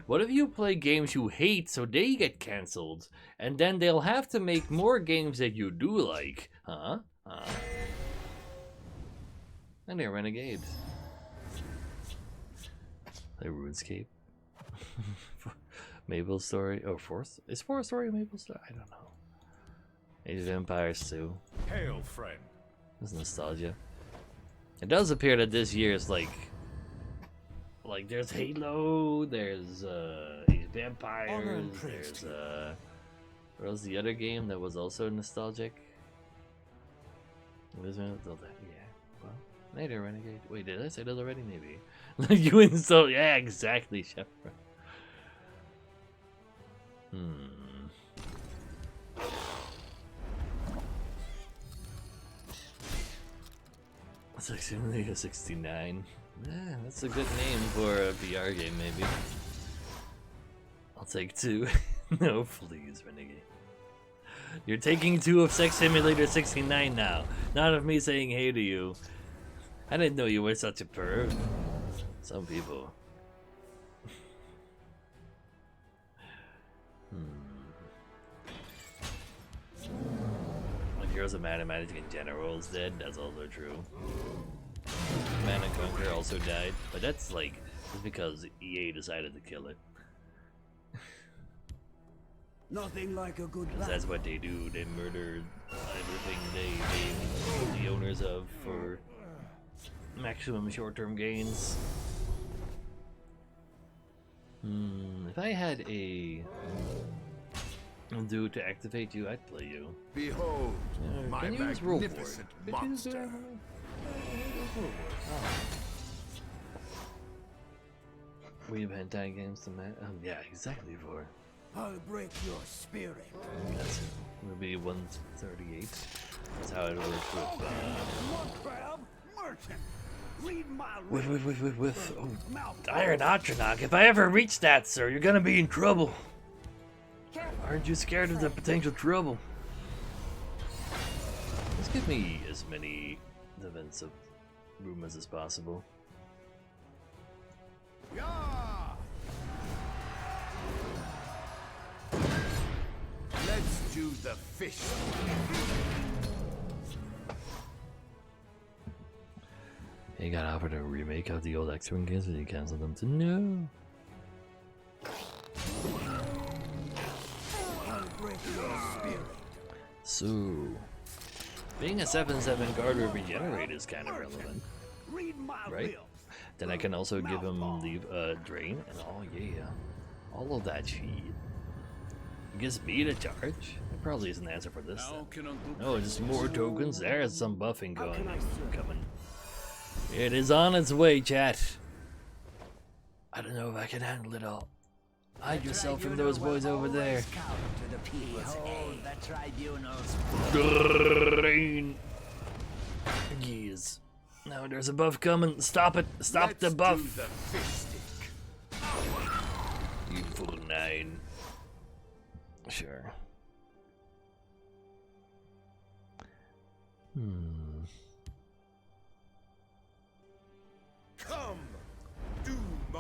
What if you play games you hate, so they get cancelled, and then they'll have to make more games that you do like? Huh? And they're Renegade. Play RuneScape. Maple Story. Oh, fourth? Is fourth story Maple Story? I don't know. Age of Empires 2. Hail, friend. It's nostalgia. It does appear that this year is like there's Halo, there's Age of Empires, there's what was the other game that was also nostalgic? What is it? Yeah. Well, maybe Renegade. Wait, did I say that already? Maybe. You install? Yeah, exactly, Shepard. Simulator 69. Yeah, that's a good name for a VR game, maybe. I'll take 2. No, please, Renegade. You're taking 2 of Sex Simulator 69 now. Not of me saying hey to you. I didn't know you were such a perv. Some people. Like Heroes of Might and Magic in general is dead, that's also true. Man and Conquer also died, but that's like just because EA decided to kill it. Nothing like a good 'Cause that's what they do. They murder everything they the owners of for maximum short-term gains. If I had a dude to activate you, I'd play you. Behold, my Can you use Rule magnificent Board? Could you use monster. We have hentai games to match. Yeah, exactly for. I'll break your spirit. That's it. Would be 138. That's how it works with. Crab merchant. Read my With Iron Atronach. If I ever reach that, sir, you're gonna be in trouble. Aren't you scared of the potential trouble? Just give me as many defensive rumors as possible. Yeah. Let's do the fish. He got offered a remake of the old X-Wing games, but he canceled them. No. So, being a 7/7 guard or regenerate is kind of relevant, right? Then I can also give him leave drain and oh yeah, all of that shit. It gives me to charge. It probably isn't the answer for this. No, just more tokens. There's some buffing going coming. It is on its way, chat. I don't know if I can handle it all. Hide yourself from those boys over there. Drain. Yes. Now there's a buff coming. Stop it. Stop the buff. You full 9. Sure. Come, do my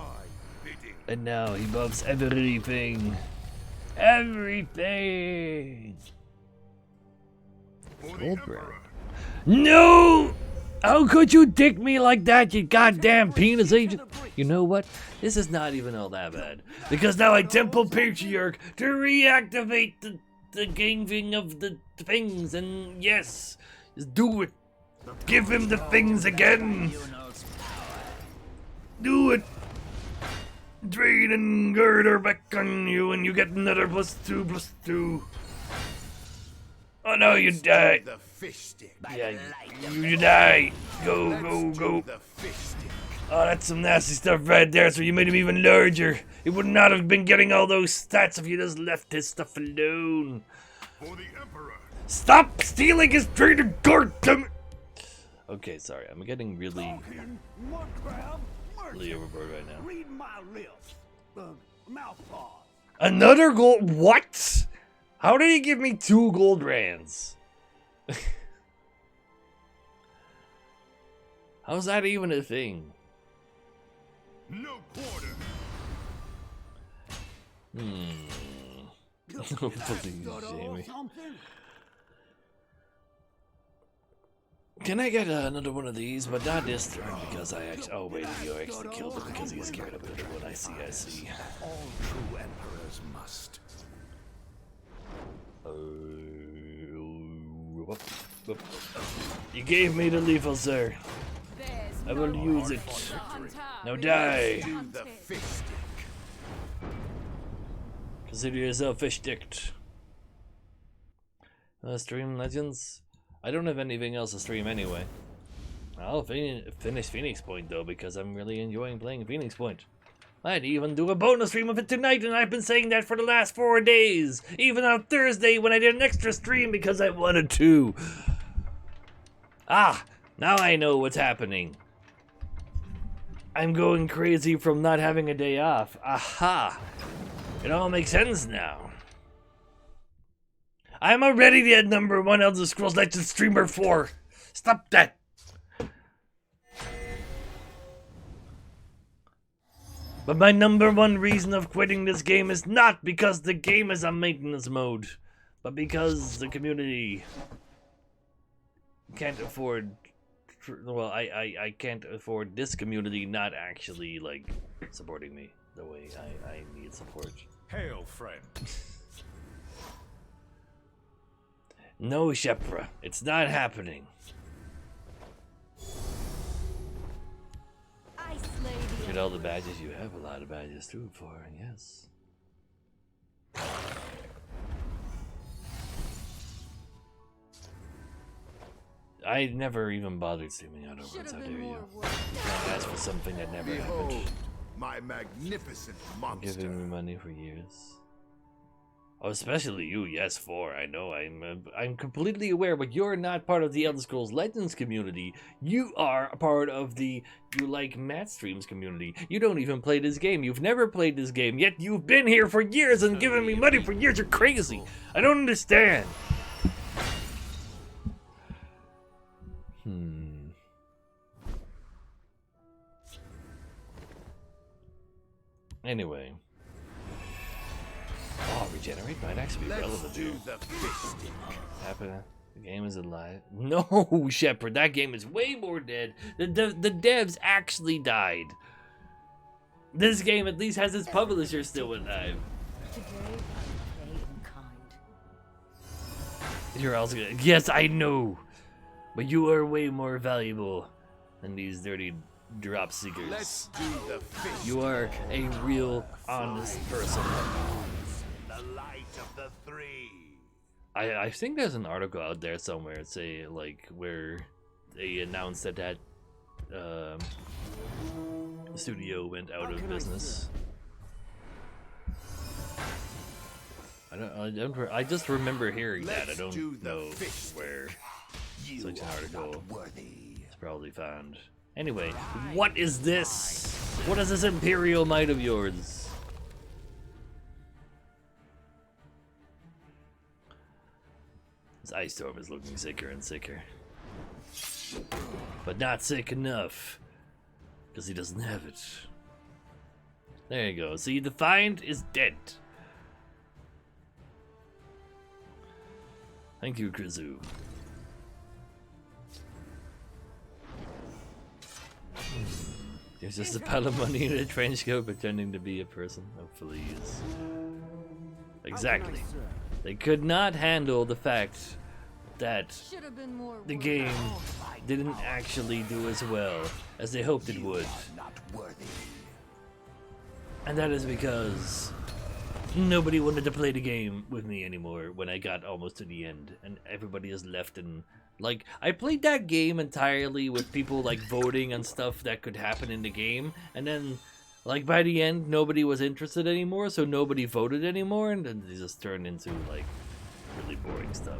bidding. And now he buffs everything. Everything. Goldbrand. No! How could you dick me like that, you goddamn penis agent? You know what? This is not even all that bad. Because now I Temple Patriarch to reactivate the gaming of the things. And yes, just do it. Give him the things again. Do it. Drain and girder back on you, and you get another +2/+2. Oh no, you die. The fish stick. Yeah, you die. Go. The fish stick. Oh, that's some nasty stuff right there, so you made him even larger. He would not have been getting all those stats if you just left his stuff alone. For the Emperor. Stop stealing his trader guard, damn it. Okay, sorry, I'm getting really overboard right now. Read my lips. Mouth pause. Another gold? What? How did he give me 2 gold rands? How's that even a thing? No quarter. Please, Jamie. Can I get another one of these, but not this turn because I actually. Oh wait, you actually killed him because he's scared of it. What I see, I see. All true emperors must. You gave me the lethal, sir. I will use it. Now die. Do the fish stick. Consider yourself fish sticked. Stream Legends? I don't have anything else to stream anyway. I'll finish Phoenix Point though because I'm really enjoying playing Phoenix Point. I'd even do a bonus stream of it tonight, and I've been saying that for the last 4 days. Even on Thursday when I did an extra stream because I wanted to. Ah, now I know what's happening. I'm going crazy from not having a day off. Aha! It all makes sense now. I'm already the #1 Elder Scrolls Legends streamer 4. Stop that! But my #1 reason of quitting this game is not because the game is on maintenance mode, but because the community can't afford. Well, I can't afford this community not actually like supporting me the way I need support. Hail, friend. No, Shepra, it's not happening. I slay Look the at all the badges you have. A lot of badges too, for yes. I never even bothered streaming out over it. How dare you? Can't ask for something that never Behold, happened. my magnificent Giving me monster. money for years. Oh, especially you, yes, 4. I know. I'm completely aware, but you're not part of the Elder Scrolls Legends community. You are a part of the You Like Matt Streams community. You don't even play this game. You've never played this game, yet you've been here for years and given me money for years. You're crazy. I don't understand. Anyway. Oh, regenerate might actually be Let's relevant do here. the fish stick. Happen. The game is alive. No, Shepard, that game is way more dead. The devs actually died. This game at least has its publisher still alive. Today I pay in kind. You're also gonna. Yes, I know. But you are way more valuable than these dirty drop seekers. Let's do the fish. You are a real, honest person. The light of the three. I think there's an article out there somewhere, say like where they announced that studio went out of business. I just remember hearing that. I don't know where such an article is probably found. Anyway, what is this? What is this Imperial Might of yours? This Ice Storm is looking sicker and sicker. But not sick enough. Because he doesn't have it. There you go. See, Defiant is dead. Thank you, Krizu. There's just a pile of money in a trench coat pretending to be a person. Oh, please. Exactly. They could not handle the fact that Should have been more the work. game didn't actually do as well as they hoped it would. Not worthy. And that is because nobody wanted to play the game with me anymore when I got almost to the end. And everybody is left in... Like, I played that game entirely with people, like, voting on stuff that could happen in the game. And then, like, by the end, nobody was interested anymore, so nobody voted anymore. And then they just turned into, like, really boring stuff.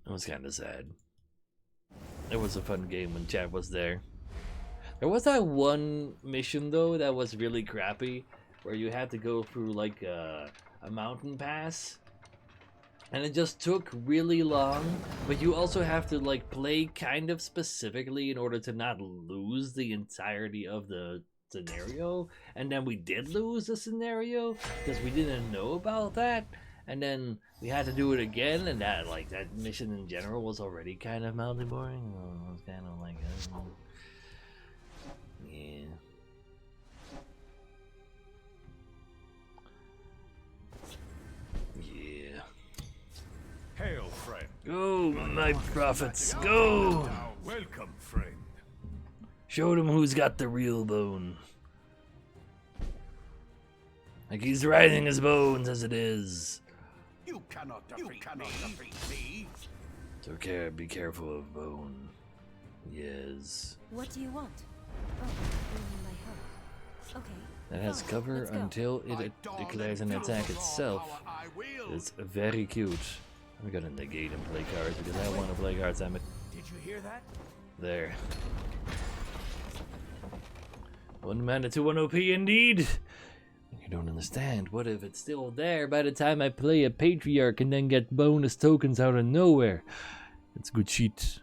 It was kind of sad. It was a fun game when chat was there. There was that one mission, though, that was really crappy, where you had to go through, like, a mountain pass. And it just took really long, but you also have to like play kind of specifically in order to not lose the entirety of the scenario. And then we did lose the scenario because we didn't know about that. And then we had to do it again, and that like that mission in general was already kind of mildly boring. It was kind of like, yeah. Yeah. Hail, friend. Go, my prophets, go! Welcome, friend. Show them who's got the real bone. Like he's riding his bones as it is. You cannot defeat me. So be careful of bone. Yes. What do you want? Oh, you need my help. Okay. That has fine, cover let's go. until it declares an attack itself. It's very cute. I'm gonna negate and play cards because I want to play cards. Damn it. Did you hear that? There. 1 mana to 1 OP indeed. You don't understand. What if it's still there by the time I play a Patriarch and then get bonus tokens out of nowhere? It's good shit.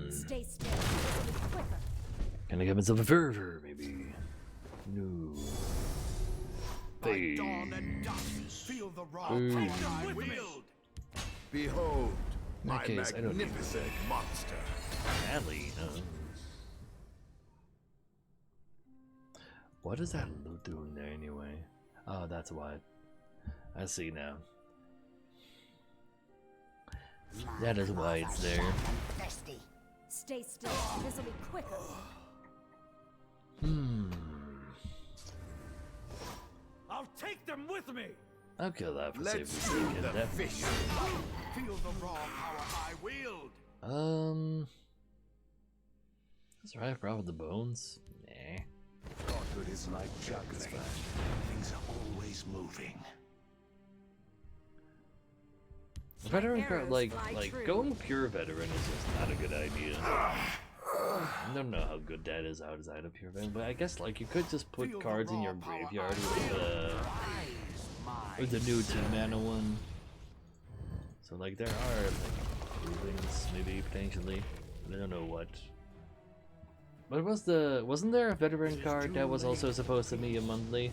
Stay still. This will be quicker. Can I get myself a fervor, maybe? No. By dawn and dusk, feel the raw power I wield. Behold, In that my case, I don't need magnificent monster. Sadly, no. What is that loot doing there anyway? Oh, that's why. I see now. That is why it's there. Stay still. This will be quicker. I'll take them with me. I'll kill that for Let's safety's see sake. the Definitely. fish. Feel the raw power I wield. That's right, probably the bones. Nah. Godhood is like juggling. Things are always moving. Veteran card, Arrows like fly true. going pure veteran is just not a good idea. I don't know how good that is outside of pure veteran, but I guess like you could just put cards in your graveyard with the new 2-mana one. So like there are like things maybe potentially, but I don't know what. But wasn't there a veteran card that was also supposed to be a monthly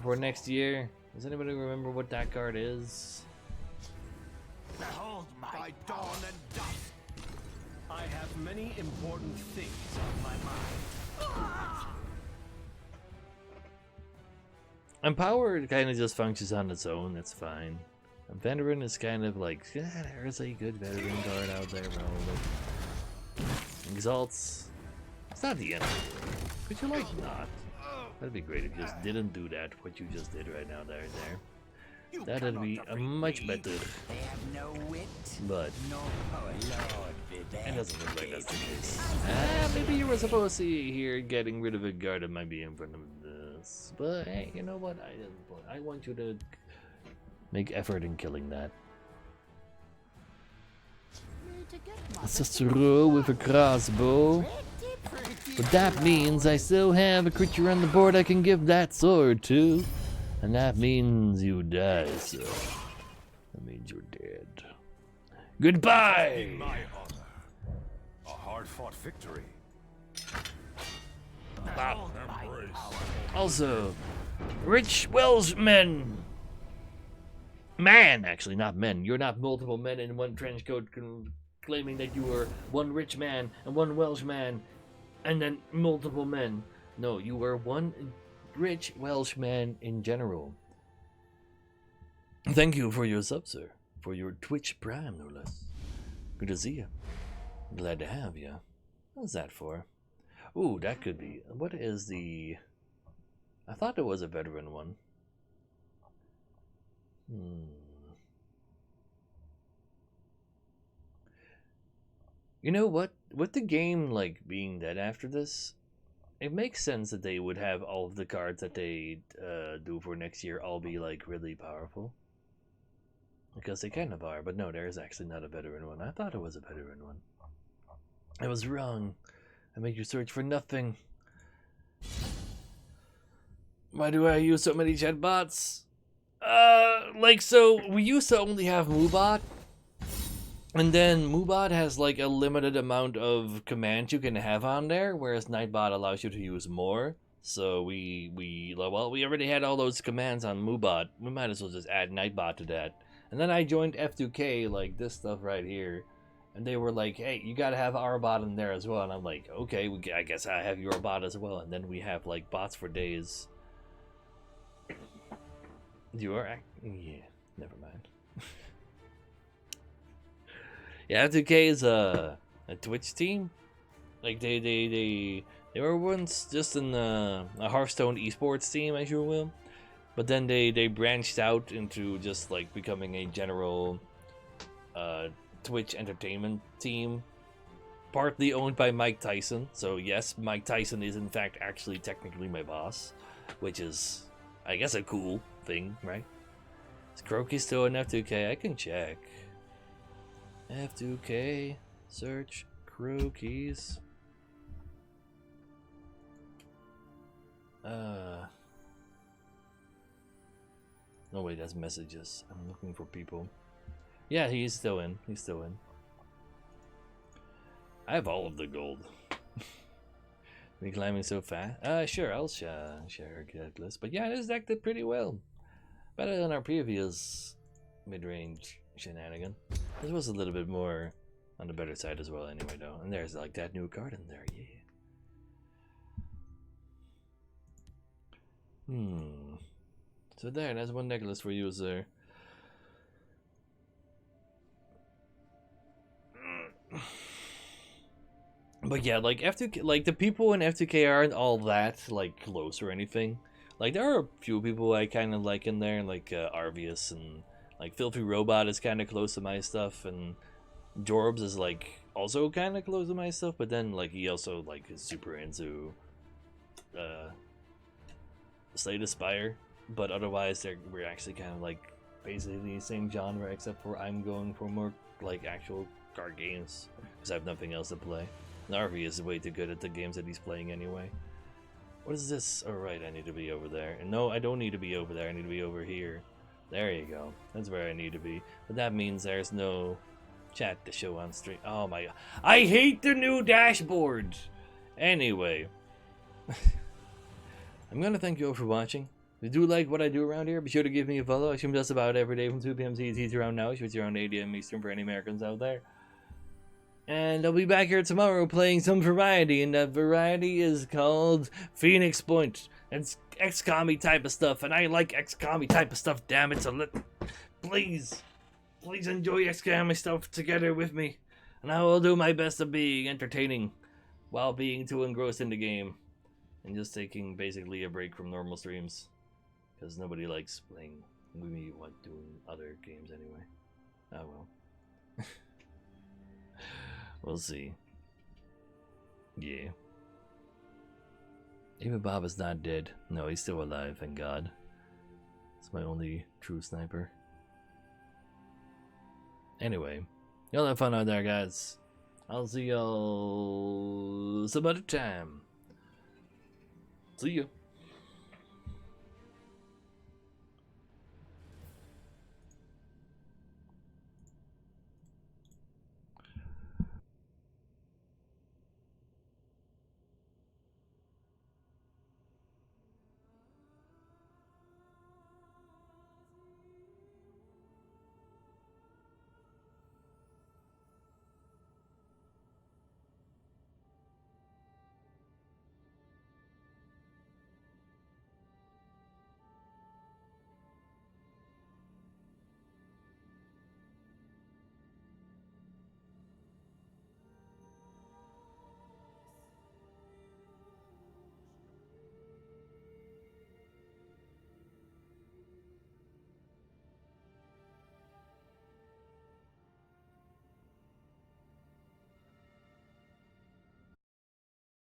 for next year? Does anybody remember what that card is? Behold my By dawn and dusk. I have many important things on my mind. Empowered kind of just functions on its own, that's fine. And veteran is kind of like, yeah, there's a good veteran card out there, probably. Exalts. It's not the end of the world. Could you like not? That'd be great if you just didn't do that, what you just did right now, there. That'd be much better. They have no wit, But nor poet. Lord Vivek. it doesn't look like that's the case. Maybe you were supposed to see here getting rid of a guard that might be in front of this. But hey, you know what? I want you to make effort in killing that. It's just a row with a crossbow. But that means I still have a creature on the board I can give that sword to. And that means you die, so that means you're dead. Goodbye! In my honor. A hard-fought victory. Also, rich Welshmen. Man, actually, not men. You're not multiple men in one trench coat claiming that you were one rich man and one Welsh man and then multiple men. No, you were one rich Welsh man in general. Thank you for your sub, sir. For your Twitch Prime, no less. Good to see you. Glad to have you. What's that for? Ooh, that could be. What is the... I thought it was a veteran one. You know what? With the game like being dead after this, it makes sense that they would have all of the cards that they do for next year all be like really powerful. Because they kind of are, but no, there is actually not a veteran one. I thought it was a veteran one. I was wrong. I made you search for nothing. Why do I use so many chatbots? Like, so we used to only have Moobot, and then Moobot has like a limited amount of commands you can have on there, whereas Nightbot allows you to use more. So we already had all those commands on Moobot. We might as well just add Nightbot to that. And then I joined F2K, like this stuff right here, and they were like, "Hey, you gotta have our bot in there as well." And I'm like, "Okay, I guess I have your bot as well." And then we have like bots for days. You are yeah, never mind. Yeah, F2K is a Twitch team. Like they were once just in a Hearthstone esports team, as you will, but then they branched out into just like becoming a general Twitch entertainment team, partly owned by Mike Tyson. So yes, Mike Tyson is in fact actually technically my boss, which is, I guess, a cool thing, right? Is Croaky still in F2K? I can check. F2K, search Croakies. No, wait, that's messages. I'm looking for people. Yeah, he's still in. He's still in. I have all of the gold. Me climbing so fast? Sure, I'll share that list. But yeah, this decked it pretty well. Better than our previous mid-range shenanigan. This was a little bit more on the better side as well anyway, though. And there's like that new card in there, yeah. So that's one necklace for user. But yeah, like F2K, like the people in F2K aren't all that like close or anything. Like there are a few people I kind of like in there, like Arvius, and like Filthy Robot is kind of close to my stuff, and Jorbs is like also kind of close to my stuff. But then like he also like is super into Slay the Spire. But otherwise, we're actually kind of like basically the same genre, except for I'm going for more like actual card games because I have nothing else to play. Narvi is way too good at the games that he's playing anyway. What is this? Oh right, I need to be over there. And no, I don't need to be over there. I need to be over here. There you go. That's where I need to be. But that means there's no chat to show on stream. Oh my god. I hate the new dashboard! Anyway. I'm gonna thank you all for watching. If you do like what I do around here, be sure to give me a follow. I stream just about every day from 2 p.m. CET to around now, which is around 8 a.m. Eastern for any Americans out there. And I'll be back here tomorrow playing some variety, and that variety is called Phoenix Point. It's XCOM-y type of stuff, and I like XCOM-y type of stuff, damn it, so please enjoy XCOM-y stuff together with me. And I will do my best of being entertaining while being too engrossed in the game. And just taking basically a break from normal streams. Because nobody likes playing with me while doing other games anyway. Oh well. We'll see. Yeah. Even Bob is not dead. No, he's still alive, thank God. It's my only true sniper. Anyway, y'all have fun out there, guys. I'll see y'all some other time. See ya.